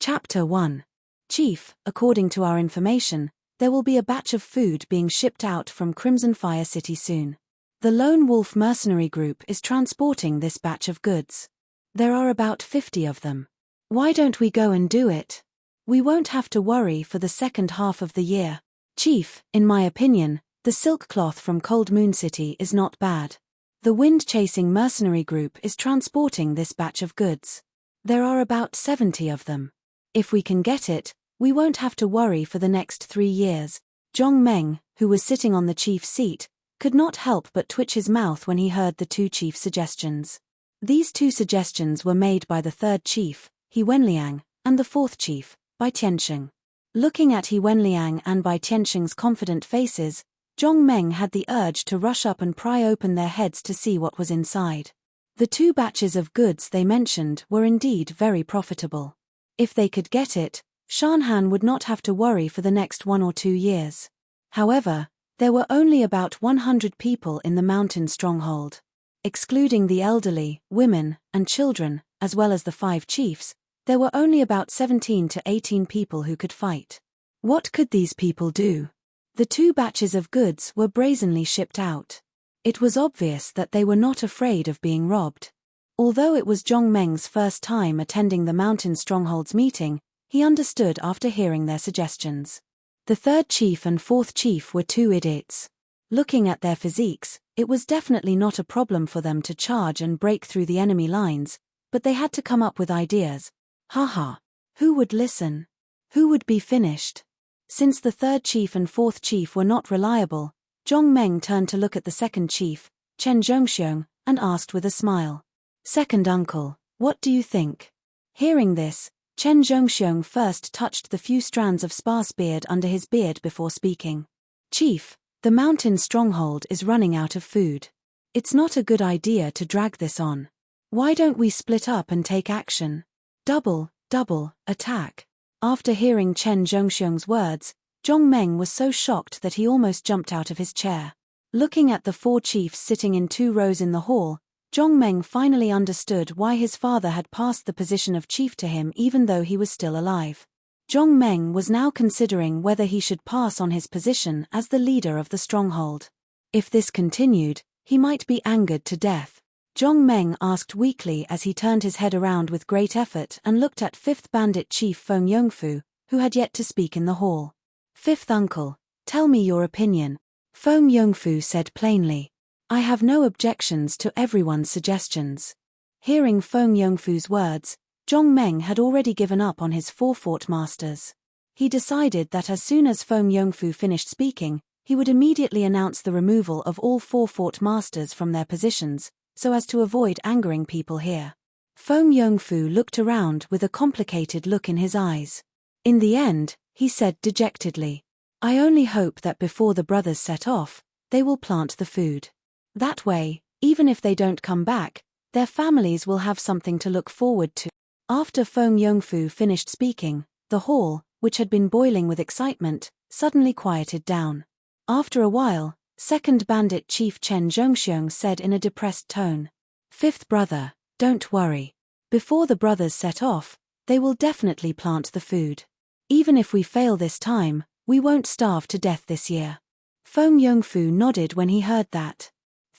Chapter 1. Chief, according to our information, there will be a batch of food being shipped out from Crimson Fire City soon. The Lone Wolf mercenary group is transporting this batch of goods. There are about 50 of them. Why don't we go and do it? We won't have to worry for the second half of the year. Chief, in my opinion, the silk cloth from Cold Moon City is not bad. The wind-chasing mercenary group is transporting this batch of goods. There are about 70 of them. If we can get it, we won't have to worry for the next 3 years. Zhong Meng, who was sitting on the chief's seat, could not help but twitch his mouth when he heard the two chief suggestions. These two suggestions were made by the third chief, He Wenliang, and the fourth chief, Bai Tiansheng. Looking at He Wenliang and Bai Tiansheng's confident faces, Zhong Meng had the urge to rush up and pry open their heads to see what was inside. The 2 batches of goods they mentioned were indeed very profitable. If they could get it, Shanhan would not have to worry for the next 1 or 2 years. However, there were only about 100 people in the mountain stronghold. Excluding the elderly, women, and children, as well as the 5 chiefs, there were only about 17 to 18 people who could fight. What could these people do? The 2 batches of goods were brazenly shipped out. It was obvious that they were not afraid of being robbed. Although it was Zhong Meng's first time attending the mountain stronghold's meeting, he understood after hearing their suggestions. The third chief and fourth chief were 2 idiots. Looking at their physiques, it was definitely not a problem for them to charge and break through the enemy lines, but they had to come up with ideas. Haha. Who would listen? Who would be finished? Since the third chief and fourth chief were not reliable, Zhong Meng turned to look at the second chief, Chen Zhongxiong, and asked with a smile. Second uncle, what do you think? Hearing this, Chen Zhongxiong first touched the few strands of sparse beard under his beard before speaking. Chief, the mountain stronghold is running out of food. It's not a good idea to drag this on. Why don't we split up and take action? Double, attack. After hearing Chen Zhongxiong's words, Zhong Meng was so shocked that he almost jumped out of his chair. Looking at the 4 chiefs sitting in 2 rows in the hall, Zhong Meng finally understood why his father had passed the position of chief to him even though he was still alive. Zhong Meng was now considering whether he should pass on his position as the leader of the stronghold. If this continued, he might be angered to death. Zhong Meng asked weakly as he turned his head around with great effort and looked at 5th Bandit Chief Feng Yongfu, who had yet to speak in the hall. 5th uncle, tell me your opinion. Feng Yongfu said plainly. I have no objections to everyone's suggestions. Hearing Feng Yongfu's words, Zhong Meng had already given up on his 4 fort masters. He decided that as soon as Feng Yongfu finished speaking, he would immediately announce the removal of all 4 fort masters from their positions, so as to avoid angering people here. Feng Yongfu looked around with a complicated look in his eyes. In the end, he said dejectedly, I only hope that before the brothers set off, they will plant the food. That way, even if they don't come back, their families will have something to look forward to. After Feng Yongfu finished speaking, the hall, which had been boiling with excitement, suddenly quieted down. After a while, 2nd Bandit Chief Chen Zhongxiong said in a depressed tone, 5th brother, don't worry. Before the brothers set off, they will definitely plant the food. Even if we fail this time, we won't starve to death this year. Feng Yongfu nodded when he heard that.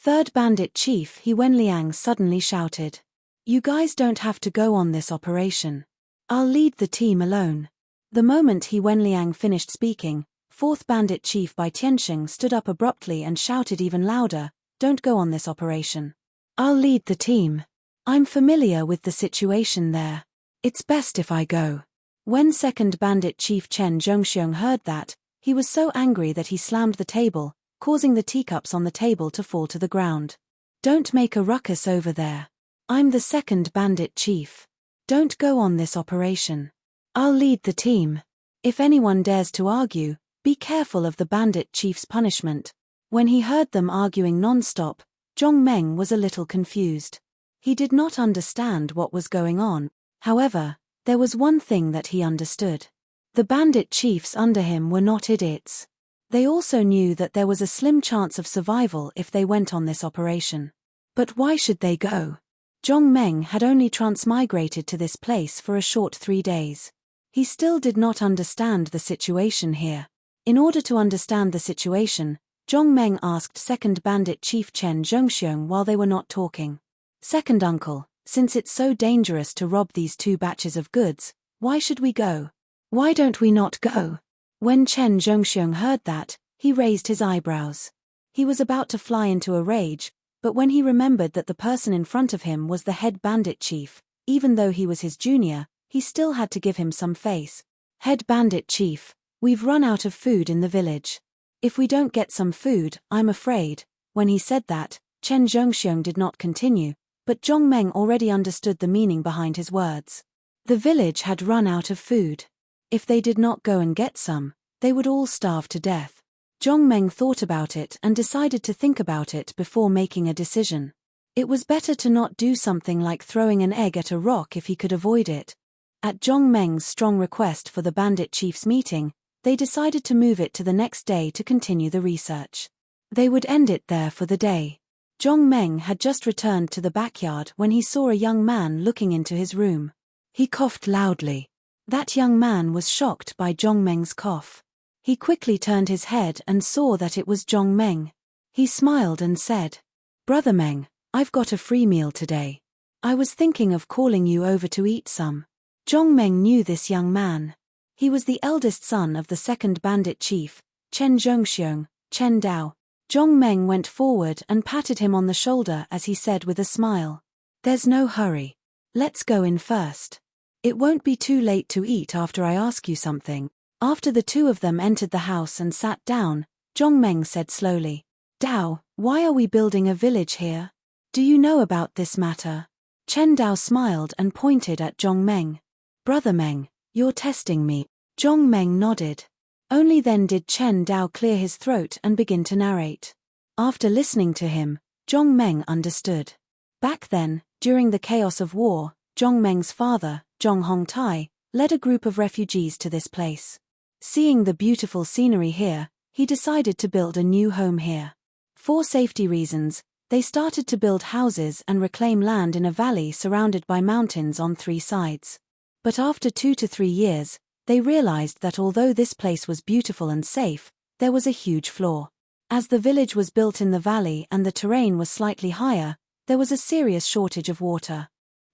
3rd Bandit Chief He Wenliang suddenly shouted. You guys don't have to go on this operation. I'll lead the team alone. The moment He Wenliang finished speaking, 4th Bandit Chief Bai Tiansheng stood up abruptly and shouted even louder, don't go on this operation. I'll lead the team. I'm familiar with the situation there. It's best if I go. When 2nd Bandit Chief Chen Zhongxiong heard that, he was so angry that he slammed the table, causing the teacups on the table to fall to the ground. Don't make a ruckus over there. I'm the 2nd Bandit Chief. Don't go on this operation. I'll lead the team. If anyone dares to argue, be careful of the Bandit Chief's punishment. When he heard them arguing non-stop, Zhong Meng was a little confused. He did not understand what was going on. However, there was one thing that he understood. The Bandit Chiefs under him were not idiots. They also knew that there was a slim chance of survival if they went on this operation. But why should they go? Zhong Meng had only transmigrated to this place for a short 3 days. He still did not understand the situation here. In order to understand the situation, Zhong Meng asked second bandit chief Chen Zhongxiong while they were not talking. Second uncle, since it's so dangerous to rob these 2 batches of goods, why should we go? Why don't we not go? When Chen Zhongxiong heard that, he raised his eyebrows. He was about to fly into a rage, but when he remembered that the person in front of him was the head bandit chief, even though he was his junior, he still had to give him some face. Head bandit chief, we've run out of food in the village. If we don't get some food, I'm afraid. When he said that, Chen Zhongxiong did not continue, but Zhong Meng already understood the meaning behind his words. The village had run out of food. If they did not go and get some, they would all starve to death. Zhong Meng thought about it and decided to think about it before making a decision. It was better to not do something like throwing an egg at a rock if he could avoid it. At Zhong Meng's strong request for the bandit chief's meeting, they decided to move it to the next day to continue the research. They would end it there for the day. Zhong Meng had just returned to the backyard when he saw a young man looking into his room. He coughed loudly. That young man was shocked by Zhong Meng's cough. He quickly turned his head and saw that it was Zhong Meng. He smiled and said, "Brother Meng, I've got a free meal today. I was thinking of calling you over to eat some." Zhong Meng knew this young man. He was the eldest son of the second bandit chief, Chen Zhongxiong, Chen Dao. Zhong Meng went forward and patted him on the shoulder as he said with a smile, "There's no hurry. Let's go in first. It won't be too late to eat after I ask you something." After the 2 of them entered the house and sat down, Zhong Meng said slowly, "Dao, why are we building a village here? Do you know about this matter?" Chen Dao smiled and pointed at Zhong Meng. "Brother Meng, you're testing me." Zhong Meng nodded. Only then did Chen Dao clear his throat and begin to narrate. After listening to him, Zhong Meng understood. Back then, during the chaos of war, Zhong Meng's father, Zhong Hongtai, led a group of refugees to this place. Seeing the beautiful scenery here, he decided to build a new home here. For safety reasons, they started to build houses and reclaim land in a valley surrounded by mountains on 3 sides. But after 2 to 3 years, they realized that although this place was beautiful and safe, there was a huge flaw. As the village was built in the valley and the terrain was slightly higher, there was a serious shortage of water.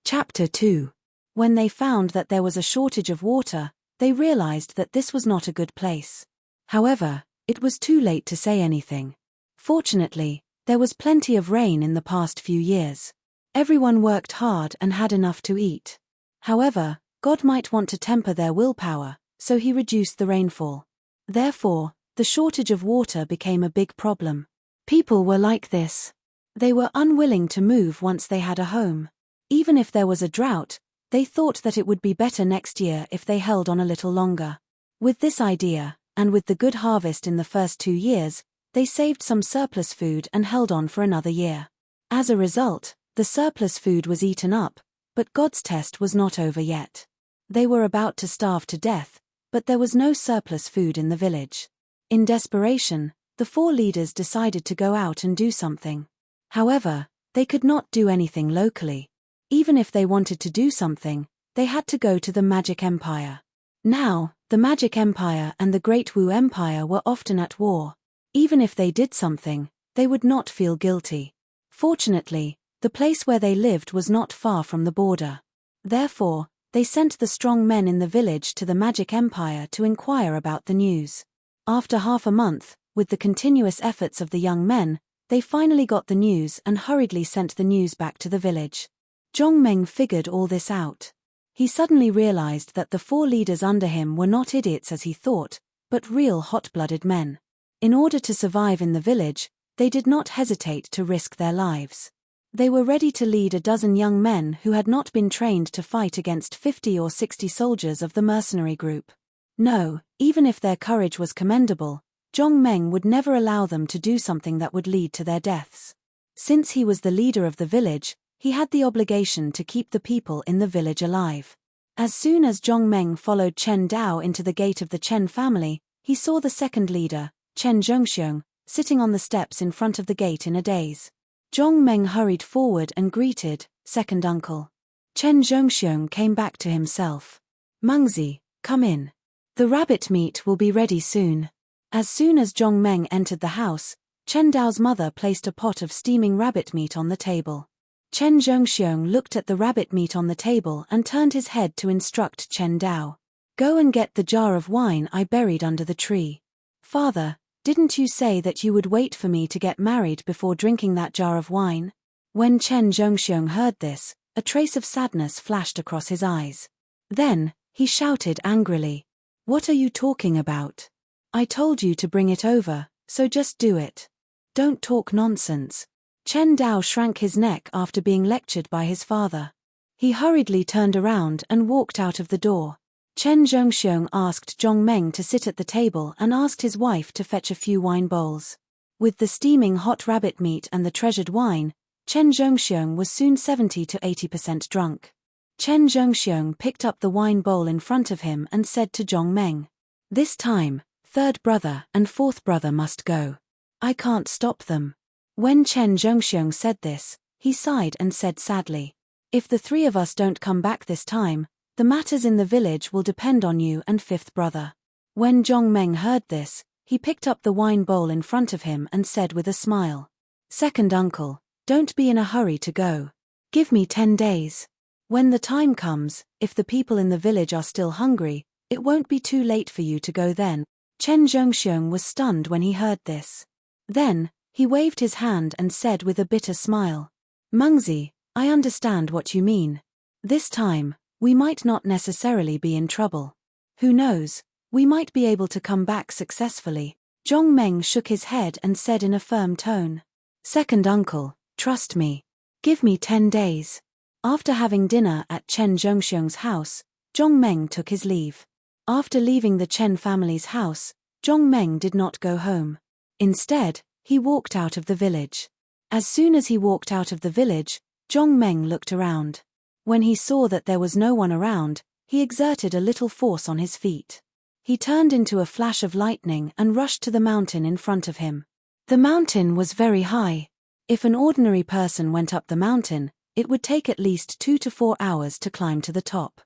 Chapter 2. When they found that there was a shortage of water, they realized that this was not a good place. However, it was too late to say anything. Fortunately, there was plenty of rain in the past few years. Everyone worked hard and had enough to eat. However, God might want to temper their willpower, so he reduced the rainfall. Therefore, the shortage of water became a big problem. People were like this. They were unwilling to move once they had a home. Even if there was a drought, they thought that it would be better next year if they held on a little longer. With this idea, and with the good harvest in the first 2 years, they saved some surplus food and held on for another year. As a result, the surplus food was eaten up, but God's test was not over yet. They were about to starve to death, but there was no surplus food in the village. In desperation, the 4 leaders decided to go out and do something. However, they could not do anything locally. Even if they wanted to do something, they had to go to the Magic Empire. Now, the Magic Empire and the Great Wu Empire were often at war. Even if they did something, they would not feel guilty. Fortunately, the place where they lived was not far from the border. Therefore, they sent the strong men in the village to the Magic Empire to inquire about the news. After half a month, with the continuous efforts of the young men, they finally got the news and hurriedly sent the news back to the village. Zhong Meng figured all this out. He suddenly realized that the 4 leaders under him were not idiots as he thought, but real hot-blooded men. In order to survive in the village, they did not hesitate to risk their lives. They were ready to lead a dozen young men who had not been trained to fight against 50 or 60 soldiers of the mercenary group. No, even if their courage was commendable, Zhong Meng would never allow them to do something that would lead to their deaths. Since he was the leader of the village, he had the obligation to keep the people in the village alive. As soon as Zhong Meng followed Chen Dao into the gate of the Chen family, he saw the second leader, Chen Zhongxiong, sitting on the steps in front of the gate in a daze. Zhong Meng hurried forward and greeted, "Second uncle." Chen Zhongxiong came back to himself. "Mengzi, Come in. The rabbit meat will be ready soon. As soon as Zhongmeng entered the house, Chen Dao's mother placed a pot of steaming rabbit meat on the table. Chen Zhongxiong looked at the rabbit meat on the table and turned his head to instruct Chen Dao. Go and get the jar of wine I buried under the tree. Father, didn't you say that you would wait for me to get married before drinking that jar of wine? When Chen Zhongxiong heard this, a trace of sadness flashed across his eyes. Then, he shouted angrily. What are you talking about? I told you to bring it over, so just do it. Don't talk nonsense. Chen Dao shrank his neck after being lectured by his father. He hurriedly turned around and walked out of the door. Chen Zhongxiong asked Zhongmeng to sit at the table and asked his wife to fetch a few wine bowls. With the steaming hot rabbit meat and the treasured wine, Chen Zhongxiong was soon 70 to 80% drunk. Chen Zhongxiong picked up the wine bowl in front of him and said to Zhongmeng, this time, third brother and fourth brother must go. I can't stop them. When Chen Zhongxiong said this, he sighed and said sadly, if the three of us don't come back this time, the matters in the village will depend on you and fifth brother. When Zhongmeng heard this, he picked up the wine bowl in front of him and said with a smile, second uncle, don't be in a hurry to go. Give me 10 days. When the time comes, if the people in the village are still hungry, it won't be too late for you to go then. Chen Zhongxiong was stunned when he heard this. Then, he waved his hand and said with a bitter smile, Mengzi, I understand what you mean. This time, we might not necessarily be in trouble. Who knows, we might be able to come back successfully. Zhongmeng shook his head and said in a firm tone, second uncle, trust me. Give me 10 days. After having dinner at Chen Zhongxiong's house, Zhongmeng took his leave. After leaving the Chen family's house, Zhongmeng did not go home. Instead, he walked out of the village. As soon as he walked out of the village, Zhongmeng looked around. When he saw that there was no one around, he exerted a little force on his feet. He turned into a flash of lightning and rushed to the mountain in front of him. The mountain was very high. If an ordinary person went up the mountain, it would take at least 2 to 4 hours to climb to the top.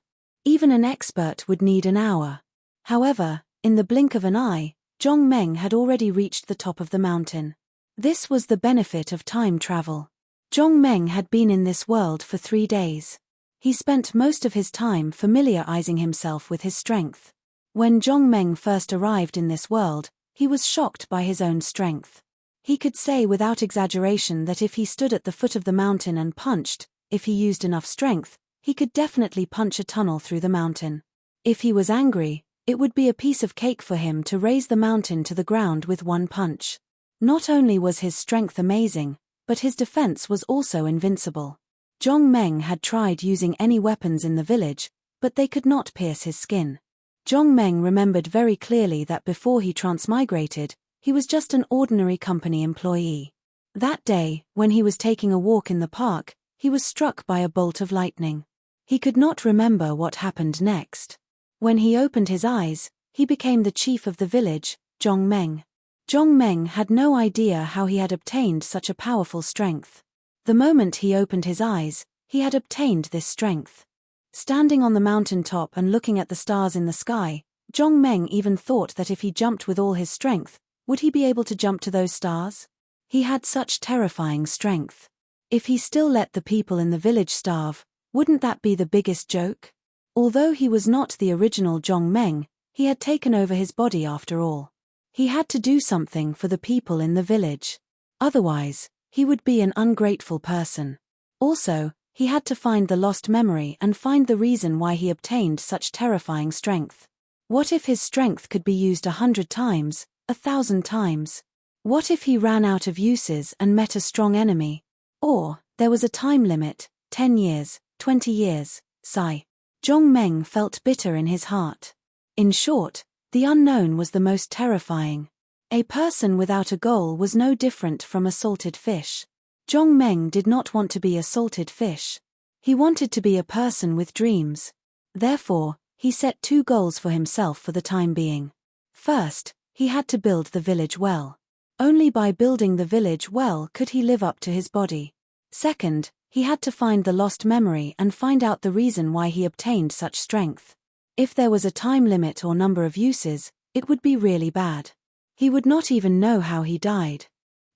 Even an expert would need an hour. However, in the blink of an eye, Zhongmeng had already reached the top of the mountain. This was the benefit of time travel. Zhongmeng had been in this world for 3 days. He spent most of his time familiarizing himself with his strength. When Zhongmeng first arrived in this world, he was shocked by his own strength. He could say without exaggeration that if he stood at the foot of the mountain and punched, if he used enough strength, he could definitely punch a tunnel through the mountain. If he was angry, it would be a piece of cake for him to raise the mountain to the ground with one punch. Not only was his strength amazing, but his defense was also invincible. Zhongmeng had tried using any weapons in the village, but they could not pierce his skin. Zhongmeng remembered very clearly that before he transmigrated, he was just an ordinary company employee. That day, when he was taking a walk in the park, he was struck by a bolt of lightning. He could not remember what happened next. When he opened his eyes, he became the chief of the village, Zhongmeng. Zhongmeng had no idea how he had obtained such a powerful strength. The moment he opened his eyes, he had obtained this strength. Standing on the mountain top and looking at the stars in the sky, Zhongmeng even thought that if he jumped with all his strength, would he be able to jump to those stars? He had such terrifying strength. If he still let the people in the village starve, wouldn't that be the biggest joke? Although he was not the original Zhongmeng, he had taken over his body after all. He had to do something for the people in the village. Otherwise, he would be an ungrateful person. Also, he had to find the lost memory and find the reason why he obtained such terrifying strength. What if his strength could be used 100 times, 1,000 times? What if he ran out of uses and met a strong enemy? Or, there was a time limit, 10 years, 20 years, sigh. Zhongmeng felt bitter in his heart. In short, the unknown was the most terrifying. A person without a goal was no different from a salted fish. Zhongmeng did not want to be a salted fish. He wanted to be a person with dreams. Therefore, he set 2 goals for himself for the time being. First, he had to build the village well. Only by building the village well could he live up to his body. Second, he had to find the lost memory and find out the reason why he obtained such strength. If there was a time limit or number of uses, it would be really bad. He would not even know how he died.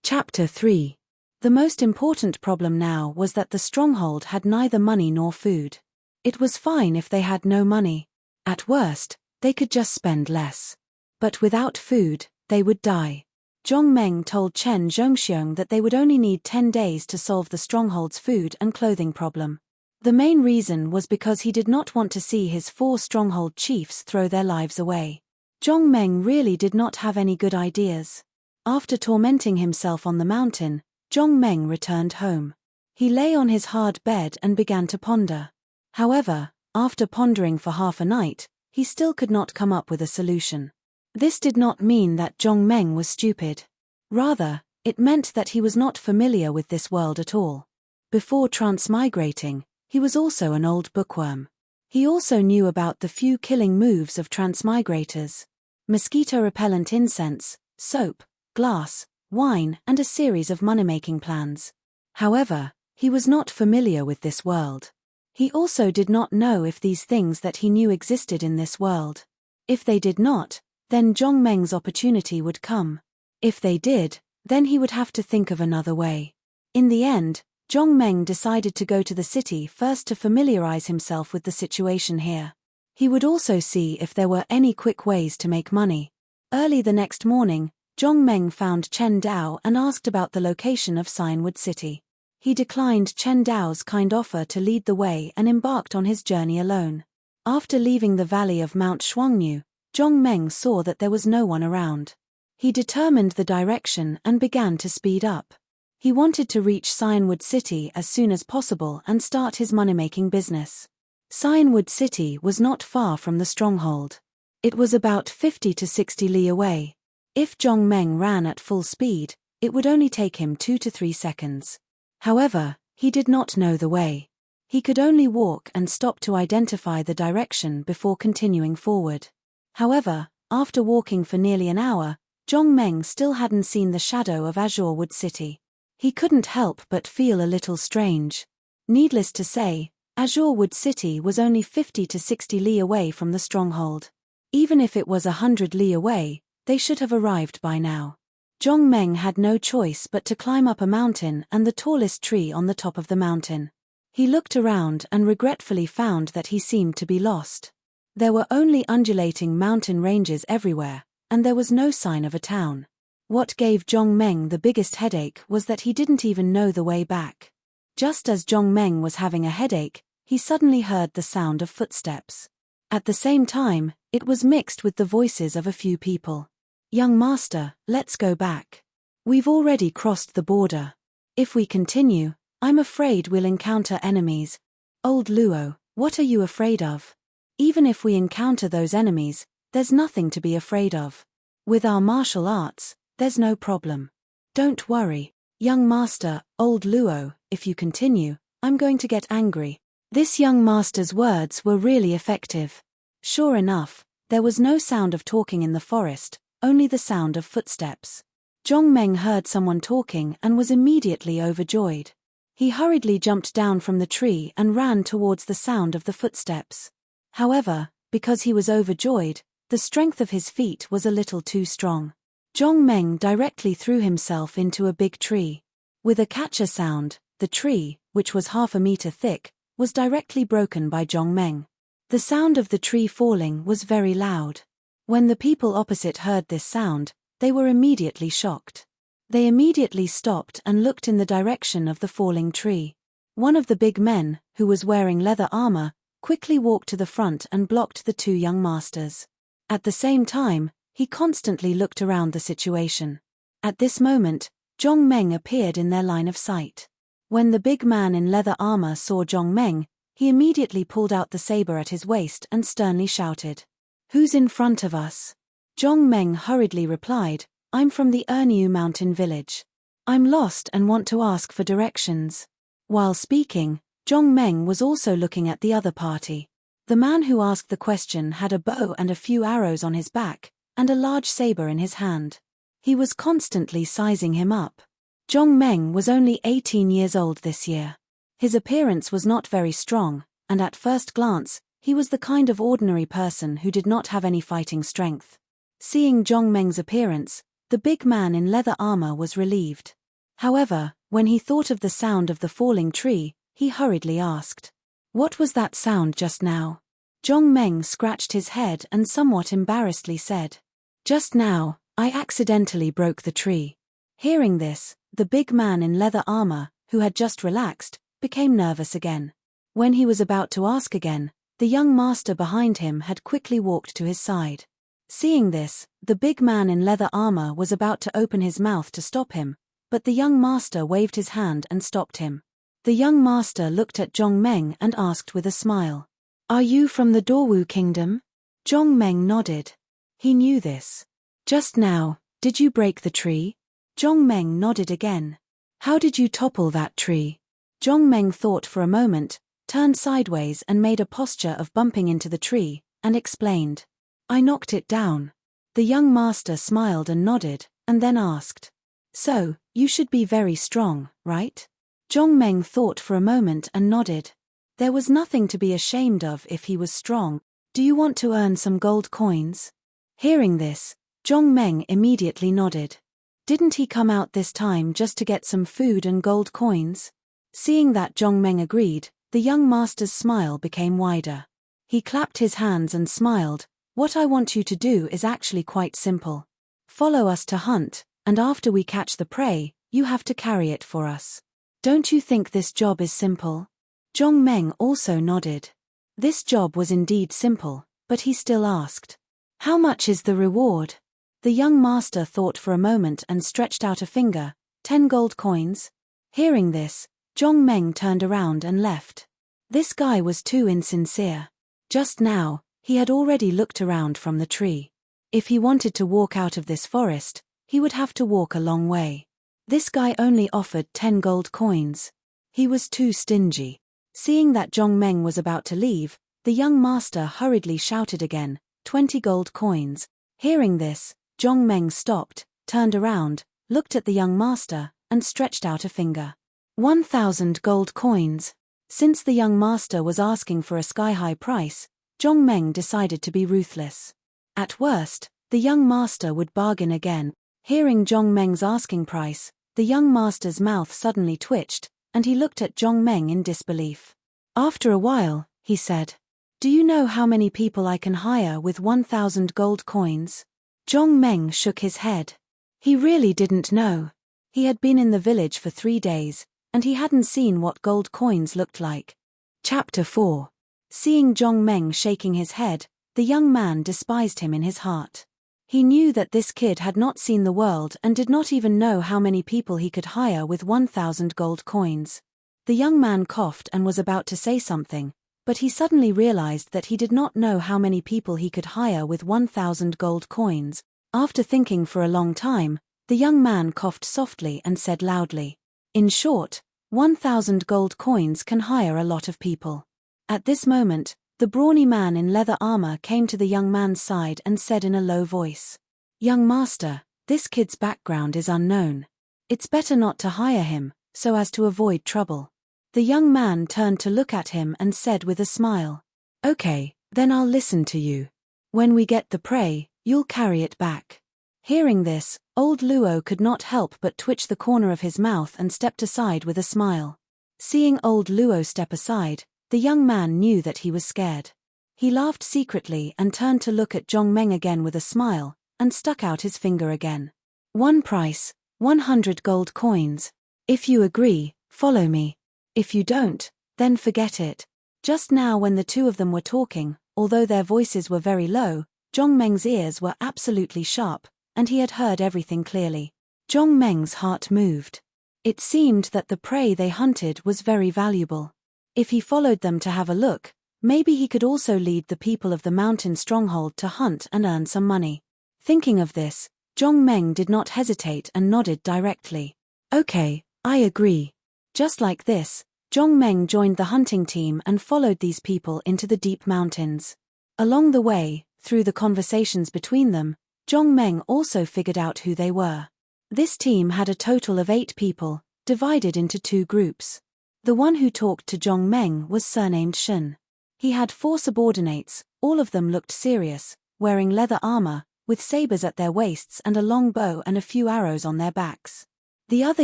Chapter 3. The most important problem now was that the stronghold had neither money nor food. It was fine if they had no money. At worst, they could just spend less. But without food, they would die. Zhong Meng told Chen Zhongxiong that they would only need 10 days to solve the stronghold's food and clothing problem. The main reason was because he did not want to see his 4 stronghold chiefs throw their lives away. Zhong Meng really did not have any good ideas. After tormenting himself on the mountain, Zhong Meng returned home. He lay on his hard bed and began to ponder. However, after pondering for half a night, he still could not come up with a solution. This did not mean that Zhong Meng was stupid. Rather, it meant that he was not familiar with this world at all. Before transmigrating, he was also an old bookworm. He also knew about the few killing moves of transmigrators: mosquito-repellent incense, soap, glass, wine, and a series of money-making plans. However, he was not familiar with this world. He also did not know if these things that he knew existed in this world. If they did not, then Zhong Meng's opportunity would come. If they did, then he would have to think of another way. In the end, Zhong Meng decided to go to the city first to familiarize himself with the situation here. He would also see if there were any quick ways to make money. Early the next morning, Zhong Meng found Chen Dao and asked about the location of Cianwood City. He declined Chen Dao's kind offer to lead the way and embarked on his journey alone. After leaving the valley of Mount Shuangnu, Zhong Meng saw that there was no one around. He determined the direction and began to speed up. He wanted to reach Cianwood City as soon as possible and start his money-making business. Cianwood City was not far from the stronghold. It was about 50 to 60 li away. If Zhong Meng ran at full speed, it would only take him 2 to 3 seconds. However, he did not know the way. He could only walk and stop to identify the direction before continuing forward. However, after walking for nearly an hour, Zhong Meng still hadn't seen the shadow of Azurewood City. He couldn't help but feel a little strange. Needless to say, Azurewood City was only 50 to 60 li away from the stronghold. Even if it was 100 li away, they should have arrived by now. Zhong Meng had no choice but to climb up a mountain and the tallest tree on the top of the mountain. He looked around and regretfully found that he seemed to be lost. There were only undulating mountain ranges everywhere, and there was no sign of a town. What gave Zhong Meng the biggest headache was that he didn't even know the way back. Just as Zhong Meng was having a headache, he suddenly heard the sound of footsteps. At the same time, it was mixed with the voices of a few people. "Young master, let's go back. We've already crossed the border. If we continue, I'm afraid we'll encounter enemies. Old Luo, what are you afraid of? Even if we encounter those enemies, there's nothing to be afraid of. With our martial arts, there's no problem. Don't worry, young master, old Luo, if you continue, I'm going to get angry." This young master's words were really effective. Sure enough, there was no sound of talking in the forest, only the sound of footsteps. Zhong Meng heard someone talking and was immediately overjoyed. He hurriedly jumped down from the tree and ran towards the sound of the footsteps. However, because he was overjoyed, the strength of his feet was a little too strong. Zhong Meng directly threw himself into a big tree. With a catcher sound, the tree, which was half a meter thick, was directly broken by Zhong Meng. The sound of the tree falling was very loud. When the people opposite heard this sound, they were immediately shocked. They immediately stopped and looked in the direction of the falling tree. One of the big men, who was wearing leather armor, quickly walked to the front and blocked the 2 young masters. At the same time, he constantly looked around the situation. At this moment, Zhong Meng appeared in their line of sight. When the big man in leather armor saw Zhong Meng, he immediately pulled out the saber at his waist and sternly shouted, "Who's in front of us?" Zhong Meng hurriedly replied, "I'm from the Erniu mountain village. I'm lost and want to ask for directions." While speaking, Zhong Meng was also looking at the other party. The man who asked the question had a bow and a few arrows on his back, and a large saber in his hand. He was constantly sizing him up. Zhong Meng was only 18 years old this year. His appearance was not very strong, and at first glance, He was the kind of ordinary person who did not have any fighting strength. Seeing Zhong Meng's appearance, the big man in leather armor was relieved. However, when he thought of the sound of the falling tree, he hurriedly asked, "What was that sound just now?" Zhong Meng scratched his head and somewhat embarrassedly said, "Just now, I accidentally broke the tree." Hearing this, the big man in leather armor, who had just relaxed, became nervous again. When he was about to ask again, the young master behind him had quickly walked to his side. Seeing this, the big man in leather armor was about to open his mouth to stop him, but the young master waved his hand and stopped him. The young master looked at Zhong Meng and asked with a smile, "Are you from the Dawu kingdom?" Zhong Meng nodded. He knew this. "Just now, did you break the tree?" Zhong Meng nodded again. "How did you topple that tree?" Zhong Meng thought for a moment, turned sideways and made a posture of bumping into the tree, and explained, "I knocked it down." The young master smiled and nodded, and then asked, "So, you should be very strong, right?" Zhong Meng thought for a moment and nodded. There was nothing to be ashamed of if he was strong. "Do you want to earn some gold coins?" Hearing this, Zhong Meng immediately nodded. Didn't he come out this time just to get some food and gold coins? Seeing that Zhong Meng agreed, the young master's smile became wider. He clapped his hands and smiled. "What I want you to do is actually quite simple. Follow us to hunt, and after we catch the prey, you have to carry it for us. Don't you think this job is simple?" Zhong Meng also nodded. This job was indeed simple, but he still asked, "How much is the reward?" The young master thought for a moment and stretched out a finger. 10 gold coins. Hearing this, Zhong Meng turned around and left. This guy was too insincere. Just now, he had already looked around from the tree. If he wanted to walk out of this forest, he would have to walk a long way. This guy only offered 10 gold coins. He was too stingy. Seeing that Zhong Meng was about to leave, the young master hurriedly shouted again, 20 gold coins. Hearing this, Zhong Meng stopped, turned around, looked at the young master, and stretched out a finger. 1,000 gold coins. Since the young master was asking for a sky-high price, Zhong Meng decided to be ruthless. At worst, the young master would bargain again. Hearing Zhong Meng's asking price, the young master's mouth suddenly twitched, and he looked at Zhong Meng in disbelief. After a while, he said, "Do you know how many people I can hire with 1,000 gold coins?" Zhong Meng shook his head. He really didn't know. He had been in the village for 3 days, and he hadn't seen what gold coins looked like. Chapter 4. Seeing Zhong Meng shaking his head, the young man despised him in his heart. He knew that this kid had not seen the world and did not even know how many people he could hire with 1,000 gold coins. The young man coughed and was about to say something, but he suddenly realized that he did not know how many people he could hire with 1,000 gold coins. After thinking for a long time, the young man coughed softly and said loudly, "In short, 1,000 gold coins can hire a lot of people." At this moment, the brawny man in leather armor came to the young man's side and said in a low voice, "Young master, this kid's background is unknown. It's better not to hire him, so as to avoid trouble." The young man turned to look at him and said with a smile, "Okay, then I'll listen to you. When we get the prey, you'll carry it back." Hearing this, old Luo could not help but twitch the corner of his mouth and stepped aside with a smile. Seeing old Luo step aside, the young man knew that he was scared. He laughed secretly and turned to look at Zhong Meng again with a smile, and stuck out his finger again. "One price, 100 gold coins. If you agree, follow me. If you don't, then forget it." Just now when the two of them were talking, although their voices were very low, Zhong Meng's ears were absolutely sharp, and he had heard everything clearly. Zhong Meng's heart moved. It seemed that the prey they hunted was very valuable. If he followed them to have a look, maybe he could also lead the people of the mountain stronghold to hunt and earn some money. Thinking of this, Zhong Meng did not hesitate and nodded directly. "Okay, I agree." Just like this, Zhong Meng joined the hunting team and followed these people into the deep mountains. Along the way, through the conversations between them, Zhong Meng also figured out who they were. This team had a total of 8 people, divided into 2 groups. The one who talked to Zhong Meng was surnamed Shen. He had 4 subordinates, all of them looked serious, wearing leather armor, with sabers at their waists and a long bow and a few arrows on their backs. The other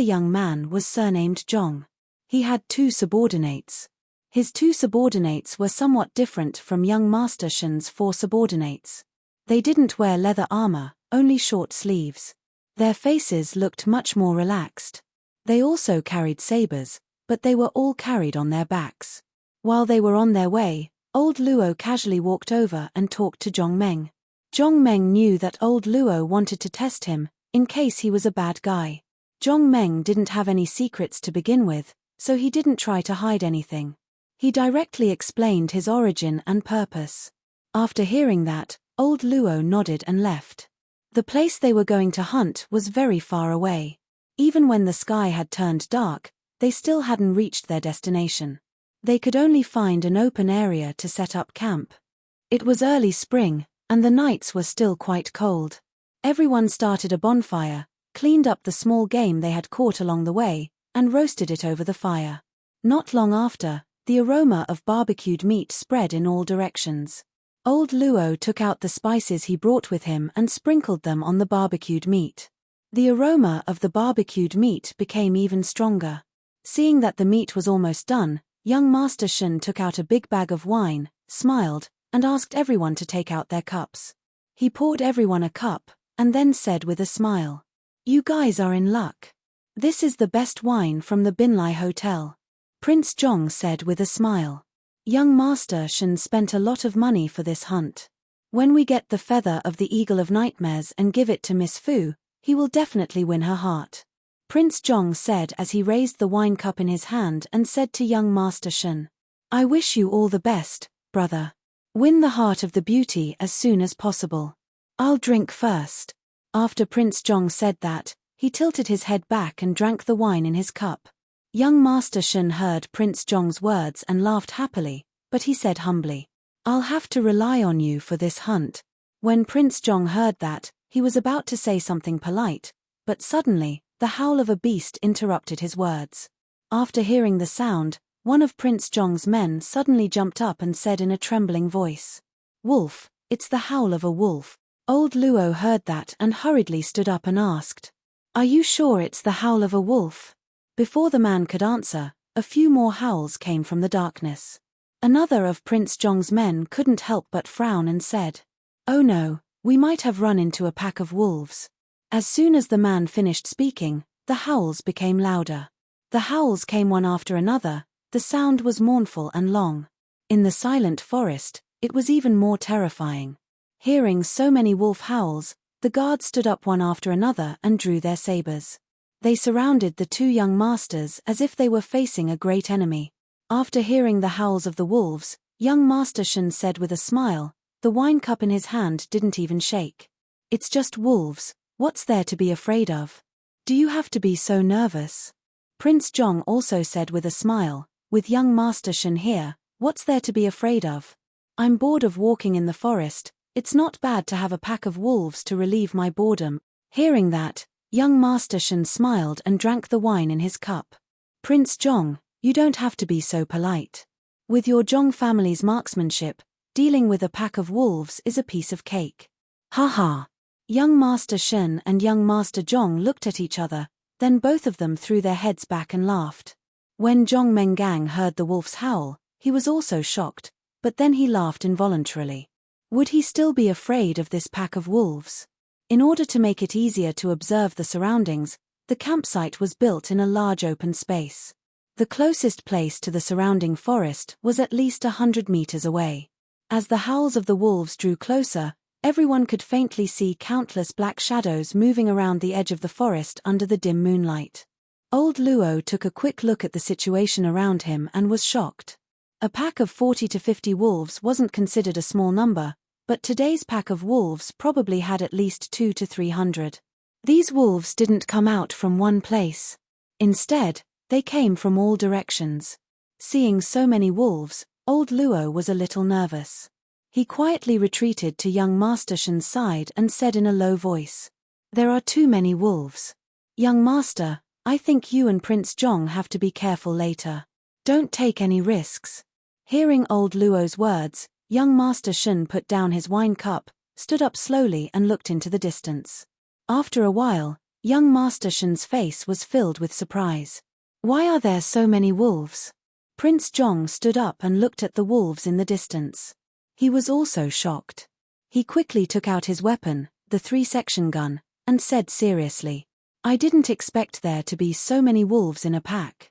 young man was surnamed Zhong. He had 2 subordinates. His 2 subordinates were somewhat different from young Master Shen's 4 subordinates. They didn't wear leather armor, only short sleeves. Their faces looked much more relaxed. They also carried sabers, but they were all carried on their backs. While they were on their way, old Luo casually walked over and talked to Zhong Meng. Zhong Meng knew that old Luo wanted to test him, in case he was a bad guy. Zhong Meng didn't have any secrets to begin with, so he didn't try to hide anything. He directly explained his origin and purpose. After hearing that, old Luo nodded and left. The place they were going to hunt was very far away. Even when the sky had turned dark, they still hadn't reached their destination. They could only find an open area to set up camp. It was early spring, and the nights were still quite cold. Everyone started a bonfire, cleaned up the small game they had caught along the way, and roasted it over the fire. Not long after, the aroma of barbecued meat spread in all directions. Old Luo took out the spices he brought with him and sprinkled them on the barbecued meat. The aroma of the barbecued meat became even stronger. Seeing that the meat was almost done, young Master Shen took out a big bag of wine, smiled, and asked everyone to take out their cups. He poured everyone a cup, and then said with a smile, "You guys are in luck. This is the best wine from the Binlai Hotel." Prince Zhong said with a smile. Young Master Shen spent a lot of money for this hunt. When we get the feather of the Eagle of Nightmares and give it to Miss Fu, he will definitely win her heart. Prince Zhong said as he raised the wine cup in his hand and said to young Master Shen, "I wish you all the best, brother. Win the heart of the beauty as soon as possible. I'll drink first." After Prince Zhong said that, he tilted his head back and drank the wine in his cup. Young Master Shen heard Prince Zhong's words and laughed happily, but he said humbly, "I'll have to rely on you for this hunt." When Prince Zhong heard that, he was about to say something polite, but suddenly, the howl of a beast interrupted his words. After hearing the sound, one of Prince Zhong's men suddenly jumped up and said in a trembling voice, "Wolf, it's the howl of a wolf." Old Luo heard that and hurriedly stood up and asked, "Are you sure it's the howl of a wolf?" Before the man could answer, a few more howls came from the darkness. Another of Prince Zhong's men couldn't help but frown and said, "Oh no, we might have run into a pack of wolves." As soon as the man finished speaking, the howls became louder. The howls came one after another, the sound was mournful and long. In the silent forest, it was even more terrifying. Hearing so many wolf howls, the guards stood up one after another and drew their sabers. They surrounded the 2 young masters as if they were facing a great enemy. After hearing the howls of the wolves, young Master Shen said with a smile, the wine cup in his hand didn't even shake. "It's just wolves, what's there to be afraid of? Do you have to be so nervous?" Prince Zhong also said with a smile, "With young Master Shen here, what's there to be afraid of? I'm bored of walking in the forest, it's not bad to have a pack of wolves to relieve my boredom." Hearing that, young Master Shen smiled and drank the wine in his cup. "Prince Zhong, you don't have to be so polite. With your Zhong family's marksmanship, dealing with a pack of wolves is a piece of cake." "Ha ha." Young Master Shen and young Master Zhong looked at each other, then both of them threw their heads back and laughed. When Zhong Mengang heard the wolf's howl, he was also shocked, but then he laughed involuntarily. Would he still be afraid of this pack of wolves? In order to make it easier to observe the surroundings, the campsite was built in a large open space. The closest place to the surrounding forest was at least 100 meters away. As the howls of the wolves drew closer, everyone could faintly see countless black shadows moving around the edge of the forest under the dim moonlight. Old Luo took a quick look at the situation around him and was shocked. A pack of 40 to 50 wolves wasn't considered a small number, but today's pack of wolves probably had at least 200 to 300. These wolves didn't come out from one place. Instead, they came from all directions. Seeing so many wolves, old Luo was a little nervous. He quietly retreated to young Master Shen's side and said in a low voice, "There are too many wolves. Young Master, I think you and Prince Zhong have to be careful later. Don't take any risks." Hearing old Luo's words, young Master Shun put down his wine cup, stood up slowly and looked into the distance. After a while, young Master Shun's face was filled with surprise. Why are there so many wolves? Prince Zhong stood up and looked at the wolves in the distance. He was also shocked. He quickly took out his weapon, the 3-section gun, and said seriously, "I didn't expect there to be so many wolves in a pack."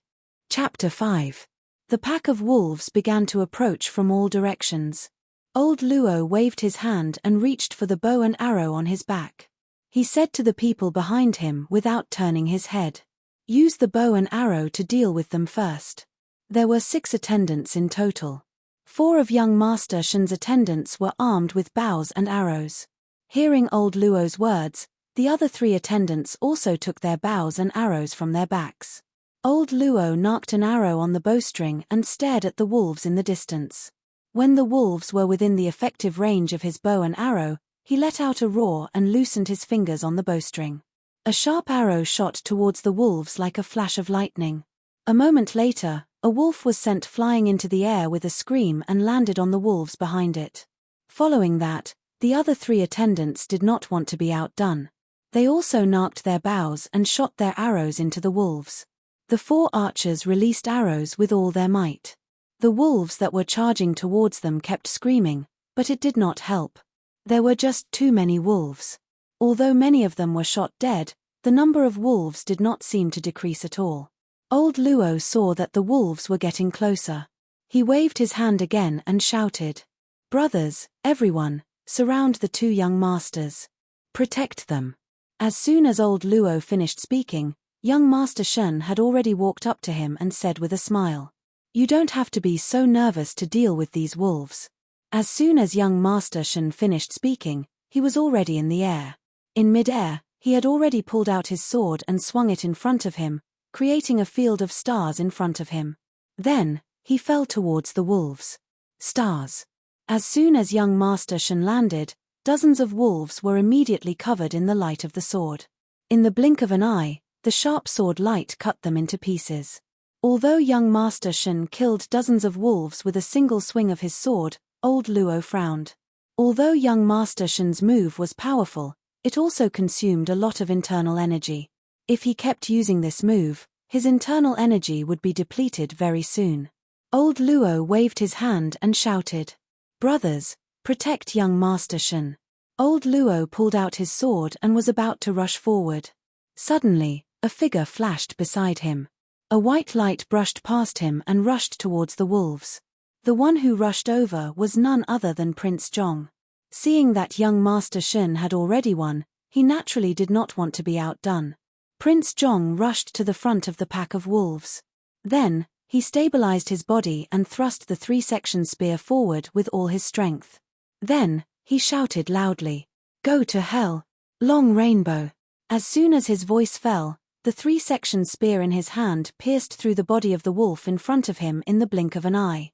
Chapter 5. The pack of wolves began to approach from all directions. Old Luo waved his hand and reached for the bow and arrow on his back. He said to the people behind him without turning his head, "Use the bow and arrow to deal with them first." There were 6 attendants in total. 4 of young Master Shun's attendants were armed with bows and arrows. Hearing old Luo's words, the other 3 attendants also took their bows and arrows from their backs. Old Luo knocked an arrow on the bowstring and stared at the wolves in the distance. When the wolves were within the effective range of his bow and arrow, he let out a roar and loosened his fingers on the bowstring. A sharp arrow shot towards the wolves like a flash of lightning. A moment later, a wolf was sent flying into the air with a scream and landed on the wolves behind it. Following that, the other 3 attendants did not want to be outdone. They also knocked their bows and shot their arrows into the wolves. The 4 archers released arrows with all their might. The wolves that were charging towards them kept screaming, but it did not help. There were just too many wolves. Although many of them were shot dead, the number of wolves did not seem to decrease at all. Old Luo saw that the wolves were getting closer. He waved his hand again and shouted, "Brothers, everyone, surround the 2 young masters. Protect them." As soon as old Luo finished speaking, young Master Shun had already walked up to him and said with a smile, "You don't have to be so nervous to deal with these wolves." As soon as young Master Shun finished speaking, he was already in the air. In mid-air, he had already pulled out his sword and swung it in front of him, creating a field of stars in front of him. Then, he fell towards the wolves. Stars. As soon as young Master Shun landed, dozens of wolves were immediately covered in the light of the sword. In the blink of an eye, the sharp sword light cut them into pieces. Although young Master Shun killed dozens of wolves with a single swing of his sword, old Luo frowned. Although young Master Shun's move was powerful, it also consumed a lot of internal energy. If he kept using this move, his internal energy would be depleted very soon. Old Luo waved his hand and shouted, "Brothers, protect young Master Shun." Old Luo pulled out his sword and was about to rush forward. Suddenly, a figure flashed beside him. A white light brushed past him and rushed towards the wolves. The one who rushed over was none other than Prince Zhong. Seeing that young Master Shun had already won, he naturally did not want to be outdone. Prince Zhong rushed to the front of the pack of wolves. Then, he stabilized his body and thrust the 3-section spear forward with all his strength. Then, he shouted loudly, "Go to hell, Long Rainbow." As soon as his voice fell, the 3-section spear in his hand pierced through the body of the wolf in front of him in the blink of an eye.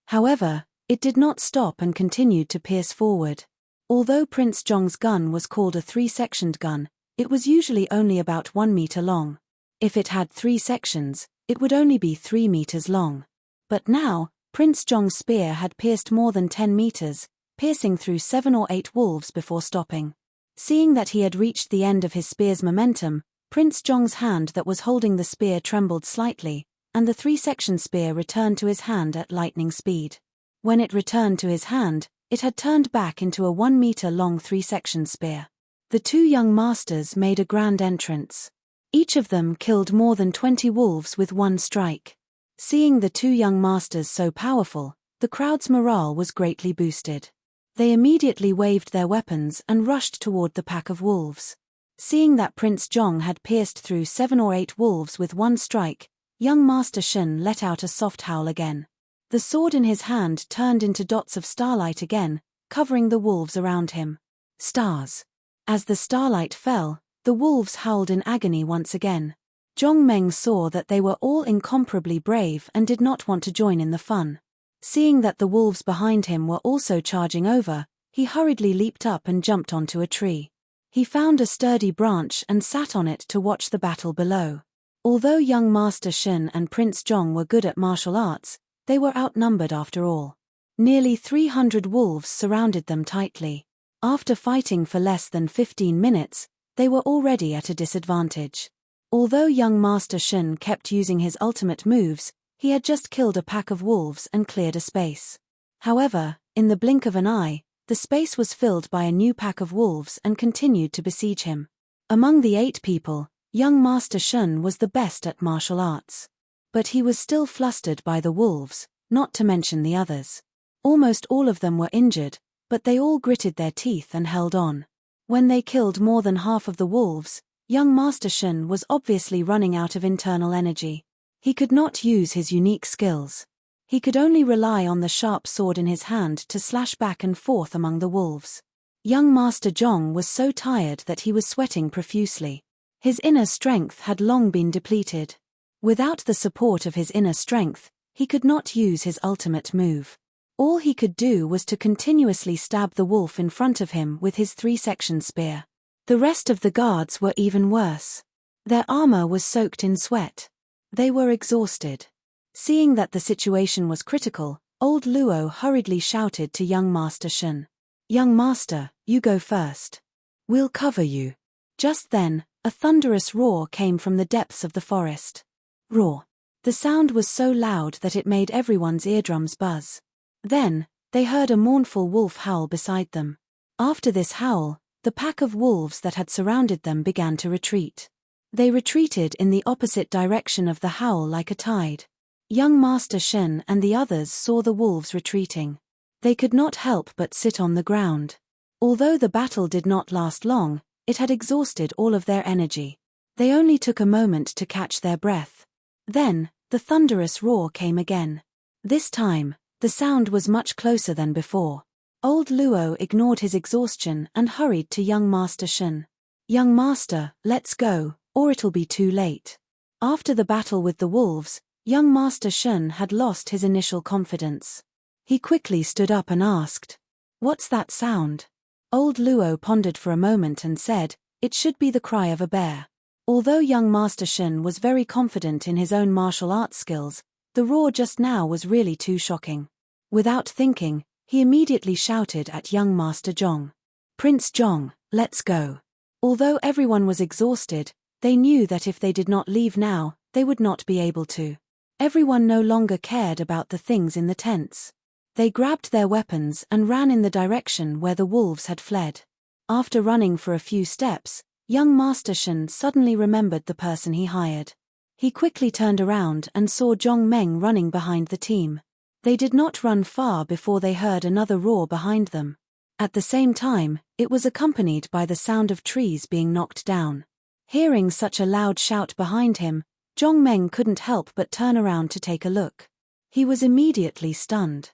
However, it did not stop and continued to pierce forward. Although Prince Zhong's gun was called a 3-sectioned gun, it was usually only about 1 meter long. If it had 3 sections, it would only be 3 meters long. But now, Prince Zhong's spear had pierced more than 10 meters, piercing through 7 or 8 wolves before stopping. Seeing that he had reached the end of his spear's momentum, Prince Zhong's hand that was holding the spear trembled slightly, and the 3-section spear returned to his hand at lightning speed. When it returned to his hand, it had turned back into a 1 meter long 3-section spear. The 2 young masters made a grand entrance. Each of them killed more than 20 wolves with 1 strike. Seeing the 2 young masters so powerful, the crowd's morale was greatly boosted. They immediately waved their weapons and rushed toward the pack of wolves. Seeing that Prince Zhong had pierced through 7 or 8 wolves with 1 strike, young Master Shun let out a soft howl again. The sword in his hand turned into dots of starlight again, covering the wolves around him. Stars. As the starlight fell, the wolves howled in agony once again. Zhong Meng saw that they were all incomparably brave and did not want to join in the fun. Seeing that the wolves behind him were also charging over, he hurriedly leaped up and jumped onto a tree. He found a sturdy branch and sat on it to watch the battle below. Although young Master Shun and Prince Zhong were good at martial arts, They were outnumbered after all. Nearly 300 wolves surrounded them tightly. After fighting for less than 15 minutes, they were already at a disadvantage. Although young Master Shen kept using his ultimate moves, he had just killed a pack of wolves and cleared a space. However, in the blink of an eye, the space was filled by a new pack of wolves and continued to besiege him. Among the 8 people, young Master Shen was the best at martial arts. But he was still flustered by the wolves, not to mention the others. Almost all of them were injured, but they all gritted their teeth and held on. When they killed more than half of the wolves, young Master Shen was obviously running out of internal energy. He could not use his unique skills. He could only rely on the sharp sword in his hand to slash back and forth among the wolves. Young Master Zhong was so tired that he was sweating profusely. His inner strength had long been depleted. Without the support of his inner strength, he could not use his ultimate move. All he could do was to continuously stab the wolf in front of him with his 3-section spear. The rest of the guards were even worse. Their armor was soaked in sweat. They were exhausted. Seeing that the situation was critical, old Luo hurriedly shouted to young Master Shen. "Young Master, you go first. We'll cover you." Just then, a thunderous roar came from the depths of the forest. Roar. The sound was so loud that it made everyone's eardrums buzz. Then, they heard a mournful wolf howl beside them. After this howl, the pack of wolves that had surrounded them began to retreat. They retreated in the opposite direction of the howl like a tide. Young Master Shen and the others saw the wolves retreating. They could not help but sit on the ground. Although the battle did not last long, it had exhausted all of their energy. They only took a moment to catch their breath. Then, the thunderous roar came again. This time, the sound was much closer than before. Old Luo ignored his exhaustion and hurried to young Master Shen. "Young Master, let's go, or it'll be too late." After the battle with the wolves, young Master Shen had lost his initial confidence. He quickly stood up and asked, "What's that sound?" Old Luo pondered for a moment and said, "It should be the cry of a bear." Although young Master Shen was very confident in his own martial arts skills, the roar just now was really too shocking. Without thinking, he immediately shouted at young Master Zhong. "Prince Zhong, let's go." Although everyone was exhausted, they knew that if they did not leave now, they would not be able to. Everyone no longer cared about the things in the tents. They grabbed their weapons and ran in the direction where the wolves had fled. After running for a few steps, young Master Shen suddenly remembered the person he hired. He quickly turned around and saw Zhong Meng running behind the team. They did not run far before they heard another roar behind them. At the same time, it was accompanied by the sound of trees being knocked down. Hearing such a loud shout behind him, Zhong Meng couldn't help but turn around to take a look. He was immediately stunned.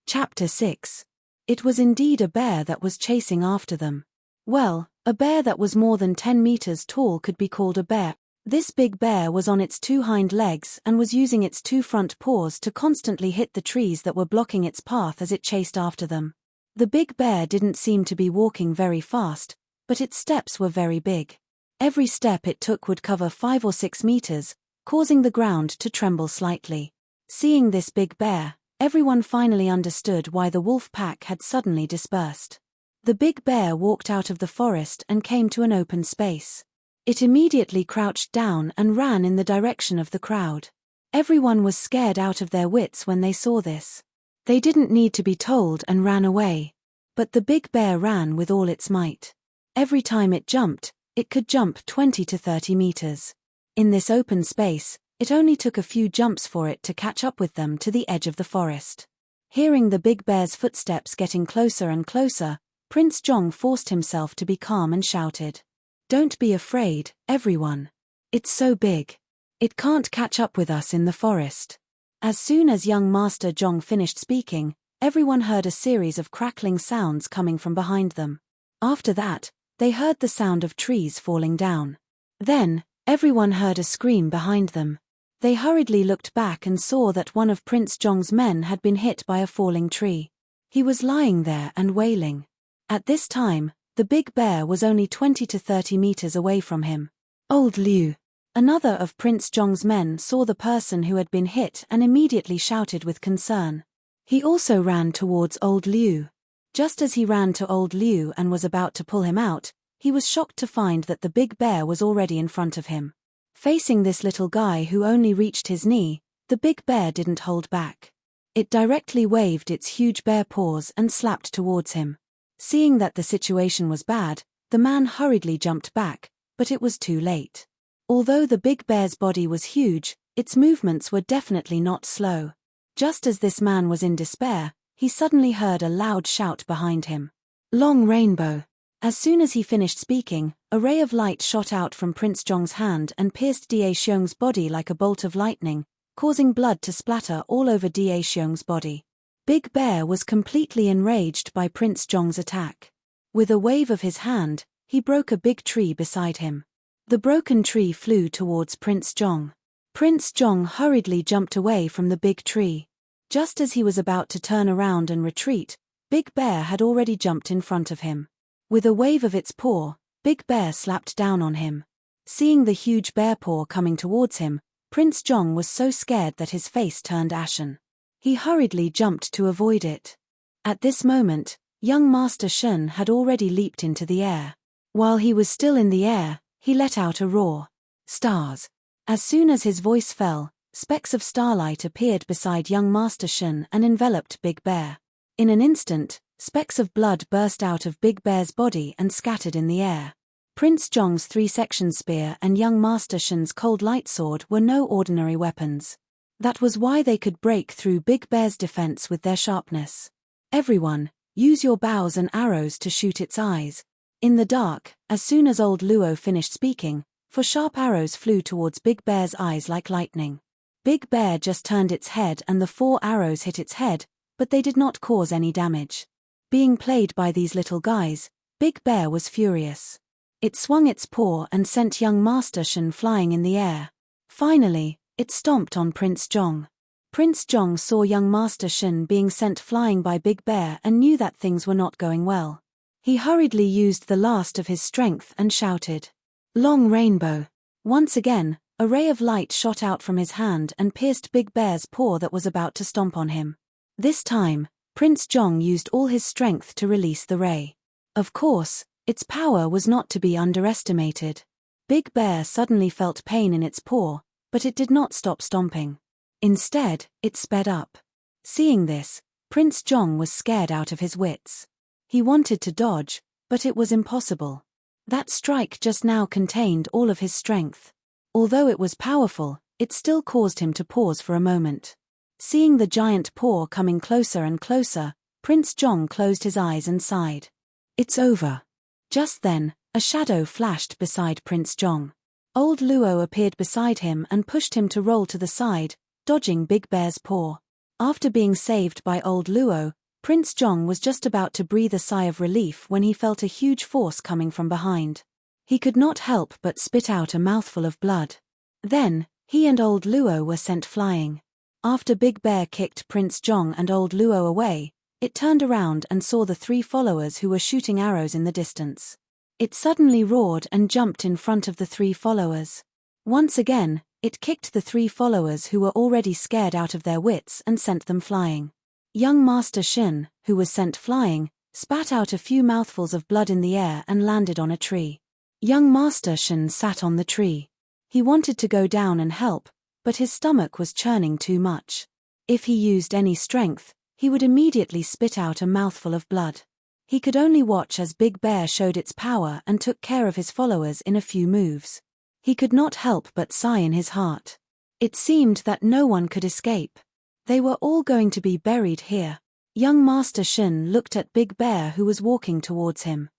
Chapter 6. It was indeed a bear that was chasing after them. Well, a bear that was more than 10 meters tall could be called a bear. This big bear was on its 2 hind legs and was using its 2 front paws to constantly hit the trees that were blocking its path as it chased after them. The big bear didn't seem to be walking very fast, but its steps were very big. Every step it took would cover 5 or 6 meters, causing the ground to tremble slightly. Seeing this big bear, everyone finally understood why the wolf pack had suddenly dispersed. The big bear walked out of the forest and came to an open space. It immediately crouched down and ran in the direction of the crowd. Everyone was scared out of their wits when they saw this. They didn't need to be told and ran away. But the big bear ran with all its might. Every time it jumped, it could jump 20 to 30 meters. In this open space, it only took a few jumps for it to catch up with them to the edge of the forest. Hearing the big bear's footsteps getting closer and closer, Prince Zhong forced himself to be calm and shouted, "Don't be afraid, everyone. It's so big. It can't catch up with us in the forest." As soon as young Master Zhong finished speaking, everyone heard a series of crackling sounds coming from behind them. After that, they heard the sound of trees falling down. Then, everyone heard a scream behind them. They hurriedly looked back and saw that one of Prince Zhong's men had been hit by a falling tree. He was lying there and wailing. At this time, the big bear was only 20 to 30 meters away from him. "Old Liu." Another of Prince Zhong's men saw the person who had been hit and immediately shouted with concern. He also ran towards old Liu. Just as he ran to old Liu and was about to pull him out, he was shocked to find that the big bear was already in front of him. Facing this little guy who only reached his knee, the big bear didn't hold back. It directly waved its huge bear paws and slapped towards him. Seeing that the situation was bad, the man hurriedly jumped back, but it was too late. Although the big bear's body was huge, its movements were definitely not slow. Just as this man was in despair, he suddenly heard a loud shout behind him. Long rainbow. As soon as he finished speaking, a ray of light shot out from Prince Zhong's hand and pierced Da Xiong's body like a bolt of lightning, causing blood to splatter all over Da Xiong's body. Big Bear was completely enraged by Prince Zhong's attack. With a wave of his hand, he broke a big tree beside him. The broken tree flew towards Prince Zhong. Prince Zhong hurriedly jumped away from the big tree. Just as he was about to turn around and retreat, Big Bear had already jumped in front of him. With a wave of its paw, Big Bear slapped down on him. Seeing the huge bear paw coming towards him, Prince Zhong was so scared that his face turned ashen. He hurriedly jumped to avoid it. At this moment, young Master Shen had already leaped into the air. While he was still in the air, he let out a roar. Stars. As soon as his voice fell, specks of starlight appeared beside young Master Shen and enveloped Big Bear. In an instant, specks of blood burst out of Big Bear's body and scattered in the air. Prince Zhong's three-section spear and young Master Shen's cold light sword were no ordinary weapons. That was why they could break through Big Bear's defense with their sharpness. Everyone, use your bows and arrows to shoot its eyes. In the dark, as soon as old Luo finished speaking, 4 sharp arrows flew towards Big Bear's eyes like lightning. Big Bear just turned its head and the 4 arrows hit its head, but they did not cause any damage. Being played by these little guys, Big Bear was furious. It swung its paw and sent young Master Shen flying in the air. Finally, it stomped on Prince Zhong. Prince Zhong saw young Master Shen being sent flying by Big Bear and knew that things were not going well. He hurriedly used the last of his strength and shouted, "Long rainbow." Once again, a ray of light shot out from his hand and pierced Big Bear's paw that was about to stomp on him. This time, Prince Zhong used all his strength to release the ray. Of course, its power was not to be underestimated. Big Bear suddenly felt pain in its paw, but it did not stop stomping. Instead, it sped up. Seeing this, Prince Zhong was scared out of his wits. He wanted to dodge, but it was impossible. That strike just now contained all of his strength. Although it was powerful, it still caused him to pause for a moment. Seeing the giant paw coming closer and closer, Prince Zhong closed his eyes and sighed. It's over. Just then, a shadow flashed beside Prince Zhong. Old Luo appeared beside him and pushed him to roll to the side, dodging Big Bear's paw. After being saved by old Luo, Prince Zhong was just about to breathe a sigh of relief when he felt a huge force coming from behind. He could not help but spit out a mouthful of blood. Then, he and old Luo were sent flying. After Big Bear kicked Prince Zhong and old Luo away, it turned around and saw the 3 followers who were shooting arrows in the distance. It suddenly roared and jumped in front of the 3 followers. Once again, it kicked the 3 followers who were already scared out of their wits and sent them flying. Young Master Shen, who was sent flying, spat out a few mouthfuls of blood in the air and landed on a tree. Young Master Shen sat on the tree. He wanted to go down and help, but his stomach was churning too much. If he used any strength, he would immediately spit out a mouthful of blood. He could only watch as Big Bear showed its power and took care of his followers in a few moves. He could not help but sigh in his heart. It seemed that no one could escape. They were all going to be buried here. Young Master Shen looked at Big Bear who was walking towards him.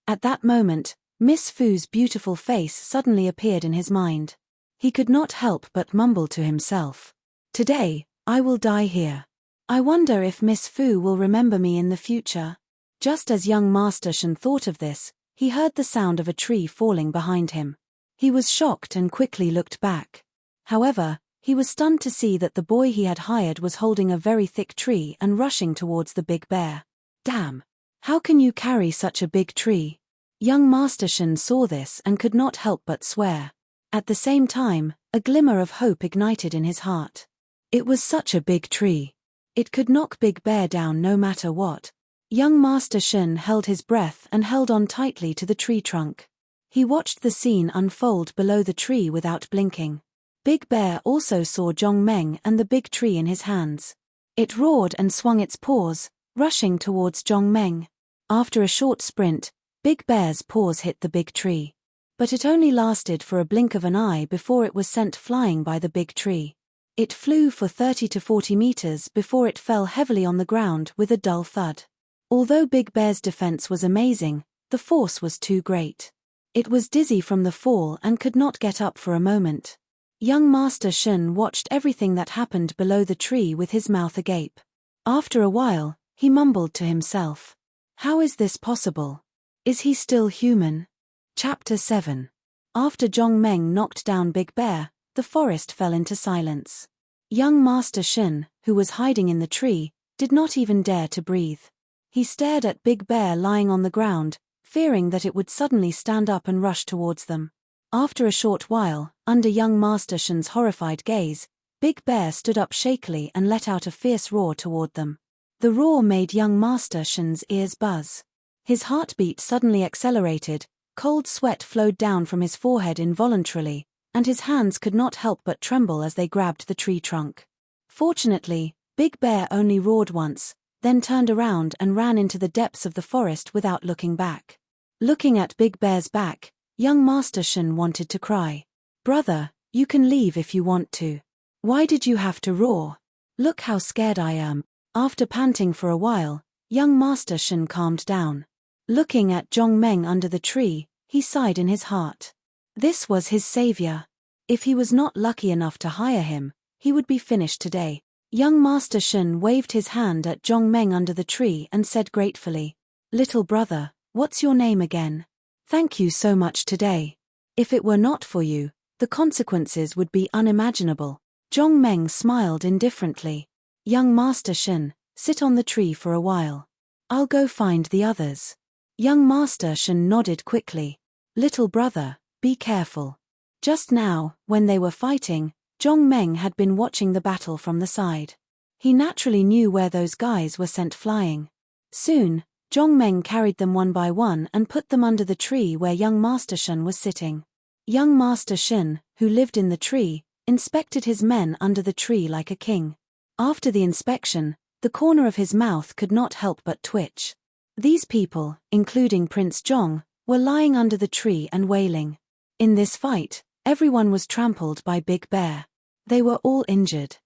At that moment, Miss Fu's beautiful face suddenly appeared in his mind. He could not help but mumble to himself, "Today, I will die here. I wonder if Miss Fu will remember me in the future." Just as young Master Shen thought of this, he heard the sound of a tree falling behind him. He was shocked and quickly looked back. However, he was stunned to see that the boy he had hired was holding a very thick tree and rushing towards the Big Bear. "Damn! How can you carry such a big tree?" Young Master Shen saw this and could not help but swear. At the same time, a glimmer of hope ignited in his heart. It was such a big tree. It could knock Big Bear down no matter what. Young Master Shen held his breath and held on tightly to the tree trunk. He watched the scene unfold below the tree without blinking. Big Bear also saw Zhongmeng and the big tree in his hands. It roared and swung its paws, rushing towards Zhongmeng. After a short sprint, Big Bear's paws hit the big tree. But it only lasted for a blink of an eye before it was sent flying by the big tree. It flew for 30 to 40 meters before it fell heavily on the ground with a dull thud. Although Big Bear's defense was amazing, the force was too great. It was dizzy from the fall and could not get up for a moment. Young Master Shen watched everything that happened below the tree with his mouth agape. After a while, he mumbled to himself. How is this possible? Is he still human? Chapter 7. After Zhongmeng knocked down Big Bear, the forest fell into silence. Young Master Shen, who was hiding in the tree, did not even dare to breathe. He stared at Big Bear lying on the ground, fearing that it would suddenly stand up and rush towards them. After a short while, under young Master Shen's horrified gaze, Big Bear stood up shakily and let out a fierce roar toward them. The roar made young Master Shen's ears buzz. His heartbeat suddenly accelerated, cold sweat flowed down from his forehead involuntarily, and his hands could not help but tremble as they grabbed the tree trunk. Fortunately, Big Bear only roared once, then turned around and ran into the depths of the forest without looking back. Looking at Big Bear's back, young Master Shen wanted to cry. Brother, you can leave if you want to. Why did you have to roar? Look how scared I am. After panting for a while, young Master Shen calmed down. Looking at Zhongmeng under the tree, he sighed in his heart. This was his savior. If he was not lucky enough to hire him, he would be finished today. Young Master Shen waved his hand at Zhongmeng under the tree and said gratefully, Little brother, what's your name again? Thank you so much today. If it were not for you, the consequences would be unimaginable. Zhongmeng smiled indifferently. Young Master Shen, sit on the tree for a while. I'll go find the others. Young Master Shen nodded quickly. Little brother, be careful. Just now, when they were fighting, Zhongmeng had been watching the battle from the side. He naturally knew where those guys were sent flying. Soon, Zhongmeng carried them one by one and put them under the tree where young Master Shen was sitting. Young Master Shen, who lived in the tree, inspected his men under the tree like a king. After the inspection, the corner of his mouth could not help but twitch. These people, including Prince Zhong, were lying under the tree and wailing. In this fight, everyone was trampled by Big Bear. They were all injured.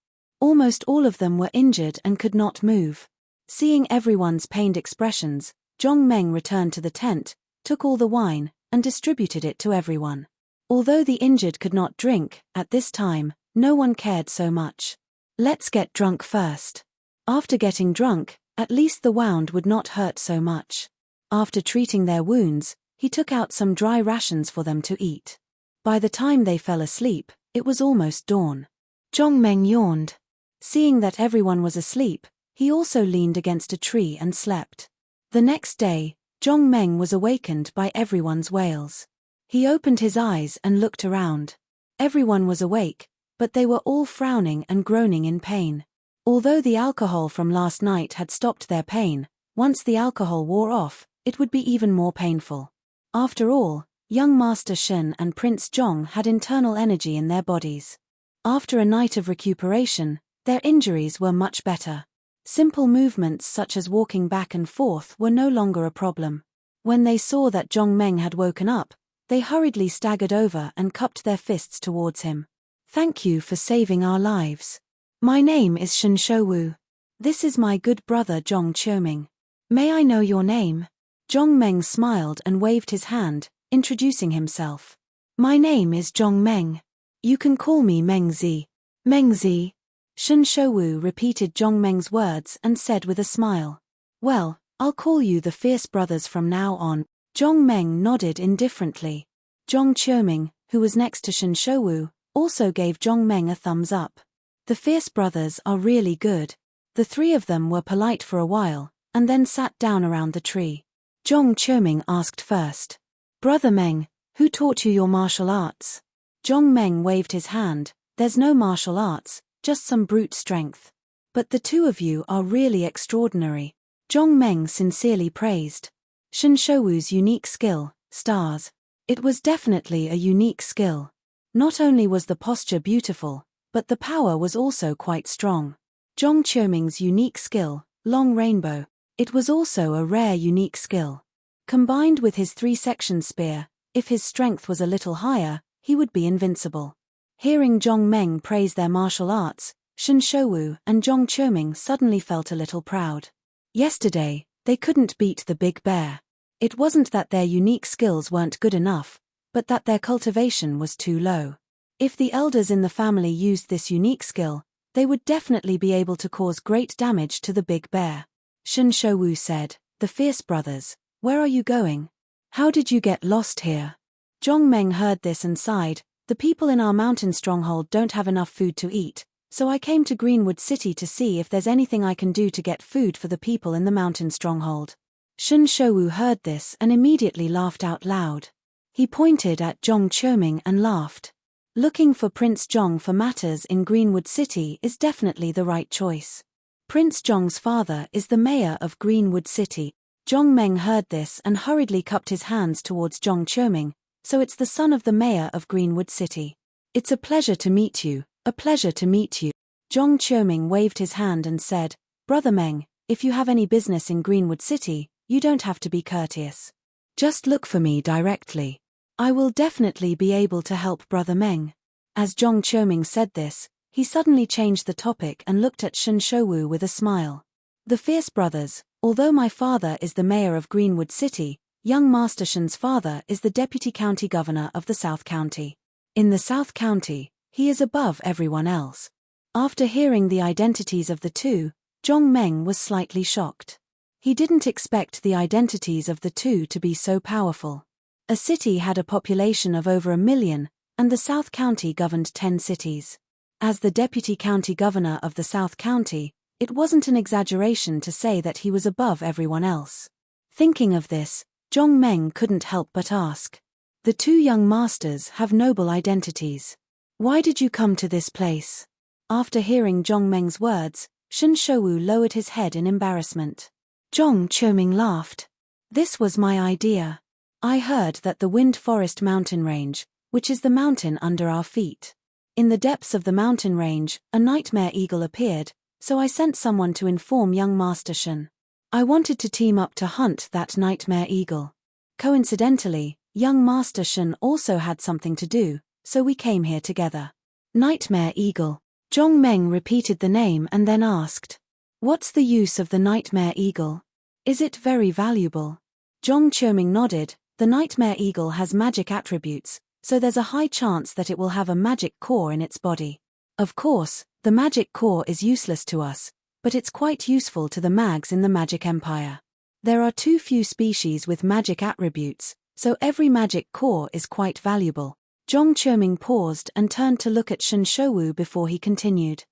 Almost all of them were injured and could not move. Seeing everyone's pained expressions, Zhongmeng returned to the tent, took all the wine, and distributed it to everyone. Although the injured could not drink, at this time, no one cared so much. Let's get drunk first. After getting drunk, at least the wound would not hurt so much. After treating their wounds, he took out some dry rations for them to eat. By the time they fell asleep, it was almost dawn. Zhongmeng yawned. Seeing that everyone was asleep, he also leaned against a tree and slept. The next day, Zhongmeng was awakened by everyone's wails. He opened his eyes and looked around. Everyone was awake, but they were all frowning and groaning in pain. Although the alcohol from last night had stopped their pain, once the alcohol wore off, it would be even more painful. After all, young Master Shen and Prince Zhong had internal energy in their bodies. After a night of recuperation, their injuries were much better. Simple movements such as walking back and forth were no longer a problem. When they saw that Zhongmeng had woken up, they hurriedly staggered over and cupped their fists towards him. Thank you for saving our lives. My name is Shen Shouwu. This is my good brother Zhong Qiuming. May I know your name? Zhongmeng smiled and waved his hand, introducing himself. My name is Zhongmeng. You can call me Mengzi. Mengzi. Shen Shouwu repeated Zhongmeng's words and said with a smile. Well, I'll call you the Fierce Brothers from now on. Zhongmeng nodded indifferently. Zhong Qiuming, who was next to Shen Shouwu, also gave Zhongmeng a thumbs up. The Fierce Brothers are really good. The three of them were polite for a while, and then sat down around the tree. Zhong Qiuming asked first. Brother Meng, who taught you your martial arts? Zhong Meng waved his hand. There's no martial arts, just some brute strength. But the two of you are really extraordinary. Zhong Meng sincerely praised Shen Shouwu's unique skill, stars. It was definitely a unique skill. Not only was the posture beautiful, but the power was also quite strong. Zhong Qiuming's unique skill, long rainbow. It was also a rare unique skill. Combined with his 3-section spear, if his strength was a little higher, he would be invincible. Hearing Zhong Meng praise their martial arts, Shen Shouwu and Zhong Qiuming suddenly felt a little proud. Yesterday, they couldn't beat the big bear. It wasn't that their unique skills weren't good enough, but that their cultivation was too low. If the elders in the family used this unique skill, they would definitely be able to cause great damage to the big bear. Shen Shouwu said, "The fierce brothers, where are you going? How did you get lost here?" Zhong Meng heard this and sighed. "The people in our mountain stronghold don't have enough food to eat, so I came to Greenwood City to see if there's anything I can do to get food for the people in the mountain stronghold." Shen Shouwu heard this and immediately laughed out loud. He pointed at Zhong Qiuming and laughed. Looking for Prince Zhong for matters in Greenwood City is definitely the right choice. Prince Zhong's father is the mayor of Greenwood City. Zhong Meng heard this and hurriedly cupped his hands towards Zhong Qiuming. "So it's the son of the mayor of Greenwood City. It's a pleasure to meet you, a pleasure to meet you." Zhong Qiuming waved his hand and said, "Brother Meng, if you have any business in Greenwood City, you don't have to be courteous. Just look for me directly. I will definitely be able to help Brother Meng." As Zhong Qiuming said this, he suddenly changed the topic and looked at Shen Shouwu with a smile. "The fierce brothers, although my father is the mayor of Greenwood City, young Master Shen's father is the deputy county governor of the South County. In the South County, he is above everyone else." After hearing the identities of the two, Zhong Meng was slightly shocked. He didn't expect the identities of the two to be so powerful. A city had a population of over 1 million, and the South County governed 10 cities. As the deputy county governor of the South County, it wasn't an exaggeration to say that he was above everyone else. Thinking of this, Zhong Meng couldn't help but ask. "The two young masters have noble identities. Why did you come to this place?" After hearing Zhong Meng's words, Shen Shouwu lowered his head in embarrassment. Zhong Qiuming laughed. "This was my idea. I heard that the Wind Forest mountain range, which is the mountain under our feet. In the depths of the mountain range, a nightmare eagle appeared, so I sent someone to inform young Master Shen. I wanted to team up to hunt that nightmare eagle. Coincidentally, young Master Shen also had something to do, so we came here together." Nightmare eagle. Zhong Meng repeated the name and then asked, "What's the use of the nightmare eagle? Is it very valuable?" Zhong Qiuming nodded. "The nightmare eagle has magic attributes, so there's a high chance that it will have a magic core in its body. Of course, the magic core is useless to us, but it's quite useful to the mags in the Magic Empire. There are too few species with magic attributes, so every magic core is quite valuable." Zhong Qiuming paused and turned to look at Shen Shouwu before he continued.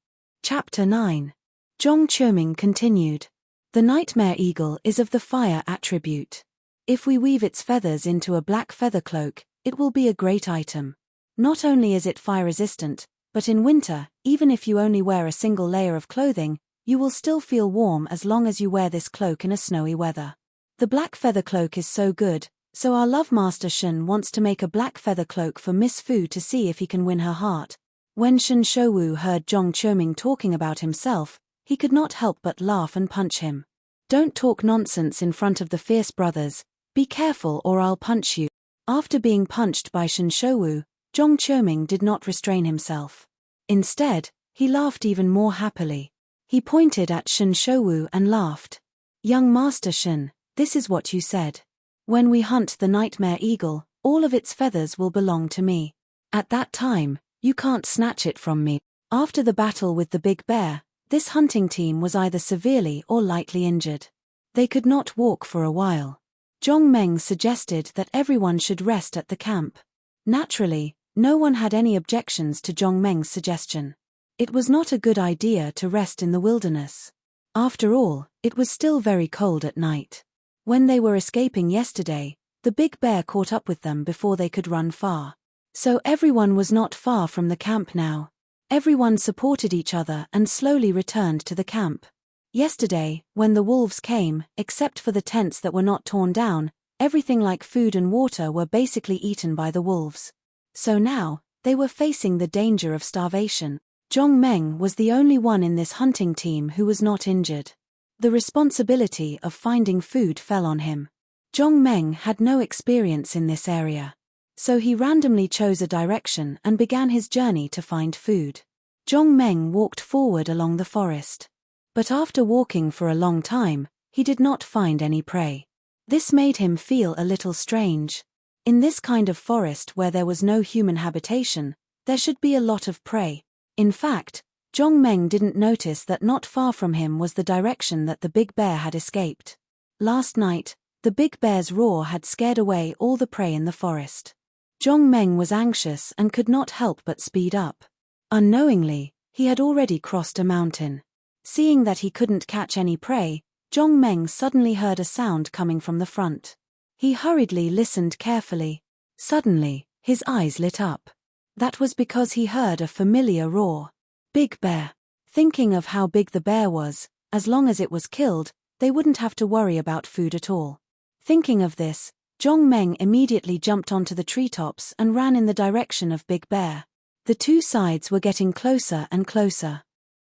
Chapter 9. Zhong Qiuming continued. "The nightmare eagle is of the fire attribute. If we weave its feathers into a black feather cloak, it will be a great item. Not only is it fire resistant, but in winter, even if you only wear a single layer of clothing, you will still feel warm as long as you wear this cloak in a snowy weather. The black feather cloak is so good, so our love Master Shen wants to make a black feather cloak for Miss Fu to see if he can win her heart." When Shen Shouwu heard Zhong Qiuming talking about himself, he could not help but laugh and punch him. "Don't talk nonsense in front of the fierce brothers. Be careful or I'll punch you." After being punched by Shen Shouwu, Zhong Qiuming did not restrain himself. Instead, he laughed even more happily. He pointed at Shen Shouwu and laughed. "Young Master Shen, this is what you said. When we hunt the nightmare eagle, all of its feathers will belong to me. At that time, you can't snatch it from me." After the battle with the big bear, this hunting team was either severely or lightly injured. They could not walk for a while. Zhong Meng suggested that everyone should rest at the camp. Naturally, no one had any objections to Zhong Meng's suggestion. It was not a good idea to rest in the wilderness. After all, it was still very cold at night. When they were escaping yesterday, the big bear caught up with them before they could run far. So everyone was not far from the camp now. Everyone supported each other and slowly returned to the camp. Yesterday, when the wolves came, except for the tents that were not torn down, everything like food and water were basically eaten by the wolves. So now, they were facing the danger of starvation. Zhong Meng was the only one in this hunting team who was not injured. The responsibility of finding food fell on him. Zhong Meng had no experience in this area. So he randomly chose a direction and began his journey to find food. Zhong Meng walked forward along the forest. But after walking for a long time, he did not find any prey. This made him feel a little strange. In this kind of forest where there was no human habitation, there should be a lot of prey. In fact, Zhong Meng didn't notice that not far from him was the direction that the big bear had escaped. Last night, the big bear's roar had scared away all the prey in the forest. Zhong Meng was anxious and could not help but speed up. Unknowingly, he had already crossed a mountain. Seeing that he couldn't catch any prey, Zhong Meng suddenly heard a sound coming from the front. He hurriedly listened carefully. Suddenly, his eyes lit up. That was because he heard a familiar roar. Big bear. Thinking of how big the bear was, as long as it was killed, they wouldn't have to worry about food at all. Thinking of this, Zhong Meng immediately jumped onto the treetops and ran in the direction of Big Bear. The two sides were getting closer and closer.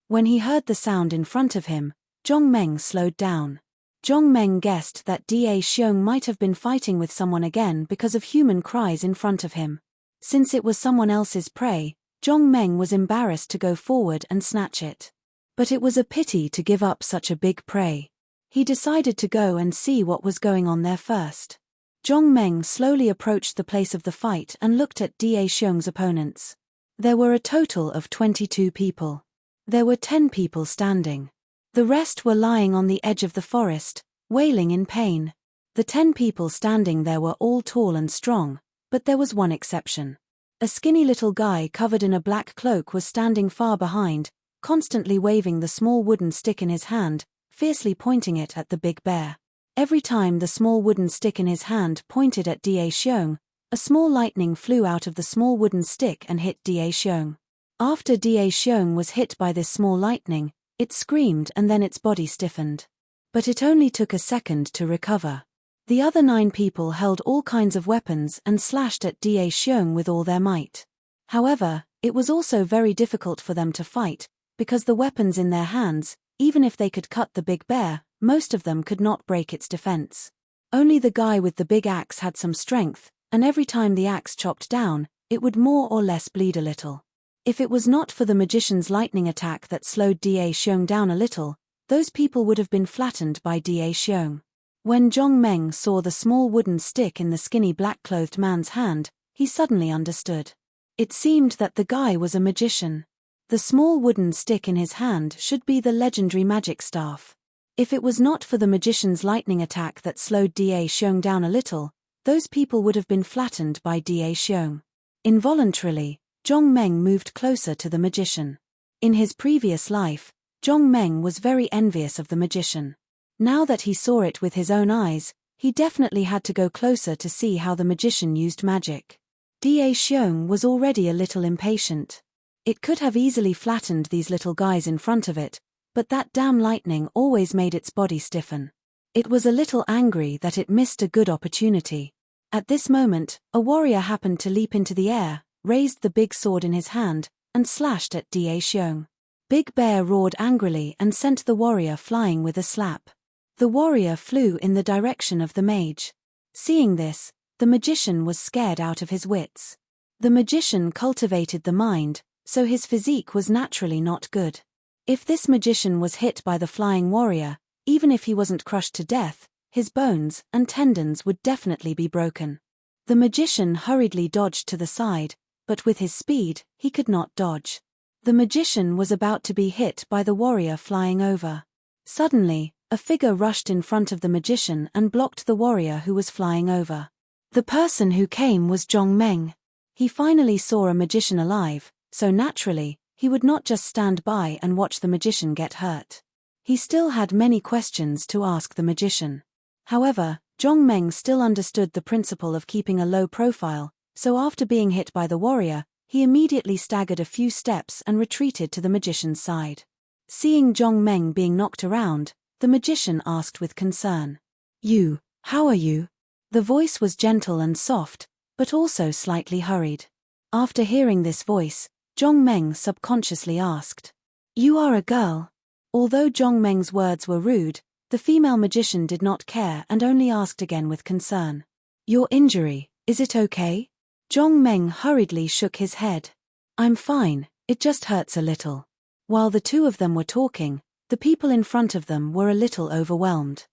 When he heard the sound in front of him, Zhong Meng slowed down. Zhong Meng guessed that Da Xiong might have been fighting with someone again because of human cries in front of him. Since it was someone else's prey, Zhong Meng was embarrassed to go forward and snatch it. But it was a pity to give up such a big prey. He decided to go and see what was going on there first. Zhong Meng slowly approached the place of the fight and looked at Da Xiong's opponents. There were a total of 22 people. There were 10 people standing. The rest were lying on the edge of the forest, wailing in pain. The 10 people standing there were all tall and strong, but there was one exception. A skinny little guy covered in a black cloak was standing far behind, constantly waving the small wooden stick in his hand, fiercely pointing it at the big bear. Every time the small wooden stick in his hand pointed at Da Xiong, a small lightning flew out of the small wooden stick and hit Da Xiong. After Da Xiong was hit by this small lightning, it screamed and then its body stiffened. But it only took a second to recover. The other 9 people held all kinds of weapons and slashed at Da Xiong with all their might. However, it was also very difficult for them to fight, because the weapons in their hands, even if they could cut the big bear, most of them could not break its defense. Only the guy with the big axe had some strength, and every time the axe chopped down, it would more or less bleed a little. If it was not for the magician's lightning attack that slowed Da Xiong down a little, those people would have been flattened by Da Xiong. When Zhong Meng saw the small wooden stick in the skinny black-clothed man's hand, he suddenly understood. It seemed that the guy was a magician. The small wooden stick in his hand should be the legendary magic staff. If it was not for the magician's lightning attack that slowed Da Xiong down a little, those people would have been flattened by Da Xiong. Involuntarily, Zhong Meng moved closer to the magician. In his previous life, Zhong Meng was very envious of the magician. Now that he saw it with his own eyes, he definitely had to go closer to see how the magician used magic. Da Xiong was already a little impatient. It could have easily flattened these little guys in front of it, but that damn lightning always made its body stiffen. It was a little angry that it missed a good opportunity. At this moment, a warrior happened to leap into the air, raised the big sword in his hand, and slashed at Da Xiong. Big Bear roared angrily and sent the warrior flying with a slap. The warrior flew in the direction of the mage. Seeing this, the magician was scared out of his wits. The magician cultivated the mind, so his physique was naturally not good. If this magician was hit by the flying warrior, even if he wasn't crushed to death, his bones and tendons would definitely be broken. The magician hurriedly dodged to the side, but with his speed, he could not dodge. The magician was about to be hit by the warrior flying over. Suddenly, a figure rushed in front of the magician and blocked the warrior who was flying over. The person who came was Zhong Meng. He finally saw a magician alive, so naturally, he would not just stand by and watch the magician get hurt. He still had many questions to ask the magician. However, Zhong Meng still understood the principle of keeping a low profile, so after being hit by the warrior, he immediately staggered a few steps and retreated to the magician's side. Seeing Zhong Meng being knocked around, the magician asked with concern, "You, how are you?" The voice was gentle and soft, but also slightly hurried. After hearing this voice, Zhong Meng subconsciously asked, "You are a girl?" Although Zhong Meng's words were rude, the female magician did not care and only asked again with concern, "Your injury, is it okay?" Zhong Meng hurriedly shook his head. "I'm fine, it just hurts a little." While the two of them were talking, the people in front of them were a little overwhelmed.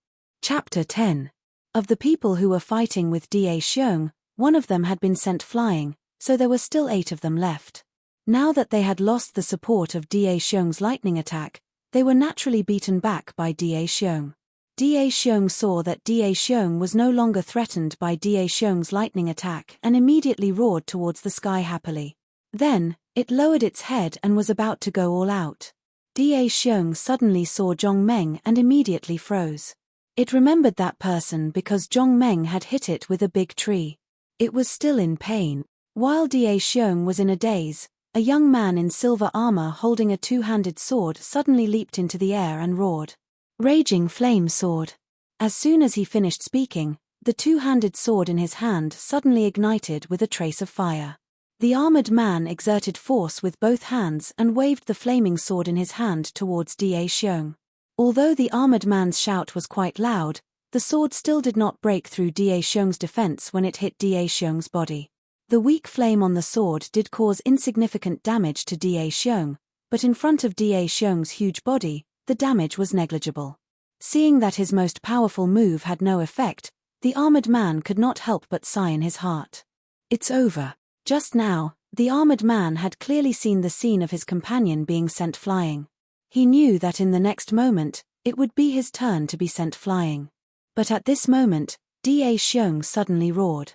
Chapter 10. Of the people who were fighting with Da Xiong, one of them had been sent flying, so there were still 8 of them left. Now that they had lost the support of Da Xiong's lightning attack, they were naturally beaten back by Da Xiong. Da Xiong saw that Da Xiong was no longer threatened by Da Xiong's lightning attack and immediately roared towards the sky happily. Then, it lowered its head and was about to go all out. Da Xiong suddenly saw Zhong Meng and immediately froze. It remembered that person because Zhong Meng had hit it with a big tree. It was still in pain. While Da Xiong was in a daze, a young man in silver armor holding a 2-handed sword suddenly leaped into the air and roared, "Raging flame sword." As soon as he finished speaking, the 2-handed sword in his hand suddenly ignited with a trace of fire. The armored man exerted force with both hands and waved the flaming sword in his hand towards Da Xiong. Although the armored man's shout was quite loud, the sword still did not break through Da Xiong's defense when it hit Da Xiong's body. The weak flame on the sword did cause insignificant damage to Da Xiong, but in front of Da Xiong's huge body, the damage was negligible. Seeing that his most powerful move had no effect, the armored man could not help but sigh in his heart. It's over. Just now, the armored man had clearly seen the scene of his companion being sent flying. He knew that in the next moment, it would be his turn to be sent flying. But at this moment, Da Xiong suddenly roared.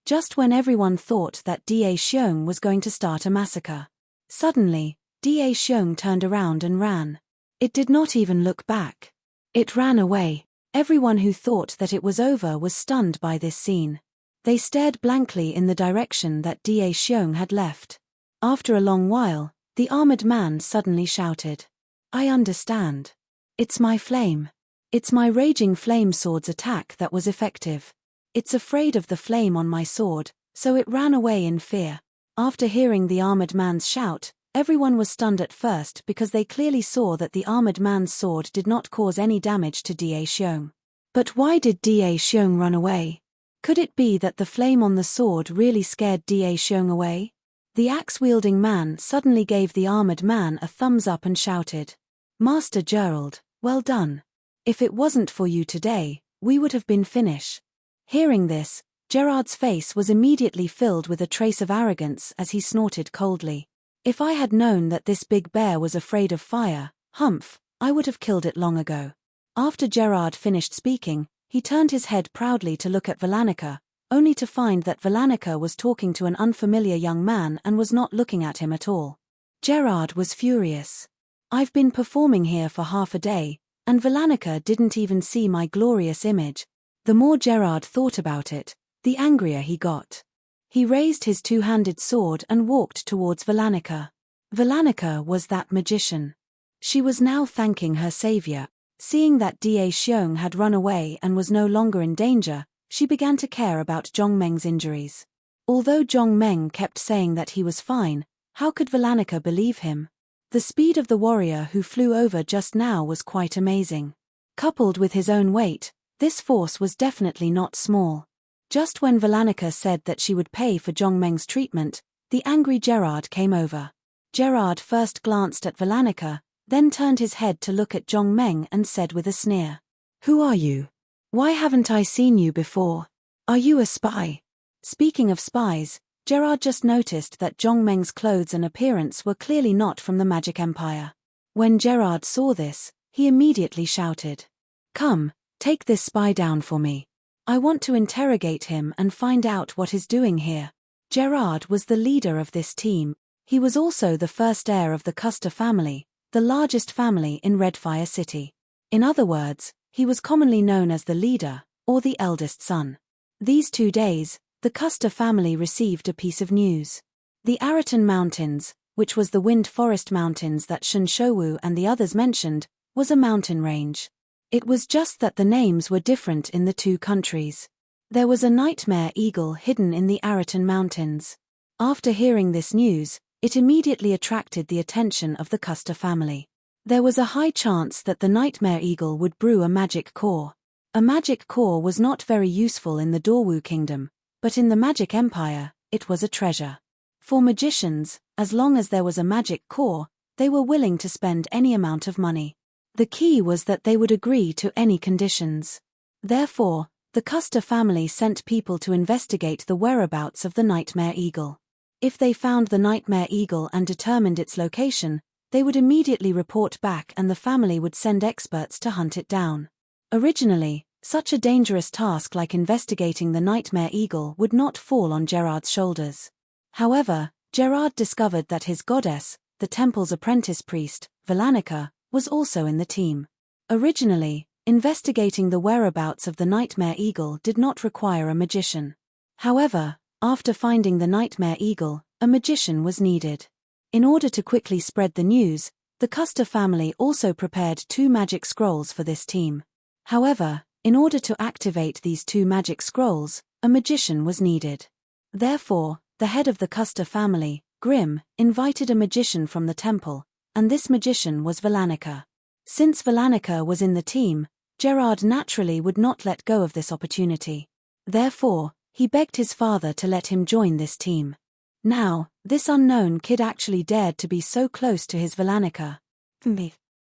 Just when everyone thought that Da Xiong was going to start a massacre. Suddenly, Da Xiong turned around and ran. It did not even look back. It ran away. Everyone who thought that it was over was stunned by this scene. They stared blankly in the direction that Da Xiong had left. After a long while, the armored man suddenly shouted, "I understand. It's my flame. It's my raging flame sword's attack that was effective. It's afraid of the flame on my sword, so it ran away in fear." After hearing the armored man's shout, everyone was stunned at first because they clearly saw that the armored man's sword did not cause any damage to Da Xiong. But why did Da Xiong run away? Could it be that the flame on the sword really scared Da Xiong away? The axe-wielding man suddenly gave the armored man a thumbs up and shouted, "Master Gerald, well done. If it wasn't for you today, we would have been finished." Hearing this, Gerard's face was immediately filled with a trace of arrogance as he snorted coldly. "If I had known that this big bear was afraid of fire, humph, I would have killed it long ago." After Gerard finished speaking, he turned his head proudly to look at Velanica, only to find that Velanica was talking to an unfamiliar young man and was not looking at him at all. Gerard was furious. "I've been performing here for half a day, and Velanica didn't even see my glorious image." The more Gerard thought about it, the angrier he got. He raised his 2-handed sword and walked towards Velanica. Velanica was that magician. She was now thanking her savior. Seeing that Da Xiong had run away and was no longer in danger, she began to care about Zhong Meng's injuries. Although Zhong Meng kept saying that he was fine, how could Velanica believe him? The speed of the warrior who flew over just now was quite amazing. Coupled with his own weight, this force was definitely not small. Just when Velanica said that she would pay for Zhong Meng's treatment, the angry Gerard came over. Gerard first glanced at Velanica, then turned his head to look at Zhong Meng and said with a sneer, "Who are you? Why haven't I seen you before? Are you a spy?" Speaking of spies, Gerard just noticed that Zhong Meng's clothes and appearance were clearly not from the Magic Empire. When Gerard saw this, he immediately shouted, "Come, take this spy down for me. I want to interrogate him and find out what he's doing here." Gerard was the leader of this team. He was also the first heir of the Custer family, the largest family in Redfire City. In other words, he was commonly known as the leader, or the eldest son. These 2 days, the Custer family received a piece of news. The Ariton Mountains, which was the Wind Forest Mountains that Shunshowu and the others mentioned, was a mountain range. It was just that the names were different in the two countries. There was a nightmare eagle hidden in the Ariton Mountains. After hearing this news, it immediately attracted the attention of the Custer family. There was a high chance that the nightmare eagle would brew a magic core. A magic core was not very useful in the Dorwu kingdom, but in the Magic Empire, it was a treasure. For magicians, as long as there was a magic core, they were willing to spend any amount of money. The key was that they would agree to any conditions. Therefore, the Custer family sent people to investigate the whereabouts of the nightmare eagle. If they found the nightmare eagle and determined its location, they would immediately report back and the family would send experts to hunt it down. Originally, such a dangerous task like investigating the nightmare eagle would not fall on Gerard's shoulders. However, Gerard discovered that his goddess, the temple's apprentice priest, Valanica, was also in the team. Originally, investigating the whereabouts of the nightmare eagle did not require a magician. However, after finding the nightmare eagle, a magician was needed. In order to quickly spread the news, the Custer family also prepared 2 magic scrolls for this team. However, in order to activate these 2 magic scrolls, a magician was needed. Therefore, the head of the Custer family, Grimm, invited a magician from the temple, and this magician was Valanica. Since Valanica was in the team, Gerard naturally would not let go of this opportunity. Therefore, he begged his father to let him join this team. Now, this unknown kid actually dared to be so close to his Valanica.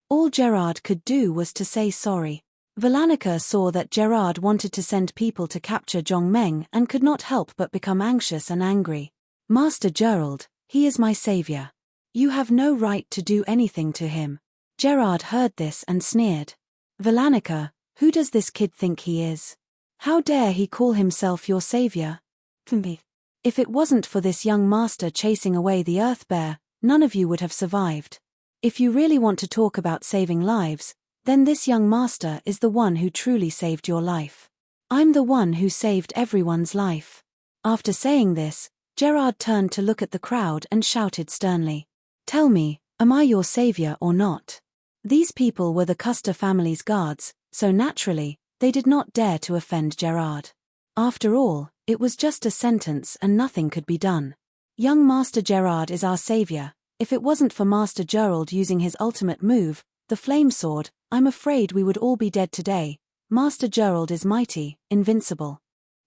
All Gerard could do was to say sorry. Valanica saw that Gerard wanted to send people to capture Zhongmeng and could not help but become anxious and angry. Master Gerald, he is my savior. You have no right to do anything to him. Gerard heard this and sneered. Valanica, who does this kid think he is? How dare he call himself your savior? If it wasn't for this young master chasing away the Earth Bear, none of you would have survived. If you really want to talk about saving lives, then this young master is the one who truly saved your life. I'm the one who saved everyone's life. After saying this, Gerard turned to look at the crowd and shouted sternly. Tell me, am I your savior or not? These people were the Custer family's guards, so naturally, they did not dare to offend Gerard. After all, it was just a sentence and nothing could be done. Young Master Gerard is our savior. If it wasn't for Master Gerald using his ultimate move, the flame sword, I'm afraid we would all be dead today. Master Gerald is mighty, invincible.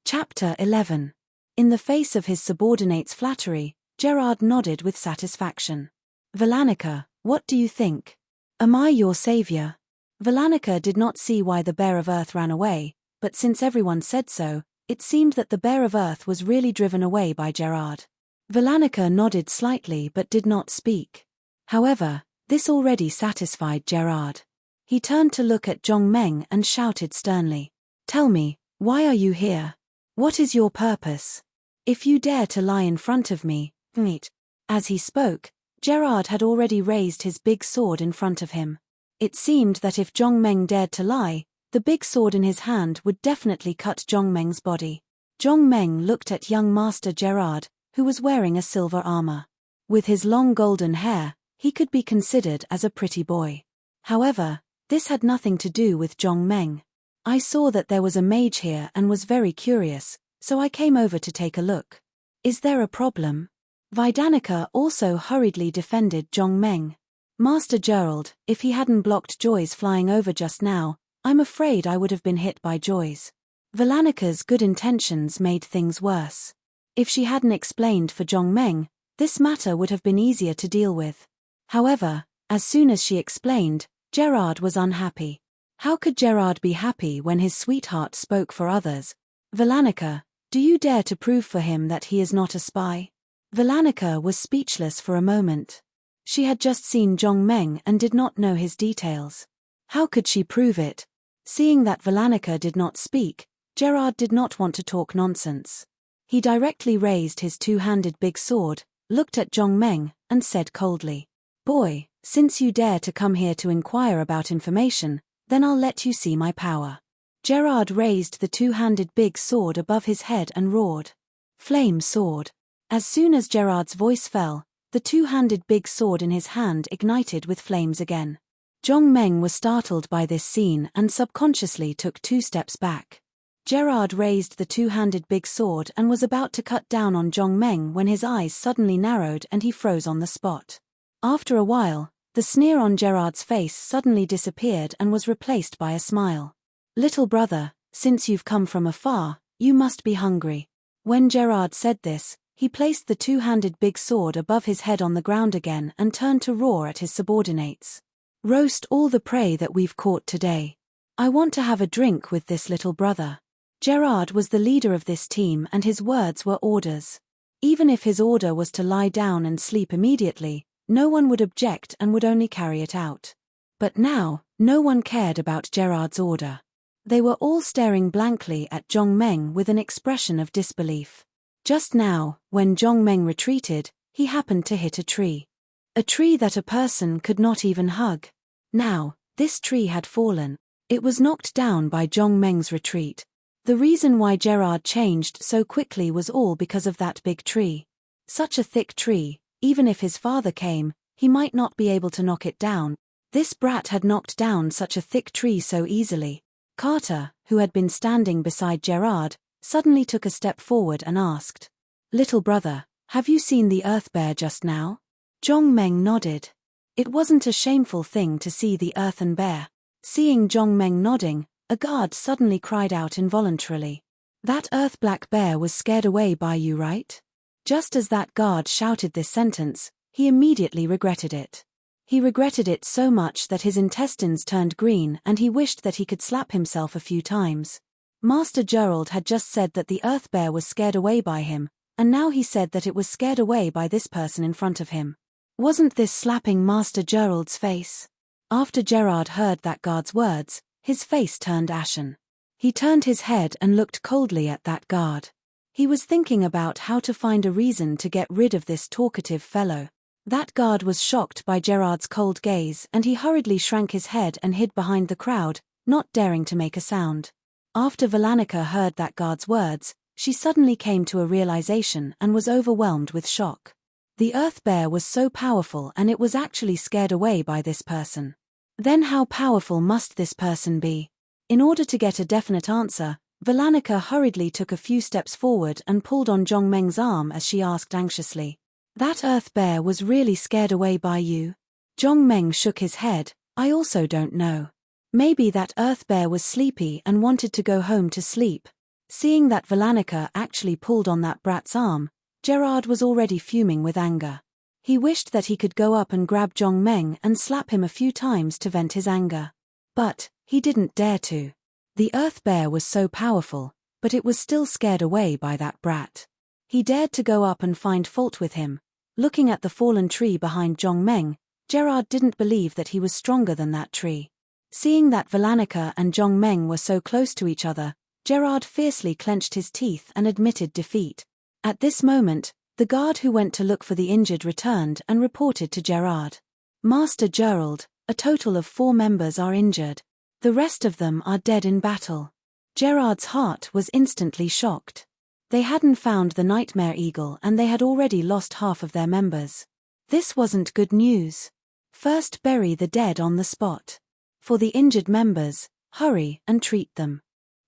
Chapter 11. In the face of his subordinate's flattery, Gerard nodded with satisfaction. Valanica, what do you think? Am I your savior? Valanica did not see why the Bear of Earth ran away, but since everyone said so, it seemed that the Bear of Earth was really driven away by Gerard. Valanica nodded slightly but did not speak. However, this already satisfied Gerard. He turned to look at Zhongmeng and shouted sternly. Tell me, why are you here? What is your purpose? If you dare to lie in front of me, meet. As he spoke, Gerard had already raised his big sword in front of him. It seemed that if Zhongmeng dared to lie, the big sword in his hand would definitely cut Zhongmeng's body. Zhongmeng looked at young Master Gerard, who was wearing a silver armor. With his long golden hair, he could be considered as a pretty boy. However, this had nothing to do with Zhongmeng. I saw that there was a mage here and was very curious, so I came over to take a look. Is there a problem? Vidanica also hurriedly defended Zhongmeng. Master Gerald, if he hadn't blocked joys flying over just now, I'm afraid I would have been hit by joys. Valanica's good intentions made things worse. If she hadn't explained for Zhongmeng, this matter would have been easier to deal with. However, as soon as she explained, Gerard was unhappy. How could Gerard be happy when his sweetheart spoke for others? Valanica, do you dare to prove for him that he is not a spy? Valanica was speechless for a moment. She had just seen Zhongmeng and did not know his details. How could she prove it? Seeing that Valanica did not speak, Gerard did not want to talk nonsense. He directly raised his two-handed big sword, looked at Zhongmeng, and said coldly, "Boy, since you dare to come here to inquire about information, then I'll let you see my power." Gerard raised the two-handed big sword above his head and roared. Flame sword. As soon as Gerard's voice fell, the two-handed big sword in his hand ignited with flames again. Zhong Meng was startled by this scene and subconsciously took 2 steps back. Gerard raised the two-handed big sword and was about to cut down on Zhong Meng when his eyes suddenly narrowed and he froze on the spot. After a while, the sneer on Gerard's face suddenly disappeared and was replaced by a smile. "Little brother, since you've come from afar, you must be hungry." When Gerard said this, he placed the two-handed big sword above his head on the ground again and turned to roar at his subordinates. "Roast all the prey that we've caught today. I want to have a drink with this little brother." Gerard was the leader of this team and his words were orders. Even if his order was to lie down and sleep immediately, no one would object and would only carry it out. But now, no one cared about Gerard's order. They were all staring blankly at Zhong Meng with an expression of disbelief. Just now, when Zhong Meng retreated, he happened to hit a tree. A tree that a person could not even hug. Now, this tree had fallen. It was knocked down by Zhong Meng's retreat. The reason why Gerard changed so quickly was all because of that big tree. Such a thick tree, even if his father came, he might not be able to knock it down. This brat had knocked down such a thick tree so easily. Carter, who had been standing beside Gerard, suddenly took a step forward and asked, "Little brother, have you seen the earth bear just now?" Zhong Meng nodded. It wasn't a shameful thing to see the earthen bear. Seeing Zhong Meng nodding, a guard suddenly cried out involuntarily, "That earth-black bear was scared away by you, right?" Just as that guard shouted this sentence, he immediately regretted it. He regretted it so much that his intestines turned green and he wished that he could slap himself a few times. Master Gerald had just said that the earth bear was scared away by him, and now he said that it was scared away by this person in front of him. Wasn't this slapping Master Gerald's face? After Gerard heard that guard's words, his face turned ashen. He turned his head and looked coldly at that guard. He was thinking about how to find a reason to get rid of this talkative fellow. That guard was shocked by Gerard's cold gaze and he hurriedly shrank his head and hid behind the crowd, not daring to make a sound. After Velanica heard that guard's words, she suddenly came to a realization and was overwhelmed with shock. The earth bear was so powerful and it was actually scared away by this person. Then how powerful must this person be? In order to get a definite answer, Velanica hurriedly took a few steps forward and pulled on Zhong Meng's arm as she asked anxiously, "That earth bear was really scared away by you?" Zhong Meng shook his head, "I also don't know. Maybe that earth bear was sleepy and wanted to go home to sleep." Seeing that Velanica actually pulled on that brat's arm, Gerard was already fuming with anger. He wished that he could go up and grab Zhong Meng and slap him a few times to vent his anger. But he didn't dare to. The earth bear was so powerful, but it was still scared away by that brat. He dared to go up and find fault with him. Looking at the fallen tree behind Zhong Meng, Gerard didn't believe that he was stronger than that tree. Seeing that Velanica and Zhong Meng were so close to each other, Gerard fiercely clenched his teeth and admitted defeat. At this moment, the guard who went to look for the injured returned and reported to Gerard. "Master Gerald, a total of 4 members are injured. The rest of them are dead in battle." Gerard's heart was instantly shocked. They hadn't found the nightmare eagle and they had already lost half of their members. This wasn't good news. First bury the dead on the spot. For the injured members, hurry and treat them.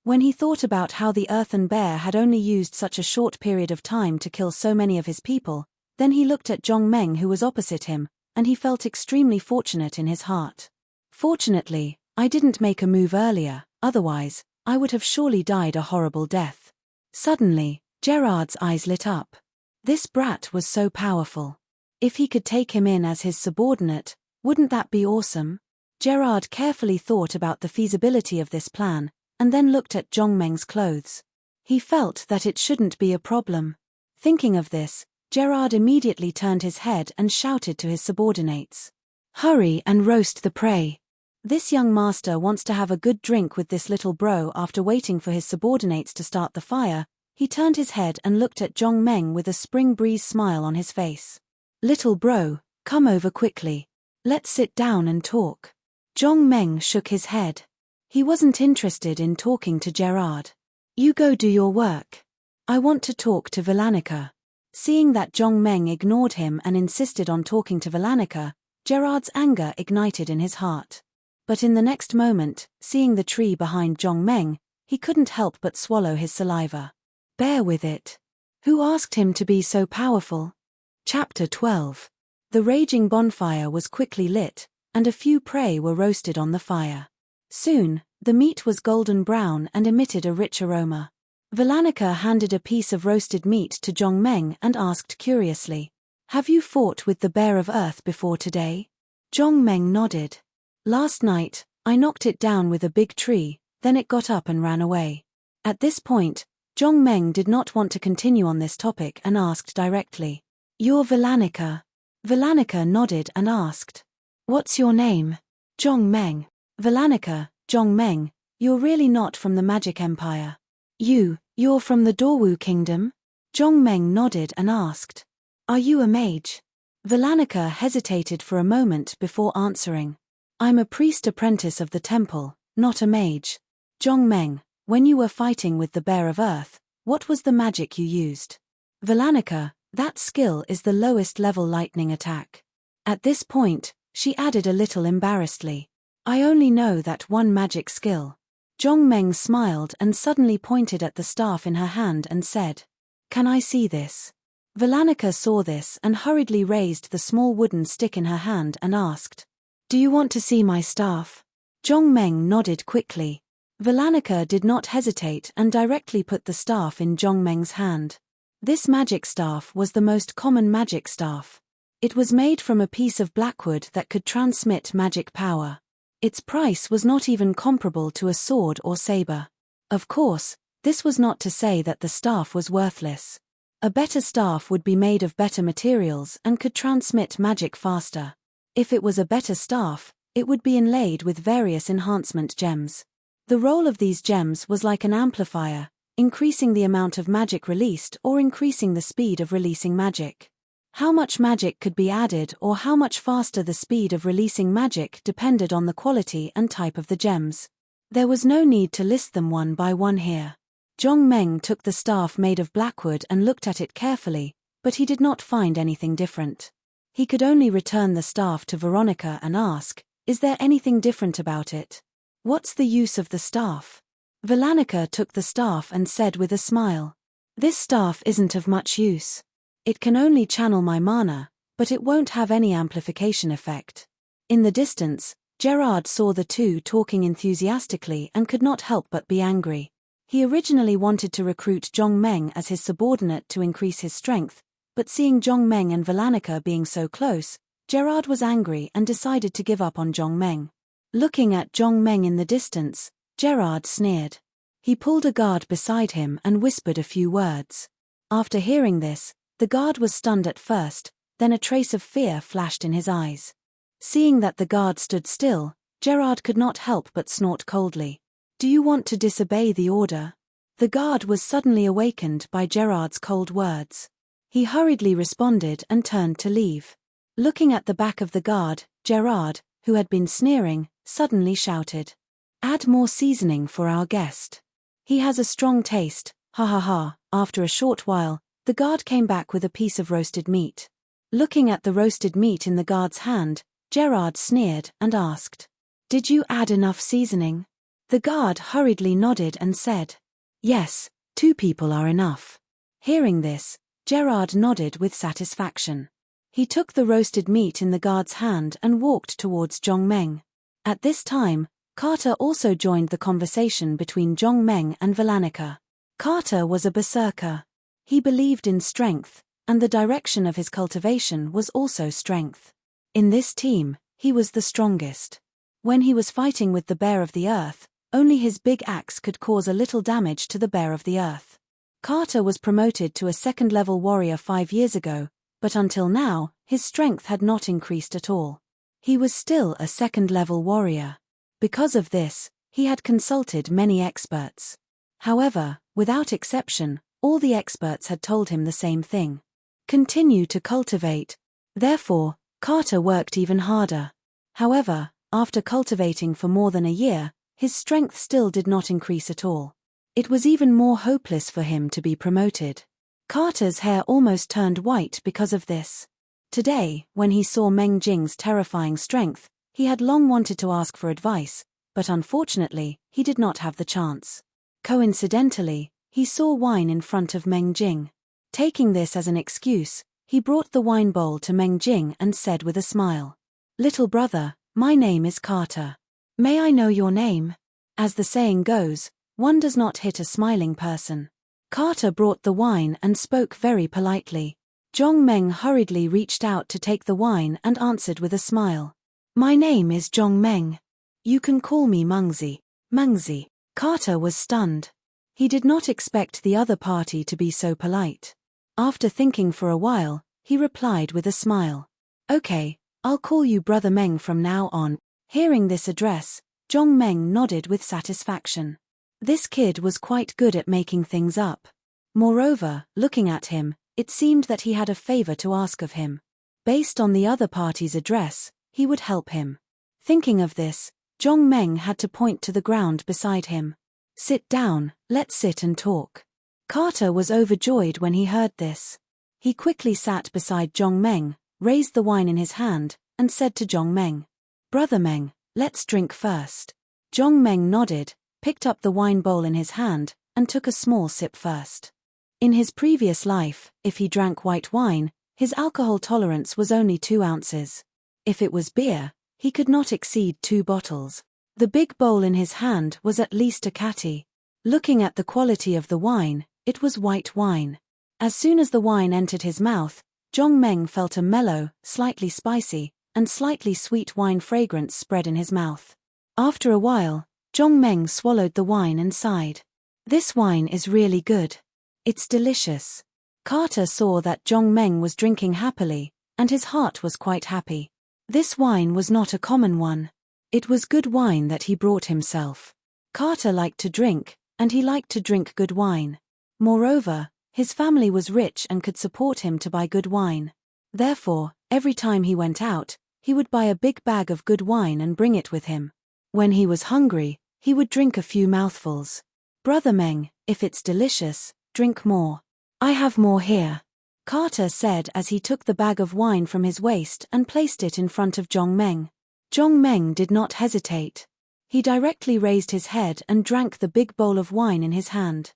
When he thought about how the earthen bear had only used such a short period of time to kill so many of his people, then he looked at Zhong Meng who was opposite him, and he felt extremely fortunate in his heart. "Fortunately, I didn't make a move earlier, otherwise, I would have surely died a horrible death." Suddenly, Gerard's eyes lit up. This brat was so powerful. If he could take him in as his subordinate, wouldn't that be awesome? Gerard carefully thought about the feasibility of this plan, and then looked at Zhong Meng's clothes. He felt that it shouldn't be a problem. Thinking of this, Gerard immediately turned his head and shouted to his subordinates, "Hurry and roast the prey. This young master wants to have a good drink with this little bro." After waiting for his subordinates to start the fire, he turned his head and looked at Zhong Meng with a spring breeze smile on his face. "Little bro, come over quickly. Let's sit down and talk." Zhong Meng shook his head. He wasn't interested in talking to Gerard. "You go do your work. I want to talk to Villanica. Seeing that Zhong Meng ignored him and insisted on talking to Villanica, Gerard's anger ignited in his heart. But in the next moment, seeing the tree behind Zhong Meng, he couldn't help but swallow his saliva. Bear with it. Who asked him to be so powerful? Chapter 12. The raging bonfire was quickly lit, and a few prey were roasted on the fire. Soon, the meat was golden brown and emitted a rich aroma. Villanica handed a piece of roasted meat to Zhong Meng and asked curiously, "Have you fought with the Bear of Earth before today?" Zhong Meng nodded. "Last night, I knocked it down with a big tree, then it got up and ran away." At this point, Zhong Meng did not want to continue on this topic and asked directly, "You're Villanica?" Villanica nodded and asked, "What's your name?" "Zhong Meng." "Villanica, Zhong Meng, you're really not from the Magic Empire. You're from the Dorwu Kingdom?" Zhong Meng nodded and asked, "Are you a mage?" Villanica hesitated for a moment before answering, "I'm a priest apprentice of the temple, not a mage." "Zhong Meng, when you were fighting with the Bear of Earth, what was the magic you used?" "Villanica, that skill is the lowest level lightning attack." At this point, she added a little embarrassedly, "I only know that one magic skill." Zhong Meng smiled and suddenly pointed at the staff in her hand and said, "Can I see this?" Villanica saw this and hurriedly raised the small wooden stick in her hand and asked, "Do you want to see my staff?" Zhong Meng nodded quickly. Villanica did not hesitate and directly put the staff in Zhong Meng's hand. This magic staff was the most common magic staff. It was made from a piece of blackwood that could transmit magic power. Its price was not even comparable to a sword or saber. Of course, this was not to say that the staff was worthless. A better staff would be made of better materials and could transmit magic faster. If it was a better staff, it would be inlaid with various enhancement gems. The role of these gems was like an amplifier, increasing the amount of magic released or increasing the speed of releasing magic. How much magic could be added or how much faster the speed of releasing magic depended on the quality and type of the gems. There was no need to list them one by one here. Zhong Meng took the staff made of blackwood and looked at it carefully, but he did not find anything different. He could only return the staff to Veronica and ask, "Is there anything different about it? What's the use of the staff?" Villanica took the staff and said with a smile, "This staff isn't of much use. It can only channel my mana, but it won't have any amplification effect." In the distance, Gerard saw the two talking enthusiastically and could not help but be angry. He originally wanted to recruit Zhong Meng as his subordinate to increase his strength, but seeing Zhong Meng and Villanica being so close, Gerard was angry and decided to give up on Zhong Meng. Looking at Zhong Meng in the distance, Gerard sneered. He pulled a guard beside him and whispered a few words. After hearing this, the guard was stunned at first, then a trace of fear flashed in his eyes. Seeing that the guard stood still, Gerard could not help but snort coldly. "Do you want to disobey the order?" The guard was suddenly awakened by Gerard's cold words. He hurriedly responded and turned to leave. Looking at the back of the guard, Gerard, who had been sneering, suddenly shouted, "Add more seasoning for our guest. He has a strong taste, ha ha ha." After a short while, the guard came back with a piece of roasted meat. Looking at the roasted meat in the guard's hand, Gerard sneered and asked, "Did you add enough seasoning?" The guard hurriedly nodded and said, "Yes, 2 people are enough." Hearing this, Gerard nodded with satisfaction. He took the roasted meat in the guard's hand and walked towards Zhong Meng. At this time, Carter also joined the conversation between Zhong Meng and Villanica. Carter was a berserker. He believed in strength, and the direction of his cultivation was also strength. In this team, he was the strongest. When he was fighting with the Bear of the Earth, only his big axe could cause a little damage to the Bear of the Earth. Carter was promoted to a second-level warrior 5 years ago, but until now, his strength had not increased at all. He was still a second-level warrior. Because of this, he had consulted many experts. However, without exception, all the experts had told him the same thing. Continue to cultivate. Therefore, Carter worked even harder. However, after cultivating for more than a year, his strength still did not increase at all. It was even more hopeless for him to be promoted. Carter's hair almost turned white because of this. Today, when he saw Meng Jing's terrifying strength, he had long wanted to ask for advice, but unfortunately, he did not have the chance. Coincidentally, he saw wine in front of Meng Jing. Taking this as an excuse, he brought the wine bowl to Meng Jing and said with a smile, "Little brother, my name is Carter. May I know your name?" As the saying goes, one does not hit a smiling person. Carter brought the wine and spoke very politely. Zhong Meng hurriedly reached out to take the wine and answered with a smile. "My name is Zhong Meng. You can call me Mengzi." Mengzi. Carter was stunned. He did not expect the other party to be so polite. After thinking for a while, he replied with a smile. "Okay, I'll call you Brother Meng from now on." Hearing this address, Zhong Meng nodded with satisfaction. This kid was quite good at making things up. Moreover, looking at him, it seemed that he had a favor to ask of him. Based on the other party's address, he would help him. Thinking of this, Zhong Meng had to point to the ground beside him. "Sit down, let's sit and talk." Carter was overjoyed when he heard this. He quickly sat beside Zhong Meng, raised the wine in his hand, and said to Zhong Meng, "Brother Meng, let's drink first." Zhong Meng nodded, picked up the wine bowl in his hand, and took a small sip first. In his previous life, if he drank white wine, his alcohol tolerance was only 2 ounces. If it was beer, he could not exceed 2 bottles. The big bowl in his hand was at least a catty. Looking at the quality of the wine, it was white wine. As soon as the wine entered his mouth, Zhong Meng felt a mellow, slightly spicy, and slightly sweet wine fragrance spread in his mouth. After a while, Zhong Meng swallowed the wine and sighed. "This wine is really good. It's delicious." Carter saw that Zhong Meng was drinking happily, and his heart was quite happy. This wine was not a common one. It was good wine that he brought himself. Carter liked to drink, and he liked to drink good wine. Moreover, his family was rich and could support him to buy good wine. Therefore, every time he went out, he would buy a big bag of good wine and bring it with him. When he was hungry, he would drink a few mouthfuls. "Brother Meng, if it's delicious, drink more. I have more here," Carter said as he took the bag of wine from his waist and placed it in front of Zhong Meng. Zhong Meng did not hesitate. He directly raised his head and drank the big bowl of wine in his hand.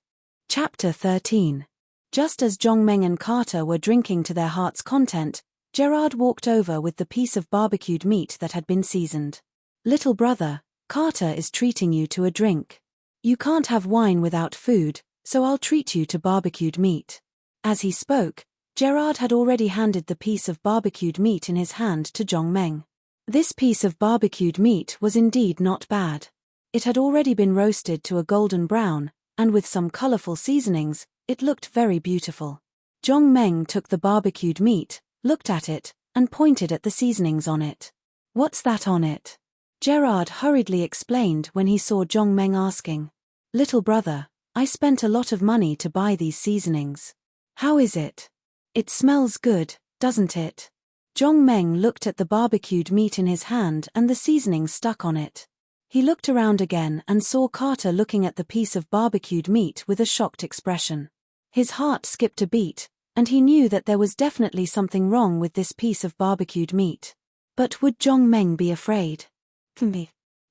Chapter 13. Just as Zhong Meng and Carter were drinking to their heart's content, Gerard walked over with the piece of barbecued meat that had been seasoned. "Little brother, Carter is treating you to a drink. You can't have wine without food, so I'll treat you to barbecued meat." As he spoke, Gerard had already handed the piece of barbecued meat in his hand to Zhong Meng. This piece of barbecued meat was indeed not bad. It had already been roasted to a golden brown, and with some colorful seasonings, it looked very beautiful. Zhong Meng took the barbecued meat, looked at it, and pointed at the seasonings on it. "What's that on it?" Gerard hurriedly explained when he saw Zhong Meng asking. "Little brother, I spent a lot of money to buy these seasonings. How is it? It smells good, doesn't it?" Zhong Meng looked at the barbecued meat in his hand and the seasonings stuck on it. He looked around again and saw Carter looking at the piece of barbecued meat with a shocked expression. His heart skipped a beat, and he knew that there was definitely something wrong with this piece of barbecued meat. But would Zhong Meng be afraid?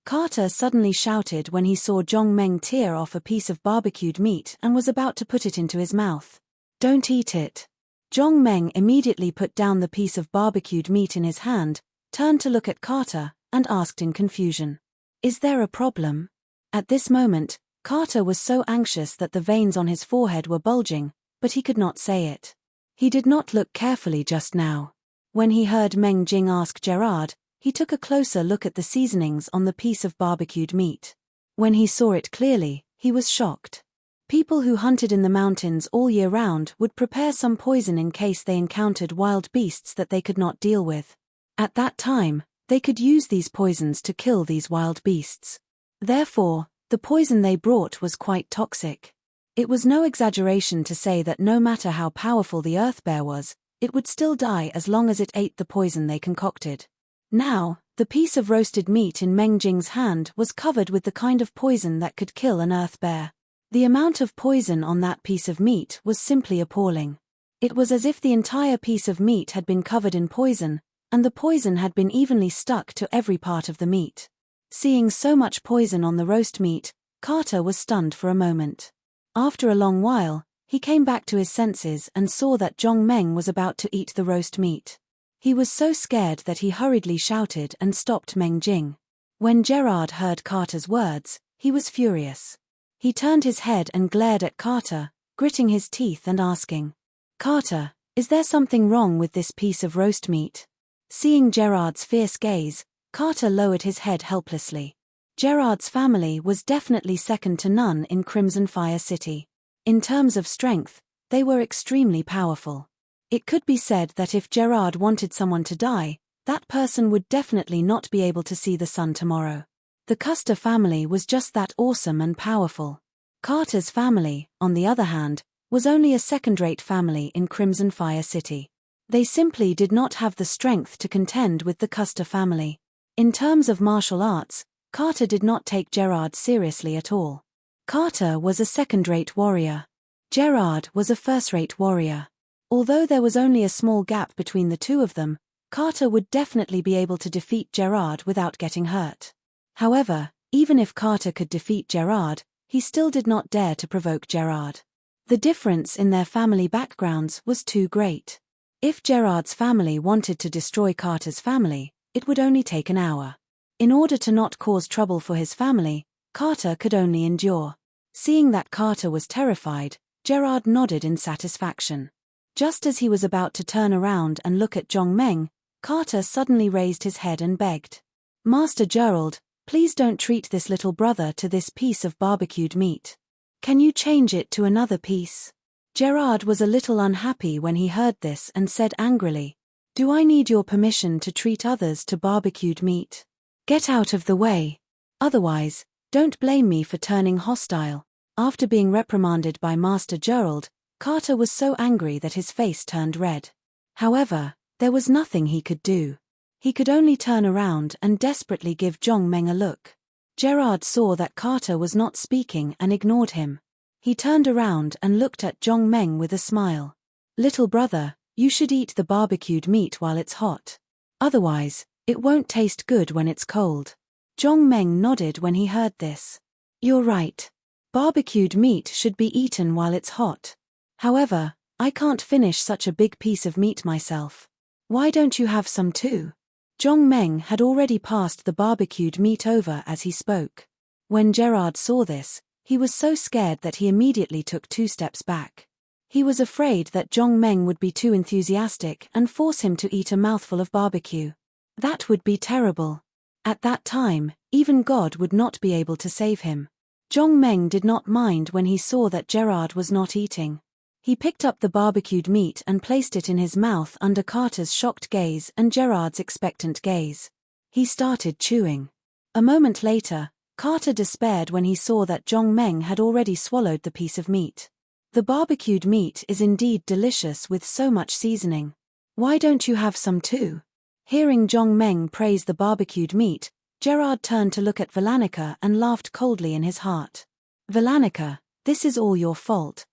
Carter suddenly shouted when he saw Zhong Meng tear off a piece of barbecued meat and was about to put it into his mouth. "Don't eat it." Zhong Meng immediately put down the piece of barbecued meat in his hand, turned to look at Carter, and asked in confusion, "Is there a problem?" At this moment, Carter was so anxious that the veins on his forehead were bulging, but he could not say it. He did not look carefully just now. When he heard Meng Jing ask Gerard, he took a closer look at the seasonings on the piece of barbecued meat. When he saw it clearly, he was shocked. People who hunted in the mountains all year round would prepare some poison in case they encountered wild beasts that they could not deal with. At that time, they could use these poisons to kill these wild beasts. Therefore, the poison they brought was quite toxic. It was no exaggeration to say that no matter how powerful the earth bear was, it would still die as long as it ate the poison they concocted. Now, the piece of roasted meat in Meng Jing's hand was covered with the kind of poison that could kill an earth bear. The amount of poison on that piece of meat was simply appalling. It was as if the entire piece of meat had been covered in poison, and the poison had been evenly stuck to every part of the meat. Seeing so much poison on the roast meat, Carter was stunned for a moment. After a long while, he came back to his senses and saw that Zhong Meng was about to eat the roast meat. He was so scared that he hurriedly shouted and stopped Meng Jing. When Gerard heard Carter's words, he was furious. He turned his head and glared at Carter, gritting his teeth and asking, "Carter, is there something wrong with this piece of roast meat?" Seeing Gerard's fierce gaze, Carter lowered his head helplessly. Gerard's family was definitely second to none in Crimson Fire City. In terms of strength, they were extremely powerful. It could be said that if Gerard wanted someone to die, that person would definitely not be able to see the sun tomorrow. The Custer family was just that awesome and powerful. Carter's family, on the other hand, was only a second-rate family in Crimson Fire City. They simply did not have the strength to contend with the Custer family. In terms of martial arts, Carter did not take Gerard seriously at all. Carter was a second-rate warrior. Gerard was a first-rate warrior. Although there was only a small gap between the two of them, Carter would definitely be able to defeat Gerard without getting hurt. However, even if Carter could defeat Gerard, he still did not dare to provoke Gerard. The difference in their family backgrounds was too great. If Gerard's family wanted to destroy Carter's family, it would only take an hour. In order to not cause trouble for his family, Carter could only endure. Seeing that Carter was terrified, Gerard nodded in satisfaction. Just as he was about to turn around and look at Zhong Meng, Carter suddenly raised his head and begged, "Master Gerald, please don't treat this little brother to this piece of barbecued meat. Can you change it to another piece?" Gerard was a little unhappy when he heard this and said angrily, "Do I need your permission to treat others to barbecued meat? Get out of the way. Otherwise, don't blame me for turning hostile." After being reprimanded by Master Gerald, Carter was so angry that his face turned red. However, there was nothing he could do. He could only turn around and desperately give Zhong Meng a look. Gerard saw that Carter was not speaking and ignored him. He turned around and looked at Zhong Meng with a smile. "Little brother, you should eat the barbecued meat while it's hot. Otherwise, it won't taste good when it's cold." Zhong Meng nodded when he heard this. "You're right. Barbecued meat should be eaten while it's hot. However, I can't finish such a big piece of meat myself. Why don't you have some too?" Zhong Meng had already passed the barbecued meat over as he spoke. When Gerard saw this, he was so scared that he immediately took 2 steps back. He was afraid that Zhong Meng would be too enthusiastic and force him to eat a mouthful of barbecue. That would be terrible. At that time, even God would not be able to save him. Zhong Meng did not mind when he saw that Gerard was not eating. He picked up the barbecued meat and placed it in his mouth under Carter's shocked gaze and Gerard's expectant gaze. He started chewing. A moment later, Carter despaired when he saw that Zhong Meng had already swallowed the piece of meat. The barbecued meat is indeed delicious with so much seasoning. Why don't you have some too? Hearing Zhong Meng praise the barbecued meat, Gerard turned to look at Velanica and laughed coldly in his heart. "Velanica, this is all your fault."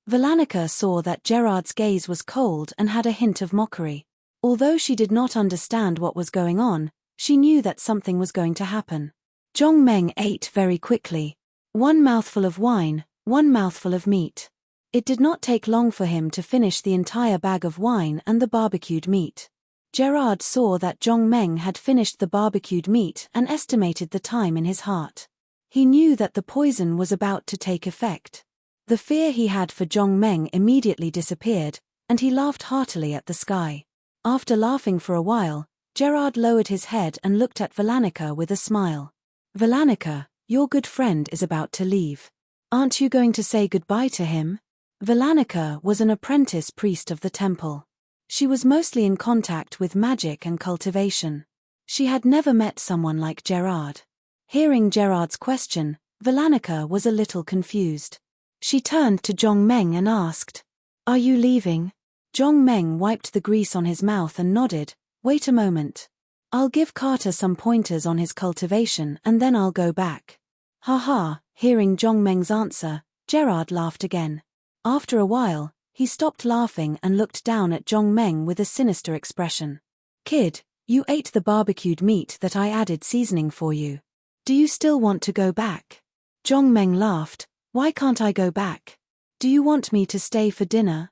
Velanica saw that Gerard's gaze was cold and had a hint of mockery. Although she did not understand what was going on, she knew that something was going to happen. Zhong Meng ate very quickly. 1 mouthful of wine, 1 mouthful of meat. It did not take long for him to finish the entire bag of wine and the barbecued meat. Gerard saw that Zhong Meng had finished the barbecued meat and estimated the time in his heart. He knew that the poison was about to take effect. The fear he had for Zhong Meng immediately disappeared, and he laughed heartily at the sky. After laughing for a while, Gerard lowered his head and looked at Velanica with a smile. "Velanica, your good friend is about to leave. Aren't you going to say goodbye to him?" Velanica was an apprentice priest of the temple. She was mostly in contact with magic and cultivation. She had never met someone like Gerard. Hearing Gerard's question, Velanica was a little confused. She turned to Zhong Meng and asked, "Are you leaving?" Zhong Meng wiped the grease on his mouth and nodded. "Wait a moment. I'll give Carter some pointers on his cultivation and then I'll go back." Haha, hearing Zhong Meng's answer, Gerard laughed again. After a while, he stopped laughing and looked down at Zhong Meng with a sinister expression. Kid, you ate the barbecued meat that I added seasoning for you. Do you still want to go back? Zhong Meng laughed. Why can't I go back? Do you want me to stay for dinner?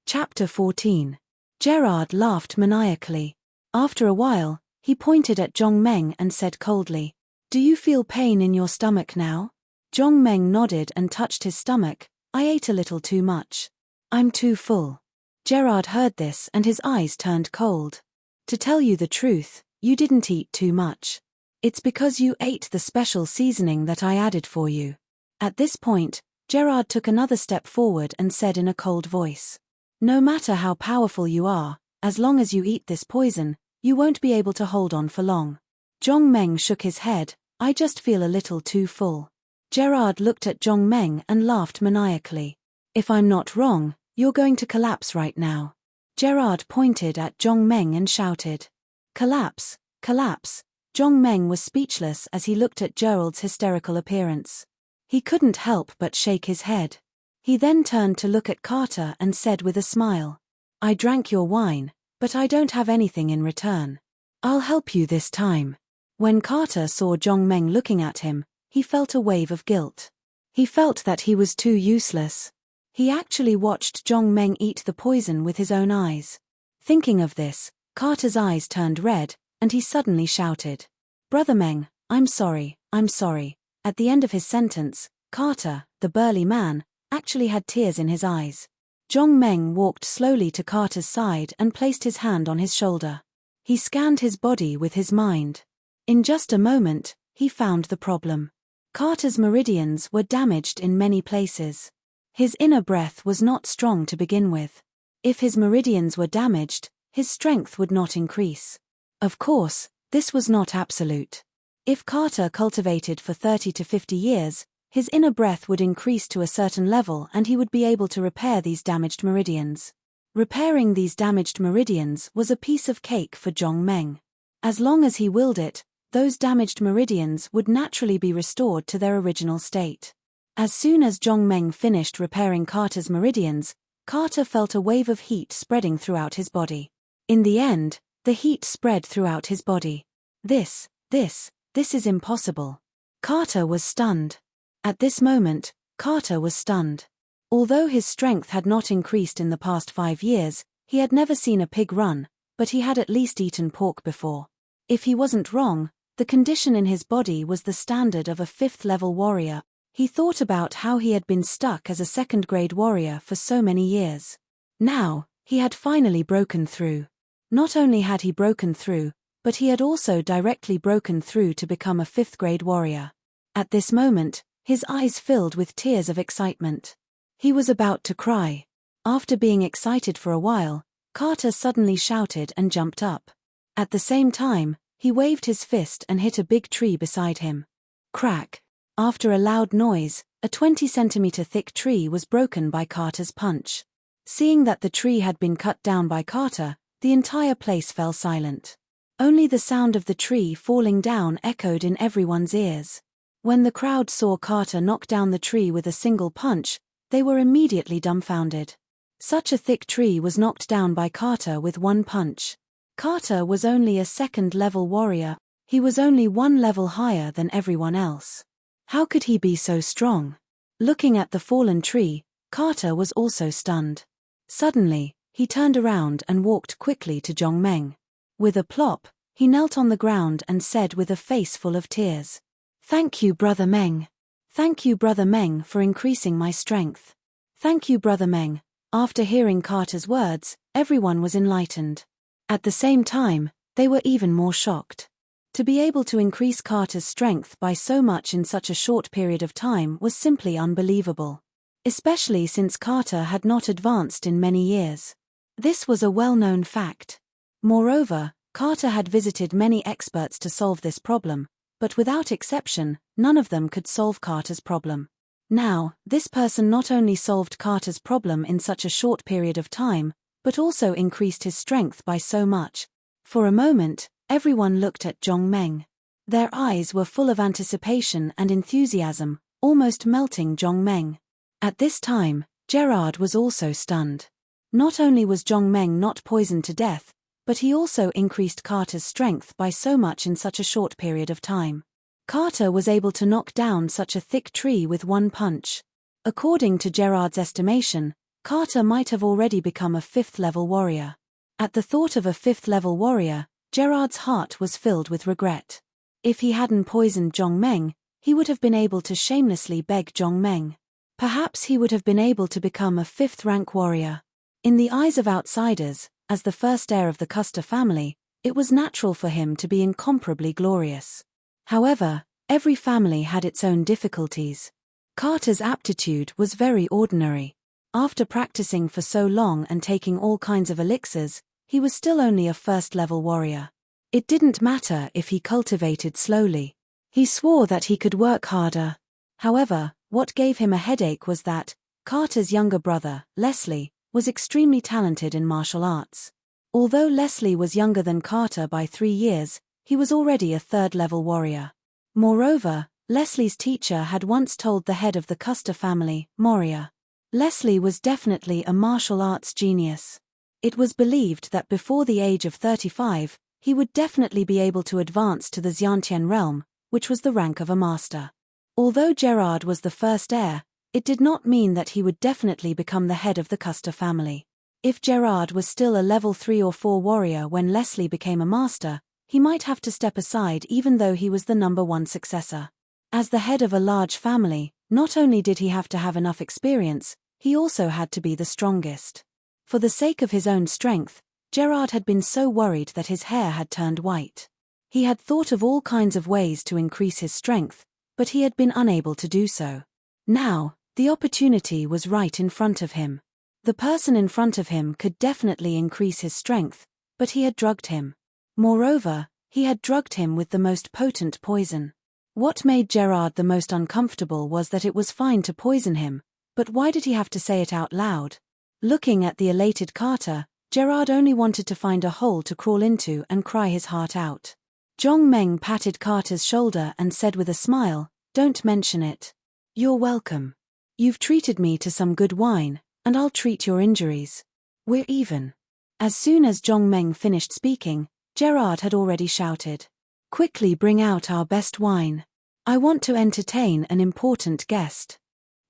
Chapter 14. Gerard laughed maniacally. After a while, he pointed at Zhong Meng and said coldly, Do you feel pain in your stomach now? Zhong Meng nodded and touched his stomach. I ate a little too much. I'm too full. Gerard heard this and his eyes turned cold. To tell you the truth, you didn't eat too much. It's because you ate the special seasoning that I added for you. At this point, Gerard took another step forward and said in a cold voice, No matter how powerful you are, as long as you eat this poison, you won't be able to hold on for long. Zhong Meng shook his head. I just feel a little too full. Gerard looked at Zhong Meng and laughed maniacally. If I'm not wrong, you're going to collapse right now. Gerard pointed at Zhong Meng and shouted. Collapse, collapse. Zhong Meng was speechless as he looked at Gerald's hysterical appearance. He couldn't help but shake his head. He then turned to look at Carter and said with a smile, I drank your wine, but I don't have anything in return. I'll help you this time. When Carter saw Zhong Meng looking at him, he felt a wave of guilt. He felt that he was too useless. He actually watched Zhong Meng eat the poison with his own eyes. Thinking of this, Carter's eyes turned red, and he suddenly shouted, Brother Meng, I'm sorry, I'm sorry. At the end of his sentence, Carter, the burly man, actually had tears in his eyes. Zhong Meng walked slowly to Carter's side and placed his hand on his shoulder. He scanned his body with his mind. In just a moment, he found the problem. Carter's meridians were damaged in many places. His inner breath was not strong to begin with. If his meridians were damaged, his strength would not increase. Of course, this was not absolute. If Carter cultivated for 30 to 50 years, his inner breath would increase to a certain level and he would be able to repair these damaged meridians. Repairing these damaged meridians was a piece of cake for Zhong Meng. As long as he willed it, those damaged meridians would naturally be restored to their original state. As soon as Zhong Meng finished repairing Carter's meridians, Carter felt a wave of heat spreading throughout his body. In the end, the heat spread throughout his body. This is impossible. Carter was stunned. At this moment, Carter was stunned. Although his strength had not increased in the past 5 years, he had never seen a pig run, but he had at least eaten pork before. If he wasn't wrong, the condition in his body was the standard of a 5th-level warrior. He thought about how he had been stuck as a 2nd-grade warrior for so many years. Now, he had finally broken through. Not only had he broken through, but he had also directly broken through to become a 5th-grade warrior. At this moment, his eyes filled with tears of excitement. He was about to cry. After being excited for a while, Carter suddenly shouted and jumped up. At the same time, he waved his fist and hit a big tree beside him. Crack! After a loud noise, a 20-centimeter thick tree was broken by Carter's punch. Seeing that the tree had been cut down by Carter, the entire place fell silent. Only the sound of the tree falling down echoed in everyone's ears. When the crowd saw Carter knock down the tree with a single punch, they were immediately dumbfounded. Such a thick tree was knocked down by Carter with one punch. Carter was only a 2nd-level warrior. He was only 1 level higher than everyone else. How could he be so strong? Looking at the fallen tree, Carter was also stunned. Suddenly, he turned around and walked quickly to Zhong Meng. With a plop, he knelt on the ground and said with a face full of tears, Thank you, Brother Meng. Thank you, Brother Meng, for increasing my strength. Thank you, Brother Meng. After hearing Carter's words, everyone was enlightened. At the same time, they were even more shocked. To be able to increase Carter's strength by so much in such a short period of time was simply unbelievable. Especially since Carter had not advanced in many years. This was a well-known fact. Moreover, Carter had visited many experts to solve this problem, but without exception, none of them could solve Carter's problem. Now, this person not only solved Carter's problem in such a short period of time, but also increased his strength by so much. For a moment, everyone looked at Zhong Meng. Their eyes were full of anticipation and enthusiasm, almost melting Zhong Meng. At this time, Gerard was also stunned. Not only was Zhong Meng not poisoned to death, but he also increased Carter's strength by so much in such a short period of time. Carter was able to knock down such a thick tree with one punch. According to Gerard's estimation, Carter might have already become a 5th-level warrior. At the thought of a 5th-level warrior, Gerard's heart was filled with regret. If he hadn't poisoned Zhong Meng, he would have been able to shamelessly beg Zhong Meng. Perhaps he would have been able to become a 5th-rank warrior. In the eyes of outsiders, as the first heir of the Custer family, it was natural for him to be incomparably glorious. However, every family had its own difficulties. Carter's aptitude was very ordinary. After practicing for so long and taking all kinds of elixirs, he was still only a 1st-level warrior. It didn't matter if he cultivated slowly. He swore that he could work harder. However, what gave him a headache was that Carter's younger brother, Leslie, was extremely talented in martial arts. Although Leslie was younger than Carter by 3 years, he was already a 3rd-level warrior. Moreover, Leslie's teacher had once told the head of the Custer family, Moria. Leslie was definitely a martial arts genius. It was believed that before the age of 35, he would definitely be able to advance to the Xiantian realm, which was the rank of a master. Although Gerard was the first heir, it did not mean that he would definitely become the head of the Custer family. If Gerard was still a level 3 or 4 warrior when Leslie became a master, he might have to step aside even though he was the number 1 successor. As the head of a large family, not only did he have to have enough experience, he also had to be the strongest. For the sake of his own strength, Gerard had been so worried that his hair had turned white. He had thought of all kinds of ways to increase his strength, but he had been unable to do so. Now, the opportunity was right in front of him. The person in front of him could definitely increase his strength, but he had drugged him. Moreover, he had drugged him with the most potent poison. What made Gerard the most uncomfortable was that it was fine to poison him, but why did he have to say it out loud? Looking at the elated Carter, Gerard only wanted to find a hole to crawl into and cry his heart out. Zhong Meng patted Carter's shoulder and said with a smile, "Don't mention it. You're welcome. You've treated me to some good wine, and I'll treat your injuries. We're even." As soon as Zhong Meng finished speaking, Gerard had already shouted, "Quickly bring out our best wine. I want to entertain an important guest."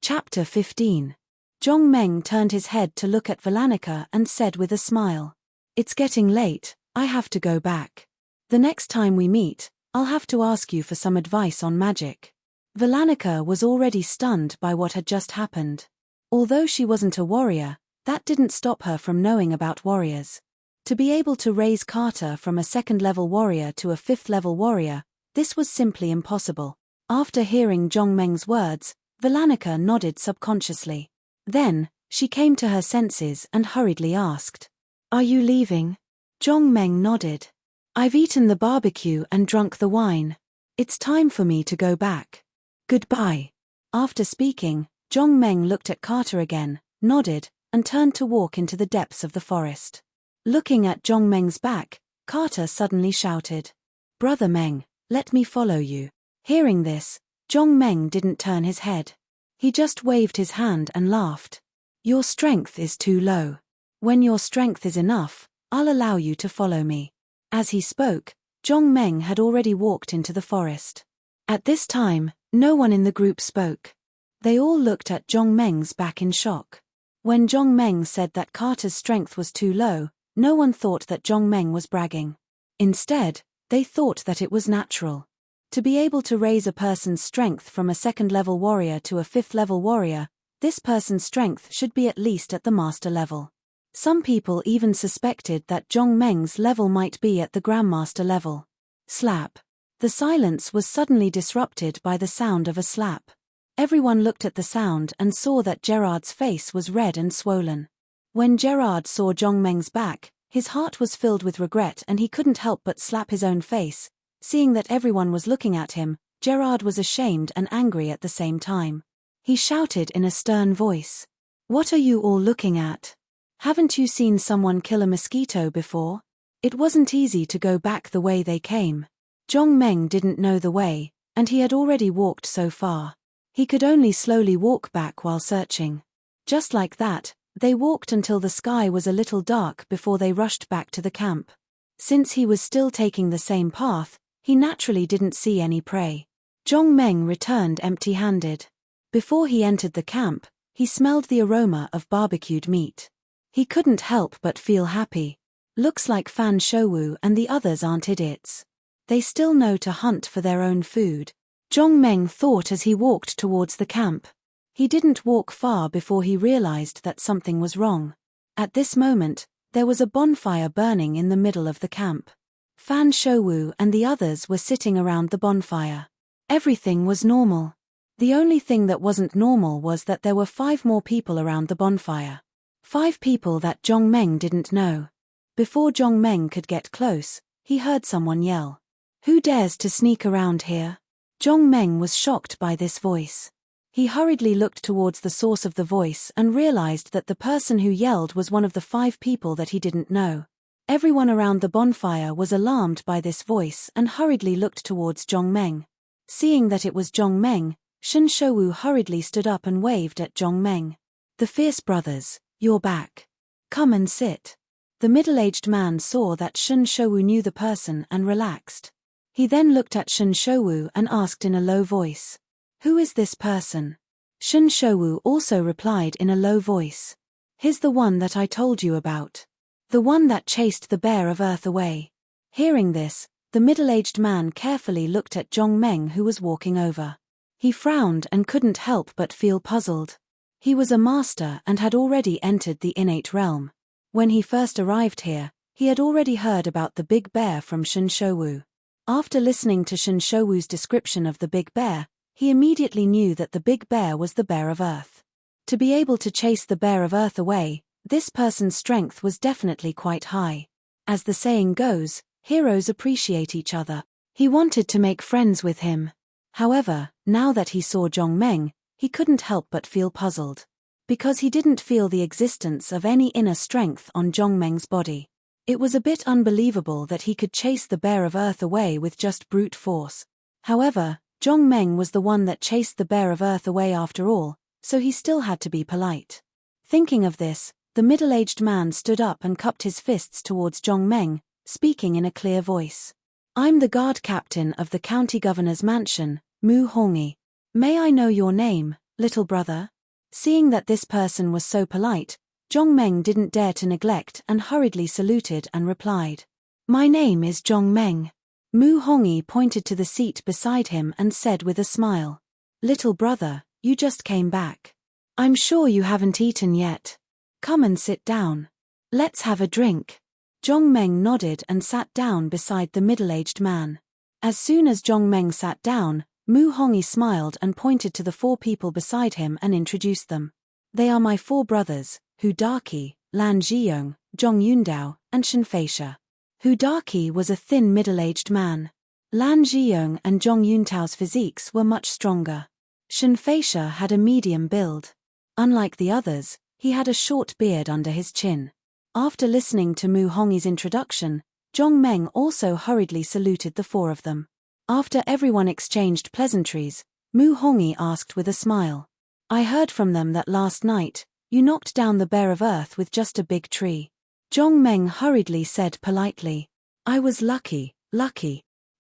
Chapter 15. Zhong Meng turned his head to look at Velanica and said with a smile, "It's getting late, I have to go back. The next time we meet, I'll have to ask you for some advice on magic." Velanica was already stunned by what had just happened. Although she wasn't a warrior, that didn't stop her from knowing about warriors. To be able to raise Carter from a 2nd-level warrior to a 5th-level warrior, this was simply impossible. After hearing Zhong Meng's words, Velanica nodded subconsciously. Then, she came to her senses and hurriedly asked, "Are you leaving?" Zhong Meng nodded. "I've eaten the barbecue and drunk the wine. It's time for me to go back. Goodbye." After speaking, Zhong Meng looked at Carter again, nodded, and turned to walk into the depths of the forest. Looking at Zhong Meng's back, Carter suddenly shouted, "Brother Meng, let me follow you." Hearing this, Zhong Meng didn't turn his head. He just waved his hand and laughed. "Your strength is too low. When your strength is enough, I'll allow you to follow me." As he spoke, Zhong Meng had already walked into the forest. At this time, no one in the group spoke. They all looked at Zhong Meng's back in shock. When Zhong Meng said that Carter's strength was too low, no one thought that Zhong Meng was bragging. Instead, they thought that it was natural. To be able to raise a person's strength from a 2nd-level warrior to a 5th-level warrior, this person's strength should be at least at the master level. Some people even suspected that Zhong Meng's level might be at the grandmaster level. Slap. The silence was suddenly disrupted by the sound of a slap. Everyone looked at the sound and saw that Gerard's face was red and swollen. When Gerard saw Zhong Meng's back, his heart was filled with regret and he couldn't help but slap his own face. Seeing that everyone was looking at him, Gerard was ashamed and angry at the same time. He shouted in a stern voice, "What are you all looking at? Haven't you seen someone kill a mosquito before? It wasn't easy to go back the way they came." Zhong Meng didn't know the way, and he had already walked so far. He could only slowly walk back while searching. Just like that, they walked until the sky was a little dark before they rushed back to the camp. Since he was still taking the same path, he naturally didn't see any prey. Zhong Meng returned empty-handed. Before he entered the camp, he smelled the aroma of barbecued meat. He couldn't help but feel happy. Looks like Fan Shouwu and the others aren't idiots. They still know to hunt for their own food. Zhong Meng thought as he walked towards the camp. He didn't walk far before he realized that something was wrong. At this moment, there was a bonfire burning in the middle of the camp. Fan Shouwu and the others were sitting around the bonfire. Everything was normal. The only thing that wasn't normal was that there were 5 more people around the bonfire. 5 people that Zhong Meng didn't know. Before Zhong Meng could get close, he heard someone yell, "Who dares to sneak around here?" Zhong Meng was shocked by this voice. He hurriedly looked towards the source of the voice and realized that the person who yelled was one of the 5 people that he didn't know. Everyone around the bonfire was alarmed by this voice and hurriedly looked towards Zhong Meng. Seeing that it was Zhong Meng, Shen Shouwu hurriedly stood up and waved at Zhong Meng. "The fierce brothers, you're back. Come and sit." The middle-aged man saw that Shen Shouwu knew the person and relaxed. He then looked at Shen Shouwu and asked in a low voice, "Who is this person?" Shen Shouwu also replied in a low voice, "He's the one that I told you about. The one that chased the bear of earth away." Hearing this, the middle-aged man carefully looked at Zhong Meng who was walking over. He frowned and couldn't help but feel puzzled. He was a master and had already entered the innate realm. When he first arrived here, he had already heard about the big bear from Shen Shouwu. After listening to Shen Shouwu's description of the big bear, he immediately knew that the big bear was the bear of earth. To be able to chase the bear of earth away, this person's strength was definitely quite high. As the saying goes, heroes appreciate each other. He wanted to make friends with him. However, now that he saw Zhong Meng, he couldn't help but feel puzzled. Because he didn't feel the existence of any inner strength on Zhong Meng's body. It was a bit unbelievable that he could chase the bear of earth away with just brute force. However, Zhong Meng was the one that chased the bear of earth away after all, so he still had to be polite. Thinking of this, the middle-aged man stood up and cupped his fists towards Zhong Meng, speaking in a clear voice. "I'm the guard captain of the county governor's mansion, Mu Hongi. May I know your name, little brother?" Seeing that this person was so polite, Zhong Meng didn't dare to neglect and hurriedly saluted and replied, "My name is Zhong Meng." Mu Hongi pointed to the seat beside him and said with a smile, "Little brother, you just came back. I'm sure you haven't eaten yet. Come and sit down. Let's have a drink." Zhong Meng nodded and sat down beside the middle-aged man. As soon as Zhong Meng sat down, Mu Hongi smiled and pointed to the 4 people beside him and introduced them. "They are my 4 brothers, Hudaki, Lan Zhiyong, Zhong Yundao, and Shen Feisha." Hudaki was a thin middle-aged man. Lan Zhiyong and Zhong Yuntao's physiques were much stronger. Shen Feisha had a medium build. Unlike the others, he had a short beard under his chin. After listening to Mu Hongi's introduction, Zhong Meng also hurriedly saluted the 4 of them. After everyone exchanged pleasantries, Mu Hongi asked with a smile, "I heard from them that last night, you knocked down the bear of earth with just a big tree." Zhong Meng hurriedly said politely, "I was lucky.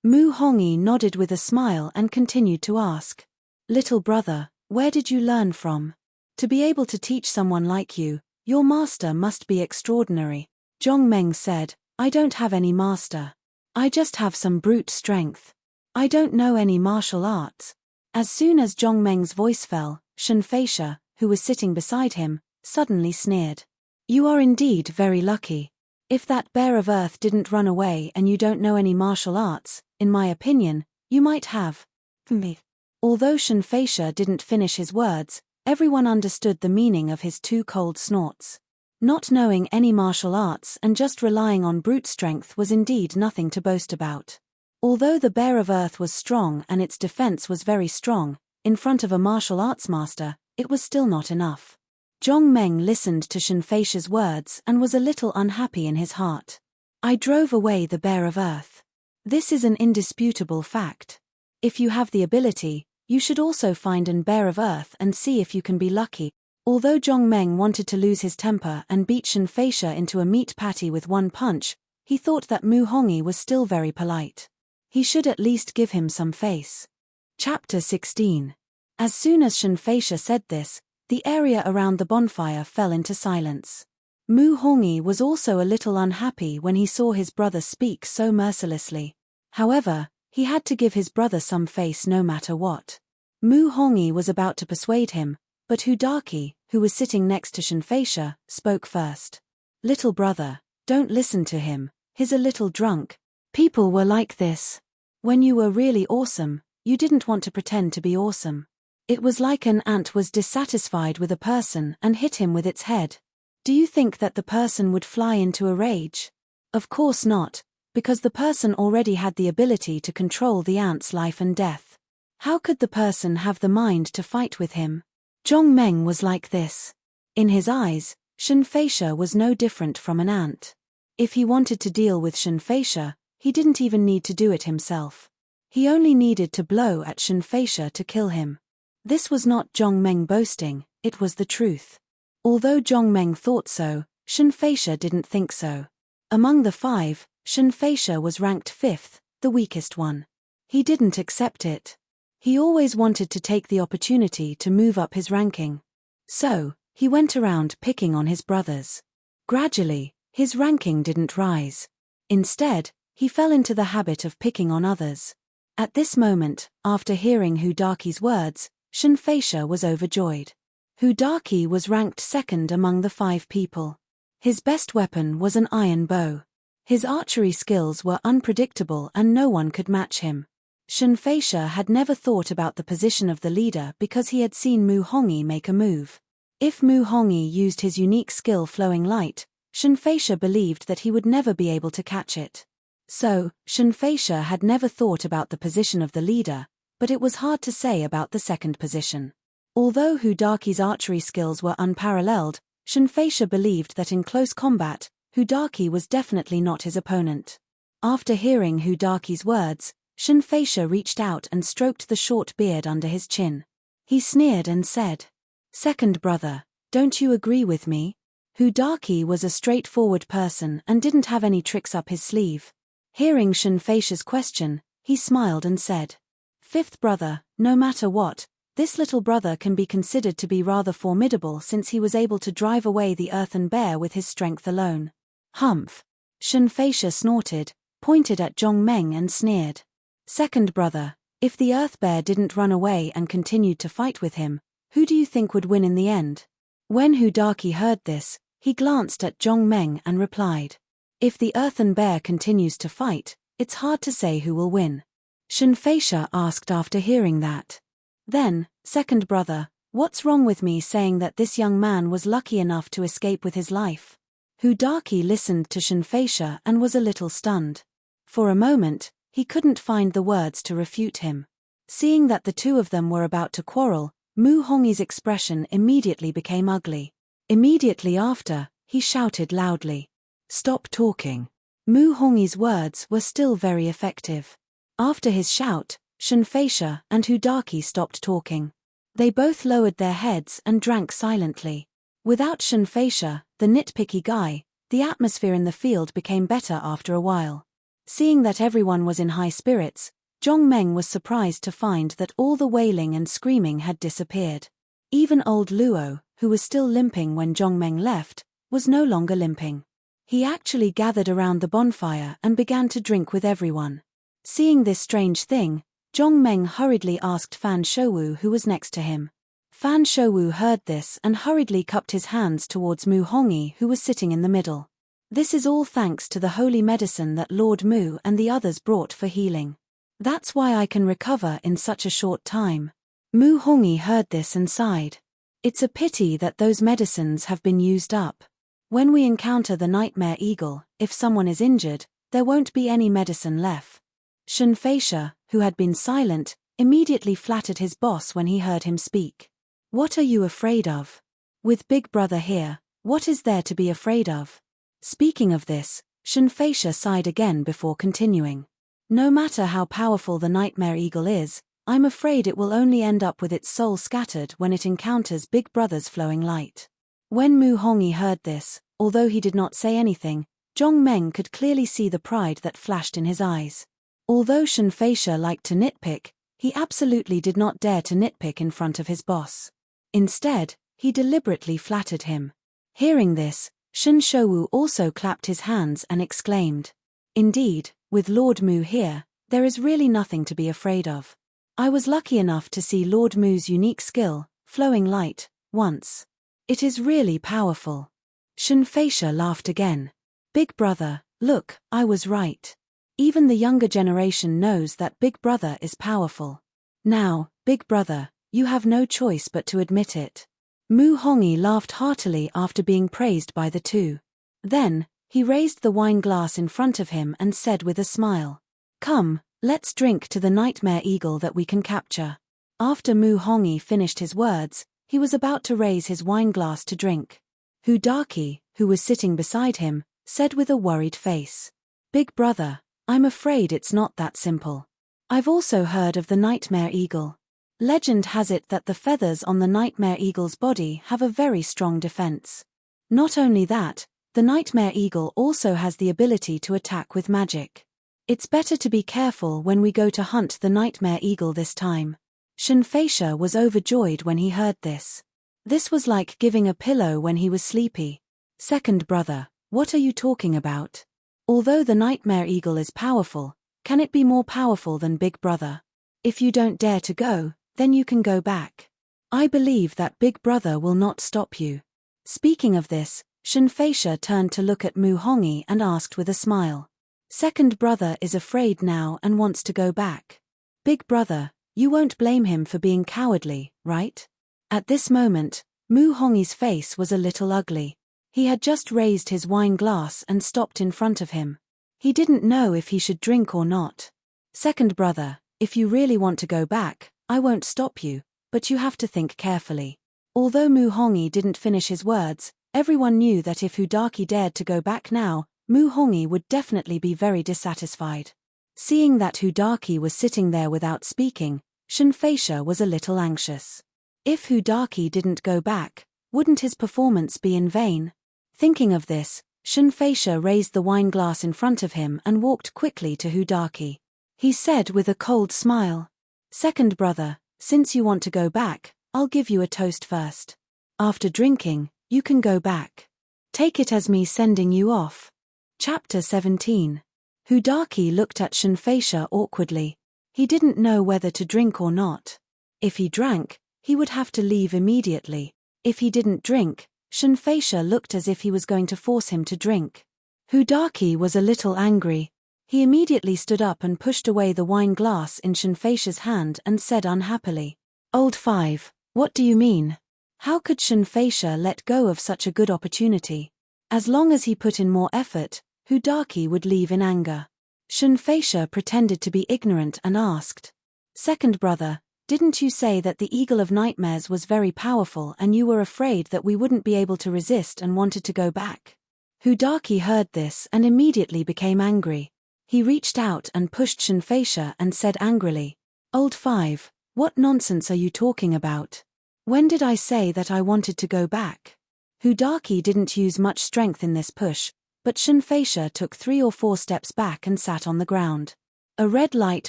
Mu Hongi nodded with a smile and continued to ask, "Little brother, where did you learn from? To be able to teach someone like you, your master must be extraordinary." Zhong Meng said, "I don't have any master. I just have some brute strength. I don't know any martial arts." As soon as Zhong Meng's voice fell, Shen Feisha, who was sitting beside him, suddenly sneered. "You are indeed very lucky. If that bear of earth didn't run away and you don't know any martial arts, in my opinion, you might have me." Although Shen Feisha didn't finish his words, everyone understood the meaning of his 2 cold snorts. Not knowing any martial arts and just relying on brute strength was indeed nothing to boast about. Although the bear of earth was strong and its defense was very strong, in front of a martial arts master, it was still not enough. Zhong Meng listened to Shen Feisha's words and was a little unhappy in his heart. "I drove away the bear of earth. This is an indisputable fact. If you have the ability, You should also find an bear of earth and see if you can be lucky. Although Zhong Meng wanted to lose his temper and beat Shen Feisha into a meat patty with one punch, he thought that Mu Hongyi was still very polite. He should at least give him some face. Chapter 16. As soon as Shen Feisha said this, the area around the bonfire fell into silence. Mu Hongyi was also a little unhappy when he saw his brother speak so mercilessly. However, he had to give his brother some face no matter what. Mu Hongyi was about to persuade him, but Hudaki, who was sitting next to Shen Feisha, spoke first. Little brother, don't listen to him, he's a little drunk. People were like this. When you were really awesome, you didn't want to pretend to be awesome. It was like an ant was dissatisfied with a person and hit him with its head. Do you think that the person would fly into a rage? Of course not, because the person already had the ability to control the ant's life and death. How could the person have the mind to fight with him? Zhong Meng was like this. In his eyes, Shen Feisha was no different from an ant. If he wanted to deal with Shen Feisha, he didn't even need to do it himself. He only needed to blow at Shen Feisha to kill him. This was not Zhong Meng boasting, it was the truth. Although Zhong Meng thought so, Shen Feisha didn't think so. Among the 5, Shen Feisha was ranked 5th, the weakest one. He didn't accept it. He always wanted to take the opportunity to move up his ranking. So, he went around picking on his brothers. Gradually, his ranking didn't rise. Instead, he fell into the habit of picking on others. At this moment, after hearing Hudaki's words, Shen Feisha was overjoyed. Hudaki was ranked 2nd among the 5 people. His best weapon was an iron bow. His archery skills were unpredictable and no one could match him. Shen Feisha had never thought about the position of the leader because he had seen Mu Hongyi make a move. If Mu Hongyi used his unique skill Flowing Light, Shen Feisha believed that he would never be able to catch it. So, Shen Feisha had never thought about the position of the leader, but it was hard to say about the second position. Although Hudaki's archery skills were unparalleled, Shen Feisha believed that in close combat, Hudaki was definitely not his opponent. After hearing Hudaki's words, Shen Feisha reached out and stroked the short beard under his chin. He sneered and said, "Second brother, don't you agree with me?" Hudaki was a straightforward person and didn't have any tricks up his sleeve. Hearing Shen Feisha's question, he smiled and said, "Fifth brother, no matter what, this little brother can be considered to be rather formidable since he was able to drive away the earthen bear with his strength alone." Humph! Shen Feisha snorted, pointed at Zhong Meng and sneered. "Second brother, if the earth bear didn't run away and continued to fight with him, who do you think would win in the end?" When Hudaki heard this, he glanced at Zhong Meng and replied, "If the earthen bear continues to fight, it's hard to say who will win." Shen Feisha asked after hearing that. "Then, second brother, what's wrong with me saying that this young man was lucky enough to escape with his life?" Hudaki listened to Shen Feisha and was a little stunned. For a moment, he couldn't find the words to refute him. Seeing that the two of them were about to quarrel, Mu Hongyi's expression immediately became ugly. Immediately after, he shouted loudly, "Stop talking." Mu Hongyi's words were still very effective. After his shout, Shen Feisha and Hudaki stopped talking. They both lowered their heads and drank silently. Without Shen Feisha, the nitpicky guy, the atmosphere in the field became better after a while. Seeing that everyone was in high spirits, Zhong Meng was surprised to find that all the wailing and screaming had disappeared. Even old Luo, who was still limping when Zhong Meng left, was no longer limping. He actually gathered around the bonfire and began to drink with everyone. Seeing this strange thing, Zhong Meng hurriedly asked Fan Shouwu who was next to him. Fan Shouwu heard this and hurriedly cupped his hands towards Mu Hongyi who was sitting in the middle. "This is all thanks to the holy medicine that Lord Mu and the others brought for healing. That's why I can recover in such a short time." Mu Hongyi heard this and sighed. "It's a pity that those medicines have been used up. When we encounter the nightmare eagle, if someone is injured, there won't be any medicine left." Shen Feisha, who had been silent, immediately flattered his boss when he heard him speak. "What are you afraid of? With Big Brother here, what is there to be afraid of?" Speaking of this, Shen Feisha sighed again before continuing. "No matter how powerful the nightmare eagle is, I'm afraid it will only end up with its soul scattered when it encounters Big Brother's flowing light. When Mu Hongyi heard this, although he did not say anything, Zhong Meng could clearly see the pride that flashed in his eyes. Although Shen Feisha liked to nitpick, he absolutely did not dare to nitpick in front of his boss. Instead, he deliberately flattered him. Hearing this, Shen Shouwu also clapped his hands and exclaimed, "Indeed, with Lord Mu here, there is really nothing to be afraid of. I was lucky enough to see Lord Mu's unique skill, flowing light, once. It is really powerful." Shen Feisha laughed again. "Big Brother, look, I was right. Even the younger generation knows that Big Brother is powerful. Now, Big Brother, you have no choice but to admit it." Mu Hongyi laughed heartily after being praised by the two. Then, he raised the wine glass in front of him and said with a smile, "Come, let's drink to the nightmare eagle that we can capture." After Mu Hongyi finished his words, he was about to raise his wine glass to drink. Hudaki, who was sitting beside him, said with a worried face, "Big Brother, I'm afraid it's not that simple. I've also heard of the nightmare eagle. Legend has it that the feathers on the nightmare eagle's body have a very strong defense. Not only that, the nightmare eagle also has the ability to attack with magic. It's better to be careful when we go to hunt the nightmare eagle this time." Shen Feisha was overjoyed when he heard this. This was like giving a pillow when he was sleepy. "Second brother, what are you talking about? Although the nightmare eagle is powerful, can it be more powerful than Big Brother? If you don't dare to go, then you can go back. I believe that Big Brother will not stop you." Speaking of this, Shen Feisha turned to look at Mu Hongyi and asked with a smile, "Second brother is afraid now and wants to go back. Big Brother, you won't blame him for being cowardly, right?" At this moment, Mu Hongyi's face was a little ugly. He had just raised his wine glass and stopped in front of him. He didn't know if he should drink or not. "Second brother, if you really want to go back, I won't stop you, but you have to think carefully." Although Mu Hongyi didn't finish his words, everyone knew that if Hudaki dared to go back now, Mu Hongyi would definitely be very dissatisfied. Seeing that Hudaki was sitting there without speaking, Shen Feisha was a little anxious. If Hudaki didn't go back, wouldn't his performance be in vain? Thinking of this, Shen Feisha raised the wine glass in front of him and walked quickly to Hudaki. He said with a cold smile, "Second brother, since you want to go back, I'll give you a toast first. After drinking, you can go back. Take it as me sending you off." Chapter 17. Hudaki looked at Shen Feisha awkwardly. He didn't know whether to drink or not. If he drank, he would have to leave immediately. If he didn't drink, Shen Feisha looked as if he was going to force him to drink. Hudaki was a little angry. He immediately stood up and pushed away the wine glass in Shen Feisha's hand and said unhappily, "Old Five, what do you mean? How could Shen Feisha let go of such a good opportunity? As long as he put in more effort, Hudaki would leave in anger." Shen Feisha pretended to be ignorant and asked, "Second brother, didn't you say that the Eagle of Nightmares was very powerful and you were afraid that we wouldn't be able to resist and wanted to go back?" Hudaki heard this and immediately became angry. He reached out and pushed Shen Feisha and said angrily, "Old Five, what nonsense are you talking about? When did I say that I wanted to go back?" Hudaki didn't use much strength in this push, but Shen Feisha took 3 or 4 steps back and sat on the ground. A red light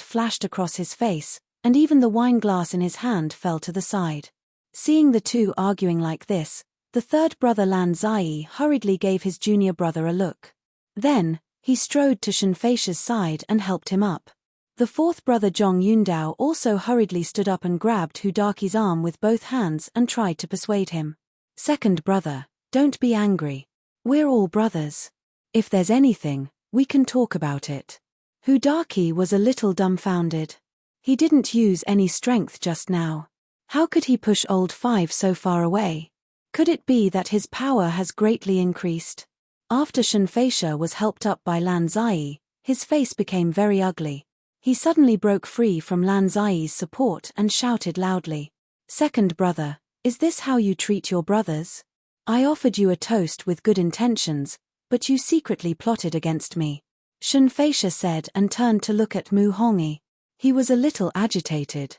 flashed across his face, and even the wine glass in his hand fell to the side. Seeing the two arguing like this, the third brother Lan Zai hurriedly gave his junior brother a look. Then, he strode to Shen Feisha's side and helped him up. The fourth brother Zhong Yundao also hurriedly stood up and grabbed Hudaki's arm with both hands and tried to persuade him. "Second brother, don't be angry. We're all brothers. If there's anything, we can talk about it." Hudaki was a little dumbfounded. He didn't use any strength just now. How could he push Old Five so far away? Could it be that his power has greatly increased? After Shen Feisha was helped up by Lan Zai, his face became very ugly. He suddenly broke free from Lan Zai's support and shouted loudly, "Second brother, is this how you treat your brothers? I offered you a toast with good intentions, but you secretly plotted against me." Shen Feisha said and turned to look at Mu Hongyi. He was a little agitated.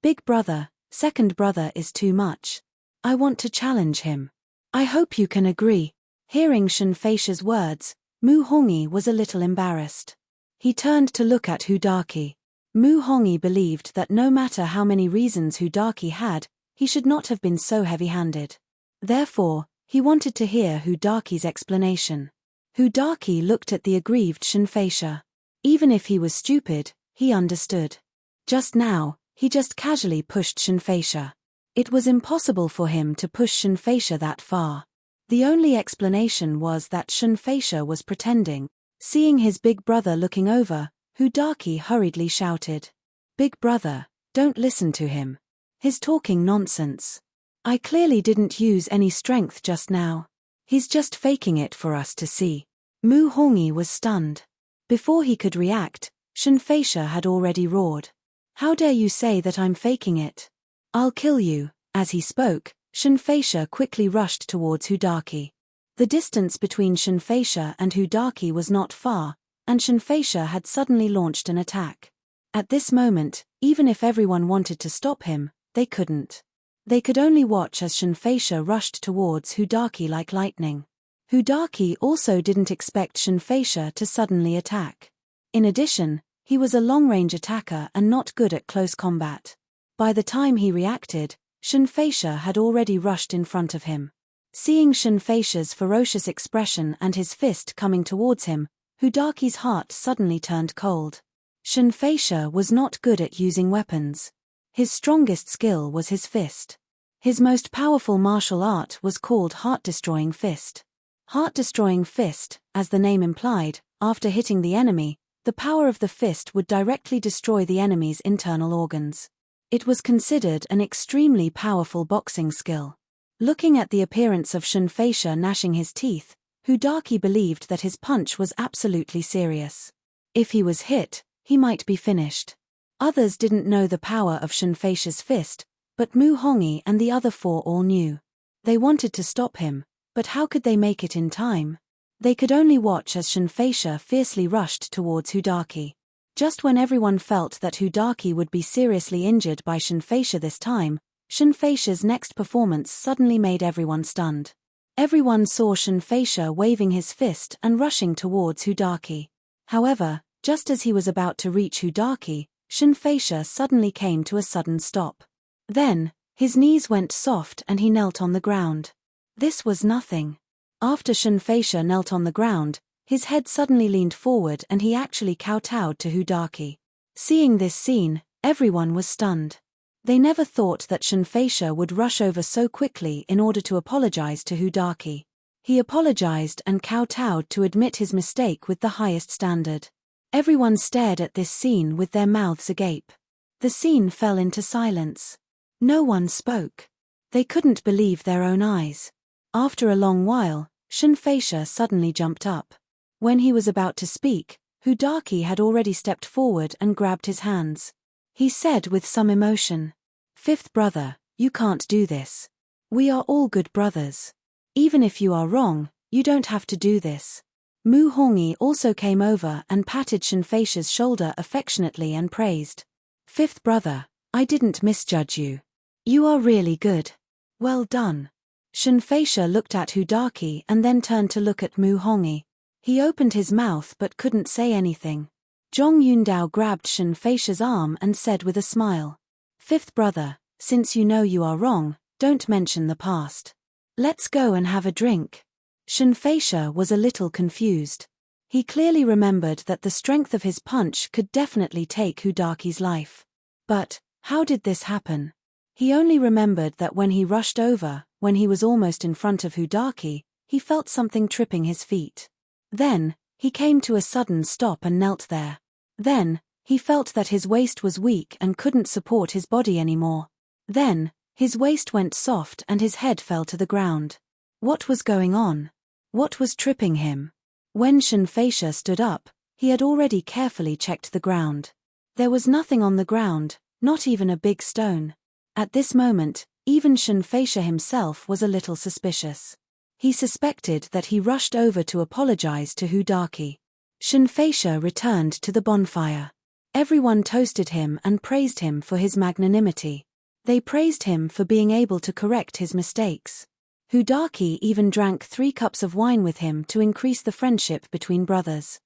Big brother, second brother is too much. I want to challenge him. I hope you can agree. Hearing Shenfeisha's words, Mu Hongyi was a little embarrassed. He turned to look at Hudaki. Mu Hongyi believed that no matter how many reasons Hudaki had, he should not have been so heavy-handed. Therefore, he wanted to hear Hudaki's explanation. Hudaki looked at the aggrieved Shenfeisha. Even if he was stupid, he understood. Just now, he just casually pushed Shenfeisha. It was impossible for him to push Shenfeisha that far. The only explanation was that Shenfeisha was pretending. Seeing his big brother looking over, Hudaki hurriedly shouted, "Big brother, don't listen to him. He's talking nonsense. I clearly didn't use any strength just now. He's just faking it for us to see." Mu Hongyi was stunned. Before he could react, Shenfeisha had already roared. "How dare you say that I'm faking it? I'll kill you." As he spoke, Shenfeisha quickly rushed towards Hudaki. The distance between Shenfeisha and Hudaki was not far, and Shenfeisha had suddenly launched an attack. At this moment, even if everyone wanted to stop him, they couldn't. They could only watch as Shenfeisha rushed towards Hudaki like lightning. Hudaki also didn't expect Shenfeisha to suddenly attack. In addition, he was a long-range attacker and not good at close combat. By the time he reacted, Shenfeisha had already rushed in front of him. Seeing Shenfeisha's ferocious expression and his fist coming towards him, Hudaki's heart suddenly turned cold. Shenfeisha was not good at using weapons. His strongest skill was his fist. His most powerful martial art was called Heart-Destroying Fist. Heart-Destroying Fist, as the name implied, after hitting the enemy, the power of the fist would directly destroy the enemy's internal organs. It was considered an extremely powerful boxing skill. Looking at the appearance of Shenfeisha gnashing his teeth, Hudaki believed that his punch was absolutely serious. If he was hit, he might be finished. Others didn't know the power of Shenfeisha's fist, but Mu Hongyi and the other four all knew. They wanted to stop him, but how could they make it in time? They could only watch as Shenfeisha fiercely rushed towards Hudaki. Just when everyone felt that Hudaki would be seriously injured by Shenfeisha this time, Shenfeisha's next performance suddenly made everyone stunned. Everyone saw Shenfeisha waving his fist and rushing towards Hudaki. However, just as he was about to reach Hudaki, Shenfeisha suddenly came to a sudden stop. Then, his knees went soft and he knelt on the ground. This was nothing. After Shenfeisha knelt on the ground, his head suddenly leaned forward and he actually kowtowed to Hudaki. Seeing this scene, everyone was stunned. They never thought that Shenfeisha would rush over so quickly in order to apologize to Hudaki. He apologized and kowtowed to admit his mistake with the highest standard. Everyone stared at this scene with their mouths agape. The scene fell into silence. No one spoke. They couldn't believe their own eyes. After a long while, Shenfeisha suddenly jumped up. When he was about to speak, Hudaki had already stepped forward and grabbed his hands. He said with some emotion, "Fifth brother, you can't do this. We are all good brothers. Even if you are wrong, you don't have to do this." Mu Hongyi also came over and patted Shenfeisha's shoulder affectionately and praised. "Fifth brother, I didn't misjudge you. You are really good. Well done." Shenfeisha looked at Hudaki and then turned to look at Mu Hongyi. He opened his mouth but couldn't say anything. Zhong Yundao grabbed Shenfeisha's arm and said with a smile, "Fifth brother, since you know you are wrong, don't mention the past. Let's go and have a drink." Shenfeisha was a little confused. He clearly remembered that the strength of his punch could definitely take Hudaki's life. But, how did this happen? He only remembered that when he rushed over, when he was almost in front of Hudaki, he felt something tripping his feet. Then, he came to a sudden stop and knelt there. Then, he felt that his waist was weak and couldn't support his body anymore. Then, his waist went soft and his head fell to the ground. What was going on? What was tripping him? When Shenfeisha stood up, he had already carefully checked the ground. There was nothing on the ground, not even a big stone. At this moment, even Shenfeisha himself was a little suspicious. He suspected that he rushed over to apologize to Hudaki. Shenfeisha returned to the bonfire. Everyone toasted him and praised him for his magnanimity. They praised him for being able to correct his mistakes. Hudaki even drank 3 cups of wine with him to increase the friendship between brothers.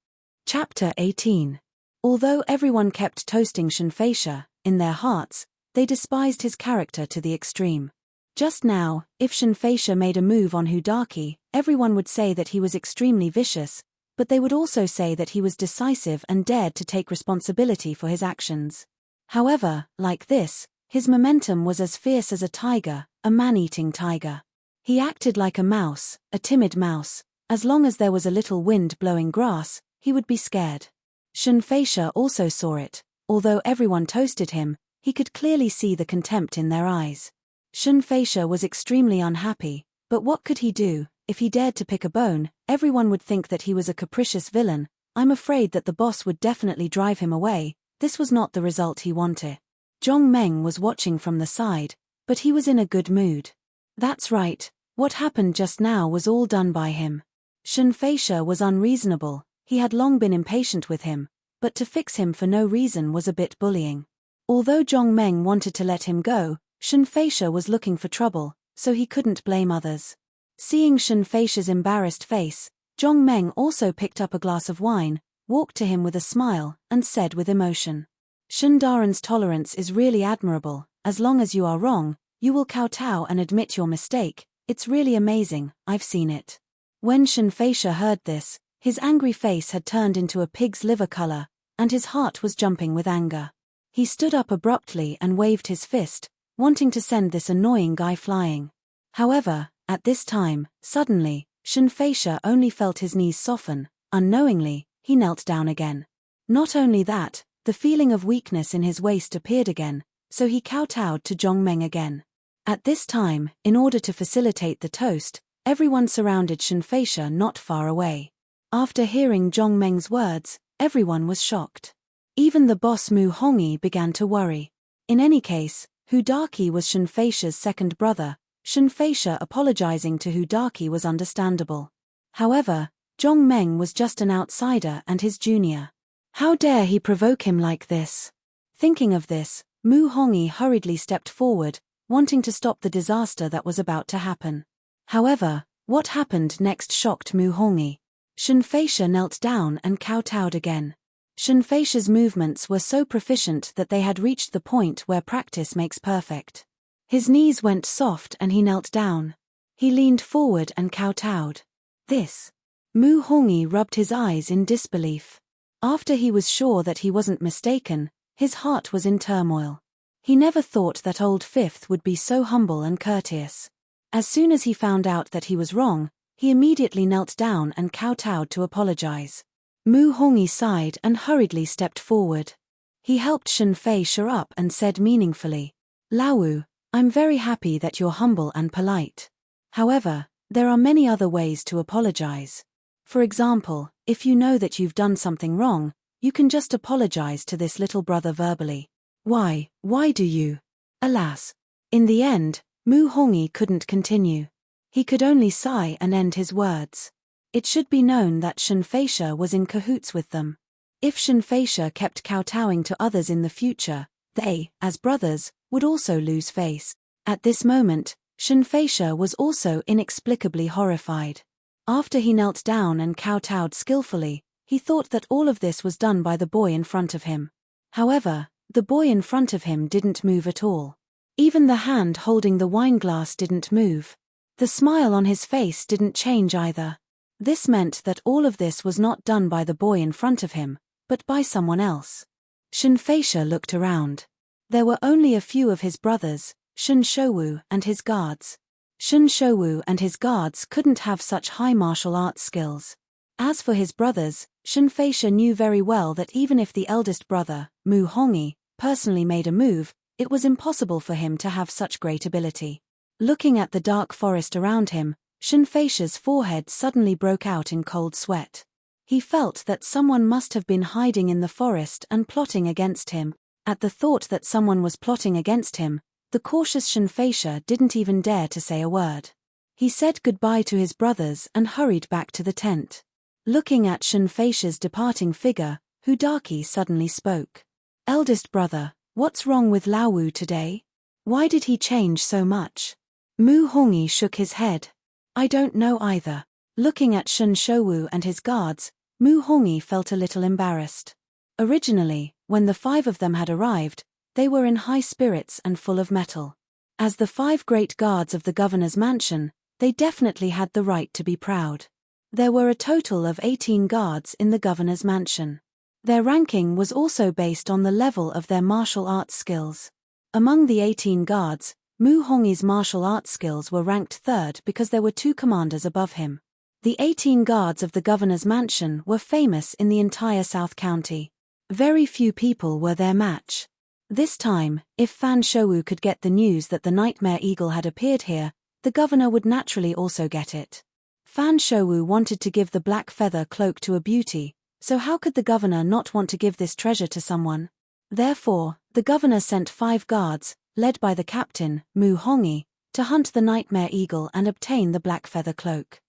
Chapter 18. Although everyone kept toasting Shinfeisha, in their hearts, they despised his character to the extreme. Just now, if Shinfeisha made a move on Hudaki, everyone would say that he was extremely vicious, but they would also say that he was decisive and dared to take responsibility for his actions. However, like this, his momentum was as fierce as a tiger, a man-eating tiger. He acted like a mouse, a timid mouse. As long as there was a little wind blowing grass, he would be scared. Shinfeisha also saw it. Although everyone toasted him, he could clearly see the contempt in their eyes. Shinfeisha was extremely unhappy, but what could he do? If he dared to pick a bone, everyone would think that he was a capricious villain. I'm afraid that the boss would definitely drive him away. This was not the result he wanted. Zhong Meng was watching from the side, but he was in a good mood. That's right, what happened just now was all done by him. Shinfeisha was unreasonable, he had long been impatient with him, but to fix him for no reason was a bit bullying. Although Zhong Meng wanted to let him go, Shinfeisha was looking for trouble, so he couldn't blame others. Seeing Shinfeisha's embarrassed face, Zhong Meng also picked up a glass of wine, walked to him with a smile, and said with emotion, Shindaren's tolerance is really admirable. As long as you are wrong, you will kowtow and admit your mistake. It's really amazing, I've seen it. When Shinfeisha heard this, his angry face had turned into a pig's liver color, and his heart was jumping with anger. He stood up abruptly and waved his fist, wanting to send this annoying guy flying. However, at this time, suddenly, Shinfeisha only felt his knees soften. Unknowingly, he knelt down again. Not only that, the feeling of weakness in his waist appeared again, so he kowtowed to Zhong Meng again. At this time, in order to facilitate the toast, everyone surrounded Shinfeisha not far away. After hearing Zhong Meng's words, everyone was shocked. Even the boss Mu Hongyi began to worry. In any case, Hudaki was Shinfeisha's second brother. Shinfeisha apologizing to Hudaki was understandable. However, Zhong Meng was just an outsider and his junior. How dare he provoke him like this? Thinking of this, Mu Hongyi hurriedly stepped forward, wanting to stop the disaster that was about to happen. However, what happened next shocked Mu Hongyi. Shinfeisha knelt down and kowtowed again. Shinfeisha's movements were so proficient that they had reached the point where practice makes perfect. His knees went soft and he knelt down. He leaned forward and kowtowed. This. Mu Hongyi rubbed his eyes in disbelief. After he was sure that he wasn't mistaken, his heart was in turmoil. He never thought that old Fifth would be so humble and courteous. As soon as he found out that he was wrong, he immediately knelt down and kowtowed to apologize. Mu Hongyi sighed and hurriedly stepped forward. He helped Shinfeisha up and said meaningfully, Laowu, I'm very happy that you're humble and polite. However, there are many other ways to apologize. For example, if you know that you've done something wrong, you can just apologize to this little brother verbally. Why do you? Alas. In the end, Mu Hongyi couldn't continue. He could only sigh and end his words. It should be known that Shinfeisha was in cahoots with them. If Shinfeisha kept kowtowing to others in the future, they, as brothers, would also lose face. At this moment, Shinfeisha was also inexplicably horrified. After he knelt down and kowtowed skillfully, he thought that all of this was done by the boy in front of him. However, the boy in front of him didn't move at all. Even the hand holding the wine glass didn't move. The smile on his face didn't change either. This meant that all of this was not done by the boy in front of him, but by someone else. Shinfeisha looked around. There were only a few of his brothers, Shun Shouwu and his guards. Shun Shouwu and his guards couldn't have such high martial arts skills. As for his brothers, Shinfeisha knew very well that even if the eldest brother, Mu Hongyi, personally made a move, it was impossible for him to have such great ability. Looking at the dark forest around him, Shinfeisha's forehead suddenly broke out in cold sweat. He felt that someone must have been hiding in the forest and plotting against him. At the thought that someone was plotting against him, the cautious Shinfeisha didn't even dare to say a word. He said goodbye to his brothers and hurried back to the tent. Looking at Shinfeisha's departing figure, Hudaki suddenly spoke. Eldest brother, what's wrong with Laowu today? Why did he change so much? Mu Hongyi shook his head. I don't know either. Looking at Shun Shouwu and his guards, Mu Hongyi felt a little embarrassed. Originally, when the 5 of them had arrived, they were in high spirits and full of mettle. As the 5 great guards of the governor's mansion, they definitely had the right to be proud. There were a total of 18 guards in the governor's mansion. Their ranking was also based on the level of their martial arts skills. Among the 18 guards, Mu Hongyi's martial arts skills were ranked 3rd because there were 2 commanders above him. The 18 guards of the governor's mansion were famous in the entire South County. Very few people were their match. This time, if Fan Shouwu could get the news that the nightmare eagle had appeared here, the governor would naturally also get it. Fan Shouwu wanted to give the black feather cloak to a beauty, so how could the governor not want to give this treasure to someone? Therefore, the governor sent 5 guards, led by the captain, Mu Hongyi, to hunt the nightmare eagle and obtain the black feather cloak.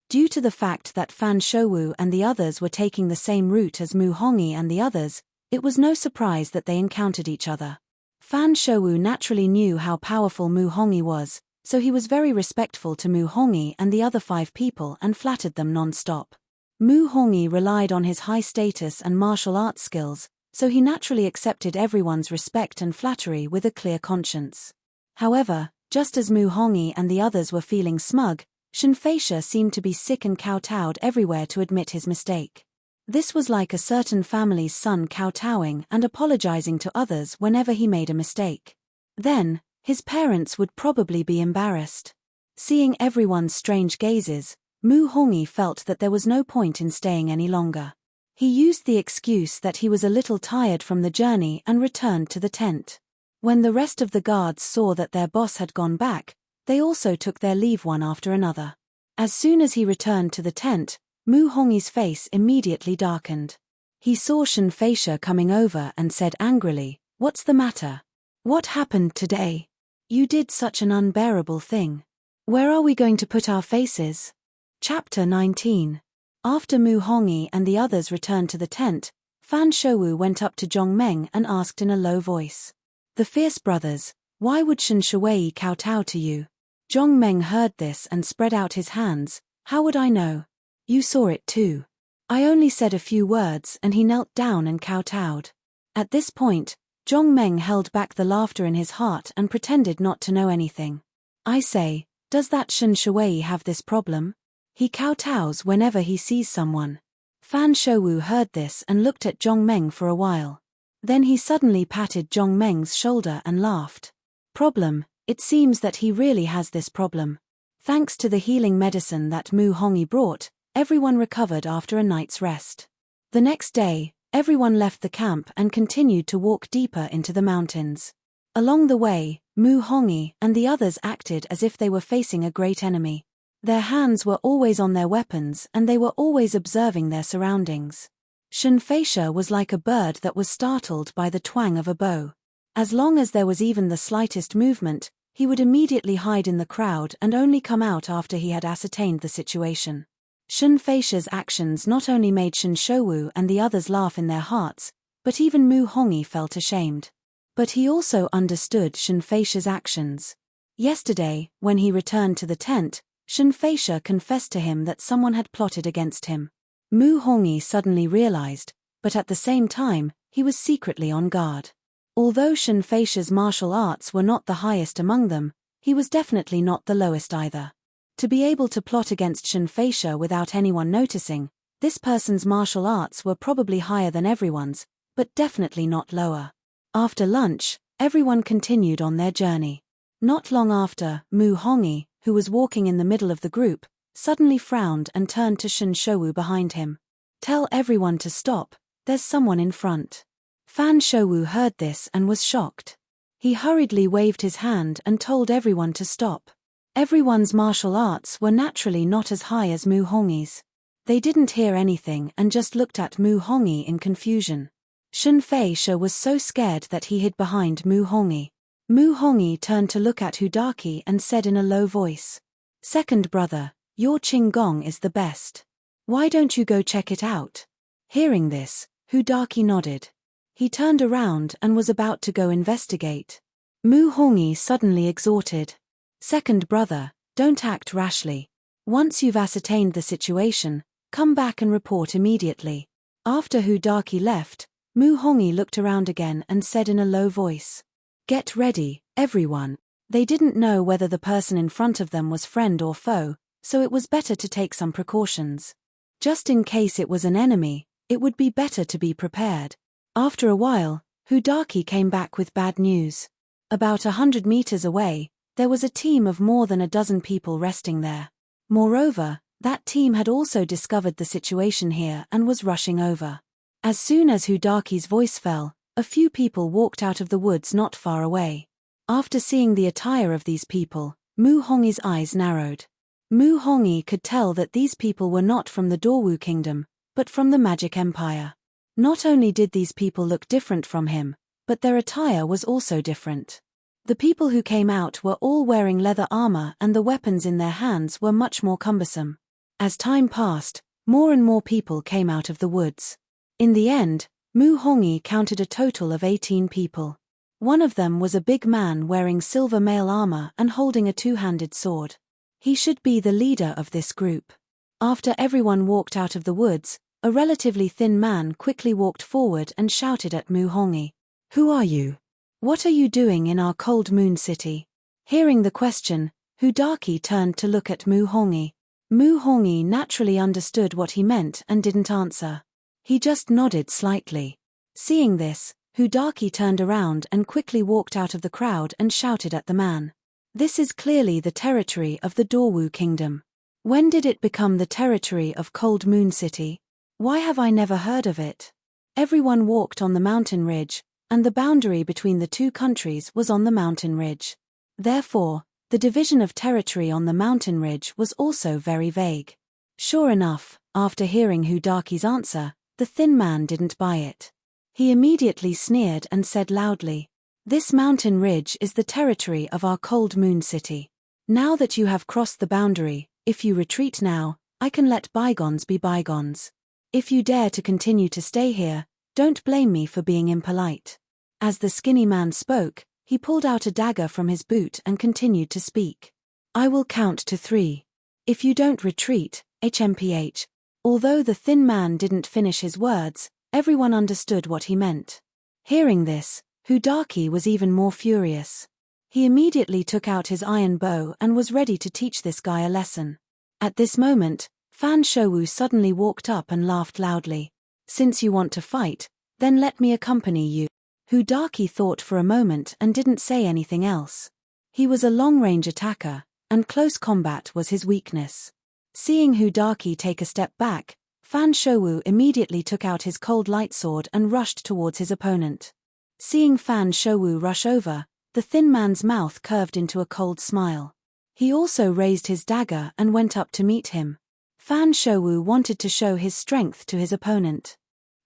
Due to the fact that Fan Shouwu and the others were taking the same route as Mu Hongyi and the others, it was no surprise that they encountered each other. Fan Shouwu naturally knew how powerful Mu Hongyi was, so he was very respectful to Mu Hongyi and the other 5 people and flattered them non-stop. Mu Hongyi relied on his high status and martial arts skills, so he naturally accepted everyone's respect and flattery with a clear conscience. However, just as Mu Hongyi and the others were feeling smug, Shenfeisha seemed to be sick and kowtowed everywhere to admit his mistake. This was like a certain family's son kowtowing and apologizing to others whenever he made a mistake. Then, his parents would probably be embarrassed. Seeing everyone's strange gazes, Mu Hongyi felt that there was no point in staying any longer. He used the excuse that he was a little tired from the journey and returned to the tent. When the rest of the guards saw that their boss had gone back, they also took their leave one after another. As soon as he returned to the tent, Mu Hongyi's face immediately darkened. He saw Shenfeisha coming over and said angrily, "What's the matter? What happened today? You did such an unbearable thing. Where are we going to put our faces?" Chapter 19. After Mu Hongyi and the others returned to the tent, Fan Shouwu went up to Zhongmeng and asked in a low voice, "The fierce brothers, why would Shen Shuwei kowtow to you?" Zhongmeng heard this and spread out his hands. "How would I know? You saw it too. I only said a few words and he knelt down and kowtowed." At this point, Zhongmeng held back the laughter in his heart and pretended not to know anything. "I say, does that Shen Shuwei have this problem? He kowtows whenever he sees someone." Fan Shouwu heard this and looked at Zhongmeng for a while. Then he suddenly patted Zhongmeng's shoulder and laughed. "Problem? It seems that he really has this problem." Thanks to the healing medicine that Mu Hongyi brought, everyone recovered after a night's rest. The next day, everyone left the camp and continued to walk deeper into the mountains. Along the way, Mu Hongyi and the others acted as if they were facing a great enemy. Their hands were always on their weapons and they were always observing their surroundings. Shenfeisha was like a bird that was startled by the twang of a bow. As long as there was even the slightest movement, he would immediately hide in the crowd and only come out after he had ascertained the situation. Shenfeisha's actions not only made Shen Shouwu and the others laugh in their hearts, but even Mu Hongyi felt ashamed. But he also understood Shenfeisha's actions. Yesterday, when he returned to the tent, Shenfeisha confessed to him that someone had plotted against him. Mu Hongyi suddenly realized, but at the same time, he was secretly on guard. Although Shenfeisha's martial arts were not the highest among them, he was definitely not the lowest either. To be able to plot against Shenfeisha without anyone noticing, this person's martial arts were probably higher than everyone's, but definitely not lower. After lunch, everyone continued on their journey. Not long after, Mu Hongyi, who was walking in the middle of the group, suddenly frowned and turned to Shen Shouwu behind him. "Tell everyone to stop, there's someone in front." Fan Shouwu heard this and was shocked. He hurriedly waved his hand and told everyone to stop. Everyone's martial arts were naturally not as high as Mu Hongyi's. They didn't hear anything and just looked at Mu Hongyi in confusion. Shenfeisha was so scared that he hid behind Mu Hongyi. Mu Hongyi turned to look at Hudaki and said in a low voice, "Second brother, your Qinggong is the best. Why don't you go check it out?" Hearing this, Hudaki nodded. He turned around and was about to go investigate. Mu Hongyi suddenly exhorted. Second brother, don't act rashly. Once you've ascertained the situation, come back and report immediately. After Hu Daqi left, Mu Hongyi looked around again and said in a low voice, "Get ready, everyone." They didn't know whether the person in front of them was friend or foe, so it was better to take some precautions. Just in case it was an enemy, it would be better to be prepared. After a while, Hu Daqi came back with bad news. About 100 meters away, there was a team of more than a dozen people resting there. Moreover, that team had also discovered the situation here and was rushing over. As soon as Hu Daqi's voice fell, a few people walked out of the woods not far away. After seeing the attire of these people, Mu Hongyi's eyes narrowed. Mu Hongyi could tell that these people were not from the Dawu kingdom, but from the Magic Empire. Not only did these people look different from him, but their attire was also different. The people who came out were all wearing leather armor and the weapons in their hands were much more cumbersome. As time passed, more and more people came out of the woods. In the end, Mu Hongyi counted a total of 18 people. One of them was a big man wearing silver mail armor and holding a two-handed sword. He should be the leader of this group. After everyone walked out of the woods, a relatively thin man quickly walked forward and shouted at Mu Hongyi, "Who are you? What are you doing in our cold moon city?" Hearing the question, Hu Daqi turned to look at Mu Hongyi. Mu Hongyi naturally understood what he meant and didn't answer. He just nodded slightly. Seeing this, Hu Daqi turned around and quickly walked out of the crowd and shouted at the man. "This is clearly the territory of the Dawu kingdom. When did it become the territory of Cold Moon City? Why have I never heard of it?" Everyone walked on the mountain ridge, and the boundary between the two countries was on the mountain ridge. Therefore, the division of territory on the mountain ridge was also very vague. Sure enough, after hearing Hu Daqi's answer, the thin man didn't buy it. He immediately sneered and said loudly, "This mountain ridge is the territory of our Cold Moon City. Now that you have crossed the boundary, if you retreat now, I can let bygones be bygones. If you dare to continue to stay here, don't blame me for being impolite." As the skinny man spoke, he pulled out a dagger from his boot and continued to speak. "I will count to 3. If you don't retreat, HMPH. Although the thin man didn't finish his words, everyone understood what he meant. Hearing this, Hu Daqi was even more furious. He immediately took out his iron bow and was ready to teach this guy a lesson. At this moment, Fan Shouwu suddenly walked up and laughed loudly. "Since you want to fight, then let me accompany you." Hu Daqi thought for a moment and didn't say anything else. He was a long-range attacker, and close combat was his weakness. Seeing Hu Daqi take a step back, Fan Shouwu immediately took out his cold light sword and rushed towards his opponent. Seeing Fan Shouwu rush over, the thin man's mouth curved into a cold smile. He also raised his dagger and went up to meet him. Fan Shouwu wanted to show his strength to his opponent.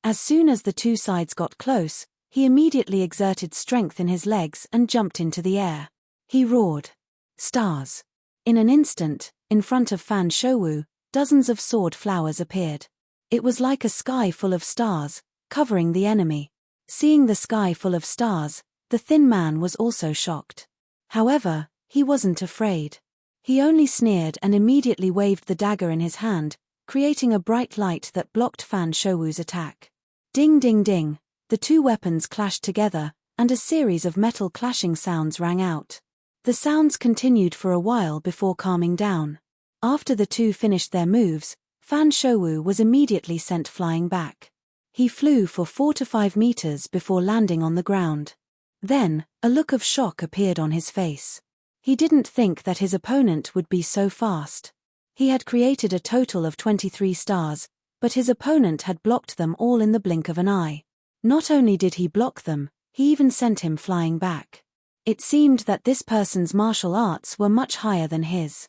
As soon as the two sides got close, he immediately exerted strength in his legs and jumped into the air. He roared, "Stars!" In an instant, in front of Fan Shouwu, dozens of sword flowers appeared. It was like a sky full of stars, covering the enemy. Seeing the sky full of stars, the thin man was also shocked. However, he wasn't afraid. He only sneered and immediately waved the dagger in his hand, creating a bright light that blocked Fan Shouwu's attack. Ding ding ding, the two weapons clashed together, and a series of metal clashing sounds rang out. The sounds continued for a while before calming down. After the two finished their moves, Fan Shouwu was immediately sent flying back. He flew for 4 to 5 meters before landing on the ground. Then, a look of shock appeared on his face. He didn't think that his opponent would be so fast. He had created a total of 23 stars, but his opponent had blocked them all in the blink of an eye. Not only did he block them, he even sent him flying back. It seemed that this person's martial arts were much higher than his.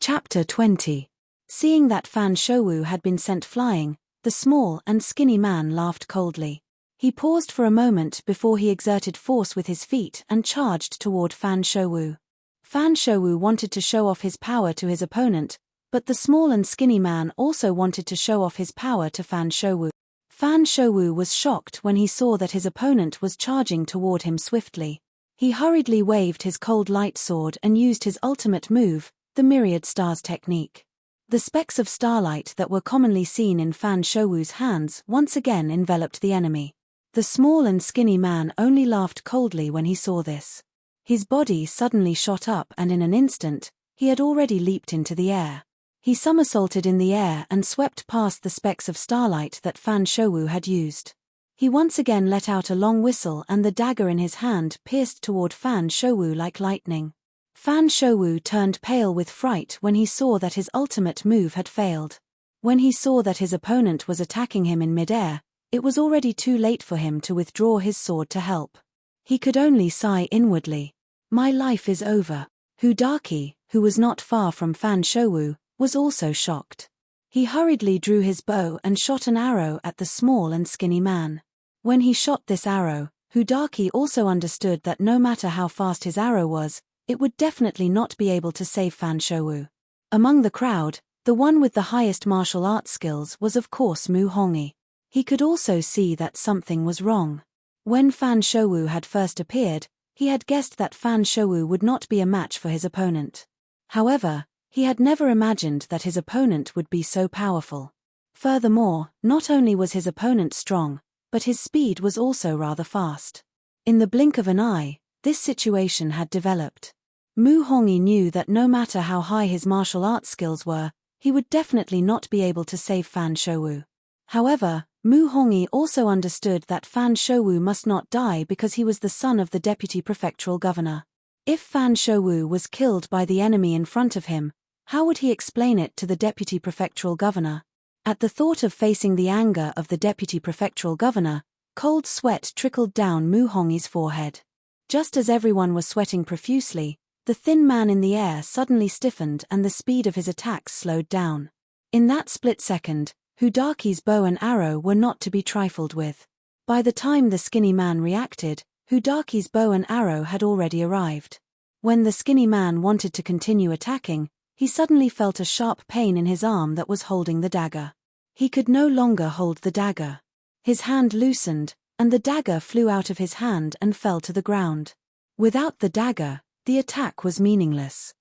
Chapter 20. Seeing that Fan Shouwu had been sent flying, the small and skinny man laughed coldly. He paused for a moment before he exerted force with his feet and charged toward Fan Shouwu. Fan Shouwu wanted to show off his power to his opponent, but the small and skinny man also wanted to show off his power to Fan Shouwu. Fan Shouwu was shocked when he saw that his opponent was charging toward him swiftly. He hurriedly waved his cold light sword and used his ultimate move, the myriad stars technique. The specks of starlight that were commonly seen in Fan Shouwu's hands once again enveloped the enemy. The small and skinny man only laughed coldly when he saw this. His body suddenly shot up and in an instant, he had already leaped into the air. He somersaulted in the air and swept past the specks of starlight that Fan Shouwu had used. He once again let out a long whistle and the dagger in his hand pierced toward Fan Shouwu like lightning. Fan Shouwu turned pale with fright when he saw that his ultimate move had failed. When he saw that his opponent was attacking him in midair, it was already too late for him to withdraw his sword to help. He could only sigh inwardly. My life is over. Hudaki, who was not far from Fan Shouwu, was also shocked. He hurriedly drew his bow and shot an arrow at the small and skinny man. When he shot this arrow, Hudaki also understood that no matter how fast his arrow was, it would definitely not be able to save Fan Shouwu. Among the crowd, the one with the highest martial arts skills was of course Mu Hongi. He could also see that something was wrong. When Fan Shouwu had first appeared, he had guessed that Fan Shouwu would not be a match for his opponent. However, he had never imagined that his opponent would be so powerful. Furthermore, not only was his opponent strong, but his speed was also rather fast. In the blink of an eye, this situation had developed. Mu Hongi knew that no matter how high his martial arts skills were, he would definitely not be able to save Fan Shouwu. However, Mu Hongi also understood that Fan Shouwu must not die because he was the son of the deputy prefectural governor. If Fan Shouwu was killed by the enemy in front of him, how would he explain it to the deputy prefectural governor? At the thought of facing the anger of the deputy prefectural governor, cold sweat trickled down Mu Hongi's forehead. Just as everyone was sweating profusely, the thin man in the air suddenly stiffened and the speed of his attacks slowed down. In that split second, Hudaki's bow and arrow were not to be trifled with. By the time the skinny man reacted, Hudaki's bow and arrow had already arrived. When the skinny man wanted to continue attacking, he suddenly felt a sharp pain in his arm that was holding the dagger. He could no longer hold the dagger. His hand loosened, and the dagger flew out of his hand and fell to the ground. Without the dagger, the attack was meaningless.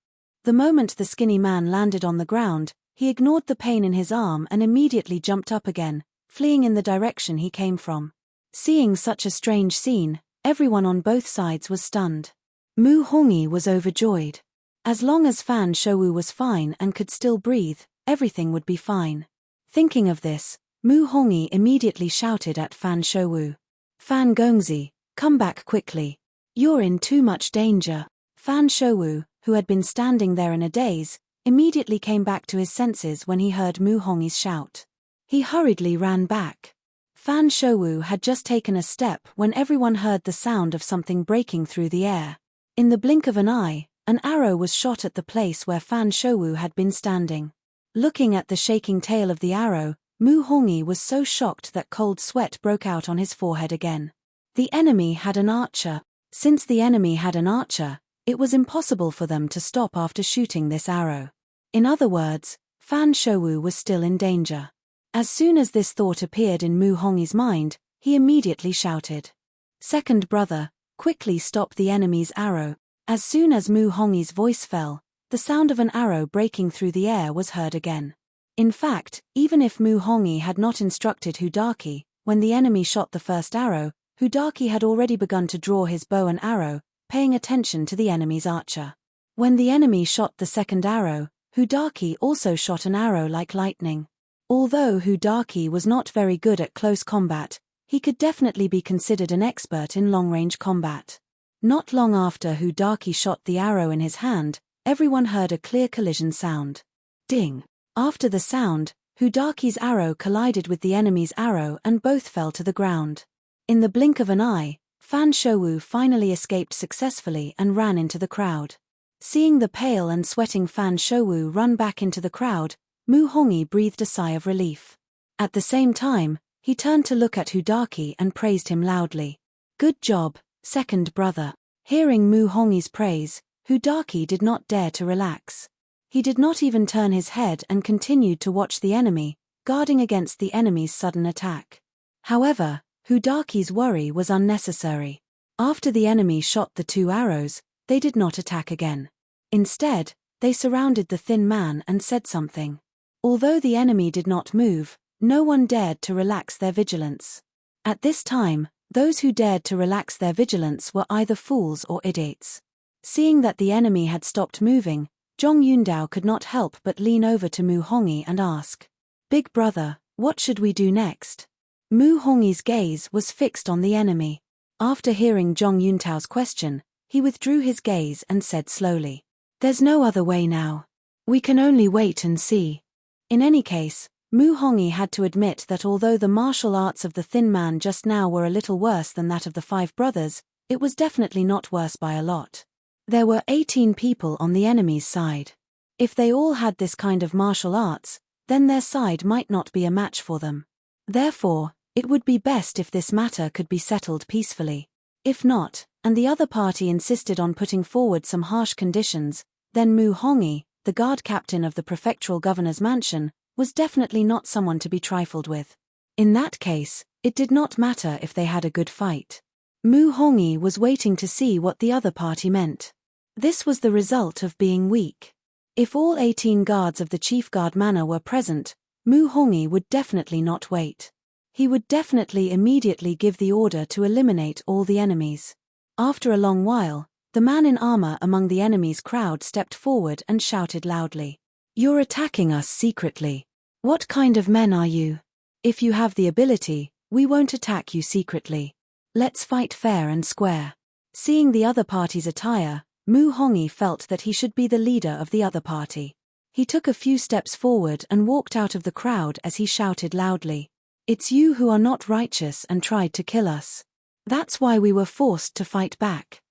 The moment the skinny man landed on the ground, he ignored the pain in his arm and immediately jumped up again, fleeing in the direction he came from. Seeing such a strange scene, everyone on both sides was stunned. Mu Hongi was overjoyed. As long as Fan Shouwu was fine and could still breathe, everything would be fine. Thinking of this, Mu Hongi immediately shouted at Fan Shouwu. Fan Gongzi, come back quickly. You're in too much danger. Fan Shouwu, who had been standing there in a daze, immediately came back to his senses when he heard Mu Hongi's shout. He hurriedly ran back. Fan Shouwu had just taken a step when everyone heard the sound of something breaking through the air. In the blink of an eye, an arrow was shot at the place where Fan Shouwu had been standing. Looking at the shaking tail of the arrow, Mu Hongi was so shocked that cold sweat broke out on his forehead again. The enemy had an archer. Since the enemy had an archer, it was impossible for them to stop after shooting this arrow. In other words, Fan Shouwu was still in danger. As soon as this thought appeared in Mu Hongi's mind, he immediately shouted, "Second brother, quickly stop the enemy's arrow." As soon as Mu Hongi's voice fell, the sound of an arrow breaking through the air was heard again. In fact, even if Mu Hongi had not instructed Hudaki, when the enemy shot the first arrow, Hudaki had already begun to draw his bow and arrow, paying attention to the enemy's archer. When the enemy shot the second arrow, Hudaki also shot an arrow like lightning. Although Hudaki was not very good at close combat, he could definitely be considered an expert in long-range combat. Not long after Hudaki shot the arrow in his hand, everyone heard a clear collision sound. Ding! After the sound, Hudaki's arrow collided with the enemy's arrow and both fell to the ground. In the blink of an eye, Fan Shouwu finally escaped successfully and ran into the crowd. Seeing the pale and sweating Fan Shouwu run back into the crowd, Mu Hongi breathed a sigh of relief. At the same time, he turned to look at Hudaki and praised him loudly. "Good job, second brother." Hearing Mu Hongi's praise, Hudaki did not dare to relax. He did not even turn his head and continued to watch the enemy, guarding against the enemy's sudden attack. However, Hudaki's worry was unnecessary. After the enemy shot the 2 arrows, they did not attack again. Instead, they surrounded the thin man and said something. Although the enemy did not move, no one dared to relax their vigilance. At this time, those who dared to relax their vigilance were either fools or idiots. Seeing that the enemy had stopped moving, Zhong Yundao could not help but lean over to Mu Hongyi and ask, "Big brother, what should we do next?" Mu Hongyi's gaze was fixed on the enemy. After hearing Zhong Yuntao's question, he withdrew his gaze and said slowly, "There's no other way now. We can only wait and see." In any case, Mu Hongyi had to admit that although the martial arts of the thin man just now were a little worse than that of the 5 brothers, it was definitely not worse by a lot. There were 18 people on the enemy's side. If they all had this kind of martial arts, then their side might not be a match for them. Therefore, it would be best if this matter could be settled peacefully. If not, and the other party insisted on putting forward some harsh conditions, then Mu Hongyi, the guard captain of the prefectural governor's mansion, was definitely not someone to be trifled with. In that case, it did not matter if they had a good fight. Mu Hongyi was waiting to see what the other party meant. This was the result of being weak. If all 18 guards of the chief guard manor were present, Mu Hongyi would definitely not wait. He would definitely immediately give the order to eliminate all the enemies. After a long while, the man in armor among the enemy's crowd stepped forward and shouted loudly, "You're attacking us secretly. What kind of men are you? If you have the ability, we won't attack you secretly. Let's fight fair and square." Seeing the other party's attire, Mu Hongyi felt that he should be the leader of the other party. He took a few steps forward and walked out of the crowd as he shouted loudly, "It's you who are not righteous and tried to kill us. That's why we were forced to fight back."